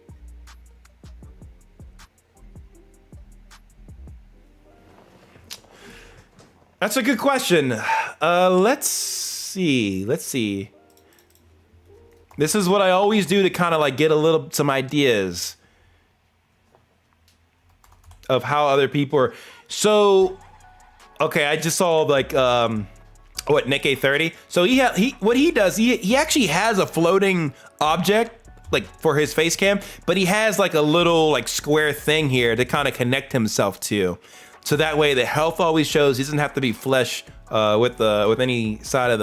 That's a good question. Let's see. This is what I always do to kind of like get some ideas of how other people are. So, okay, I just saw like Nick A30. So what he does, he actually has a floating object like for his face cam, but he has like a little like square thing here to kind of connect himself to. So that way the health always shows. He doesn't have to be flush with any side of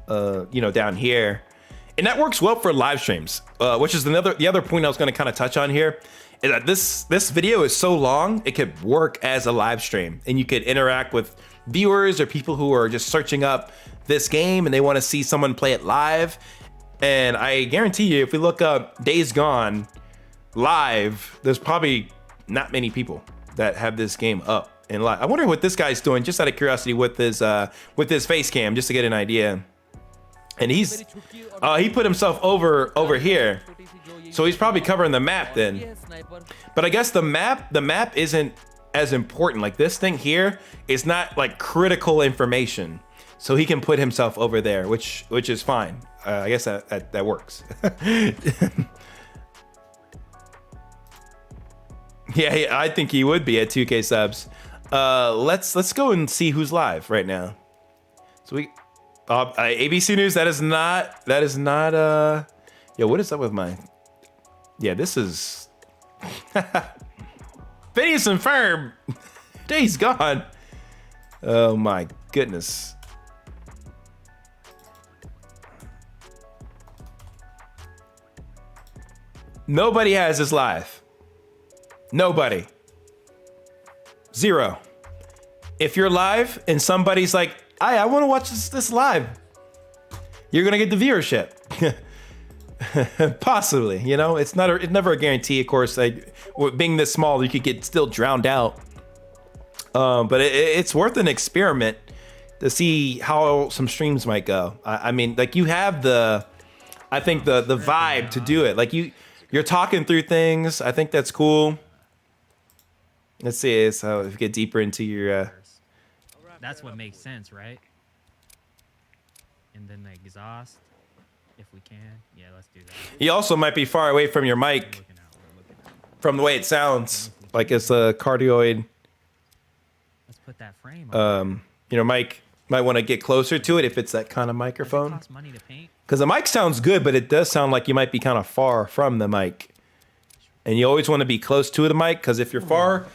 the down here. And that works well for live streams, which is the other point I was going to kind of touch on here, is that this video is so long, it could work as a live stream, and you could interact with viewers or people who are just searching up this game and they want to see someone play it live. And I guarantee you, if we look up Days Gone live, there's probably not many people that have this game up in live. I wonder what this guy's doing, just out of curiosity, with his face cam, just to get an idea. And he put himself over here, so he's probably covering the map then. But I guess the map isn't as important. Like this thing here is not like critical information, so he can put himself over there, which is fine. I guess that works. Yeah, I think he would be at 2K subs. Let's go and see who's live right now. So we. ABC News, that is not, yo, what is up with my, yeah, this is, Phineas and Ferb, Days Gone. Oh my goodness. Nobody has this live. Nobody. Zero. If you're live and somebody's like, I want to watch this live, you're gonna get the viewership. Possibly, you know, it's never a guarantee. Of course, like being this small, you could get still drowned out. But it's worth an experiment to see how some streams might go. I mean, like you have the vibe to do it. Like you're talking through things. I think that's cool. Let's see. So if you get deeper into your. That's what makes sense, right? And then the exhaust, if we can. Yeah, let's do that. You also might be far away from your mic, from the way it sounds. Like it's a cardioid. Let's put that frame on. Mike might want to get closer to it if it's that kind of microphone. Does it cost money to paint? Because the mic sounds good, but it does sound like you might be kind of far from the mic. And you always want to be close to the mic, because if you're far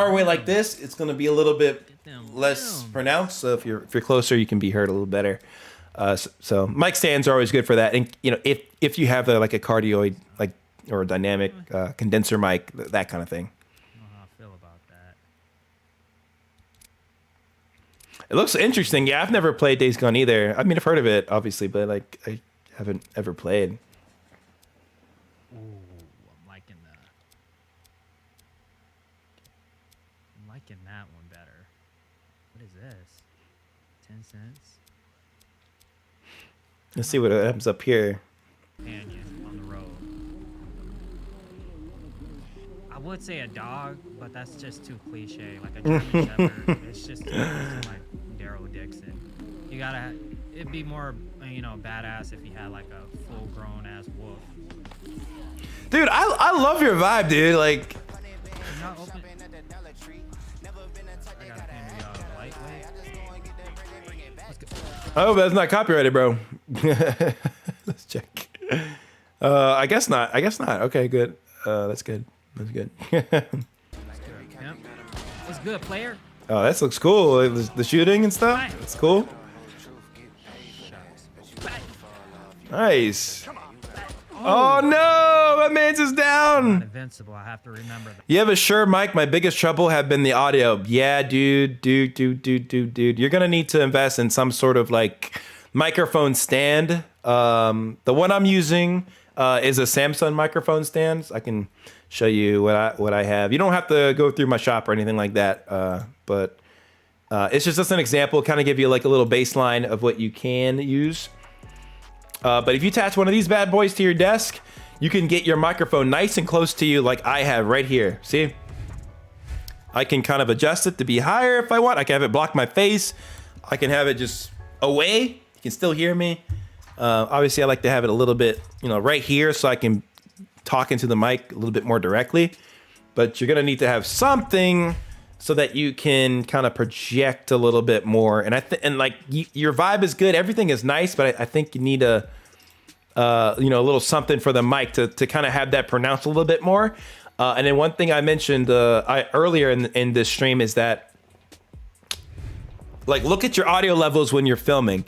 away like this, it's going to be a little bit less pronounced. So if you're closer, you can be heard a little better. So mic stands are always good for that. And if you have like a cardioid or a dynamic condenser mic, that kind of thing. I don't know how I feel about that. It looks interesting. Yeah, I've never played Days Gone either. I mean, I've heard of it, obviously, but like I haven't ever played. That one better. What is this? 10 cents. Let's see what happens up here. Companion on the road. I would say a dog, but that's just too cliche. Like a German Shepherd, it's just too close to like Daryl Dixon. It'd be more, badass if you had like a full-grown ass wolf. Dude, I love your vibe, dude. Like. Oh, that's not copyrighted, bro. Let's check. I guess not. Okay, good. That's good. That's good. What's good, player? Oh, that looks cool. The shooting and stuff. That's cool. Nice. Oh no, my man's is down. Invincible. I have to remember that. You have a sure mic. My biggest trouble have been the audio. Yeah, dude. You're gonna need to invest in some sort of like microphone stand. The one I'm using is a Samsung microphone stand. I can show you what I have. You don't have to go through my shop or anything like that. But it's just an example, kind of give you like a little baseline of what you can use. But if you attach one of these bad boys to your desk, you can get your microphone nice and close to you like I have right here. See? I can kind of adjust it to be higher if I want. I can have it block my face. I can have it just away. You can still hear me. Obviously, I like to have it a little bit, you know, right here so I can talk into the mic a little bit more directly. But you're gonna need to have something so that you can kind of project a little bit more. And your vibe is good. Everything is nice, but I think you need a little something for the mic to kind of have that pronounced a little bit more. And then one thing I mentioned earlier in this stream is that, like, look at your audio levels when you're filming.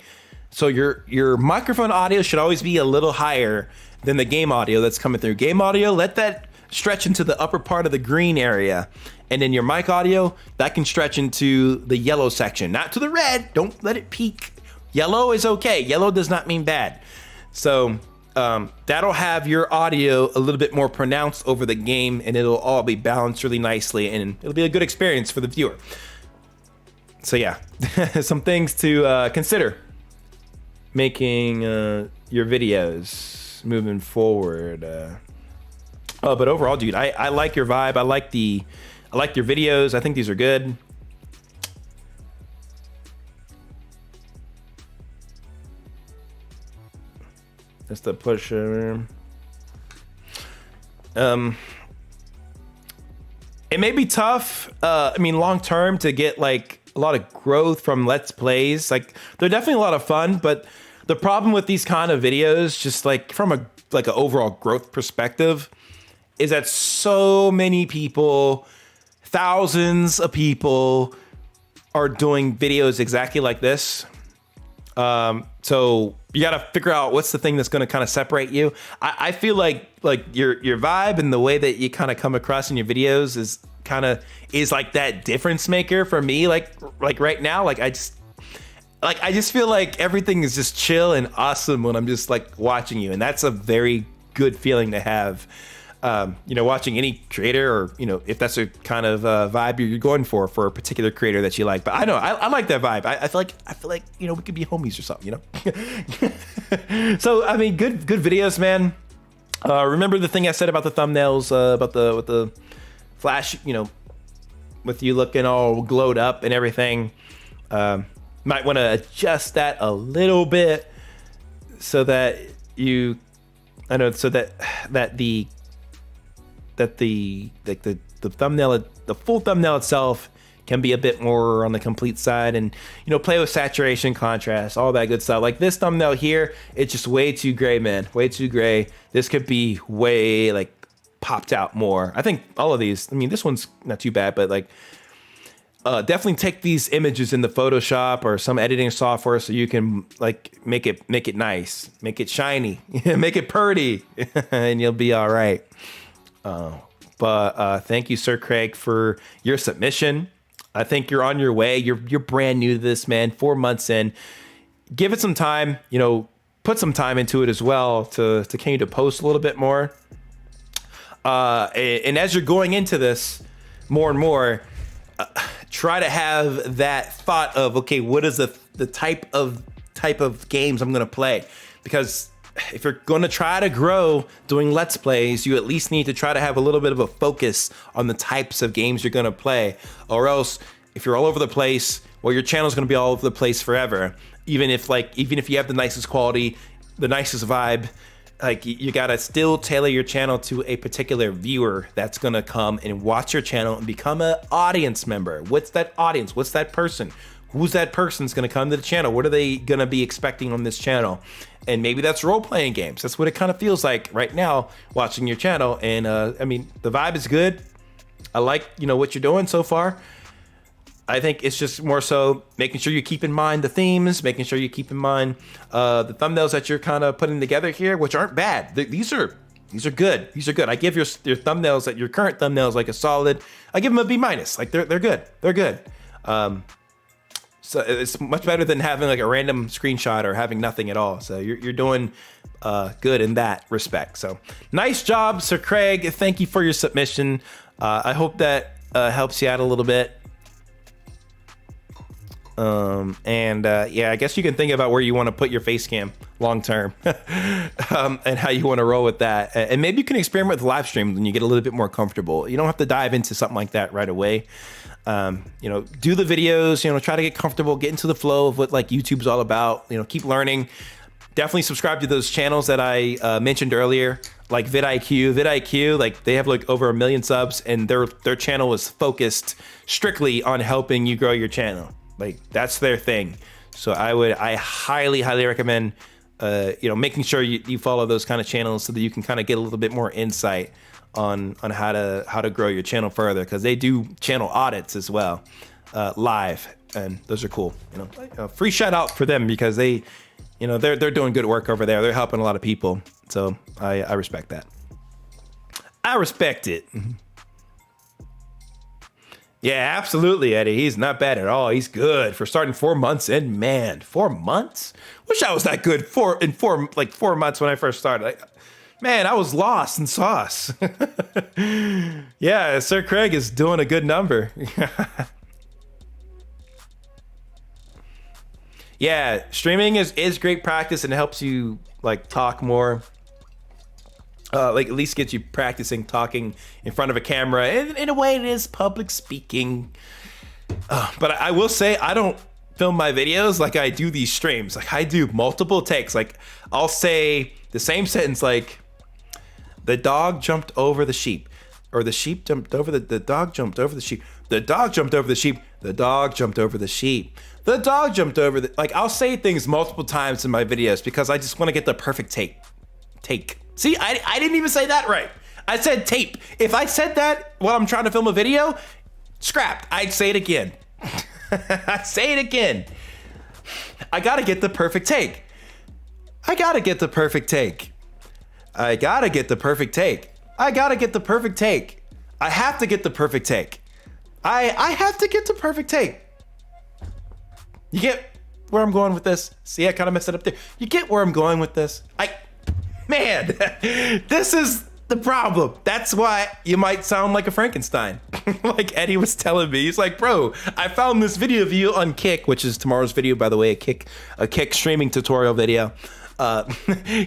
So your microphone audio should always be a little higher than the game audio that's coming through. Game audio, let that stretch into the upper part of the green area. And then your mic audio, that can stretch into the yellow section, not to the red. Don't let it peak. Yellow is okay. Yellow does not mean bad. So that'll have your audio a little bit more pronounced over the game, and it'll all be balanced really nicely, and it'll be a good experience for the viewer. So yeah, some things to consider making your videos moving forward. But overall, dude, I like your vibe. I like your videos. I think these are good. That's the pusher. It may be tough. I mean, long term to get like a lot of growth from Let's Plays. Like, they're definitely a lot of fun, but the problem with these kind of videos, just like from an overall growth perspective, is that so many people, thousands of people, are doing videos exactly like this. So you got to figure out what's the thing that's going to kind of separate you. I feel like your vibe and the way that you kind of come across in your videos is like that difference maker for me. Like right now, I just feel like everything is just chill and awesome when I'm just like watching you. And that's a very good feeling to have. Watching any creator, or, if that's a kind of vibe you're going for a particular creator that you like. But I know I like that vibe. I feel like we could be homies or something, So I mean, good videos, man. Remember the thing I said about the thumbnails, with the flash, with you looking all glowed up and everything. Might want to adjust that a little bit so that the thumbnail, the full thumbnail itself, can be a bit more on the complete side, and play with saturation, contrast, all that good stuff. Like this thumbnail here, it's just way too gray, man, way too gray. This could be way popped out more. I think all of these, I mean, this one's not too bad, but definitely take these images in the Photoshop or some editing software so you can make it nice, make it shiny, make it pretty, and you'll be all right. But thank you, Sir Craig, for your submission. I think you're on your way. You're brand new to this, man. 4 months in. Give it some time. Put some time into it as well to continue to post a little bit more. And as you're going into this more and more, try to have that thought of, okay, what is the type of games I'm going to play? Because if you're going to try to grow doing Let's Plays, you at least need to try to have a little bit of a focus on the types of games you're going to play. Or else, if you're all over the place, well, your channel's going to be all over the place forever. Even if you have the nicest quality, the nicest vibe, you got to still tailor your channel to a particular viewer that's going to come and watch your channel and become an audience member. What's that audience? What's that person? Who's that person's going to come to the channel? What are they going to be expecting on this channel? And maybe that's role-playing games. That's what it kind of feels like right now watching your channel. And I mean, the vibe is good. I like, what you're doing so far. I think it's just more so making sure you keep in mind the themes, making sure you keep in mind the thumbnails that you're kind of putting together here, which aren't bad. These are good. These are good. I give your thumbnails, your current thumbnails, a solid. I give them a B-. They're good. They're good. So it's much better than having a random screenshot or having nothing at all. So you're doing good in that respect. So nice job, Sir Craig. Thank you for your submission. I hope that helps you out a little bit. Yeah, I guess you can think about where you want to put your face cam long term, and how you want to roll with that. And maybe you can experiment with live streams when you get a little bit more comfortable. You don't have to dive into something like that right away. You know, do the videos, you know, try to get comfortable, get into the flow of what like YouTube's all about, you know, keep learning. Definitely subscribe to those channels that I mentioned earlier, like vidIQ, like they have like over 1 million subs, and their channel is focused strictly on helping you grow your channel. Like that's their thing. So I highly recommend, you know, making sure you follow those kind of channels so that you can kind of get a little bit more insight on how to grow your channel further, because they do channel audits as well, live, and those are cool. You know, free shout out for them, because they, you know, they're doing good work over there. They're helping a lot of people. So I respect that. I respect it. Yeah, absolutely, Eddie. He's not bad at all. He's good for starting 4 months in. Man, 4 months? Wish I was that good in 4 months when I first started. Like, man, I was lost in sauce. Yeah, Sir Craig is doing a good number. Yeah, streaming is great practice, and it helps you like talk more. Like at least get you practicing talking in front of a camera. And in a way, it is public speaking. But I will say, I don't film my videos like I do these streams. Like I do multiple takes. Like I'll say the same sentence, like the dog jumped over the sheep, or the sheep jumped over the dog jumped over the sheep. The dog jumped over the sheep. The dog jumped over the sheep. The dog jumped over the, like I'll say things multiple times in my videos because I just want to get the perfect take. See, I didn't even say that right. I said tape. If I said that while I'm trying to film a video, scrapped. I'd say it again. I'd say it again. I gotta get the perfect take. I gotta get the perfect take. I gotta get the perfect take. I gotta get the perfect take. I have to get the perfect take. I have to get the perfect take. You get where I'm going with this? See, I kind of messed it up there. You get where I'm going with this? Man, this is the problem. That's why you might sound like a Frankenstein. Like Eddie was telling me, he's like, bro, I found this video of you on Kick, which is tomorrow's video, by the way, a Kick streaming tutorial video.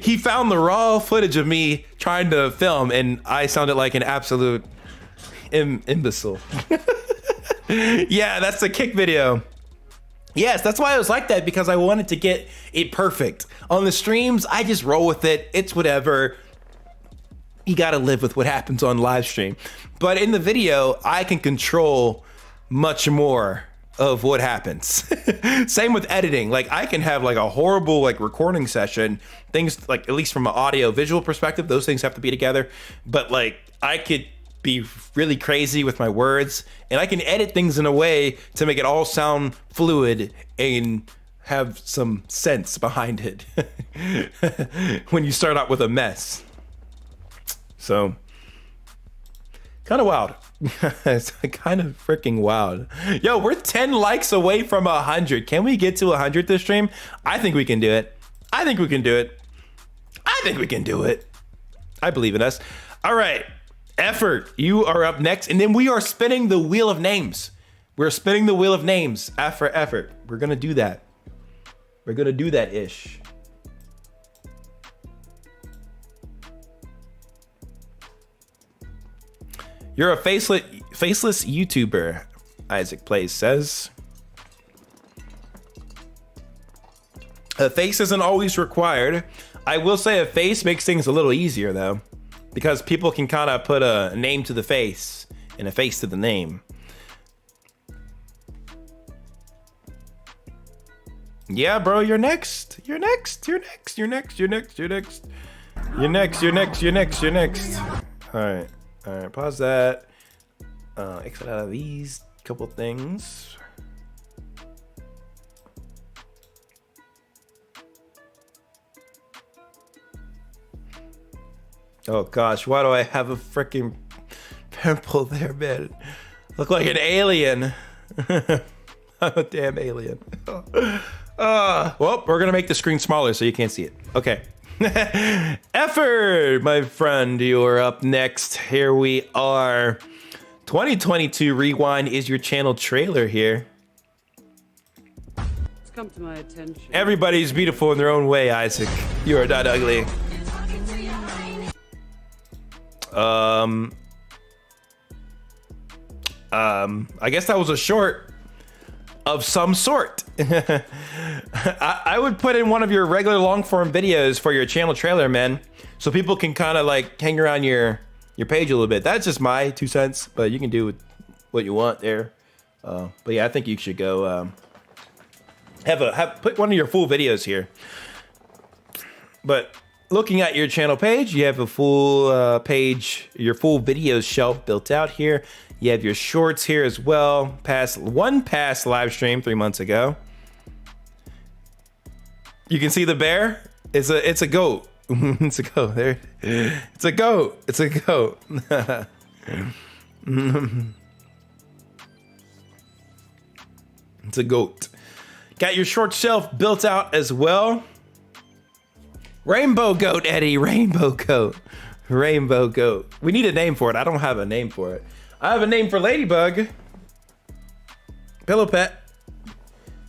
He found the raw footage of me trying to film, and I sounded like an absolute imbecile. Yeah, that's the Kick video. Yes, that's why I was like that, because I wanted to get it perfect. On the streams, I just roll with it. It's whatever. You gotta live with what happens on live stream. But in the video, I can control much more of what happens. Same with editing. Like I can have like a horrible like recording session. Things like, at least from an audio visual perspective, those things have to be together. But like I could be really crazy with my words, and I can edit things in a way to make it all sound fluid and have some sense behind it when you start out with a mess. So kind of wild. It's kind of freaking wild. Yo, we're 10 likes away from 100. Can we get to 100 this stream? I think we can do it. I think we can do it. I think we can do it. I believe in us. All right. Effort, you are up next, and then we are spinning the wheel of names. We're spinning the wheel of names. Effort. We're gonna do that. We're gonna do that ish. You're a faceless YouTuber, Isaac Plays says. A face isn't always required. I will say a face makes things a little easier though, because people can kind of put a name to the face and a face to the name. Yeah, bro, you're next. You're next. All right, pause that. Exit out of these couple things. Oh gosh, why do I have a freaking pimple there, man? Look like an alien. I'm a damn alien. Well, we're gonna make the screen smaller so you can't see it. Okay. Effort, my friend, you are up next. Here we are. 2022 Rewind is your channel trailer here. come to my attention. Everybody's beautiful in their own way, Isaac. You are not ugly. I guess that was a short of some sort. I would put in one of your regular long form videos for your channel trailer, man, so people can kind of like hang around your page a little bit. That's just my 2 cents, but you can do with what you want there. But yeah, I think you should go put one of your full videos here. But looking at your channel page, you have a full page, your full videos shelf built out here. You have your shorts here as well. Past live stream 3 months ago. You can see the bear. It's a goat. It's a goat. There. It's a goat. It's a goat. It's a goat. Got your short shelf built out as well. Rainbow goat, Eddie. Rainbow goat. Rainbow goat. We need a name for it. I don't have a name for it. I have a name for Ladybug. Pillow pet.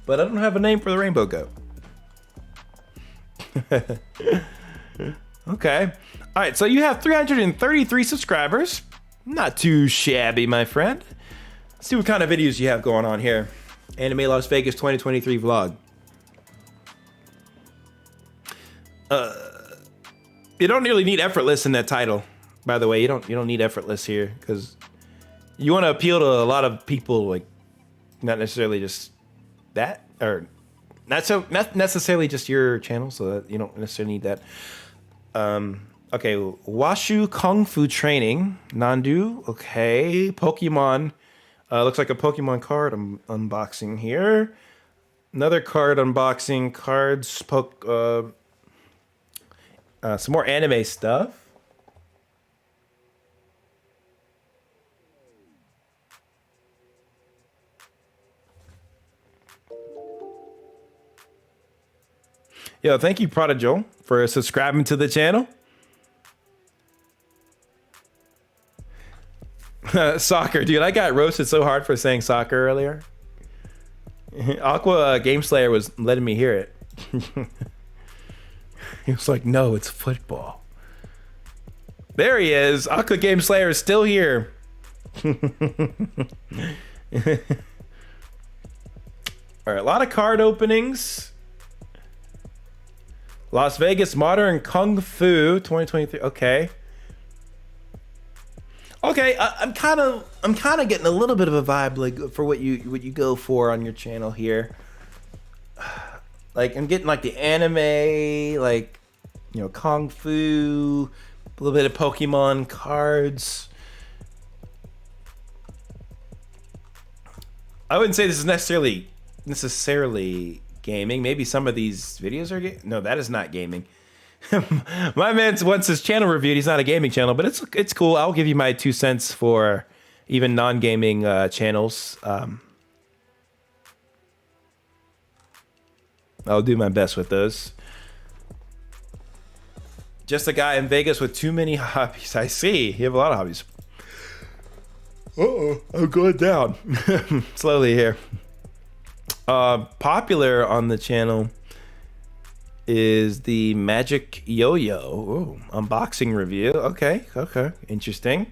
But I don't have a name for the rainbow goat. Okay. All right, so you have 333 subscribers. Not too shabby, my friend. Let's see what kind of videos you have going on here. Anime Las Vegas 2023 vlog. You don't really need effortless in that title, by the way. You don't need effortless here because you want to appeal to a lot of people, like not necessarily just that, or not necessarily just your channel, so that you don't necessarily need that. Okay, Washu Kung Fu Training, Nandu. Okay, Pokemon. Looks like a Pokemon card unboxing here. Another card unboxing. Cards. Some more anime stuff. Yo, thank you, Prodigal, for subscribing to the channel. Soccer, dude. I got roasted so hard for saying soccer earlier. Aqua Game Slayer was letting me hear it. He was like, no, it's football. There he is. Aqua Game Slayer is still here. All right, a lot of card openings. Las Vegas Modern Kung Fu 2023. Okay. Okay, I'm kind of getting a little bit of a vibe like for what you go for on your channel here. Like I'm getting like the anime, like Kung Fu, a little bit of Pokemon cards. I wouldn't say this is necessarily gaming. Maybe some of these videos are no, that is not gaming. My man wants his channel reviewed. He's not a gaming channel, but it's cool. I'll give you my 2 cents for even non-gaming channels. I'll do my best with those. Just a guy in Vegas with too many hobbies. I see. You have a lot of hobbies. Uh-oh, I'm going down. Slowly here. Popular on the channel is the Magic Yo-Yo unboxing review. Okay, interesting.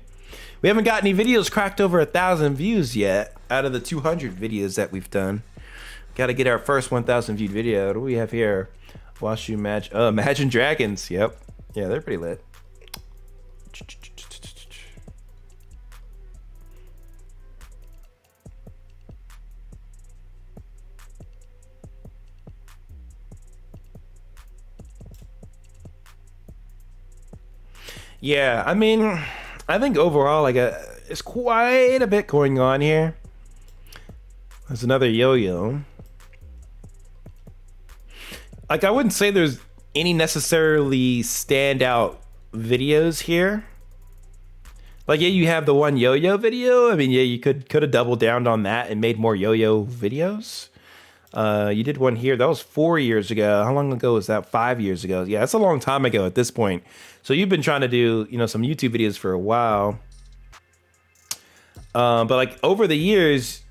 We haven't got any videos cracked over 1,000 views yet out of the 200 videos that we've done. Got to get our first 1,000 viewed video. What do we have here? Washu Imagine Dragons. Yep. Yeah, they're pretty lit. Yeah, I mean, I think overall, like, it's quite a bit going on here. There's another yo-yo. Like, I wouldn't say there's any necessarily standout videos here. Like, yeah, you have the one yo-yo video. I mean, yeah, you could have doubled down on that and made more yo-yo videos. You did one here. That was 4 years ago. How long ago was that? 5 years ago. Yeah, that's a long time ago at this point. So you've been trying to do, some YouTube videos for a while. But like over the years,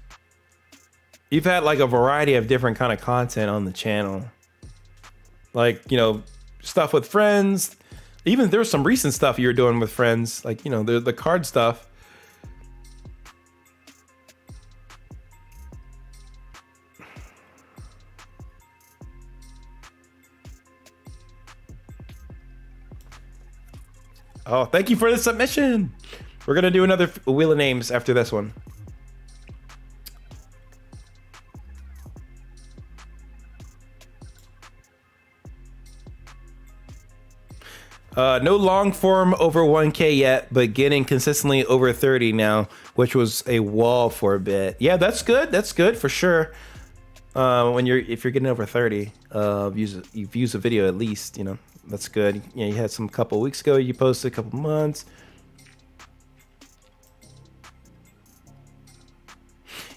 you've had like a variety of different kind of content on the channel. Like, you know, stuff with friends. Even there was some recent stuff you were doing with friends, like, you know, the card stuff. Oh, thank you for the submission. We're gonna do another wheel of names after this one. No long form over 1K yet, but getting consistently over 30 now, which was a wall for a bit. Yeah, that's good. That's good for sure. If you're getting over 30 views a video at least, you know, that's good. Yeah, you had some couple weeks ago, you posted a couple months.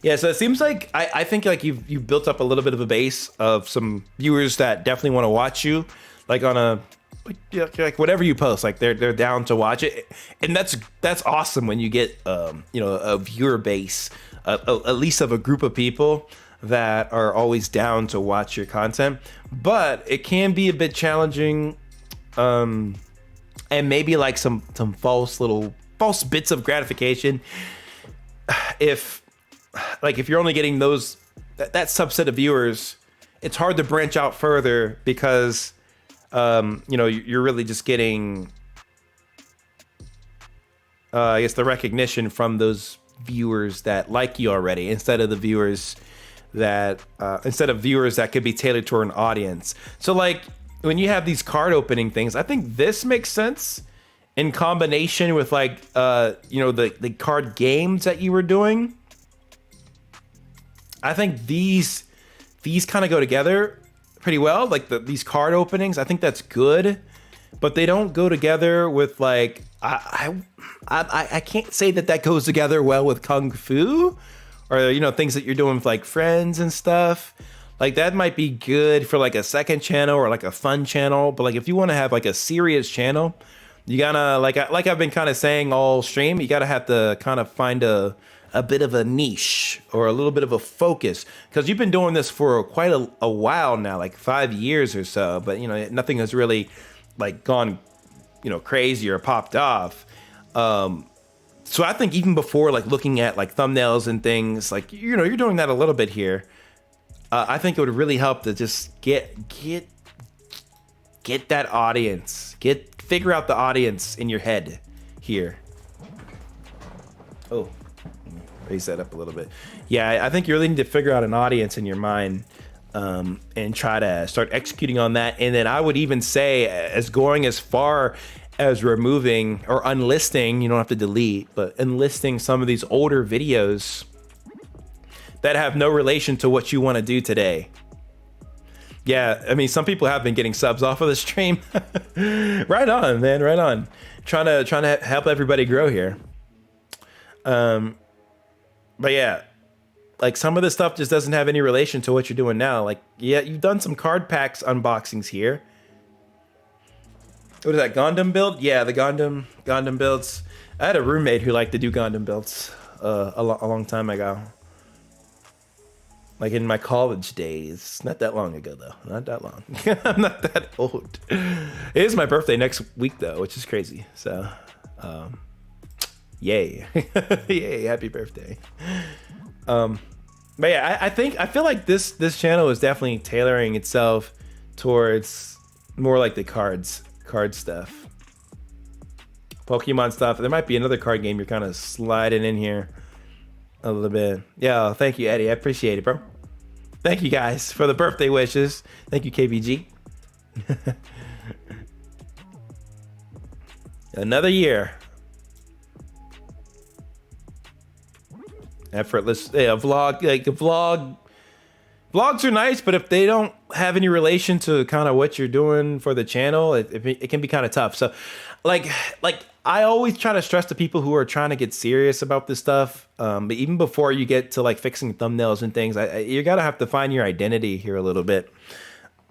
Yeah, so it seems like I think like you've built up a little bit of a base of some viewers that definitely want to watch you, like on a like whatever you post, like they're down to watch it, and that's awesome when you get you know, a viewer base, at least of a group of people that are always down to watch your content. But it can be a bit challenging, and maybe like some false bits of gratification if you're only getting that subset of viewers. It's hard to branch out further because you know, you're really just getting I guess the recognition from those viewers that like you already, instead of viewers that could be tailored to an audience. So like when you have these card opening things, I think this makes sense in combination with like you know, the card games that you were doing. I think these kind of go together pretty well, like these card openings. I think that's good, but they don't go together with like I can't say that goes together well with Kung Fu, or, you know, things that you're doing with like friends and stuff. Like that might be good for like a second channel or like a fun channel, but like if you want to have like a serious channel, you gotta like I've been kind of saying all stream, you gotta have to kind of find a bit of a niche or a little bit of a focus, because you've been doing this for quite a while now, like 5 years or so, but you know, nothing has really like gone, you know, crazy or popped off. So I think even before like looking at like thumbnails and things, like, you know, you're doing that a little bit here. I think it would really help to just get that audience, figure out the audience in your head here. Oh, raise that up a little bit. Yeah, I think you really need to figure out an audience in your mind, and try to start executing on that. And then I would even say, as going as far as removing or unlisting, you don't have to delete, but enlisting some of these older videos that have no relation to what you want to do today. Yeah, I mean, some people have been getting subs off of the stream. Right on, man, right on. Trying to help everybody grow here. But yeah, like some of this stuff just doesn't have any relation to what you're doing now. Like, yeah, you've done some card packs unboxings here. What is that, Gundam build? Yeah, the Gundam builds. I had a roommate who liked to do Gundam builds a long time ago. Like in my college days. Not that long ago, though. Not that long. I'm not that old. It is my birthday next week, though, which is crazy. So, yay. Yay, happy birthday. But yeah, I feel like this channel is definitely tailoring itself towards more like the card stuff. Pokemon stuff. There might be another card game you're kind of sliding in here a little bit. Yeah, thank you, Eddie. I appreciate it, bro. Thank you guys for the birthday wishes. Thank you, KVG. Another year. Effortless. Yeah, vlogs are nice, but if they don't have any relation to kind of what you're doing for the channel, it can be kind of tough. So like I always try to stress to people who are trying to get serious about this stuff, but even before you get to like fixing thumbnails and things, you gotta have to find your identity here a little bit,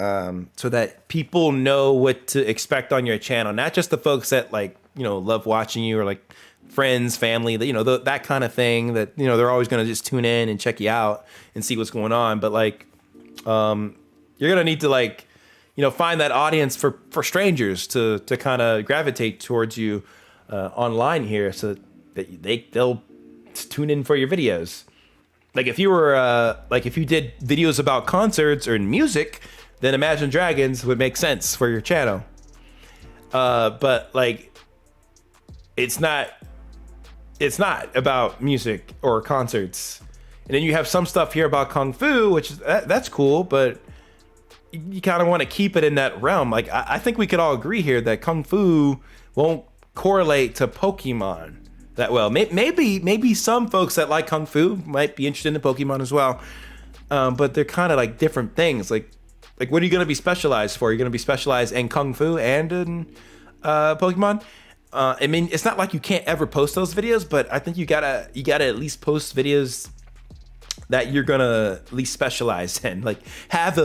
so that people know what to expect on your channel. Not just the folks that like, you know, love watching you, or like friends, family, that, you know, that kind of thing, that, you know, they're always going to just tune in and check you out and see what's going on. But like, you're going to need to, like, you know, find that audience for strangers to kind of gravitate towards you online here, so that they'll tune in for your videos. Like if you were like if you did videos about concerts or music, then Imagine Dragons would make sense for your channel. But like it's not about music or concerts. And then you have some stuff here about Kung Fu, which that's cool, but you kind of want to keep it in that realm. Like I think we could all agree here that Kung Fu won't correlate to Pokemon that well. Maybe some folks that like Kung Fu might be interested in Pokemon as well. But they're kind of like different things. Like what are you going to be specialized for? You're going to be specialized in Kung Fu and in Pokemon. I mean, it's not like you can't ever post those videos, but I think you gotta at least post videos that you're gonna at least specialize in. Like have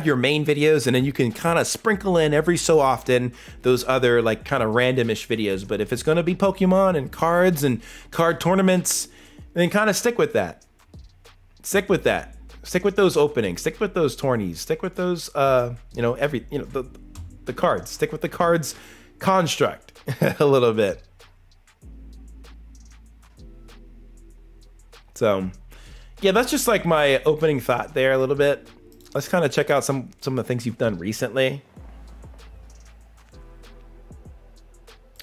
your main videos, and then you can kind of sprinkle in every so often those other like kind of randomish videos. But if it's gonna be Pokemon and cards and card tournaments, then kind of stick with that. Stick with those openings. Stick with those tourneys. Stick with those the cards. Stick with the cards construct a little bit. So yeah, that's just like my opening thought there a little bit. Let's kind of check out some of the things you've done recently.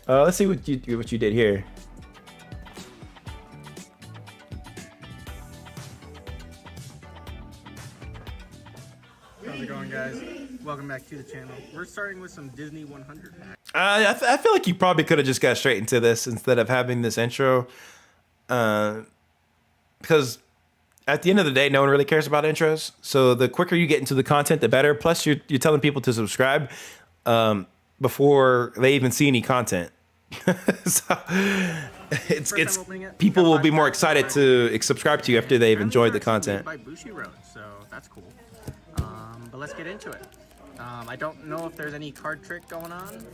Let's see what you did here. How's it going, guys? Welcome back to the channel. We're starting with some Disney 100. I feel like you probably could have just got straight into this instead of having this intro, because at the end of the day, no one really cares about intros. So the quicker you get into the content, the better. Plus, you're telling people to subscribe before they even see any content. So it's people will be more excited to subscribe to you after they've enjoyed the content. By Bushiroad, so that's cool. But let's get into it. I don't know if there's any card trick going on.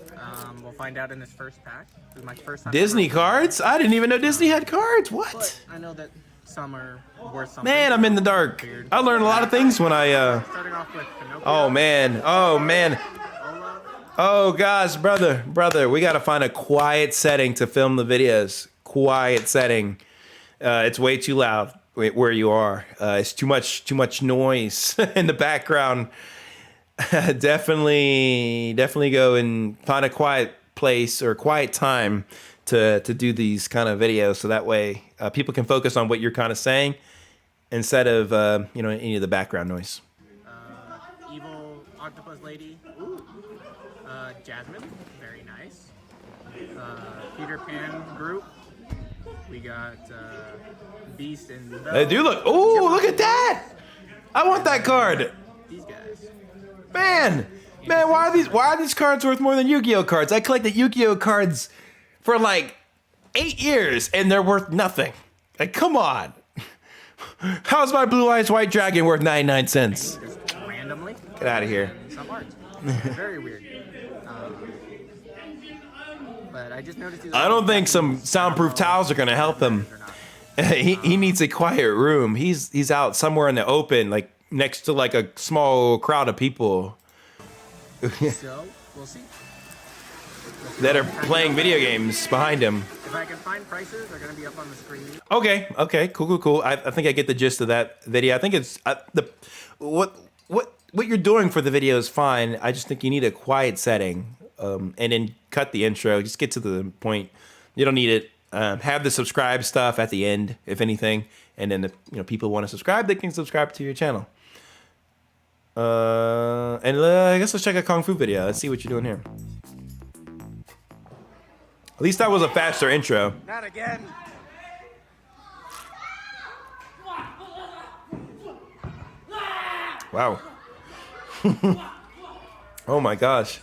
We'll find out in this first pack. This is my first time. Disney cards? I didn't even know Disney had cards. What? But I know that some are worth something. Man, I'm in the dark. I learned a lot of things when I Starting off with Pinocchio. Oh man. Oh gosh, brother, we gotta find a quiet setting to film the videos. Quiet setting. It's way too loud where you are. It's too much noise in the background. Definitely go and find a quiet place or quiet time to do these kind of videos, so that way people can focus on what you're kind of saying instead of any of the background noise. Evil Octopus Lady. Jasmine, very nice. Peter Pan group. We got Beast and Belle. They do look. Oh, look at that! I want that card. These guys. Man, why are these cards worth more than Yu-Gi-Oh cards? I collected Yu-Gi-Oh cards for like 8 years, and they're worth nothing. Like, come on. How's my Blue Eyes White Dragon worth 99 cents? Randomly. Get out of here. Some art. Very weird. But I just noticed. I don't think some soundproof towels are gonna help him. He needs a quiet room. He's out somewhere in the open, like next to like a small crowd of people. So we'll see. That are playing video games behind him. If I can find prices, they're gonna be up on the screen. Okay, cool. I think I get the gist of that video. I think it's what you're doing for the video is fine. I just think you need a quiet setting, and then cut the intro. Just get to the point. You don't need it. Have the subscribe stuff at the end, if anything, and then if people want to subscribe, they can subscribe to your channel. And I guess let's check a Kung Fu video. Let's see what you're doing here. At least that was a faster intro. Not again. Wow. Oh my gosh.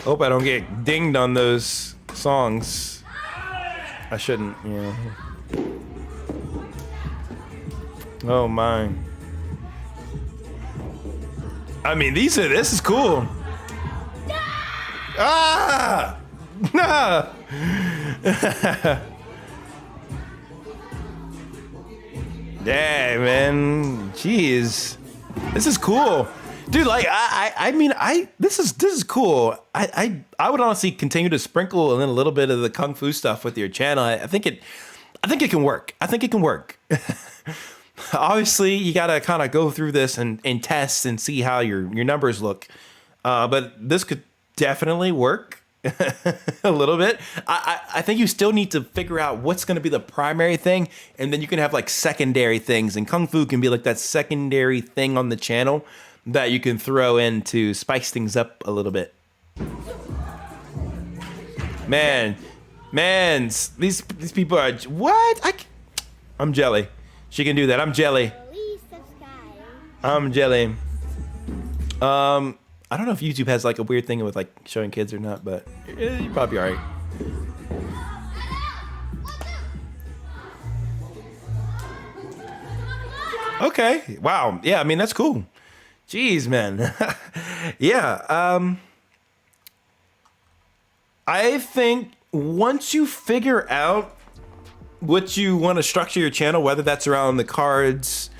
Hope I don't get dinged on those songs. I shouldn't, you know. Oh my. I mean, this is cool. Ah! Nah! Dang, man. Jeez. This is cool. Dude, like I mean, this is cool. I would honestly continue to sprinkle in a little bit of the kung fu stuff with your channel. I think it can work. I think it can work. Obviously, you gotta kind of go through this and test and see how your numbers look. But this could definitely work a little bit. I think you still need to figure out what's gonna be the primary thing, and then you can have like secondary things. And kung fu can be like that secondary thing on the channel that you can throw in to spice things up a little bit. Man, these people are what? I'm jelly. She can do that. I'm jelly. I'm jelly. I don't know if YouTube has like a weird thing with like showing kids or not, but you're probably all right. Okay. Wow. Yeah. I mean, that's cool. Jeez, man. Yeah. I think once you figure out what you want to structure your channel, whether that's around the cards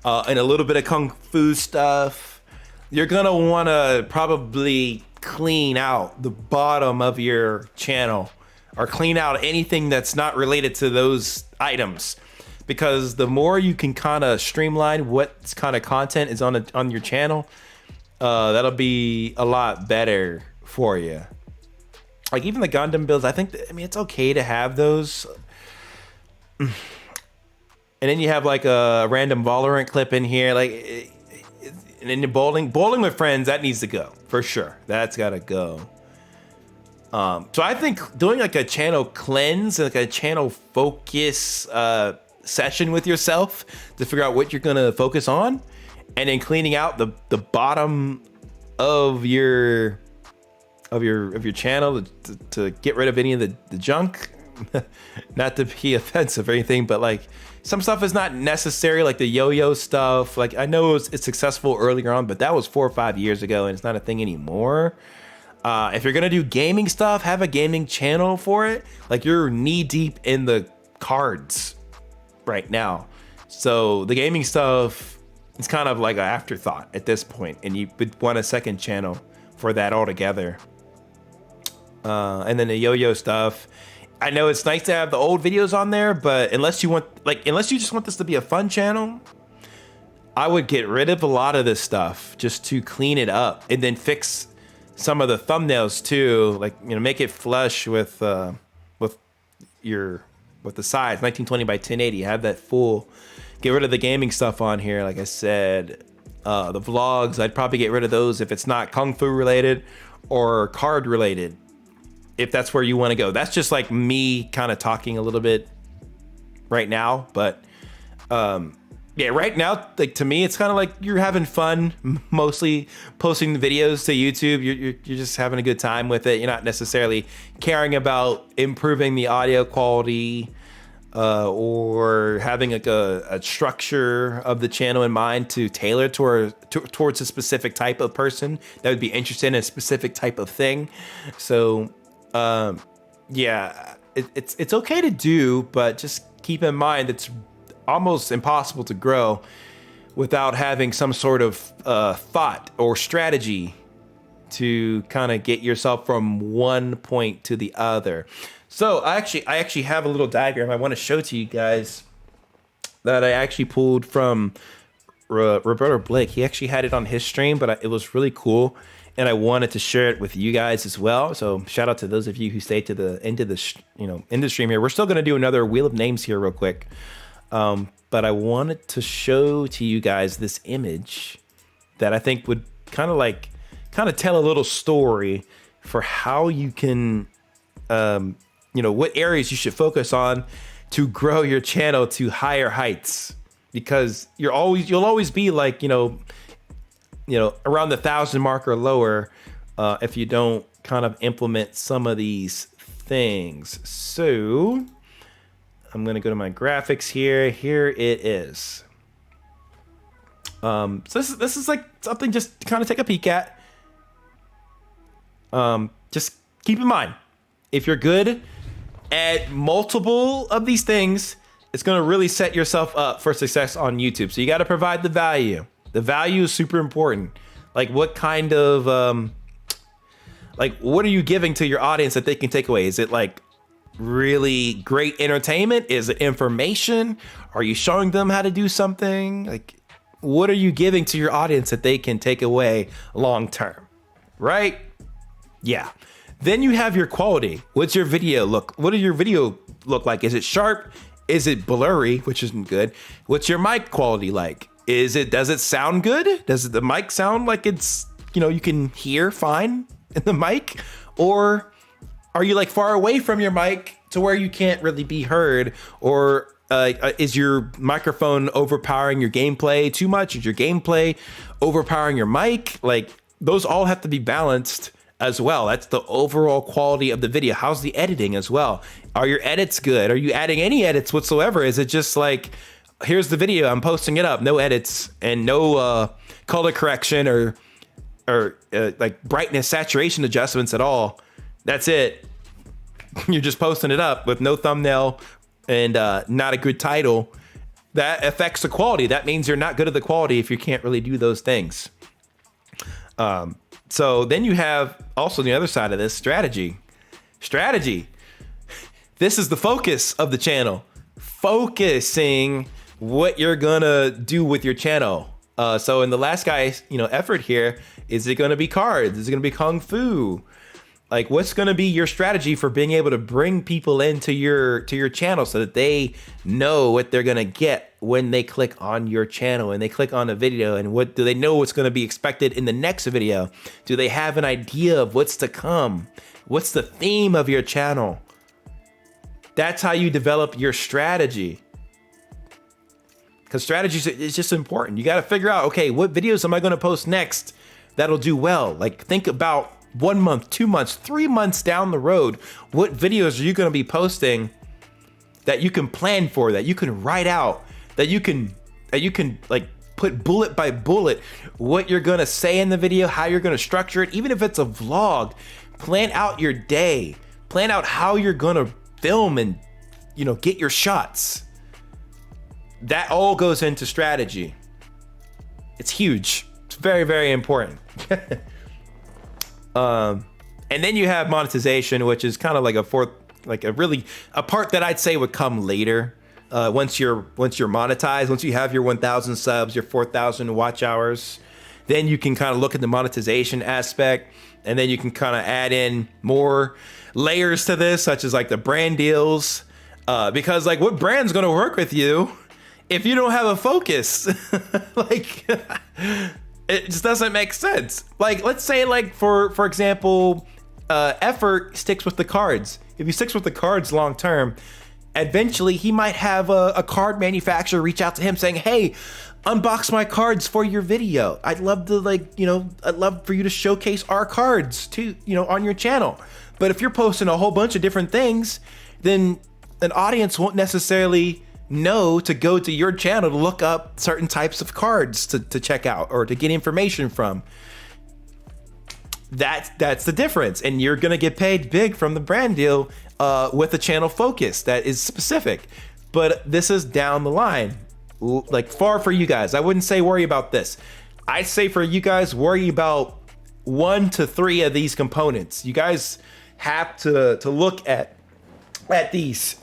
and a little bit of kung fu stuff, you're gonna want to probably clean out the bottom of your channel or clean out anything that's not related to those items, because the more you can kind of streamline what kind of content is on your channel, that'll be a lot better for you. Like even the Gundam builds, I mean it's okay to have those. And then you have like a random Valorant clip in here, like, and then bowling with friends, that needs to go for sure. That's gotta go. So I think doing like a channel cleanse, like a channel focus session with yourself to figure out what you're gonna focus on, and then cleaning out the bottom of your channel to get rid of any of the junk. Not to be offensive or anything, but like some stuff is not necessary, like the yo-yo stuff. Like I know it's successful earlier on, but that was 4 or 5 years ago and it's not a thing anymore. If you're gonna do gaming stuff, have a gaming channel for it. Like you're knee deep in the cards right now, so the gaming stuff is kind of like an afterthought at this point, and you would want a second channel for that altogether. And then the yo-yo stuff, I know it's nice to have the old videos on there, but unless you just want this to be a fun channel, I would get rid of a lot of this stuff just to clean it up, and then fix some of the thumbnails too. Like, you know, make it flush with the size 1920 by 1080. Have that full. Get rid of the gaming stuff on here. Like I said, the vlogs, I'd probably get rid of those if it's not kung fu related or card related, if that's where you want to go. That's just like me kind of talking a little bit right now, but yeah, right now, like to me, it's kind of like you're having fun, mostly posting the videos to YouTube. You're just having a good time with it. You're not necessarily caring about improving the audio quality or having like a structure of the channel in mind to tailor towards a specific type of person that would be interested in a specific type of thing. So yeah, it's okay to do, but just keep in mind it's almost impossible to grow without having some sort of thought or strategy to kind of get yourself from one point to the other. So I actually have a little diagram I want to show to you guys that I actually pulled from Roberto Blake. He actually had it on his stream, but it was really cool, and I wanted to share it with you guys as well. So shout out to those of you who stayed to the end of the stream here. We're still going to do another Wheel of Names here real quick. But I wanted to show to you guys this image that I think would kind of tell a little story for how you can, what areas you should focus on to grow your channel to higher heights, because you'll always be like, around the 1,000 mark or lower, if you don't kind of implement some of these things. So I'm going to go to my graphics here. Here it is. So this is like something just to kind of take a peek at. Just keep in mind, if you're good at multiple of these things, it's going to really set yourself up for success on YouTube. So you got to provide the value. The value is super important. Like what kind of, like what are you giving to your audience that they can take away? Is it like really great entertainment? Is it information? Are you showing them how to do something? Like, what are you giving to your audience that they can take away long term? Right? Yeah. Then you have your quality. What's your video look? What do your video look like? Is it sharp? Is it blurry, which isn't good? What's your mic quality like? Does it sound good? Does the mic sound like it's, you can hear fine in the mic? Or are you like far away from your mic to where you can't really be heard? Or is your microphone overpowering your gameplay too much? Is your gameplay overpowering your mic? Like those all have to be balanced as well. That's the overall quality of the video. How's the editing as well? Are your edits good? Are you adding any edits whatsoever? Is it just like, here's the video, I'm posting it up, no edits and no color correction or like brightness saturation adjustments at all? That's it. You're just posting it up with no thumbnail and not a good title. That affects the quality. That means you're not good at the quality if you can't really do those things. So then you have also the other side of this, strategy. Strategy. This is the focus of the channel. Focusing what you're gonna do with your channel. So in the last guy's, effort here, is it gonna be cards? Is it gonna be kung fu? Like, what's going to be your strategy for being able to bring people into your channel so that they know what they're going to get when they click on your channel and they click on a video? And what do they know what's going to be expected in the next video? Do they have an idea of what's to come? What's the theme of your channel? That's how you develop your strategy. Because strategy is just important. You got to figure out, okay, what videos am I going to post next that'll do well? Like, think about 1 month, 2 months, 3 months down the road, what videos are you going to be posting that you can plan for, that you can write out, that you can like put bullet by bullet what you're going to say in the video, how you're going to structure it. Even if it's a vlog, plan out your day, plan out how you're going to film and, get your shots. That all goes into strategy. It's huge. It's very, very important. And then you have monetization, which is kind of like a part that I'd say would come later. Once you're monetized, once you have your 1,000 subs, your 4,000 watch hours, then you can kind of look at the monetization aspect, and then you can kind of add in more layers to this, such as like the brand deals, because like what brand's going to work with you if you don't have a focus? Like. It just doesn't make sense. Like, let's say, like, for example, Effort sticks with the cards. If he sticks with the cards long term, eventually he might have a card manufacturer reach out to him saying, hey, unbox my cards for your video. I'd love to, I'd love for you to showcase our cards to, on your channel. But if you're posting a whole bunch of different things, then an audience won't necessarily know to go to your channel to look up certain types of cards to check out or to get information from. That's the difference, and you're gonna get paid big from the brand deal with a channel focus that is specific. But this is down the line, like far for you guys. I wouldn't say worry about this. I'd say for you guys, worry about 1 to 3 of these components. You guys have to look at these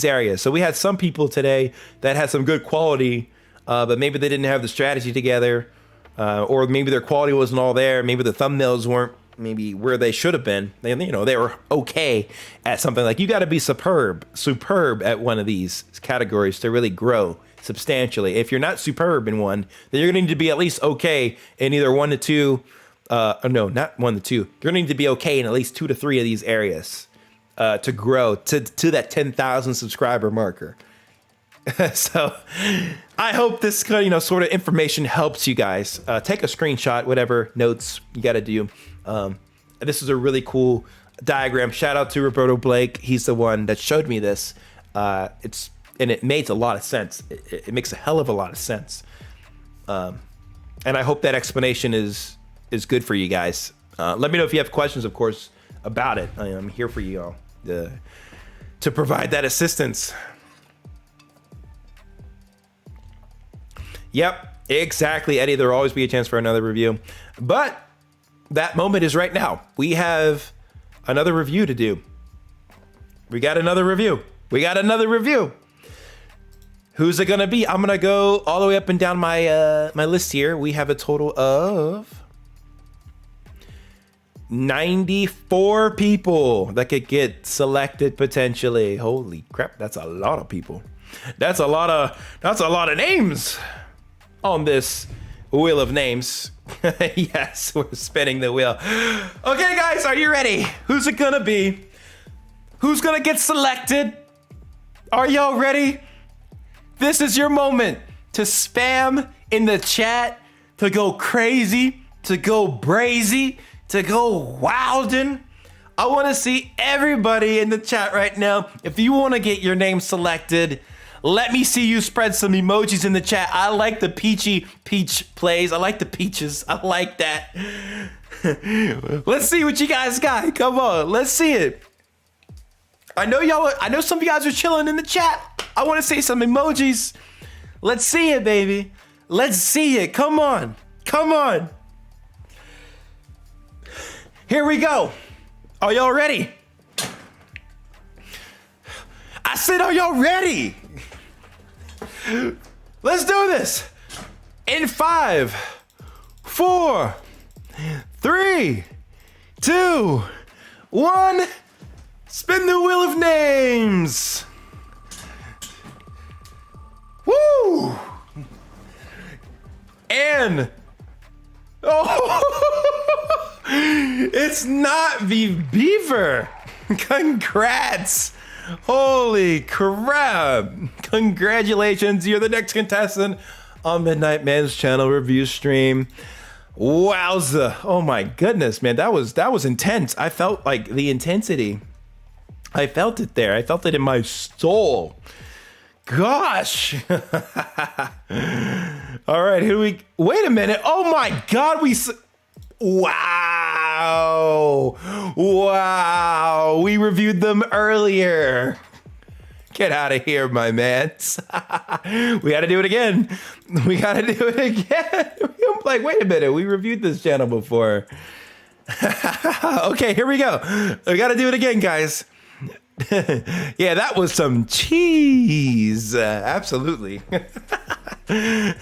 areas. So we had some people today that had some good quality, but maybe they didn't have the strategy together, or maybe their quality wasn't all there. Maybe the thumbnails weren't maybe where they should have been. They were okay at something. Like, you got to be superb at one of these categories to really grow substantially. If you're not superb in one, then you're going to need to be at least okay in either 1 to 2. No, not 1 to 2. You're going to need to be okay in at least 2 to 3 of these areas. To grow to that 10,000 subscriber marker. So I hope this sort of information helps you guys. Take a screenshot, whatever notes you got to do. This is a really cool diagram. Shout out to Roberto Blake. He's the one that showed me this. It makes a lot of sense. It makes a hell of a lot of sense. And I hope that explanation is good for you guys. Let me know if you have questions, of course, about it. I'm here for you all to provide that assistance. Yep, exactly, Eddie. There will always be a chance for another review. But that moment is right now. We have another review to do. We got another review. Who's it gonna be? I'm gonna go all the way up and down my my list here. We have a total of 94 people that could get selected potentially. Holy crap, that's a lot of people. That's a lot of names on this wheel of names. Yes, we're spinning the wheel. Okay, guys, are you ready? Who's it gonna be? Who's gonna get selected? Are y'all ready? This is your moment to spam in the chat, to go crazy, to go brazy, to go wildin'. I want to see everybody in the chat right now. If you want to get your name selected, let me see you spread some emojis in the chat. I like the peachy peach plays. I like the peaches. I like that. Let's see what you guys got. Come on, let's see it. I know some of you guys are chilling in the chat. I want to see some emojis. Let's see it, baby. Let's see it. Come on. Here we go. Are y'all ready? I said, are y'all ready? Let's do this. In 5, 4, 3, 2, 1. Spin the wheel of names. Woo! And it's not the Beaver. Congrats. Holy crap. Congratulations. You're the next contestant on MidnightMan's channel review stream. Wowza. Oh my goodness, man. That was intense. I felt like the intensity. I felt it there. I felt it in my soul. Gosh. All right, wait a minute. Oh my God, wow. We reviewed them earlier. Get out of here, my man. We got to do it again. I'm like, wait a minute. We reviewed this channel before. Okay, here we go. We got to do it again, guys. Yeah, that was some cheese. Absolutely. Here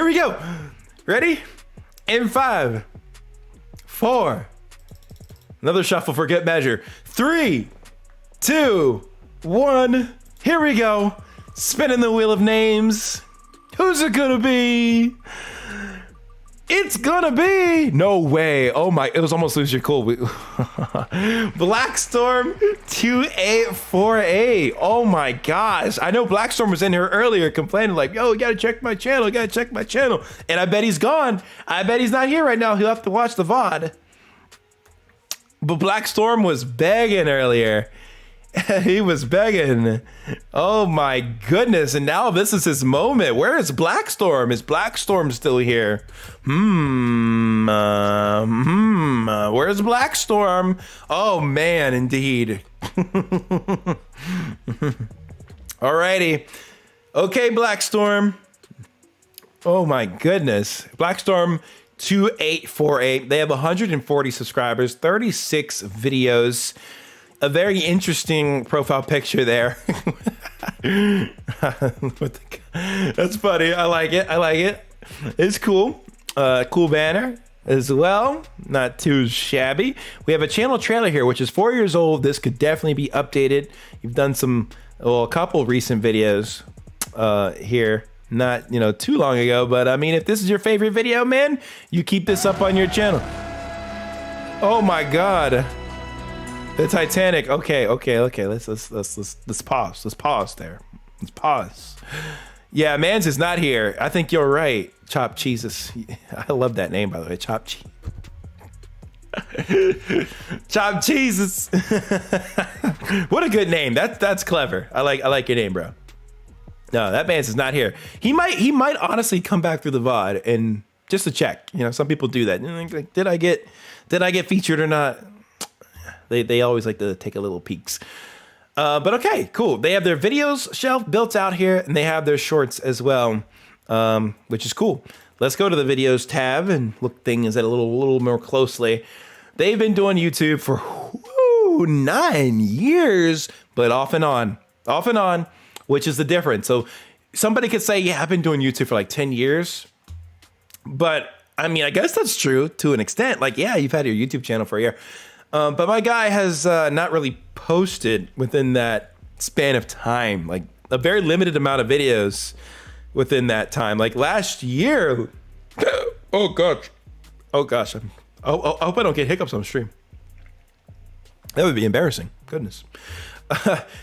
we go. Ready? In 5, 4. Another shuffle for good measure. 3, 2, 1. Here we go. Spinning the wheel of names. Who's it gonna be? It's gonna be, no way. Oh my, it was almost lose your cool. Blackstorm 2848. Oh my gosh. I know Blackstorm was in here earlier complaining like, yo, you gotta check my channel, And I bet he's gone. I bet he's not here right now. He'll have to watch the VOD. But Blackstorm was begging earlier. He was begging. Oh my goodness. And now this is his moment. Where is Blackstorm? Is Blackstorm still here? Where's Blackstorm? Oh man, indeed. Alrighty. Okay, Blackstorm. Oh my goodness. Blackstorm 2848. They have 140 subscribers, 36 videos. A very interesting profile picture there. That's funny. I like it. It's cool. Cool banner as well. Not too shabby. We have a channel trailer here, which is 4 years old. This could definitely be updated. You've done a couple recent videos here. Not, too long ago. But I mean, if this is your favorite video, man, you keep this up on your channel. Oh my God. The Titanic. Okay. Let's pause. Let's pause there. Let's pause. Yeah, Mans is not here. I think you're right. Chop Cheeses. I love that name, by the way. Chop Cheese. Chopped cheeses. What a good name. That's clever. I like your name, bro. No, that man's is not here. He might honestly come back through the VOD and just to check. You know, some people do that. Like, did I get featured or not? They always like to take a little peeks. But okay, cool. They have their videos shelf built out here, and they have their shorts as well, which is cool. Let's go to the videos tab and look things at a little more closely. They've been doing YouTube for 9 years, but off and on, which is the difference. So somebody could say, yeah, I've been doing YouTube for like 10 years. But I mean, I guess that's true to an extent. Like, yeah, you've had your YouTube channel for a year. But my guy has not really posted within that span of time, like a very limited amount of videos within that time. Like last year, oh gosh, I hope I don't get hiccups on stream. That would be embarrassing. Goodness.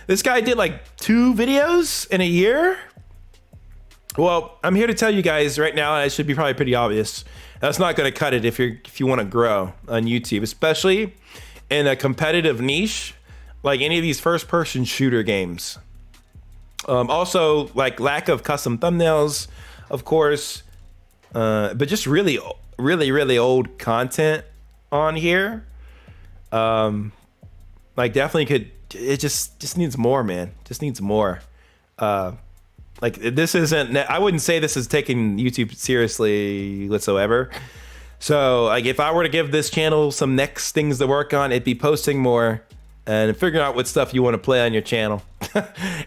This guy did like 2 videos in a year. Well, I'm here to tell you guys right now, and it should be probably pretty obvious. That's not going to cut it if you want to grow on YouTube, especially in a competitive niche like any of these first-person shooter games. Also, like lack of custom thumbnails, of course, but just really old content on here. Like definitely could. It just needs more, man. Just needs more. Like this isn't. I wouldn't say this is taking YouTube seriously whatsoever. So like if I were to give this channel some next things to work on, it'd be posting more and figuring out what stuff you want to play on your channel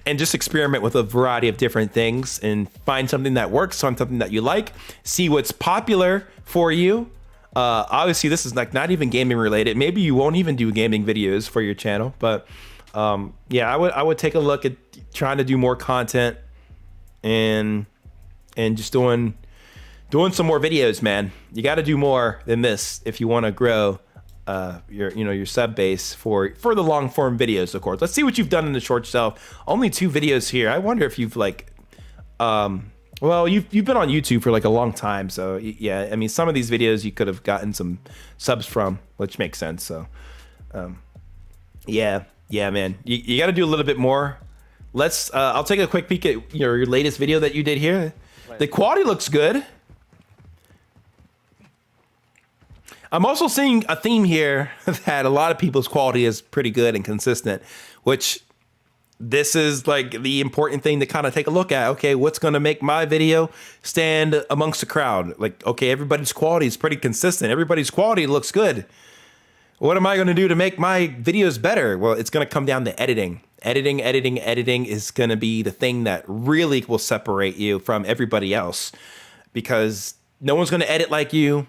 and just experiment with a variety of different things and find something that works, find something that you like, see what's popular for you. Obviously this is like not even gaming related. Maybe you won't even do gaming videos for your channel, but yeah, I would take a look at trying to do more content and just doing some more videos, man. You got to do more than this if you want to grow your sub base for the long form videos, of course. Let's see what you've done in the short shelf. Only 2 videos here. I wonder if you've like well, you've been on YouTube for like a long time, so yeah, I mean some of these videos you could have gotten some subs from, which makes sense. So yeah, man, you got to do a little bit more. Let's I'll take a quick peek at your latest video that you did here. The quality looks good. I'm also seeing a theme here that a lot of people's quality is pretty good and consistent, which this is like the important thing to kind of take a look at. Okay, what's going to make my video stand amongst the crowd? Like, okay, everybody's quality is pretty consistent. Everybody's quality looks good. What am I going to do to make my videos better? Well, it's going to come down to editing. Editing is going to be the thing that really will separate you from everybody else, because no one's going to edit like you.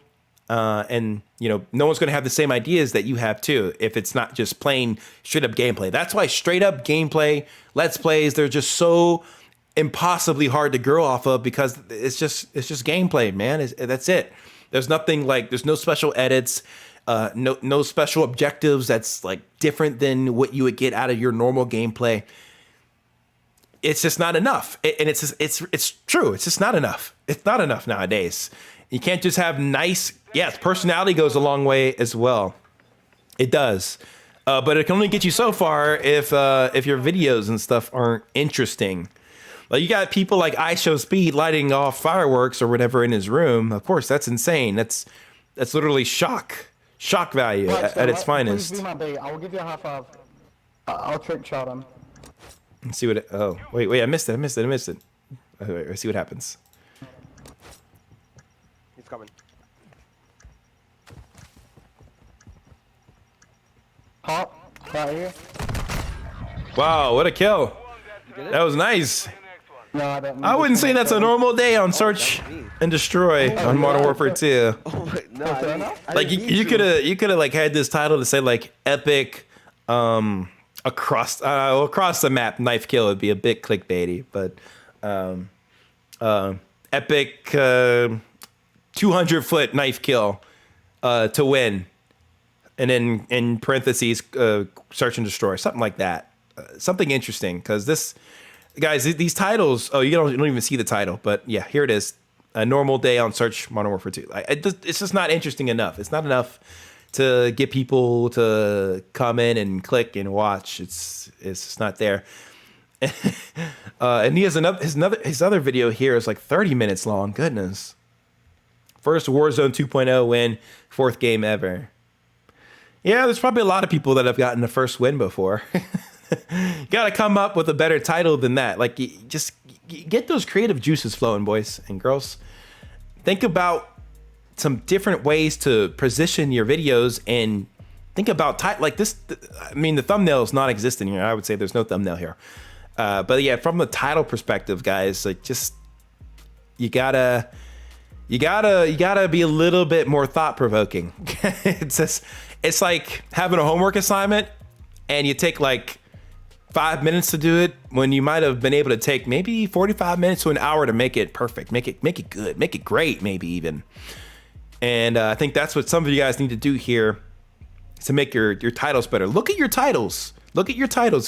And no one's going to have the same ideas that you have too, if it's not just plain straight up gameplay. That's why straight up gameplay, let's plays, they're just so impossibly hard to grow off of, because it's just gameplay, man. That's it. There's nothing like, there's no special edits, no special objectives that's like different than what you would get out of your normal gameplay. It's just not enough. And it's true. It's just not enough. It's not enough nowadays. You can't just have nice, yes, personality goes a long way as well. It does. But it can only get you so far if your videos and stuff aren't interesting. Like you got people like IShowSpeed lighting off fireworks or whatever in his room. Of course, that's insane. That's literally shock value at its finest. Please be my bait. I will give you a high five. I'll trick shot him. Let's see what oh, wait, I missed it. Wait, let's see what happens. He's coming. Hop, right here. Wow, what a kill. That was nice. No, I wouldn't say that's a normal day on Search and Destroy on Modern Warfare 2. Like you could have like had this title to say like epic across the map knife kill would be a bit clickbaity, but epic 200-foot knife kill to win, and then in parentheses search and destroy, something like that, something interesting, because this guys, these titles, you don't even see the title, but yeah, here it is, a normal day on Search Modern Warfare 2. It's just not interesting enough. It's not enough to get people to come in and click and watch. It's just not there. And he has his other video here is like 30 minutes long. Goodness. First Warzone 2.0 win, 4th game ever. Yeah, there's probably a lot of people that have gotten the first win before. You got to come up with a better title than that. Like, just get those creative juices flowing, boys and girls. Think about some different ways to position your videos and think about like this. I mean, the thumbnail is non-existent here. I would say there's no thumbnail here. But yeah, from the title perspective, guys, like just you gotta be a little bit more thought-provoking. It's like having a homework assignment and you take like 5 minutes to do it when you might have been able to take maybe 45 minutes to an hour to make it perfect, make it good, make it great, maybe even. And I think that's what some of you guys need to do here to make your titles better. Look at your titles,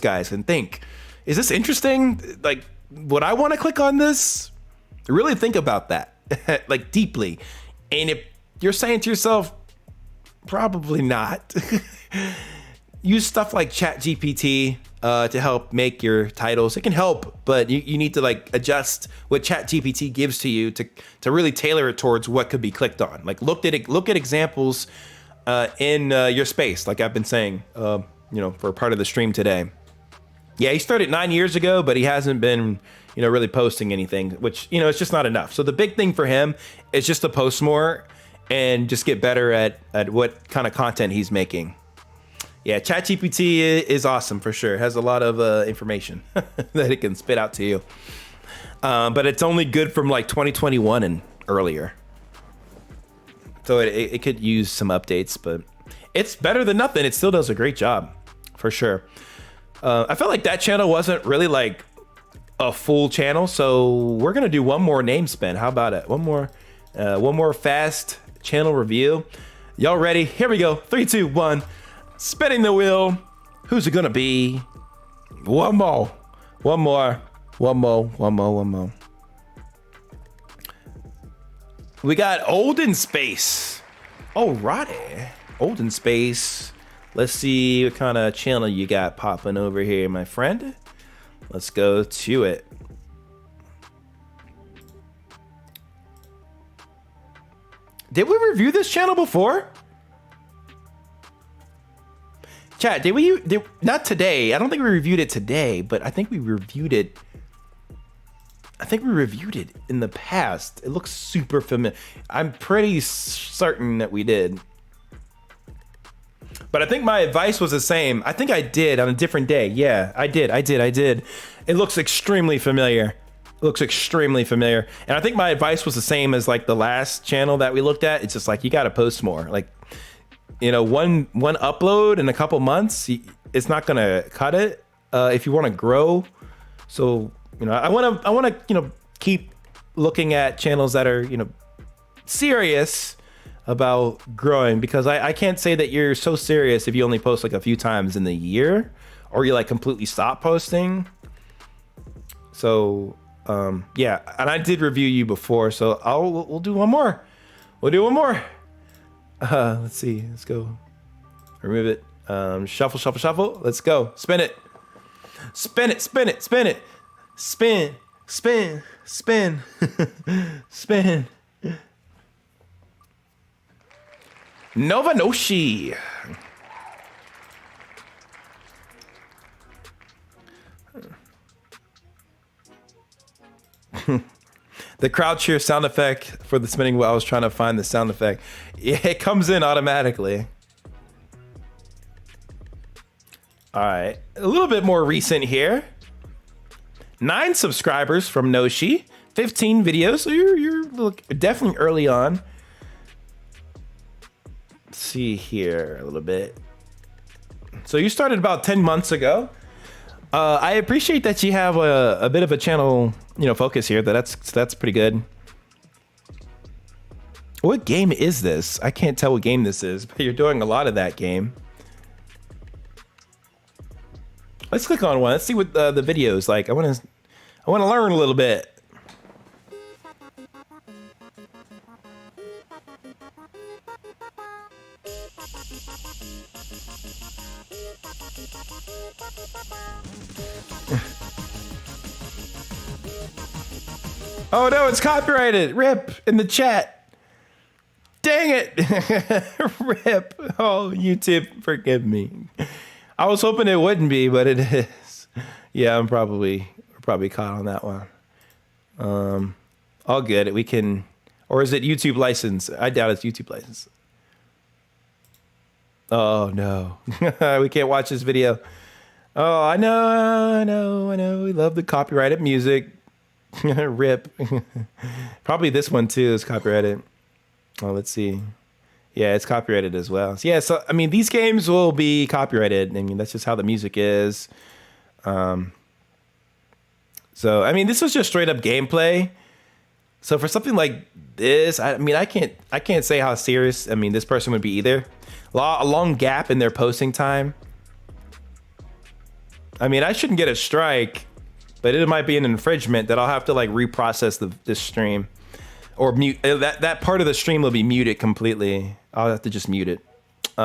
guys, and think, is this interesting? Like, would I want to click on this? Really think about that, like deeply. And if you're saying to yourself, probably not, use stuff like ChatGPT to help make your titles. It can help, but you need to like adjust what ChatGPT gives to you to really tailor it towards what could be clicked on. Like look at examples in your space, like I've been saying, for part of the stream today. Yeah, he started 9 years ago, but he hasn't been, really posting anything, which, it's just not enough. So the big thing for him is just to post more and just get better at what kind of content he's making. Yeah, ChatGPT is awesome for sure. It has a lot of information that it can spit out to you. But it's only good from like 2021 and earlier. So it could use some updates, but it's better than nothing. It still does a great job, for sure. I felt like that channel wasn't really like a full channel, so we're gonna do one more name spin. How about it? One more fast channel review. Y'all ready? Here we go. 3, 2, 1. Spinning the wheel. Who's it gonna be? One more. We got Old in Space. Alrighty. Old in Space. Let's see what kind of channel you got popping over here, my friend. Let's go to it. Did we review this channel before? Chat, not today. I don't think we reviewed it today, but I think we reviewed it. I think we reviewed it in the past. It looks super familiar. I'm pretty certain that we did. But I think my advice was the same. I think I did on a different day. Yeah, I did. It looks extremely familiar. And I think my advice was the same as like the last channel that we looked at. It's just like, you got to post more. Like, one upload in a couple months, it's not going to cut it if you want to grow. So, I want to, keep looking at channels that are, serious about growing, because I can't say that you're so serious if you only post like a few times in the year, or you like completely stop posting. So yeah, and I did review you before, so we'll do one more. Let's see, let's go. Remove it. Shuffle. Let's go. Spin it. Spin. Nova Noshi. The crowd cheer sound effect for the spinning wheel. I was trying to find the sound effect. Yeah, it comes in automatically. All right, a little bit more recent here. 9 subscribers from Noshi, 15 videos. So you're definitely early on. Let's see here a little bit. So you started about 10 months ago. I appreciate that you have a bit of a channel, focus here. That's pretty good. What game is this? I can't tell what game this is, but you're doing a lot of that game. Let's click on one. Let's see what the video is like. I want to learn a little bit. Oh no, it's copyrighted. Rip in the chat. Dang it. Rip. Oh, YouTube, forgive me. I was hoping it wouldn't be, but it is. Yeah, we're probably caught on that one. All good. We can, or is it YouTube license? I doubt it's YouTube license. Oh no. We can't watch this video. Oh, I know. We love the copyrighted music. Rip. Probably this one too is copyrighted. Oh, let's see. Yeah, it's copyrighted as well. Yeah, so I mean, these games will be copyrighted. I mean, that's just how the music is. So I mean, this was just straight up gameplay. So for something like this, I mean, I can't say how serious. I mean, this person would be either. A long gap in their posting time. I mean, I shouldn't get a strike, but it might be an infringement that I'll have to like reprocess this stream, or mute that part of the stream will be muted completely. I'll have to just mute it,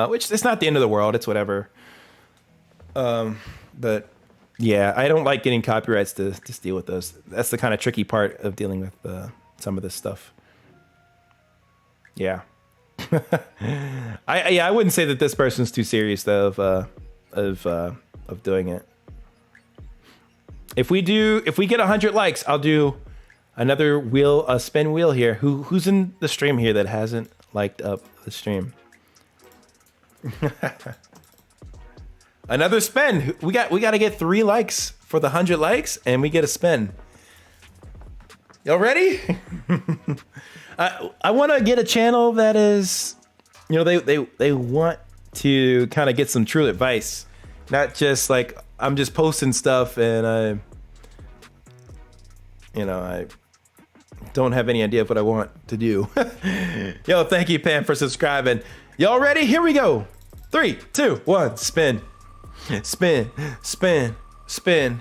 which it's not the end of the world. It's whatever. But yeah, I don't like getting copyrights to deal with those. That's the kind of tricky part of dealing with some of this stuff. Yeah. I wouldn't say that this person's too serious though of doing it. If we get 100 likes, I'll do another spin wheel here. Who's in the stream here that hasn't liked up the stream? Another spin. We got to get 3 likes for the 100 likes, and we get a spin. Y'all ready? I want to get a channel that is, you know, they want to kind of get some true advice, not just like I'm just posting stuff and I don't have any idea of what I want to do. Yo, thank you, Pam, for subscribing. Y'all ready? Here we go. 3, 2, 1, spin. Spin, spin, spin.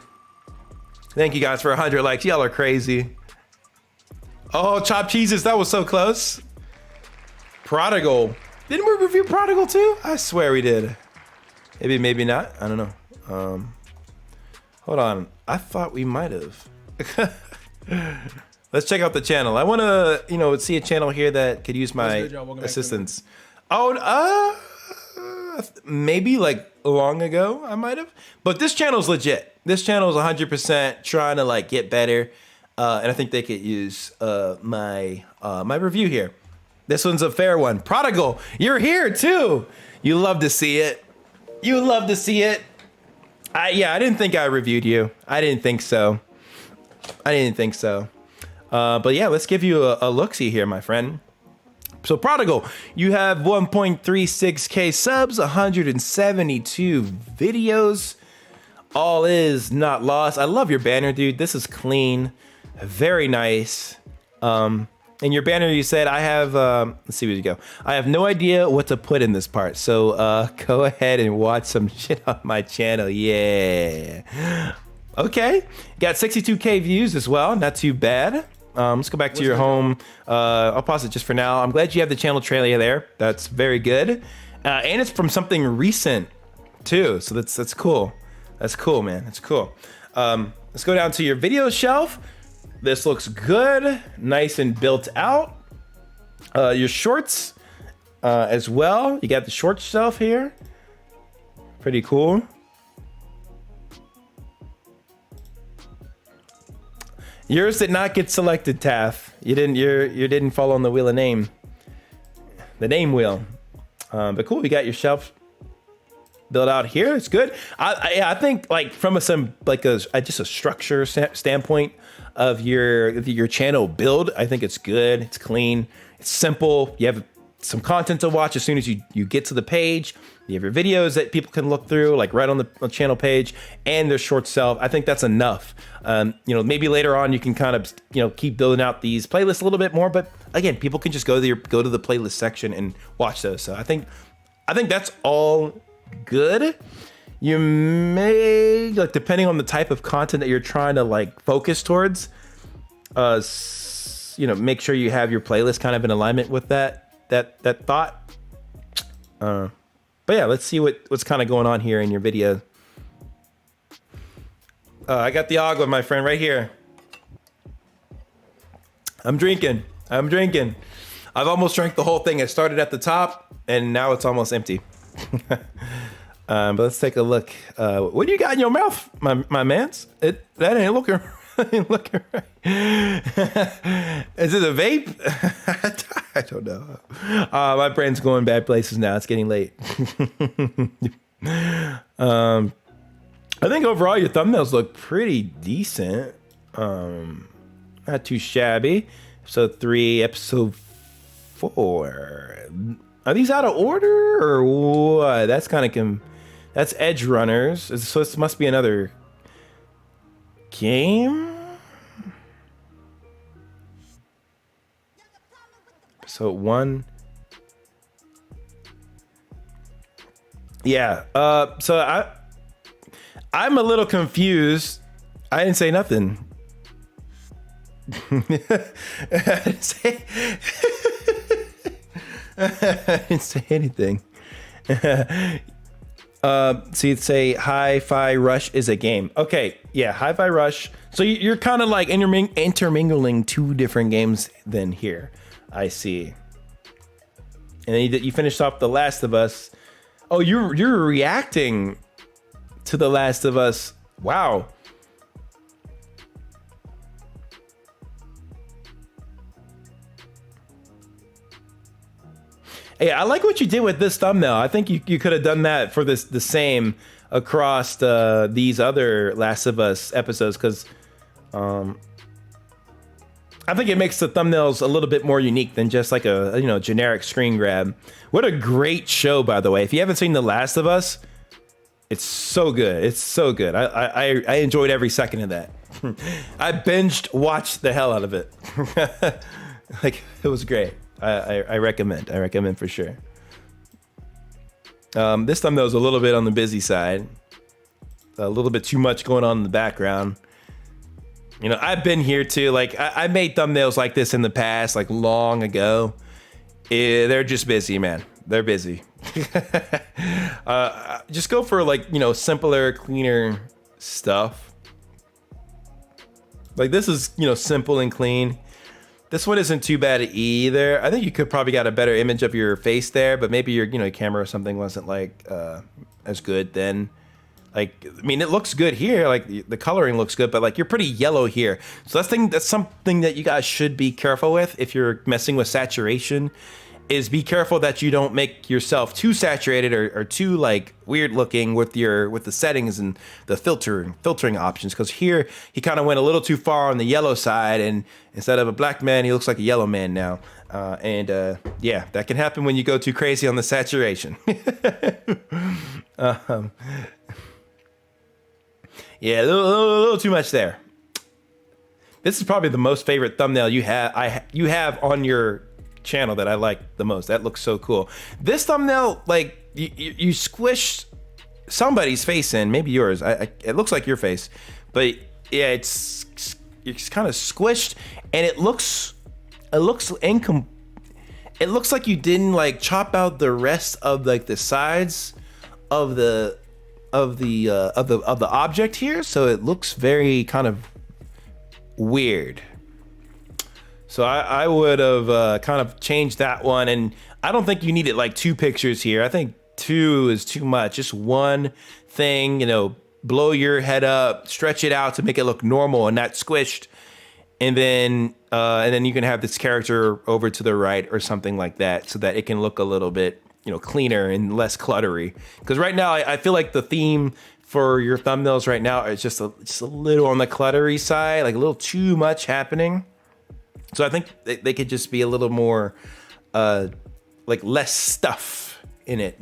Thank you guys for 100 likes. Y'all are crazy. Oh, chopped cheeses. That was so close. Prodigal. Didn't we review Prodigal too? I swear we did. Maybe not. I don't know. Hold on. I thought we might have. Let's check out the channel. I want to, see a channel here that could use my assistance. Oh, maybe like long ago I might have. But this channel's legit. This channel is 100% trying to like get better. And I think they could use my review here. This one's a fair one. Prodigal, you're here too. You love to see it. You love to see it. I didn't think I reviewed you. I didn't think so. But yeah, let's give you a look-see here, my friend. So Prodigal, you have 1.36K subs, 172 videos. All is not lost. I love your banner, dude. This is clean. Very nice. In your banner, you said, I have, let's see where you go. I have no idea what to put in this part. So go ahead and watch some shit on my channel. Yeah. Okay. Got 62K views as well. Not too bad. Let's go back to your home. I'll pause it just for now. I'm glad you have the channel trailer there. That's very good. And it's from something recent too. So that's cool. That's cool, man. That's cool. Let's go down to your video shelf. This looks good, nice and built out. Your shorts as well. You got the short shelf here. Pretty cool. Yours did not get selected, Taff. You didn't fall on the wheel of name. The name wheel. But cool, you got your shelf built out here. It's good. I think like from just a structure standpoint of your channel build, I think it's good. It's clean. It's simple. You have some content to watch as soon as you get to the page. You have your videos that people can look through, like right on the channel page, and their short shelf. I think that's enough. Maybe later on you can kind of keep building out these playlists a little bit more. But again, people can just go to the playlist section and watch those. So I think that's all good. You may, like, depending on the type of content that you're trying to like focus towards, make sure you have your playlist kind of in alignment with that thought. But yeah, let's see what's kind of going on here in your video. I got the agua, my friend, right here. I'm drinking. I've almost drank the whole thing. It started at the top, and now it's almost empty. But let's take a look. What do you got in your mouth, my mans? That ain't looking looking right. Is it a vape? I don't know. My brain's going bad places now. It's getting late. I think overall your thumbnails look pretty decent. Not too shabby. Episode 3, episode 4. Are these out of order or what? That's kind of that's Edge Runners. So this must be another game. Episode 1. Yeah. So I'm a little confused. I didn't say nothing. I didn't say anything. So you'd say Hi-Fi Rush is a game. Okay, yeah, Hi-Fi Rush. So you're kind of like intermingling two different games then here. I see. And then you finished off The Last of Us. Oh, you're reacting to The Last of Us. Wow. Hey, I like what you did with this thumbnail. I think you could have done that for the same across these other Last of Us episodes, because I think it makes the thumbnails a little bit more unique than just like a generic screen grab. What a great show, by the way. If you haven't seen The Last of Us, it's so good. It's so good. I enjoyed every second of that. I watched the hell out of it. Like, it was great. I recommend. I recommend for sure. This thumbnail is a little bit on the busy side. A little bit too much going on in the background. You know, I've been here too. Like, I made thumbnails like this in the past, like long ago. They're just busy, man. They're busy. Just go for like, simpler, cleaner stuff. Like, this is, simple and clean. This one isn't too bad either. I think you could probably got a better image of your face there, but maybe your camera or something wasn't like as good then. Like, I mean, it looks good here. Like, the coloring looks good, but like, you're pretty yellow here. So that's something that you guys should be careful with if you're messing with saturation. Is be careful that you don't make yourself too saturated or too like weird looking with the settings and the filtering options. Because here he kind of went a little too far on the yellow side, and instead of a black man, he looks like a yellow man now. Yeah, that can happen when you go too crazy on the saturation. Yeah, a little too much there. This is probably the most favorite thumbnail you have on your channel that I like the most. That looks so cool. This thumbnail, like you squished somebody's face in, maybe yours. It looks like your face, but yeah, it's kind of squished, and it looks like you didn't like chop out the rest of like the sides of the object here, so it looks very kind of weird. So I would have kind of changed that one, and I don't think you needed like 2 pictures here. I think 2 is too much. Just one thing, blow your head up, stretch it out to make it look normal and not squished, and then you can have this character over to the right or something like that, so that it can look a little bit cleaner and less cluttery. Because right now I feel like the theme for your thumbnails right now is just a little on the cluttery side, like a little too much happening. So I think they could just be a little more, like less stuff in it.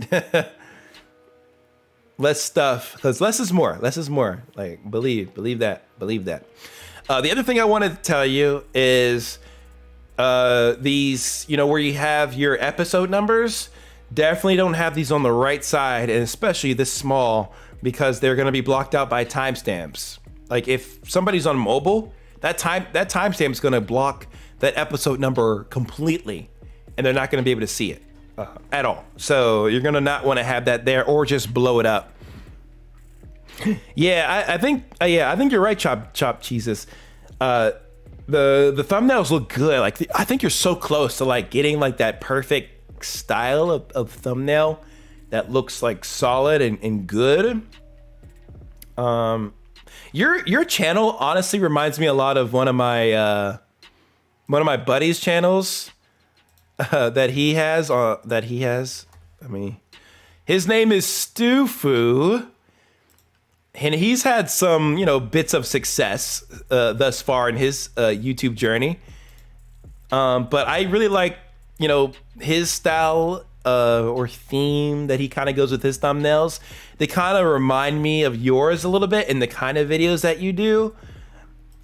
Less stuff, because less is more. Less is more. Like, believe that. The other thing I wanted to tell you is these, where you have your episode numbers, definitely don't have these on the right side, and especially this small, because they're going to be blocked out by timestamps. Like, if somebody's on mobile, that timestamp is going to block that episode number completely, and they're not going to be able to see it at all. So you're going to not want to have that there, or just blow it up. Yeah, I think you're right, Chop Jesus. The thumbnails look good. Like I think you're so close to like getting like that perfect style of thumbnail that looks like solid and good. Your channel honestly reminds me a lot of one of my buddies' channels that he has. I mean, his name is Stufu, and he's had some bits of success thus far in his YouTube journey. But I really like his style or theme that he kind of goes with his thumbnails. They kind of remind me of yours a little bit in the kind of videos that you do.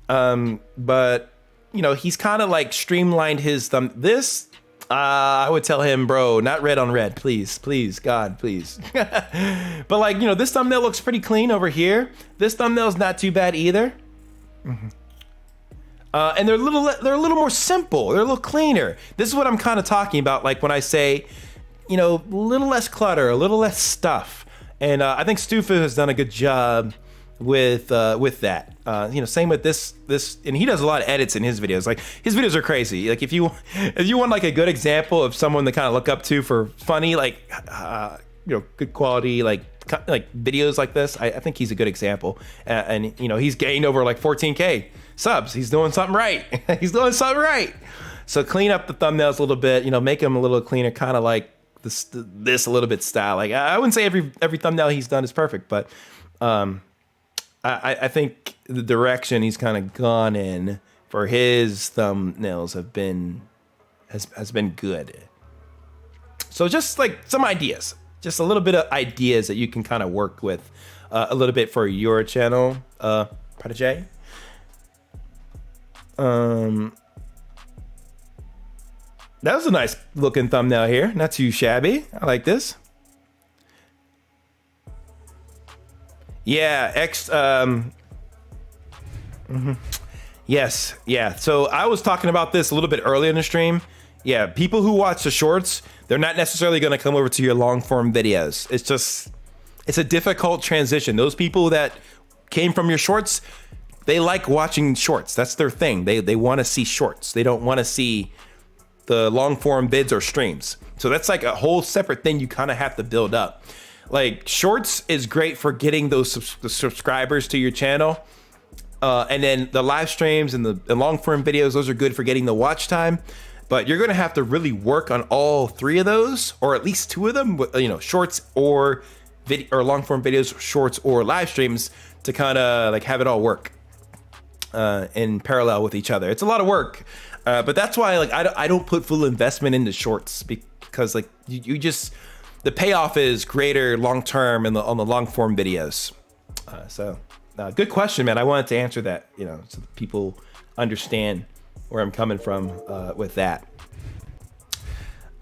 But he's kind of like streamlined his this. I would tell him, bro, not red on red, please, God, please. But like, this thumbnail looks pretty clean over here. This thumbnail's not too bad either. And they're a little more simple. They're a little cleaner. This is what I'm kind of talking about. Like when I say, a little less clutter, a little less stuff. And I think Stufu has done a good job with that. Same with this, and he does a lot of edits in his videos. Like his videos are crazy. Like if you want like a good example of someone to kind of look up to for funny, like good quality, like videos like this, I think he's a good example. And he's gained over like 14K subs. He's doing something right. He's doing something right. So clean up the thumbnails a little bit. Make them a little cleaner, kind of like this a little bit style. Like I wouldn't say every thumbnail he's done is perfect, but I think the direction he's kind of gone in for his thumbnails has been good. So just like some ideas, just a little bit of ideas that you can kind of work with a little bit for your channel, Prodigal. That was a nice looking thumbnail here. Not too shabby. I like this. Yeah, yes, yeah. So I was talking about this a little bit earlier in the stream. Yeah, people who watch the shorts, they're not necessarily going to come over to your long form videos. It's a difficult transition. Those people that came from your shorts, they like watching shorts. That's their thing. They want to see shorts. They don't want to see the long form vids or streams. So that's like a whole separate thing you kind of have to build up. Like shorts is great for getting those subscribers to your channel. And then the live streams and the long form videos, those are good for getting the watch time. But you're going to have to really work on all three of those, or at least two of them, shorts or video or long form videos, shorts or live streams, to kind of like have it all work in parallel with each other. It's a lot of work. But that's why like I don't put full investment into shorts, because like you just, the payoff is greater long term on the long form videos. So good question, man. I wanted to answer that, so that people understand where I'm coming from with that.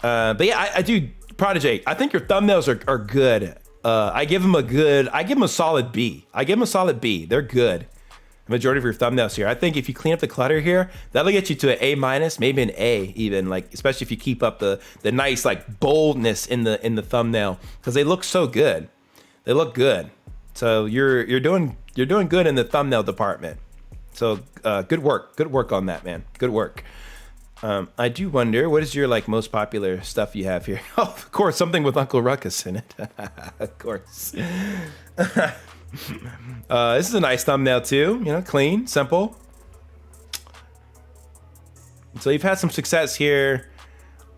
But yeah, I do, Prodigal. I think your thumbnails are good. I give them a solid B. They're good. The majority of your thumbnails here. I think if you clean up the clutter here, that'll get you to an A-, maybe an A even, like especially if you keep up the nice like boldness in the thumbnail, because they look so good. They look good. So you're doing good in the thumbnail department. So good work on that, man. Good work. I do wonder, what is your like most popular stuff you have here? Oh, of course, something with Uncle Ruckus in it. Of course. This is a nice thumbnail too, clean, simple. So you've had some success here.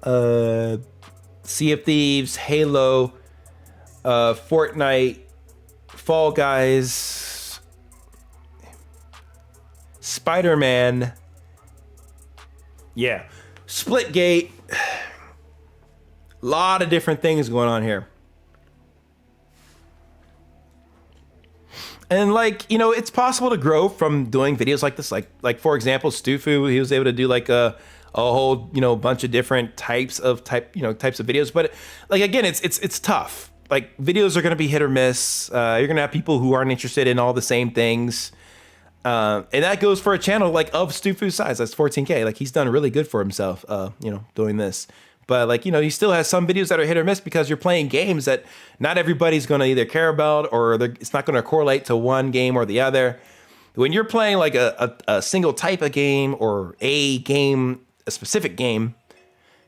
Sea of Thieves, Halo, Fortnite, Fall Guys, Spider-Man. Yeah, Splitgate. A lot of different things going on here. And like, it's possible to grow from doing videos like this. Like for example, Stufu, he was able to do like a whole, bunch of different types of videos. But like, again, it's tough. Like videos are going to be hit or miss. You're going to have people who aren't interested in all the same things. And that goes for a channel like of Stufu's size. That's 14K. Like he's done really good for himself, doing this. but like, you know, he still has some videos that are hit or miss because you're playing games that not everybody's going to either care about, or it's not going to correlate to one game or the other. When you're playing like a single type of game, or a specific game,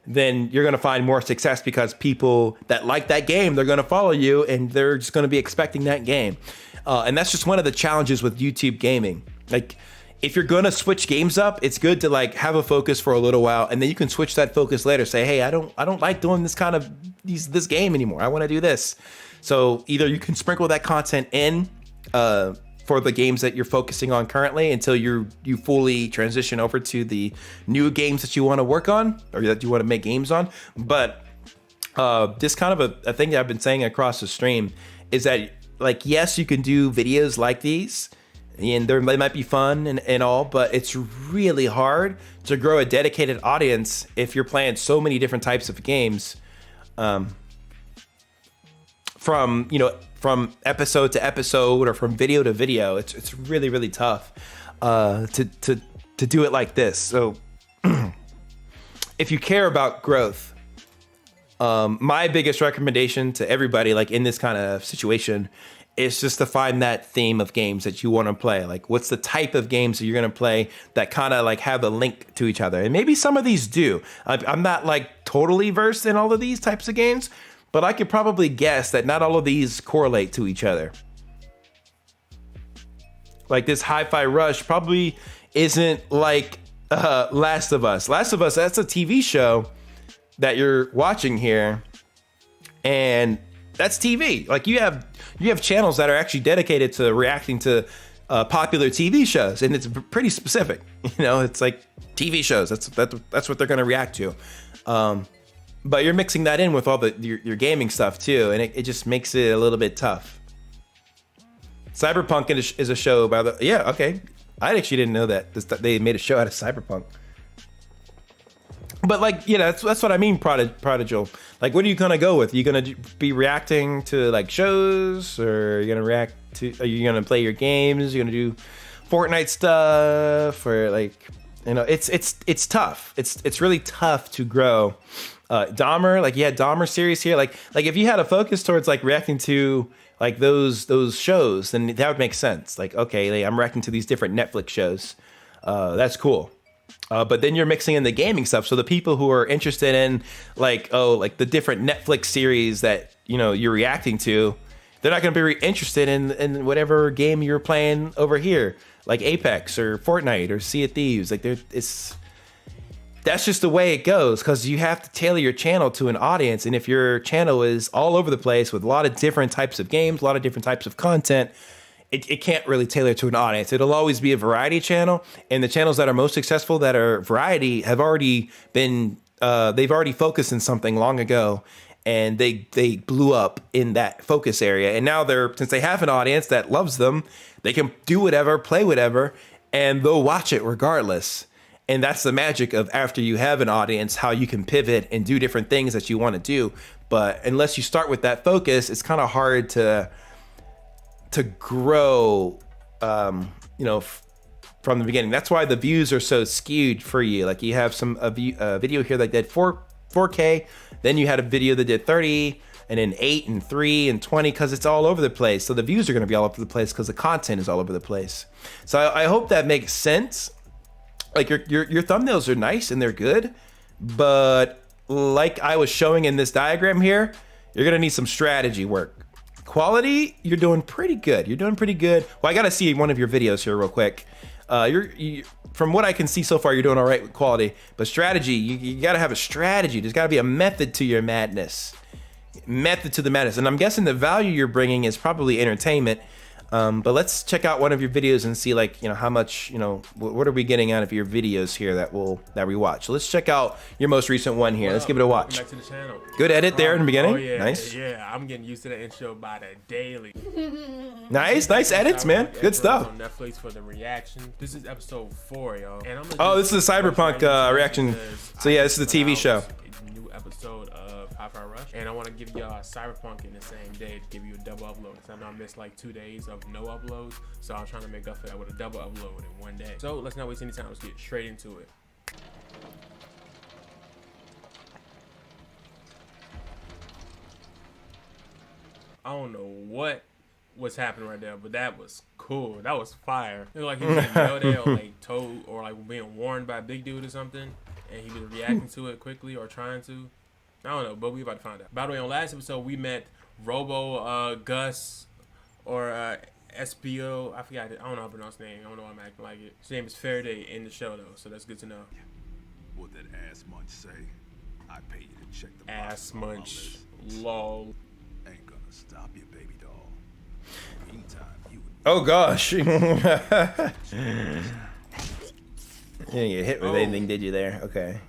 then you're going to find more success because people that like that game, they're going to follow you and they're just going to be expecting that game. And that's just one of the challenges with YouTube gaming. Like, if you're going to switch games up, it's good to like have a focus for a little while, and then you can switch that focus later. Say, hey, I don't like doing this kind of this game anymore. I want to do this. So either you can sprinkle that content in for the games that you're focusing on currently until you fully transition over to the new games that you want to work on, or that you want to make games on. But this kind of a thing that I've been saying across the stream is that, like, yes, you can do videos like these, and they might be fun and all, but it's really hard to grow a dedicated audience if you're playing so many different types of games, from episode to episode or from video to video. It's really, really tough to do it like this. So if you care about growth, my biggest recommendation to everybody, like in this kind of situation, is just to find that theme of games that you want to play. Like, what's the type of games that you're going to play that kind of like have a link to each other? And maybe some of these do. I'm not like totally versed in all of these types of games, but I could probably guess that not all of these correlate to each other. Like this Hi-Fi Rush probably isn't like Last of Us. Last of Us, that's a TV show that you're watching here, and that's TV. Like you have channels that are actually dedicated to reacting to popular TV shows, and it's pretty specific. You know, it's like TV shows. That's what they're going to react to. But you're mixing that in with all your gaming stuff too, and it just makes it a little bit tough. Cyberpunk is a show about okay. I actually didn't know that they made a show out of Cyberpunk. But like, you know, that's what I mean, Prodigal. Like, what are you gonna go with? Are you gonna be reacting to like shows, or are you gonna are you gonna play your games? You're gonna do Fortnite stuff, or like, you know, it's tough. It's really tough to grow. Dahmer, like you had Dahmer series here. Like if you had a focus towards like reacting to like those shows, then that would make sense. Like, okay, like, I'm reacting to these different Netflix shows. That's cool. But then you're mixing in the gaming stuff. So the people who are interested in like the different Netflix series that, you know, you're reacting to, they're not going to be interested in whatever game you're playing over here, like Apex or Fortnite or Sea of Thieves. Like that's just the way it goes, because you have to tailor your channel to an audience. And if your channel is all over the place with a lot of different types of games, a lot of different types of content, it can't really tailor to an audience. It'll always be a variety channel, and the channels that are most successful that are variety have already been they've already focused in something long ago, and they blew up in that focus area. And now since they have an audience that loves them, they can do whatever, play whatever, and they'll watch it regardless. And that's the magic of, after you have an audience, how you can pivot and do different things that you want to do. But unless you start with that focus, it's kind of hard to grow, you know, from the beginning. That's why the views are so skewed for you. Like you have a video here that did 4K, then you had a video that did 30, and then 8 and 3 and 20, because it's all over the place. So the views are going to be all over the place because the content is all over the place. So I hope that makes sense. Like your thumbnails are nice and they're good, but like I was showing in this diagram here, you're gonna need some strategy work. Quality, you're doing pretty good. You're doing pretty good. Well, I gotta see one of your videos here real quick. From what I can see so far, you're doing all right with quality, but strategy, you gotta have a strategy. There's gotta be a method to your madness. Method to the madness. And I'm guessing the value you're bringing is probably entertainment. But let's check out one of your videos and see, like, you know, how much, you know, what are we getting out of your videos here that we watch. So let's check out your most recent one here. Let's give it a watch. Back to the channel. Good edit there in the beginning. Oh, yeah, nice. Yeah, I'm getting used to the intro by the daily. Nice edits, man. Good stuff. On Netflix for the reaction. This is episode 4, y'all. And this is a Cyberpunk reaction. So yeah, this is the TV show. New episode of Hi-Fi Rush, and I want to give y'all Cyberpunk in the same day to give you a double upload, because I know I missed like 2 days of no uploads, so I'm trying to make up for that with a double upload in one day. So let's not waste any time. Let's get straight into it. I don't know what was happening right there, but that was cool. That was fire. It was like he was getting yelled at or like told or like being warned by a big dude or something, and he was reacting to it quickly or trying to. I don't know, but we about to find out. By the way, on last episode we met Robo Gus or SBO. I forgot it. I don't know how to pronounce his name. I don't know why I'm acting like it. His name is Faraday in the show though, so that's good to know. What that ass munch say? I pay you to check the ass munch. Lol. Ain't gonna stop you, baby doll. Meantime, you. Oh gosh. You didn't get hit with anything, did you? There. Okay.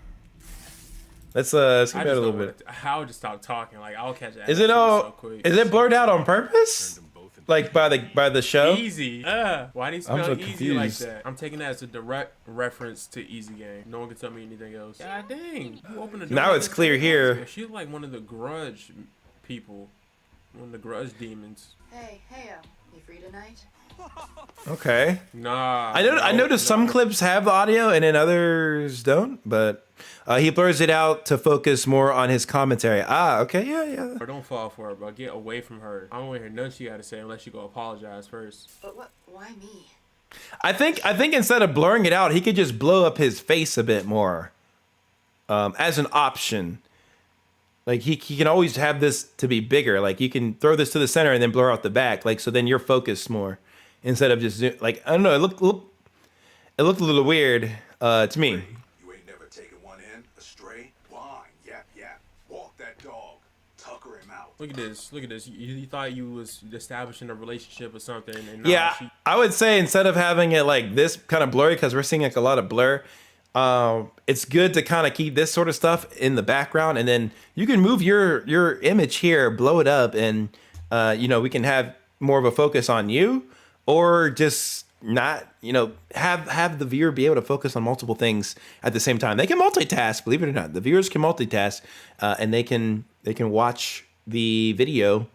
Let's keep it a little bit. I'll just stop talking. Like I'll catch that. Is it all? So quick. Is it blurred out on purpose? Like by the show? Easy. Why do you spell so easy like that? I'm taking that as a direct reference to Easy Game. No one can tell me anything else. God dang. You open the door. Now it's clear here. She's like one of the grudge people. One of the grudge demons. Hey, you free tonight? Okay. Nah. I noticed some clips have the audio and then others don't, but he blurs it out to focus more on his commentary. Ah, okay, yeah. Or don't fall for it, bro. Get away from her. I don't want to hear nothing she got to say unless you go apologize first. But what? Why me? I think instead of blurring it out, he could just blow up his face a bit more, as an option. Like he can always have this to be bigger. Like you can throw this to the center and then blur out the back. Like so then you're focused more instead of just like I don't know. It looked a little weird to me. You ain't never taken one in astray. Whine, yap, walk that dog, tucker him out. Look at this. You thought you was establishing a relationship or something. And yeah, I would say instead of having it like this kind of blurry, because we're seeing like a lot of blur. It's good to kind of keep this sort of stuff in the background, and then you can move your image here, blow it up, and we can have more of a focus on you, or just not, have the viewer be able to focus on multiple things at the same time. They can multitask, believe it or not. The viewers can multitask, and they can watch the video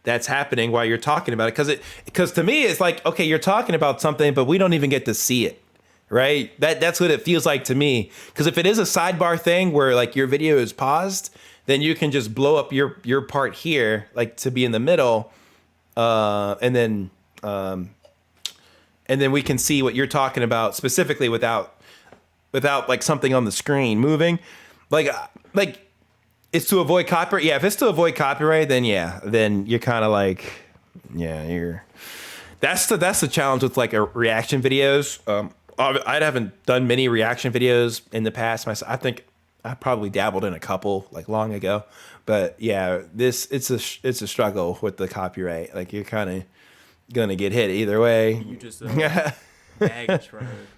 that's happening while you're talking about it. Because to me, it's like, okay, you're talking about something, but we don't even get to see it. Right? That's what it feels like to me. Because if it is a sidebar thing where like your video is paused, then you can just blow up your part here, like to be in the middle, and then we can see what you're talking about specifically without like something on the screen moving. Like it's to avoid copyright. Yeah, if it's to avoid copyright, then you're kind of like, that's the challenge with like reaction videos. I haven't done many reaction videos in the past myself. I think I probably dabbled in a couple like long ago, but yeah, it's a struggle with the copyright. Like you're kind of gonna get hit either way. You just baggage right here.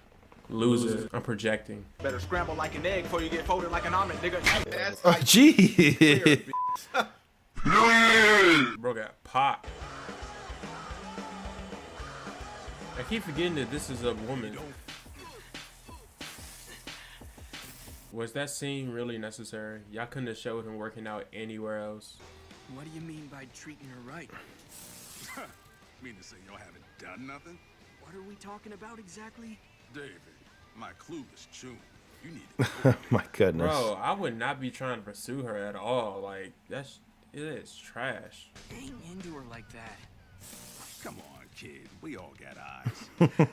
Loser. I'm projecting. Better scramble like an egg before you get folded like an omelet, nigga. Oh, gee. Bro got popped. I keep forgetting that this is a woman. Was that scene really necessary? Y'all couldn't have showed him working out anywhere else. What do you mean by treating her right? Mean to say y'all haven't done nothing? What are we talking about exactly? David, my clueless chum. You need to my goodness. Bro, I would not be trying to pursue her at all. Like, it is trash. Ain't into her like that. Come on, kid. We all got eyes.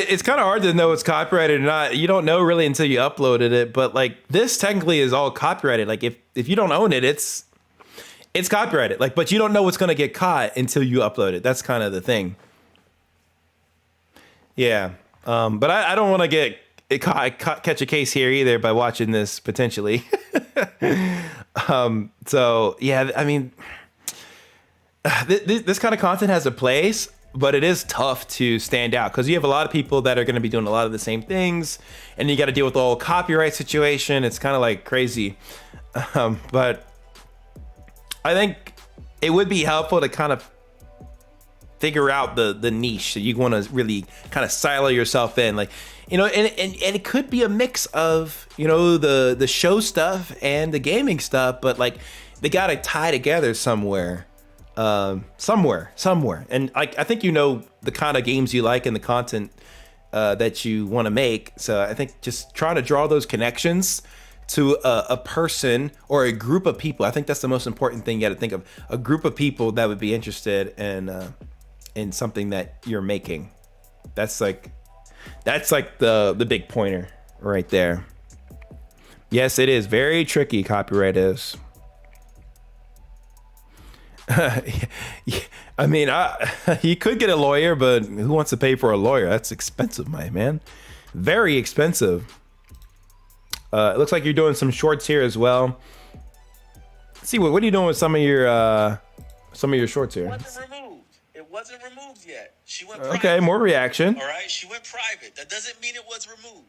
It's kind of hard to know it's copyrighted or not. You don't know really until you uploaded it. But like this technically is all copyrighted. Like if you don't own it, it's copyrighted. Like, but you don't know what's gonna get caught until you upload it. That's kind of the thing. Yeah. But I don't want to catch a case here either by watching this potentially. So yeah, I mean, this kind of content has a place. But it is tough to stand out because you have a lot of people that are going to be doing a lot of the same things, and you got to deal with the whole copyright situation. It's kind of like crazy. But I think it would be helpful to kind of figure out the niche that you want to really kind of silo yourself in. Like, and it could be a mix of, the show stuff and the gaming stuff, but like they got to tie together somewhere. Somewhere. And I think the kind of games you like and the content that you want to make. So I think just trying to draw those connections to a person or a group of people. I think that's the most important thing you got to think of. A group of people that would be interested in something that you're making. That's like the big pointer right there. Yes, it is very tricky. Copyright is. I mean, you could get a lawyer, but who wants to pay for a lawyer? That's expensive, my man. Very expensive. It looks like you're doing some shorts here as well. Let's see, what are you doing with some of your shorts here? It wasn't removed yet. She went private. Okay, more reaction. All right, she went private. That doesn't mean it was removed.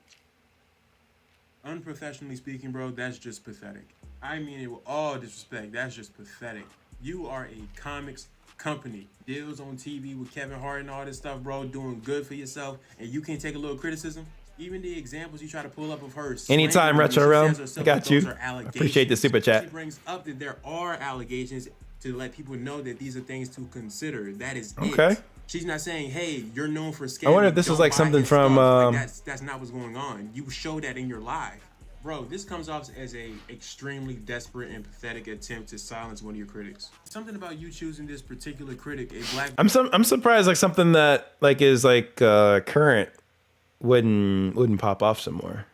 Unprofessionally speaking, bro, that's just pathetic. I mean it with all disrespect. That's just pathetic. You are a comics company. Deals on TV with Kevin Hart and all this stuff, bro, doing good for yourself, and you can't take a little criticism? Even the examples you try to pull up of her. Anytime, Retro Realm. I got you. Appreciate the super chat. She brings up that there are allegations to let people know that these are things to consider. That is okay. It. She's not saying, hey, you're known for scamming. I wonder if this is like something from that's not what's going on. You show that in your live. Bro, this comes off as a extremely desperate and pathetic attempt to silence one of your critics. Something about you choosing this particular critic, a black. I'm surprised like something that like is like current wouldn't pop off some more.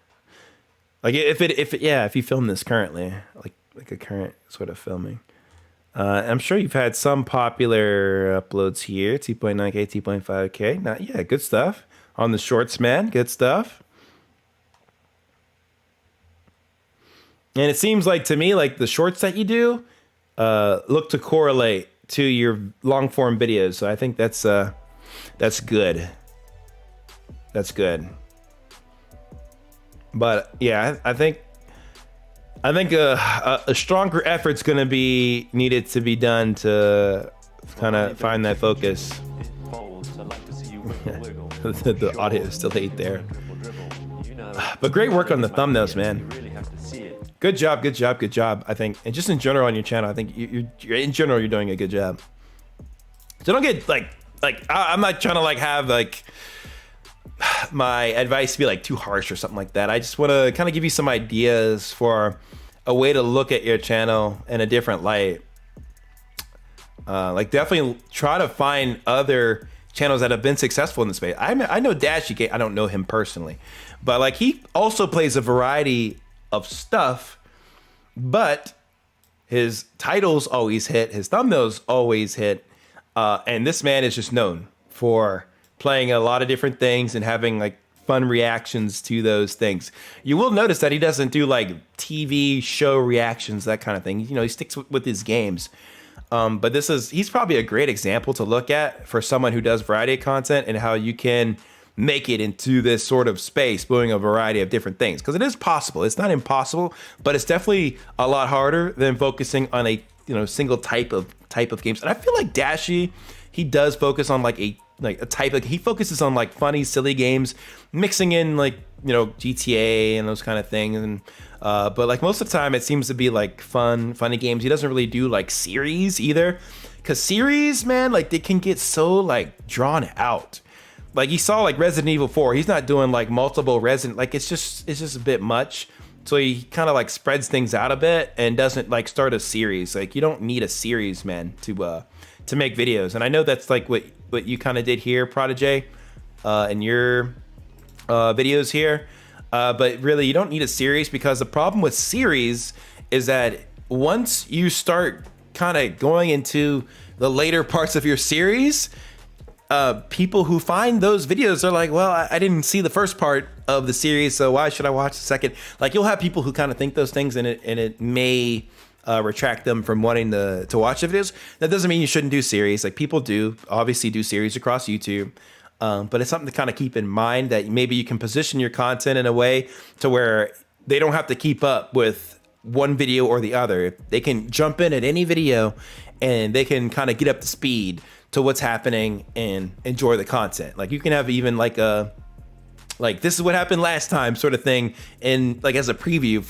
Like if you film this currently, like a current sort of filming. I'm sure you've had some popular uploads here. 2.9K, 2.5K. Yeah, good stuff. On the shorts, man. Good stuff. And it seems like to me, like the shorts that you do look to correlate to your long form videos. So I think that's good. That's good. But yeah, I think a stronger effort's going to be needed to be done to kind of find that focus. The audio is still late there. But great work on the thumbnails, man. Good job, good job, good job. I think, and just in general on your channel, I think you're in general you're doing a good job. So don't get like I'm not trying to like have like my advice to be like too harsh or something like that. I just want to kind of give you some ideas for a way to look at your channel in a different light. Like definitely try to find other channels that have been successful in the space. I know Dashy Game. I don't know him personally, but like he also plays a variety of stuff, but his titles always hit, his thumbnails always hit, and this man is just known for playing a lot of different things and having like fun reactions to those things. You will notice that he doesn't do like TV show reactions, that kind of thing. You know, he sticks with his games. But he's probably a great example to look at for someone who does variety of content and how you can make it into this sort of space, doing a variety of different things. Because it is possible. It's not impossible, but it's definitely a lot harder than focusing on a single type of games. And I feel like Dashy, he does focus on like a type of, he focuses on like funny, silly games, mixing in like, GTA and those kind of things. And but like most of the time it seems to be like funny games. He doesn't really do like series either. Cause series, man, like they can get so like drawn out. Like you saw like Resident Evil 4, he's not doing like multiple Resident, like it's just a bit much. So he kind of like spreads things out a bit and doesn't like start a series. Like you don't need a series, man, to make videos. And I know that's like what you kind of did here, Prodigal, in your videos here. But really you don't need a series, because the problem with series is that once you start kind of going into the later parts of your series, people who find those videos are like, well, I didn't see the first part of the series, so why should I watch the second? Like you'll have people who kind of think those things, and it may retract them from wanting to watch the videos. That doesn't mean you shouldn't do series. Like people obviously do series across YouTube, but it's something to kind of keep in mind, that maybe you can position your content in a way to where they don't have to keep up with one video or the other. They can jump in at any video and they can kind of get up to speed to what's happening and enjoy the content. Like you can have even like this is what happened last time sort of thing, and like as a preview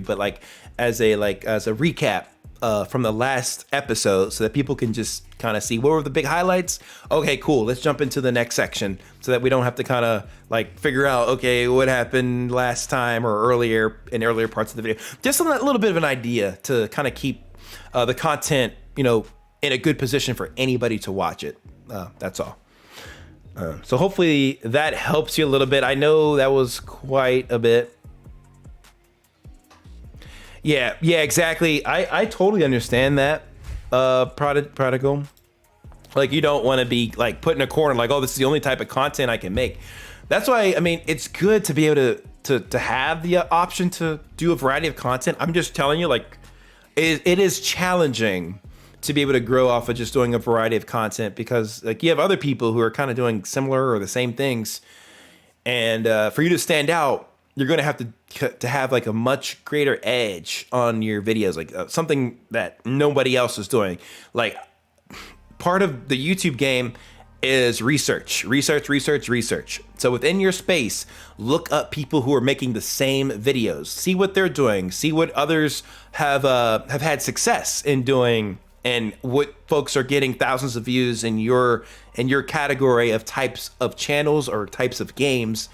but like as a recap from the last episode so that people can just kind of see what were the big highlights. Okay, cool. Let's jump into the next section so that we don't have to kind of like figure out, okay, what happened last time or earlier in earlier parts of the video. Just a little bit of an idea to kind of keep the content, you know, in a good position for anybody to watch it. That's all. So hopefully that helps you a little bit. I know that was quite a bit. Yeah, exactly. I totally understand that, Prodigal. Like, you don't want to be like put in a corner like, oh, this is the only type of content I can make. That's why, I mean, it's good to be able to have the option to do a variety of content. I'm just telling you, like, it is challenging to be able to grow off of just doing a variety of content, because like you have other people who are kind of doing similar or the same things, and for you to stand out, you're going to have to have like a much greater edge on your videos, like something that nobody else is doing. Like, part of the YouTube game is research. So within your space, look up people who are making the same videos, see what they're doing, see what others have had success in doing, and what folks are getting thousands of views in your category of types of channels or types of games.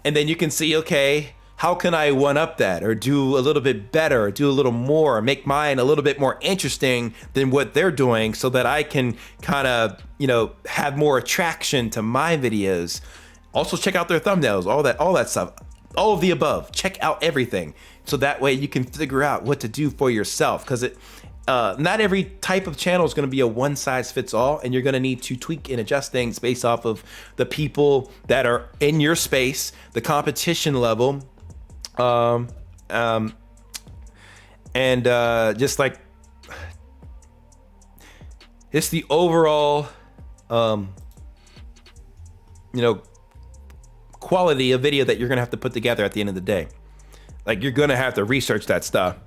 And then you can see, okay, how can I one up that, or do a little bit better, or do a little more, or make mine a little bit more interesting than what they're doing, so that I can kind of, you know, have more attraction to my videos. Also check out their thumbnails, all that stuff, all of the above. Check out everything, so that way you can figure out what to do for yourself, because not every type of channel is going to be a one size fits all, and you're going to need to tweak and adjust things based off of the people that are in your space, the competition level, and just like it's the overall you know, quality of video that you're gonna have to put together at the end of the day. Like, you're gonna have to research that stuff.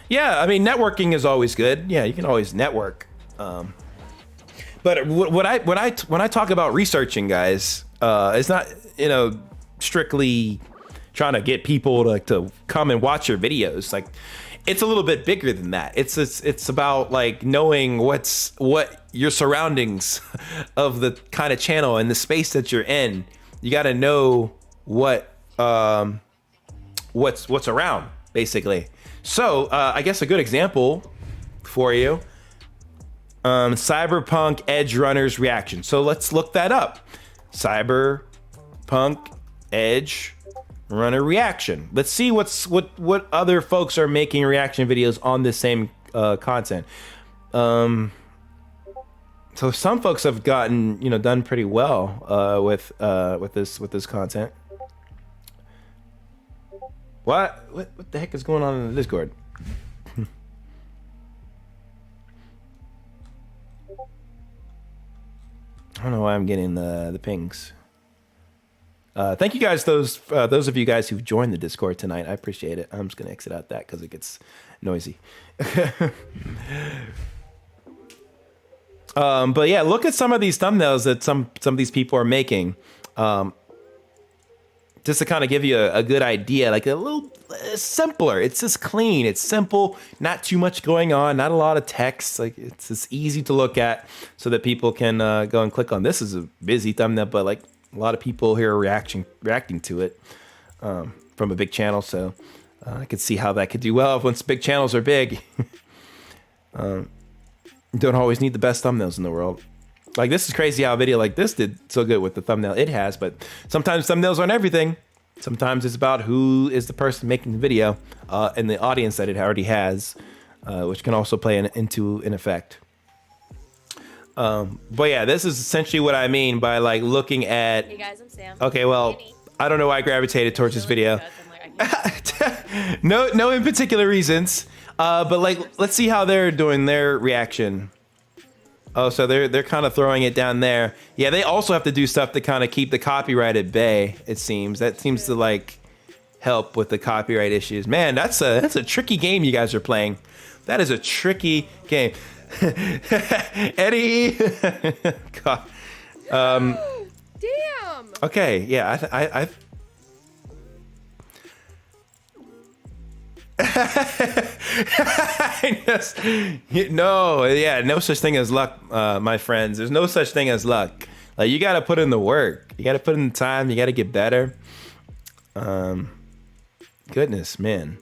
Yeah, I mean, networking is always good. Yeah, you can always network. But when I talk about researching, guys, it's not, you know, strictly trying to get people to come and watch your videos. Like, it's a little bit bigger than that. It's about like knowing what your surroundings of the kind of channel and the space that you're in. You got to know what's around, basically. So I guess a good example for you, Cyberpunk Edge Runner's reaction. So let's look that up. Cyberpunk Edge Runner reaction. Let's see what other folks are making reaction videos on the same content. So some folks have gotten, you know, done pretty well with this content. What the heck is going on in the Discord? I don't know why I'm getting the pings. Thank you guys, those of you guys who've joined the Discord tonight. I appreciate it. I'm just gonna exit out that because it gets noisy. But yeah, look at some of these thumbnails that some of these people are making. Just to kind of give you a good idea, like a little simpler. It's just clean. It's simple. Not too much going on. Not a lot of text. Like, it's just easy to look at so that people can go and click on. This is a busy thumbnail, but like a lot of people here are reacting to it from a big channel. So I could see how that could do well once big channels are big. Don't always need the best thumbnails in the world. Like, this is crazy how a video like this did so good with the thumbnail it has, but sometimes thumbnails aren't everything. Sometimes it's about who is the person making the video and the audience that it already has, which can also play into an effect. But yeah, this is essentially what I mean by like looking at... Hey guys, I'm Sam. Okay, well, I don't know why I gravitated towards this video. No in particular reasons, but like, let's see how they're doing their reaction. Oh, so they're kind of throwing it down there. Yeah, they also have to do stuff to kind of keep the copyright at bay, it seems. That seems to like help with the copyright issues. Man, that's a tricky game you guys are playing. That is a tricky game. Eddie. God. Damn. Okay, yeah, No such thing as luck, my friends. There's no such thing as luck. Like, you got to put in the work. You got to put in the time. You got to get better. Goodness, man.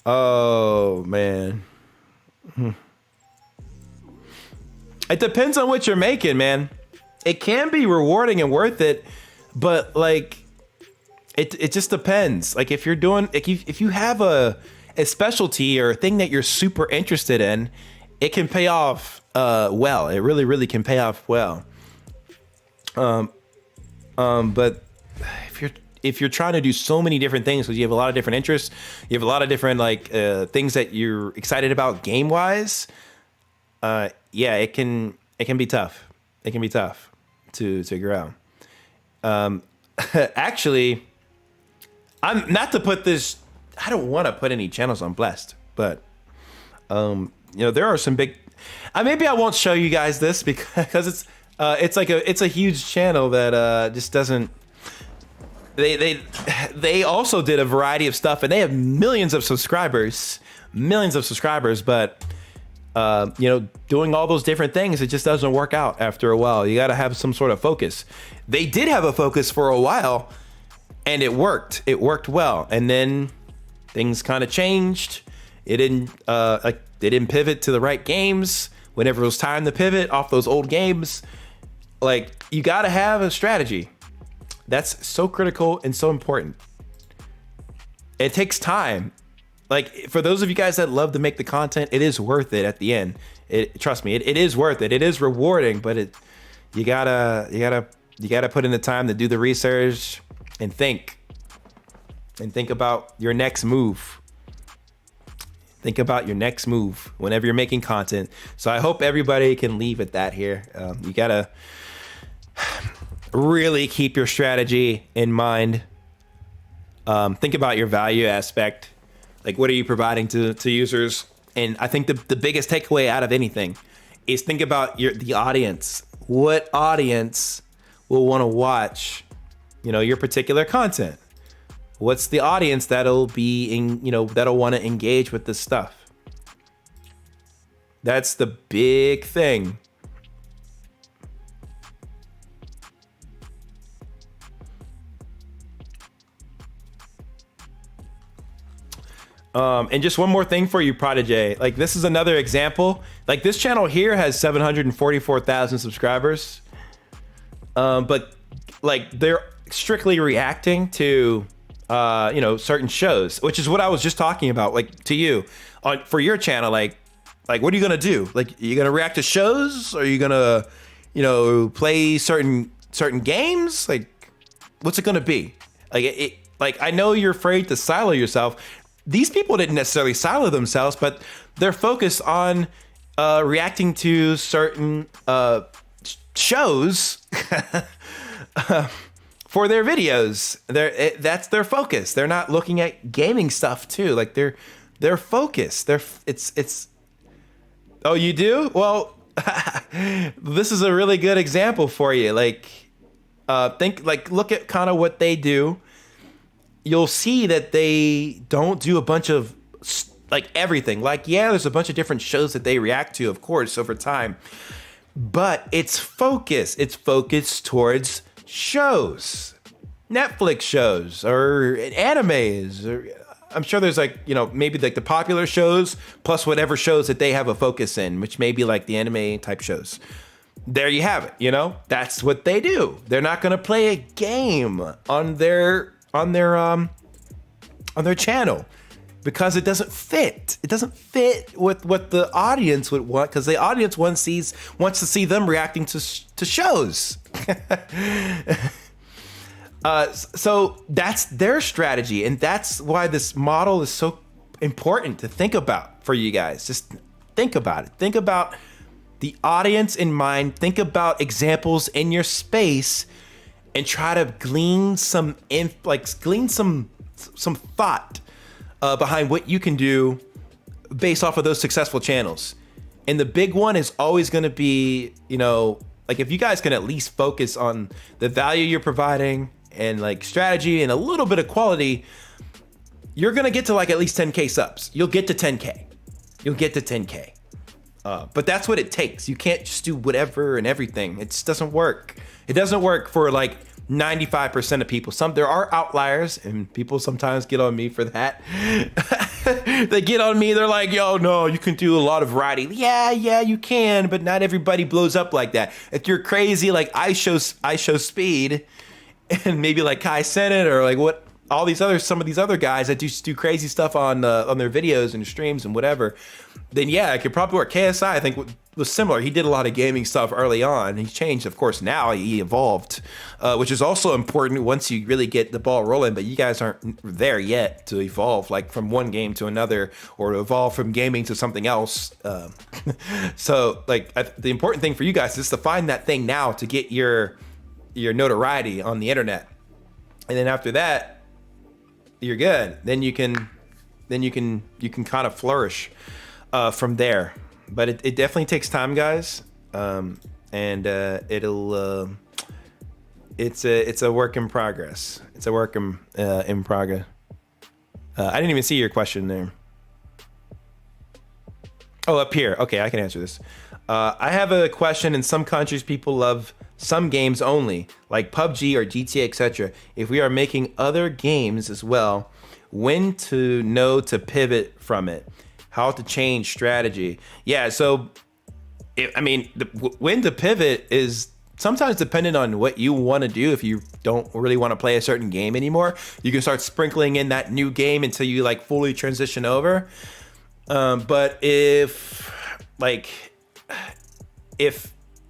Oh, man. It depends on what you're making, man. It can be rewarding and worth it, but like, it just depends. Like, if you're doing, if you have a specialty or a thing that you're super interested in, it can pay off well. It really, really can pay off well. But if you're trying to do so many different things, because you have a lot of different interests, you have a lot of different like things that you're excited about game wise. Yeah, it can be tough. It can be tough to grow. Actually, I'm not to put this. I don't want to put any channels on blessed, but you know, there are some big. Maybe I won't show you guys this because it's a huge channel that just doesn't. They also did a variety of stuff, and they have millions of subscribers, but you know, doing all those different things, it just doesn't work out after a while. You got to have some sort of focus. They did have a focus for a while, and it worked. It worked well, and then things kind of changed. It didn't like they didn't pivot to the right games whenever it was time to pivot off those old games. Like, you got to have a strategy. That's so critical and so important. It takes time. Like, for those of you guys that love to make the content, it is worth it at the end. Trust me, it is worth it. It is rewarding, but you gotta put in the time to do the research and think about your next move. Think about your next move whenever you're making content. So I hope everybody can leave at that here. You gotta really keep your strategy in mind. Think about your value aspect. Like, what are you providing to users? And I think the biggest takeaway out of anything is think about the audience. What audience will want to watch, you know, your particular content? What's the audience that'll that'll want to engage with this stuff? That's the big thing. And just one more thing for you, Prodigal. Like, this is another example. Like, this channel here has 744,000 subscribers. But like, they're strictly reacting to, you know, certain shows, which is what I was just talking about. Like, to you for your channel, like what are you gonna do? Like, are you gonna react to shows? Or are you gonna, you know, play certain games? Like, what's it gonna be? Like, I know you're afraid to silo yourself. These people didn't necessarily silo themselves, but they're focused on reacting to certain shows for their videos. That's their focus. They're not looking at gaming stuff too. Like, they're focused. It's. Oh, you do? Well, this is a really good example for you. Like, look at kind of what they do. You'll see that they don't do a bunch of like everything. Like, yeah, there's a bunch of different shows that they react to, of course, over time. But it's focused. It's focused towards shows, Netflix shows or animes. Or I'm sure there's like, you know, maybe like the popular shows plus whatever shows that they have a focus in, which may be like the anime type shows. There you have it. You know, that's what they do. They're not going to play a game on their channel because it doesn't fit. It doesn't fit with what the audience would want, because the audience wants to see them reacting to shows. So that's their strategy, and that's why this model is so important to think about for you guys. Just think about it. Think about the audience in mind. Think about examples in your space, and try to glean some thought behind what you can do based off of those successful channels. And the big one is always going to be, you know, like, if you guys can at least focus on the value you're providing and like strategy and a little bit of quality, you're gonna get to like at least 10K subs. You'll get to 10K. You'll get to 10K. But that's what it takes. You can't just do whatever and everything. It just doesn't work. It doesn't work for like 95% of people. There are outliers, and people sometimes get on me for that. They get on me. They're like, "Yo, no, you can do a lot of variety." Yeah, you can, but not everybody blows up like that. If you're crazy, like I show speed, and maybe like Kai Senate or like what some of these other guys that do crazy stuff on their videos and streams and whatever, then yeah, I could probably work. KSI, I think, was similar. He did a lot of gaming stuff early on. He's changed, of course. Now he evolved, which is also important once you really get the ball rolling. But you guys aren't there yet to evolve, like from one game to another, or to evolve from gaming to something else. So, like, the important thing for you guys is to find that thing now to get your notoriety on the internet, and then after that, you're good. Then you can kind of flourish from there. But it definitely takes time, guys, and it's a work in progress. It's a work in progress. I didn't even see your question there. Oh, up here. Okay, I can answer this. I have a question. In some countries, people love some games only, like PUBG or GTA, etc. If we are making other games as well, when to know to pivot from it? How to change strategy? Yeah, so when to pivot is sometimes dependent on what you want to do. If you don't really want to play a certain game anymore, you can start sprinkling in that new game until you like fully transition over. But if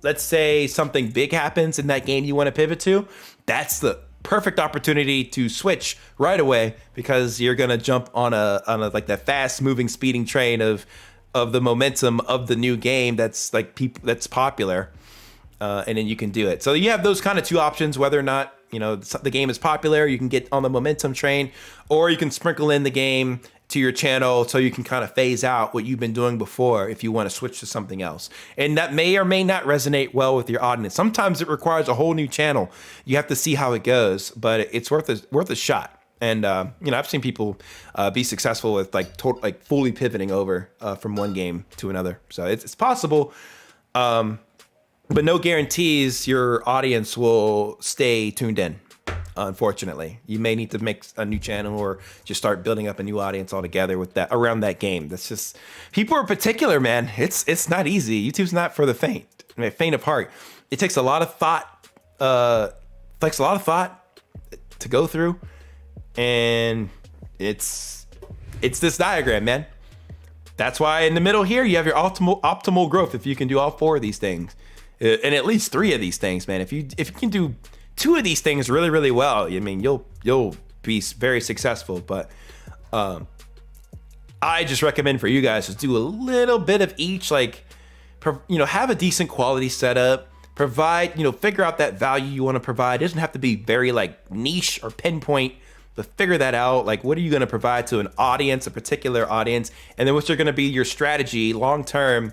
let's say something big happens in that game you want to pivot to, that's the perfect opportunity to switch right away, because you're gonna jump on a like that fast moving speeding train of the momentum of the new game that's like that's popular, and then you can do it. So you have those kind of two options, whether or not the game is popular, you can get on the momentum train, or you can sprinkle in the game to your channel so you can kind of phase out what you've been doing before if you want to switch to something else. And that may or may not resonate well with your audience. Sometimes it requires a whole new channel. You have to see how it goes, but it's worth a shot. And I've seen people be successful with like fully pivoting over from one game to another. So it's possible, but no guarantees your audience will stay tuned in. Unfortunately, you may need to make a new channel or just start building up a new audience altogether with that around that game. That's just, people are particular, man. It's not easy. YouTube's not for the faint of heart. It takes a lot of thought. To go through, and it's this diagram, man. That's why in the middle here you have your optimal growth. If you can do all four of these things, and at least three of these things, man. If you can do two of these things really, really well, I mean, you'll be very successful. But I just recommend for you guys to do a little bit of each, like, have a decent quality setup, provide, figure out that value you want to provide. It doesn't have to be very like niche or pinpoint, but figure that out. Like, what are you going to provide to an audience, a particular audience, and then what's going to be your strategy long term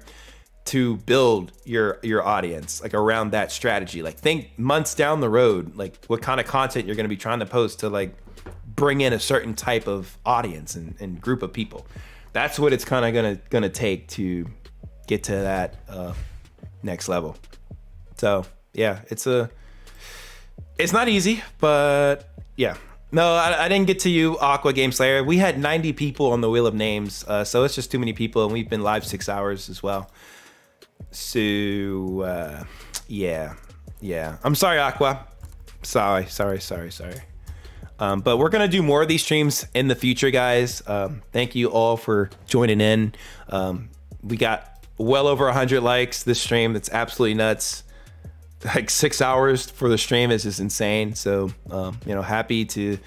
to build your audience, like around that strategy. Like, think months down the road, like what kind of content you're going to be trying to post to like bring in a certain type of audience and group of people. That's what it's kind of gonna take to get to that next level. So yeah, it's not easy, but yeah. No, I didn't get to you, Aqua Game Slayer. We had 90 people on the Wheel of Names, so it's just too many people, and we've been live 6 hours as well. So yeah. I'm sorry, Aqua. Sorry. But we're gonna do more of these streams in the future, guys. Thank you all for joining in. We got well over 100 likes this stream. That's absolutely nuts. Like 6 hours for the stream is just insane. So happy to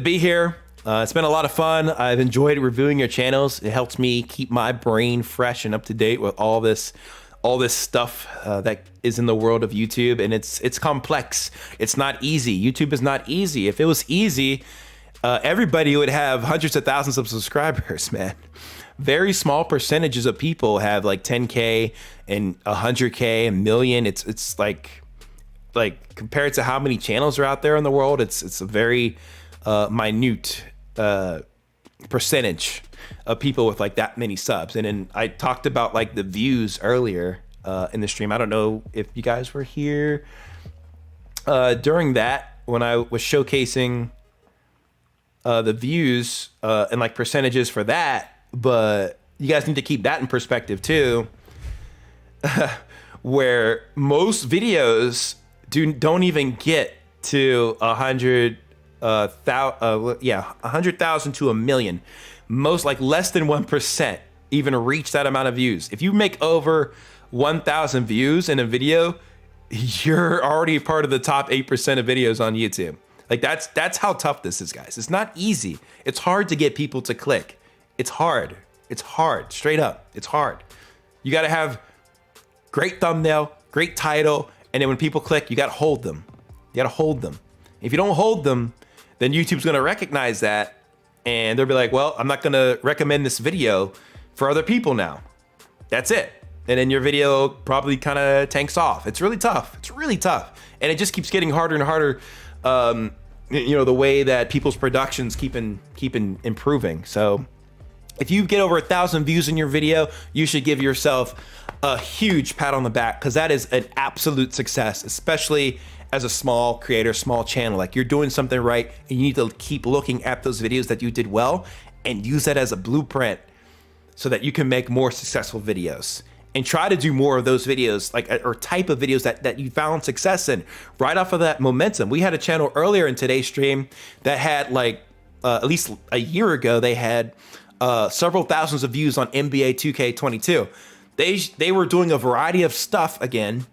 be here. It's been a lot of fun. I've enjoyed reviewing your channels. It helps me keep my brain fresh and up to date with all this stuff that is in the world of YouTube, and it's complex. It's not easy. YouTube is not easy. If it was easy, everybody would have hundreds of thousands of subscribers, man. Very small percentages of people have like 10K and 100K, a million. It's like like compared to how many channels are out there in the world, it's a very minute percentage of people with like that many subs. And then I talked about like the views earlier in the stream. I don't know if you guys were here during that when I was showcasing the views and like percentages for that, but you guys need to keep that in perspective too. Where most videos don't even get to 100,000 to a million. Most, like less than 1% even reach that amount of views. If you make over 1,000 views in a video, you're already part of the top 8% of videos on YouTube. Like that's how tough this is, guys. It's not easy. It's hard to get people to click. It's hard. It's hard. Straight up. It's hard. You got to have great thumbnail, great title, and then when people click, you got to hold them. You got to hold them. If you don't hold them, then YouTube's going to recognize that, and they'll be like, well, I'm not going to recommend this video for other people now. That's it. And then your video probably kind of tanks off. It's really tough. It's really tough. And it just keeps getting harder and harder, you know, the way that people's productions keep improving. So if you get over 1,000 views in your video, you should give yourself a huge pat on the back, because that is an absolute success, especially as a small creator, small channel. Like, you're doing something right, and you need to keep looking at those videos that you did well and use that as a blueprint so that you can make more successful videos. And try to do more of those videos, like, or type of videos that you found success in right off of that momentum. We had a channel earlier in today's stream that had like, at least a year ago, they had several thousands of views on NBA 2K22. They were doing a variety of stuff again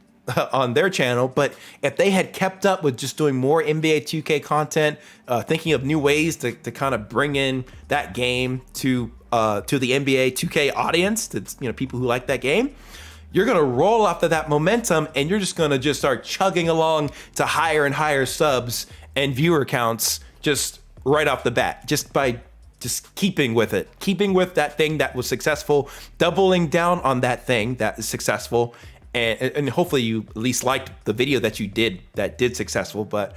on their channel, but if they had kept up with just doing more NBA 2K content, thinking of new ways to kind of bring in that game to the NBA 2K audience, to, you know, people who like that game, you're gonna roll off of that momentum, and you're just gonna start chugging along to higher and higher subs and viewer counts just right off the bat, just by keeping with it, keeping with that thing that was successful, doubling down on that thing that is successful, and hopefully you at least liked the video that you did that did successful. But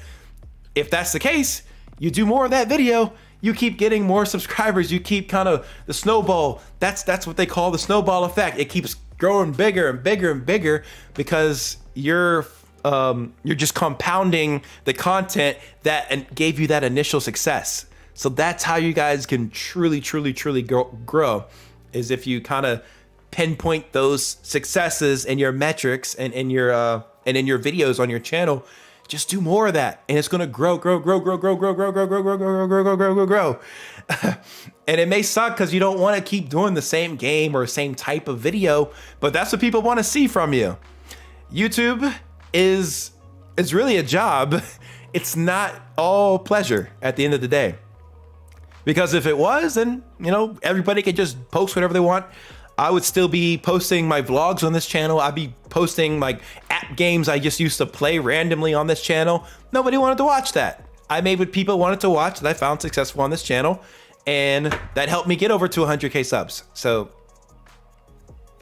if that's the case, you do more of that video, you keep getting more subscribers, you keep kind of the snowball. That's what they call the snowball effect. It keeps growing bigger and bigger and bigger because you're just compounding the content that gave you that initial success. So that's how you guys can truly grow, is if you kind of pinpoint those successes and your metrics and in your videos on your channel. Just do more of that, and it's gonna grow. And it may suck because you don't want to keep doing the same game or same type of video, but that's what people want to see from you. YouTube is really a job. It's not all pleasure at the end of the day. Because if it was, then, you know, everybody could just post whatever they want. I would still be posting my vlogs on this channel. I'd be posting like app games I just used to play randomly on this channel. Nobody wanted to watch that. I made what people wanted to watch that I found successful on this channel, and that helped me get over to 100K subs. So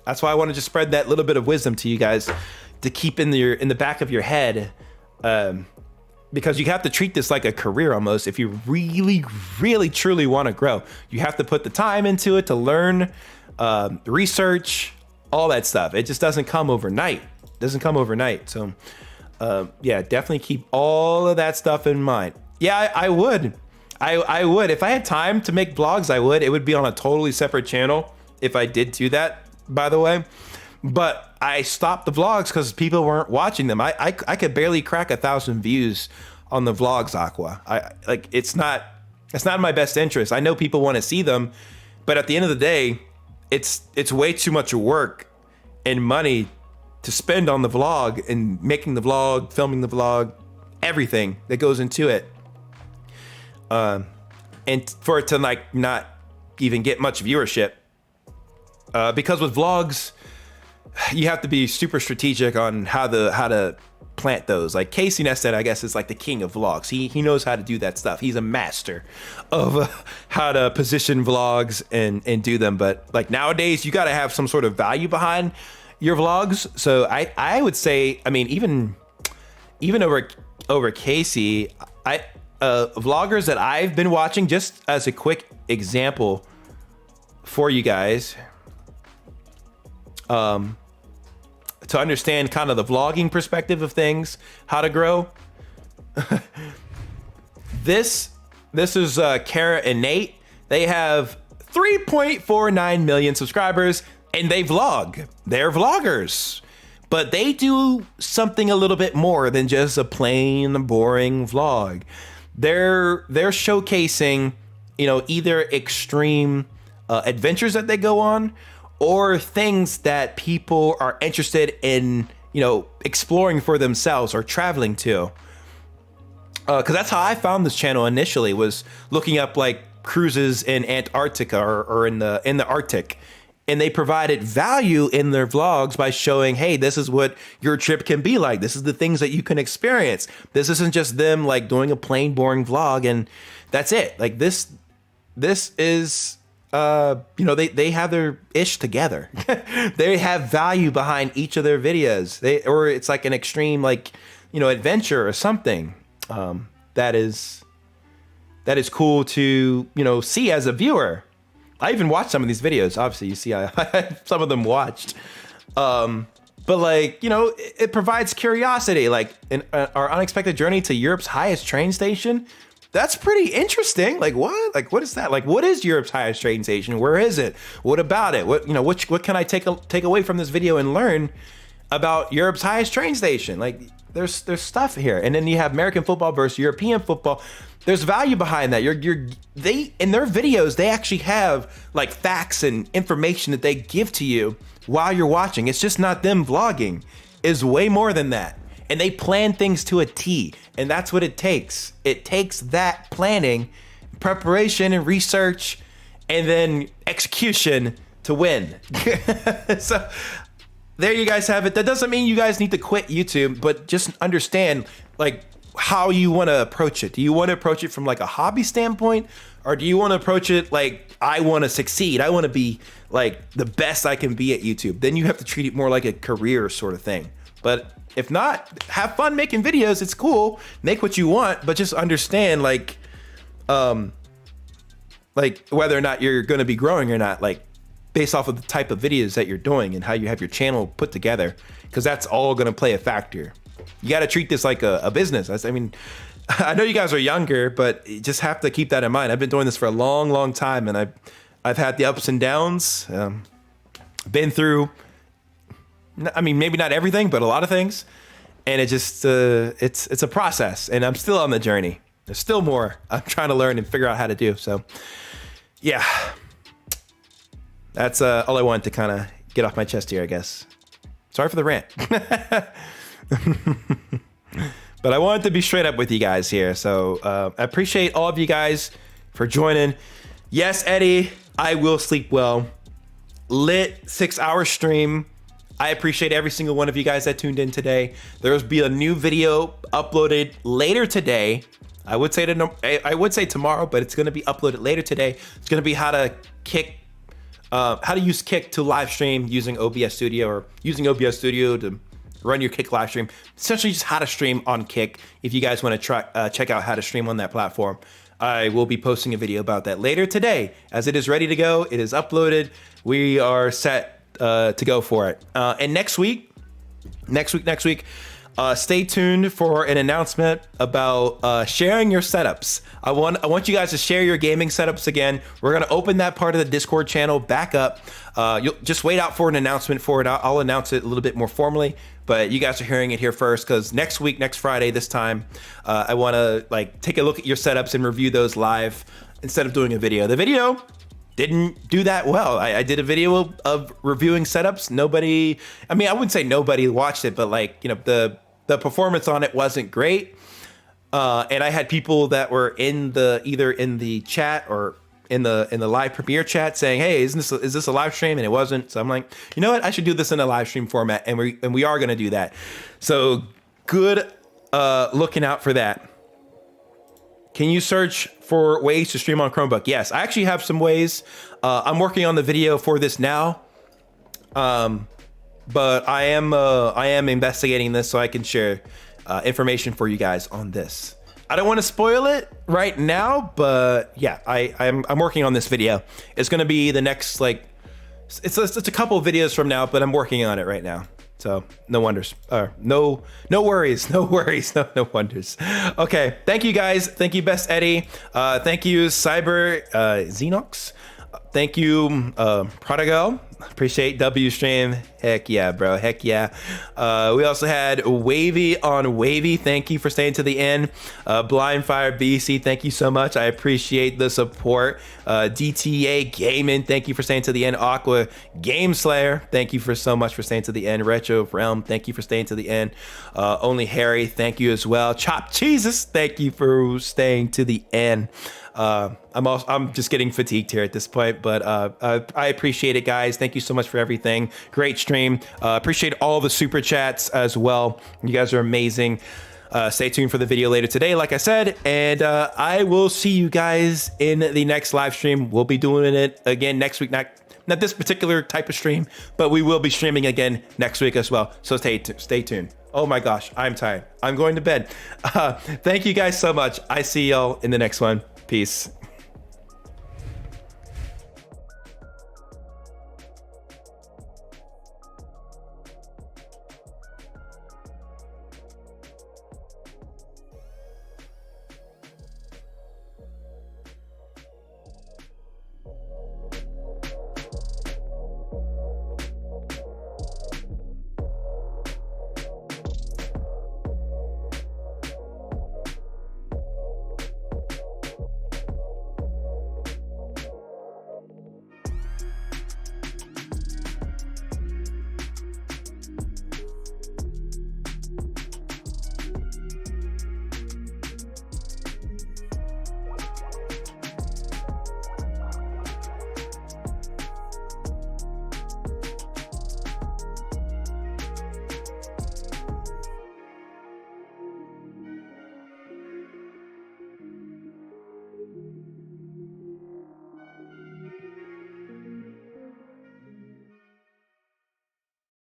that's why I want to just spread that little bit of wisdom to you guys to keep in the back of your head. Because you have to treat this like a career almost. If you really truly want to grow, you have to put the time into it to learn, research, all that stuff. It just doesn't come overnight. It doesn't come overnight. So yeah, definitely keep all of that stuff in mind. Yeah, I would. I would. If I had time to make vlogs, I would. It would be on a totally separate channel if I did do that, by the way. But I stopped the vlogs because people weren't watching them. I could barely crack 1,000 views on the vlogs, Aqua. It's not in my best interest. I know people want to see them, but at the end of the day, it's way too much work and money to spend on the vlog and making the vlog, filming the vlog, everything that goes into it. And for it to like not even get much viewership, because with vlogs, you have to be super strategic on how to plant those. Like Casey Neistat, I guess, is like the king of vlogs. He knows how to do that stuff. He's a master of how to position vlogs and do them. But like nowadays, you got to have some sort of value behind your vlogs. So I would say, I mean, even even over Casey, vloggers that I've been watching, just as a quick example for you guys, to understand kind of the vlogging perspective of things, how to grow. This is Kara and Nate. They have 3.49 million subscribers and they vlog. They're vloggers, but they do something a little bit more than just a plain boring vlog. They're showcasing, you know, either extreme adventures that they go on, or things that people are interested in, you know, exploring for themselves or traveling to. Because that's how I found this channel initially, was looking up like cruises in Antarctica or in the Arctic. And they provided value in their vlogs by showing, hey, this is what your trip can be like. This is the things that you can experience. This isn't just them like doing a plain boring vlog and that's it. Like this is, you know, they have their ish together. They have value behind each of their videos. Or it's like an extreme, like, you know, adventure or something. That is cool to, you know, see as a viewer. I even watched some of these videos. Obviously, you see, I have some of them watched. But like, you know, it provides curiosity. Like our unexpected journey to Europe's highest train station. That's pretty interesting. Like what? Like what is that? Like what is Europe's highest train station? Where is it? What about it? What, you know, what can I take away from this video and learn about Europe's highest train station? Like there's stuff here. And then you have American football versus European football. There's value behind that. They in their videos, they actually have like facts and information that they give to you while you're watching. It's just not them vlogging. It's way more than that. And they plan things to a T. And that's what it takes. It takes that planning, preparation and research, and then execution to win. So there you guys have it. That doesn't mean you guys need to quit YouTube, but just understand like how you want to approach it. Do you want to approach it from like a hobby standpoint, or do you want to approach it like, I want to succeed, I want to be like the best I can be at YouTube? Then you have to treat it more like a career sort of thing. But if not, have fun making videos. It's cool. Make what you want, but just understand like whether or not you're going to be growing or not, like based off of the type of videos that you're doing and how you have your channel put together, because that's all going to play a factor. You got to treat this like a business. I mean, I know you guys are younger, but you just have to keep that in mind. I've been doing this for a long, long time, and I've had the ups and downs. Been through, I mean, maybe not everything, but a lot of things. And it just, it's a process, and I'm still on the journey. There's still more I'm trying to learn and figure out how to do. So yeah, that's all I wanted to kind of get off my chest here, I guess. Sorry for the rant. But I wanted to be straight up with you guys here. So I appreciate all of you guys for joining. Yes, Eddie, I will sleep well. Lit 6-hour stream. I appreciate every single one of you guys that tuned in today. There's be a new video uploaded later today. I would say tomorrow, but it's going to be uploaded later today. It's going to be how to use Kick to live stream using OBS Studio, or using OBS Studio to run your Kick live stream. Essentially just how to stream on Kick. If you guys want to try check out how to stream on that platform, I will be posting a video about that later today. As it is ready to go, it is uploaded. We are set to go for it. And next week, stay tuned for an announcement about sharing your setups. I want you guys to share your gaming setups again. We're gonna open that part of the Discord channel back up. You'll just wait out for an announcement for it. I'll announce it a little bit more formally, but you guys are hearing it here first, because next week, next Friday, this time, I want to like take a look at your setups and review those live instead of doing a video. The video didn't do that well. I did a video of reviewing setups. Nobody, I mean, I wouldn't say nobody watched it, but like, you know, the performance on it wasn't great. And I had people that were either in the chat or in the live premiere chat saying, hey, is this a live stream? And it wasn't. So I'm like, you know what? I should do this in a live stream format. And we are going to do that. So good looking out for that. Can you search for ways to stream on Chromebook? Yes, I actually have some ways. I'm working on the video for this now. But I am investigating this so I can share information for you guys on this. I don't want to spoil it right now, but yeah, I'm working on this video. It's going to be the next, like, it's a couple of videos from now, but I'm working on it right now. So no wonders, no worries, no wonders. Okay, thank you guys. Thank you, Best Eddie. Thank you, Cyber Xenox. Thank you, Prodigal. Appreciate W stream. Heck yeah, bro. Heck yeah. We also had Wavy on Wavy. Thank you for staying to the end. Blind Fire BC. Thank you so much. I appreciate the support. DTA Gaming. Thank you for staying to the end. Aqua Game Slayer. Thank you for so much for staying to the end. Retro Realm. Thank you for staying to the end. Only Harry. Thank you as well. Chop Jesus. Thank you for staying to the end. I'm just getting fatigued here at this point, but I appreciate it, guys. Thank you so much for everything. Great stream. Appreciate all the super chats as well. You guys are amazing. Stay tuned for the video later today, like I said, and I will see you guys in the next live stream. We'll be doing it again next week. Not this particular type of stream, but we will be streaming again next week as well. So stay tuned. Oh my gosh, I'm tired. I'm going to bed. Thank you guys so much. I see y'all in the next one. Peace.